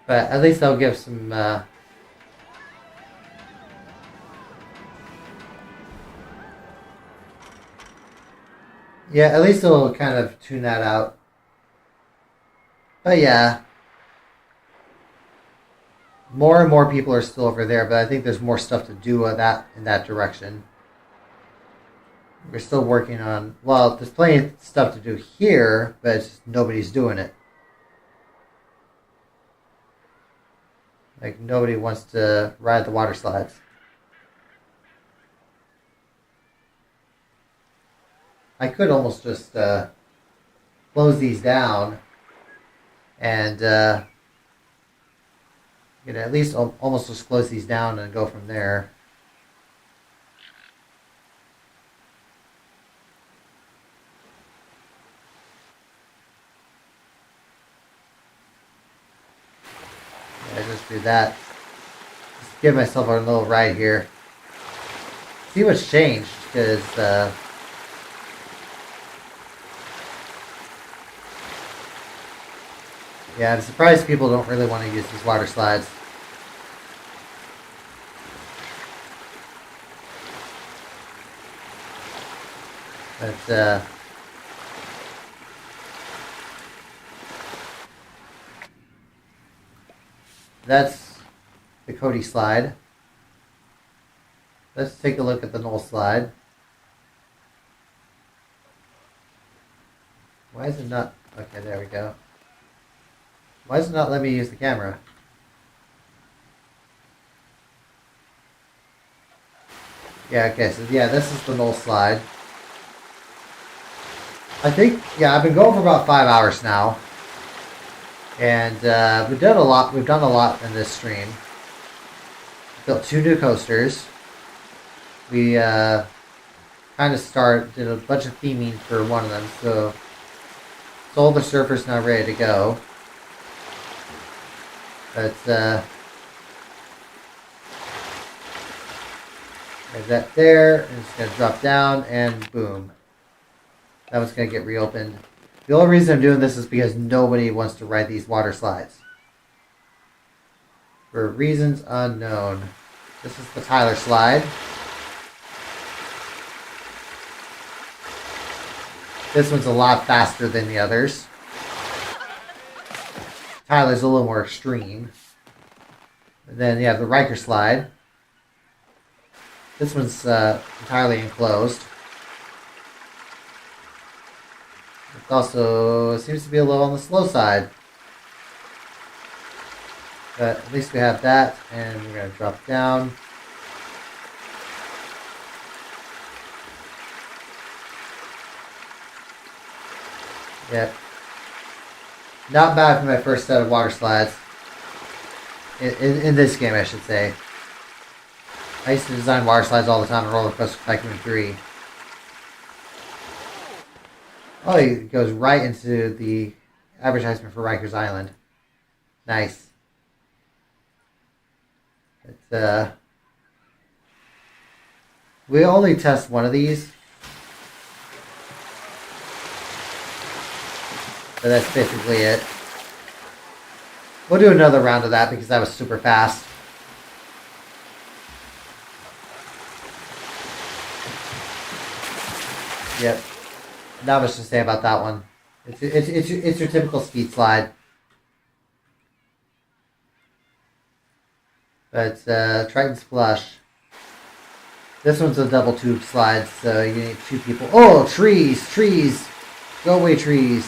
But at least I'll give some yeah, at least it'll kind of tune that out. But yeah. More and more people are still over there, but I think there's more stuff to do in that direction. We're still working on, well, there's plenty of stuff to do here, but it's just nobody's doing it. Like, nobody wants to ride the water slides. I could almost just close these down and at least almost just close these down and go from there. Yeah, just do that. Just give myself a little ride here. See what's changed, because yeah, I'm surprised people don't really want to use these water slides. But that's the Cody slide. Let's take a look at the null slide. Why is it not? Okay, there we go. Why does it not let me use the camera? Yeah, okay, so yeah, this is the null slide. I think, yeah, I've been going for about 5 hours now. And we've done a lot in this stream. Built 2 new coasters. We kind of did a bunch of theming for one of them, so sold the surfers now ready to go. But there's that there, and it's gonna drop down, and boom, that one's gonna get reopened. The only reason I'm doing this is because nobody wants to ride these water slides for reasons unknown. This is the Tyler slide. This one's a lot faster than the others. Tyler's a little more extreme. And then you have the Riker slide. This one's entirely enclosed. It also seems to be a little on the slow side. But at least we have that, and we're going to drop down. Yep. Not bad for my first set of water slides. In this game, I should say. I used to design water slides all the time in Roller Coaster Tycoon 3. Oh, it goes right into the advertisement for Riker's Island. Nice. We only test one of these. But that's basically it. We'll do another round of that because that was super fast. Yep. Not much to say about that one. It's your typical speed slide. But Triton's Flush. This one's a double tube slide, so you need 2 people. Oh, trees! Trees! Go away, trees!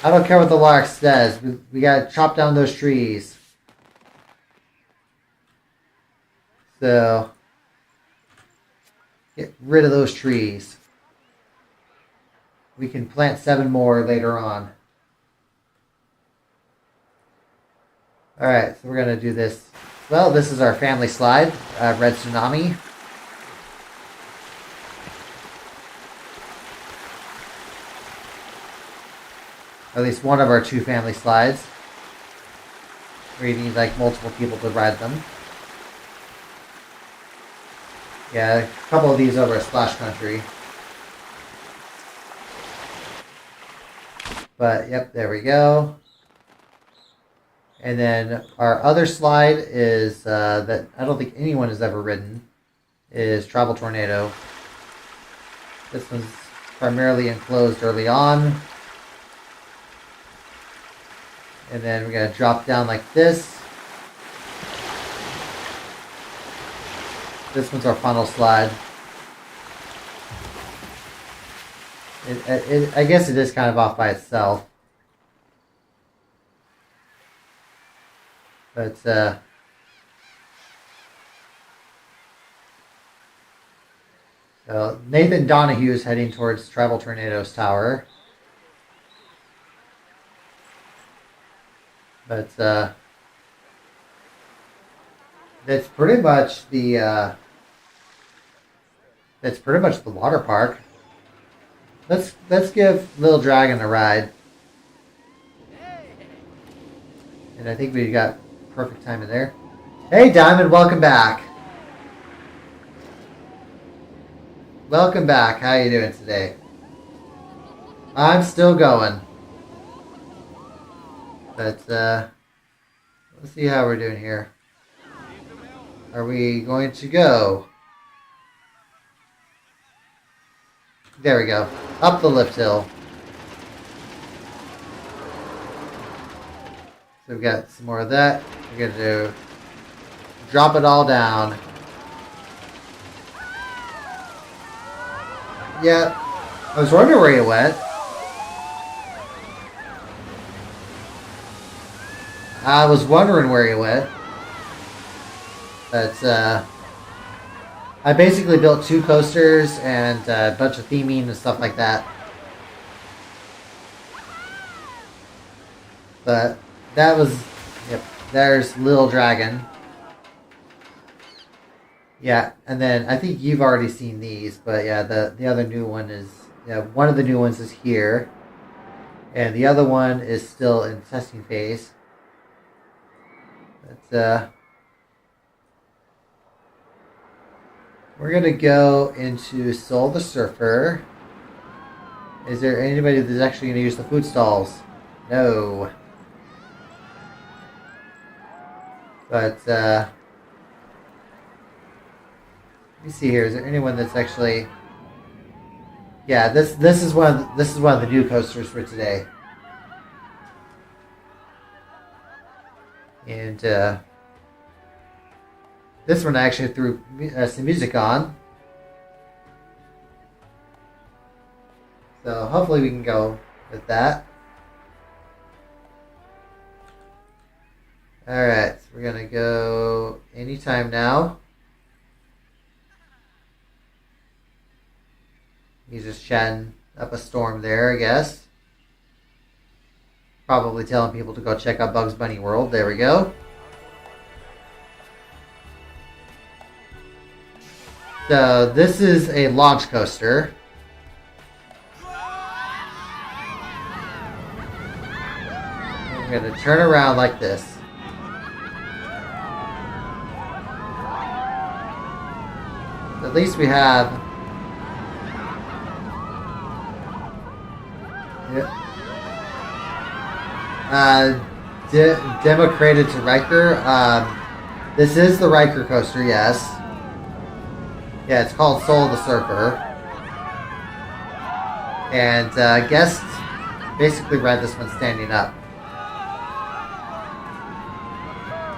I don't care what the lark says. We gotta chop down those trees. So, get rid of those trees. We can plant 7 more later on. Alright, so we're gonna do this. Well, this is our family slide, Red Tsunami. At least one of our 2 family slides. Where you need like multiple people to ride them. Yeah, a couple of these over at Splash Country. But, yep, there we go. And then our other slide is, that I don't think anyone has ever ridden, is Travel Tornado. This one's primarily enclosed early on. And then we're going to drop down like this. This one's our funnel slide. I guess it is kind of off by itself. But, so Nathan Donahue is heading towards Travel Tornado's tower. But, that's pretty much the water park. Let's give Little Dragon a ride. And I think we got perfect timing there. Hey Diamond, welcome back. Welcome back. How you doing today? I'm still going. But let's see how we're doing here. Are we going to go? There we go. Up the lift hill. So we've got some more of that. We're going to drop it all down. Yeah. I was wondering where you went. I was wondering where you went. But, I basically built 2 coasters and a bunch of theming and stuff like that. But that was, yep, there's Little Dragon. Yeah, and then I think you've already seen these, but yeah, the other new one is, yeah, one of the new ones is here. And the other one is still in testing phase. But, we're going to go into Soul the Surfer. Is there anybody that's actually going to use the food stalls? No. But, let me see here. Is there anyone that's actually... Yeah, this is one of the new coasters for today. And, this one I actually threw some music on. So hopefully we can go with that. Alright, so we're going to go anytime now. He's just chatting up a storm there, I guess. Probably telling people to go check out Bugs Bunny World. There we go. So this is a launch coaster. I'm going to turn around like this. At least we have... Democrated to Riker. This is the Riker coaster, yes. Yeah, it's called Soul the Surfer. And guests basically ride this one standing up.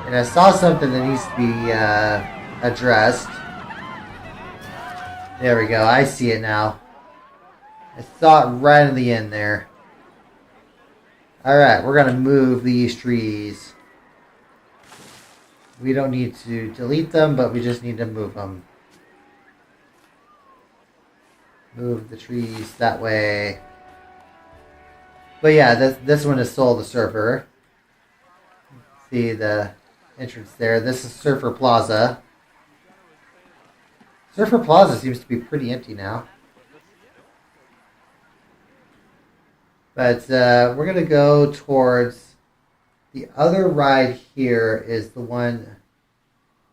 And I saw something that needs to be addressed. There we go, I see it now. I saw it right in the end there. Alright, we're going to move these trees. We don't need to delete them, but we just need to move them. Move the trees that way. But yeah, this one is Soul the Surfer. See the entrance there. This is Surfer Plaza. Surfer Plaza seems to be pretty empty now. But we're going to go towards the other ride here is the one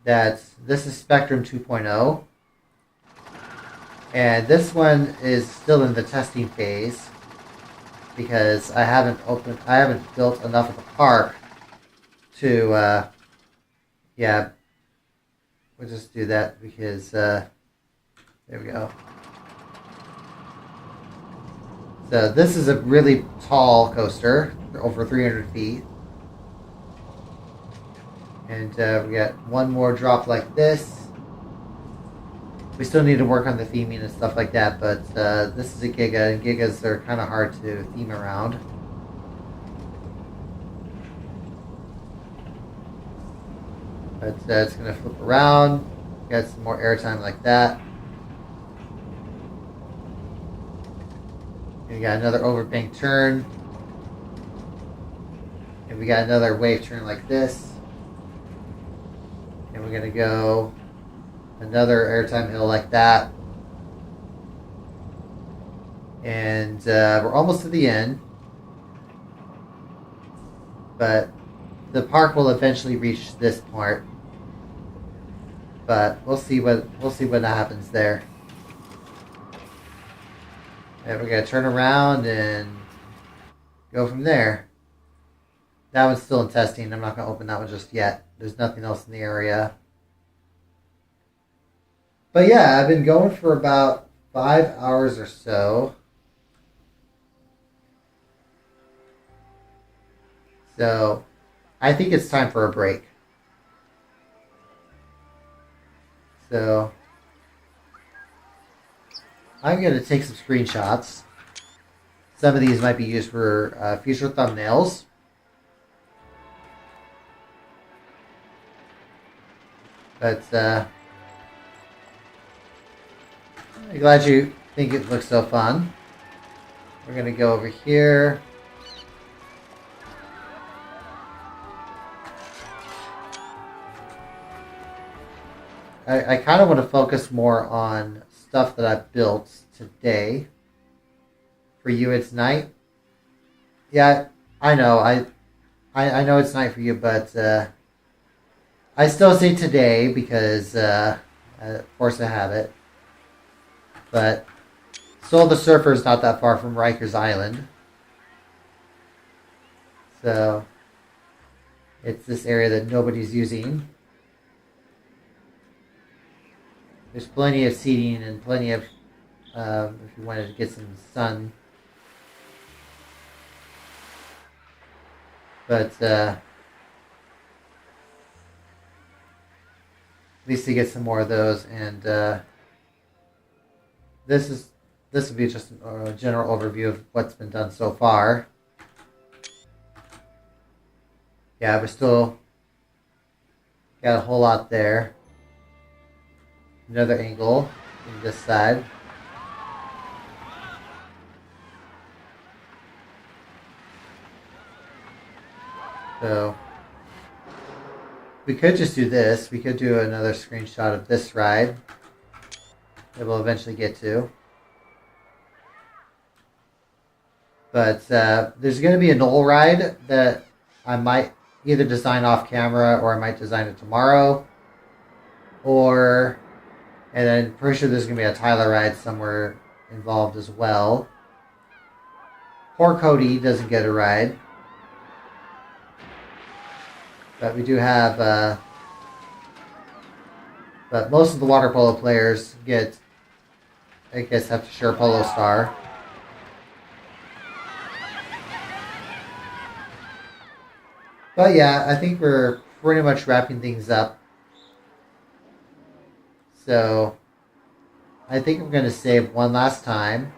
that's, this is Spectrum 2.0. And this one is still in the testing phase because I haven't built enough of the park to, yeah, we'll just do that because, there we go. So this is a really tall coaster, over 300 feet. And we got one more drop like this. We still need to work on the theming and stuff like that, but this is a Giga, and Gigas are kind of hard to theme around. But it's going to flip around, got some more airtime like that. And we got another overbank turn. And we got another wave turn like this. And we're going to go another airtime hill like that. And we're almost to the end. But the park will eventually reach this part. But we'll see what happens there. And we're gonna turn around and go from there. That one's still in testing. I'm not gonna open that one just yet. There's nothing else in the area. But yeah, I've been going for about 5 hours or so. So I think it's time for a break. So I'm going to take some screenshots. Some of these might be used for future thumbnails. But I'm glad you think it looks so fun. We're going to go over here. I kind of want to focus more on stuff that I've built today. For you, it's night. Yeah, I know. I know it's night for you, but I still say today because, force of habit. But Soul the Surfer is not that far from Riker's Island. So it's this area that nobody's using. There's plenty of seating and plenty of, if you wanted to get some sun. But at least to get some more of those. And this will be just a general overview of what's been done so far. Yeah, we're still got a whole lot there. Another angle from this side. So we could just do this. We could do another screenshot of this ride that we'll eventually get to. But there's going to be a Knoll ride that I might either design off camera or I might design it tomorrow. And then pretty sure there's going to be a Tyler ride somewhere involved as well. Poor Cody doesn't get a ride. But we do have, but most of the water polo players get, I guess, have to share a polo star. But yeah, I think we're pretty much wrapping things up. So I think I'm going to save one last time.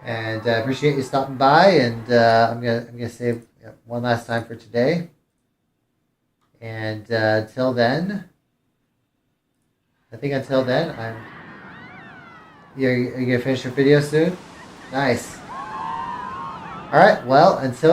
And I appreciate you stopping by, and I'm gonna save one last time for today. And until then, you're gonna finish your video soon. Nice. All right. Well, until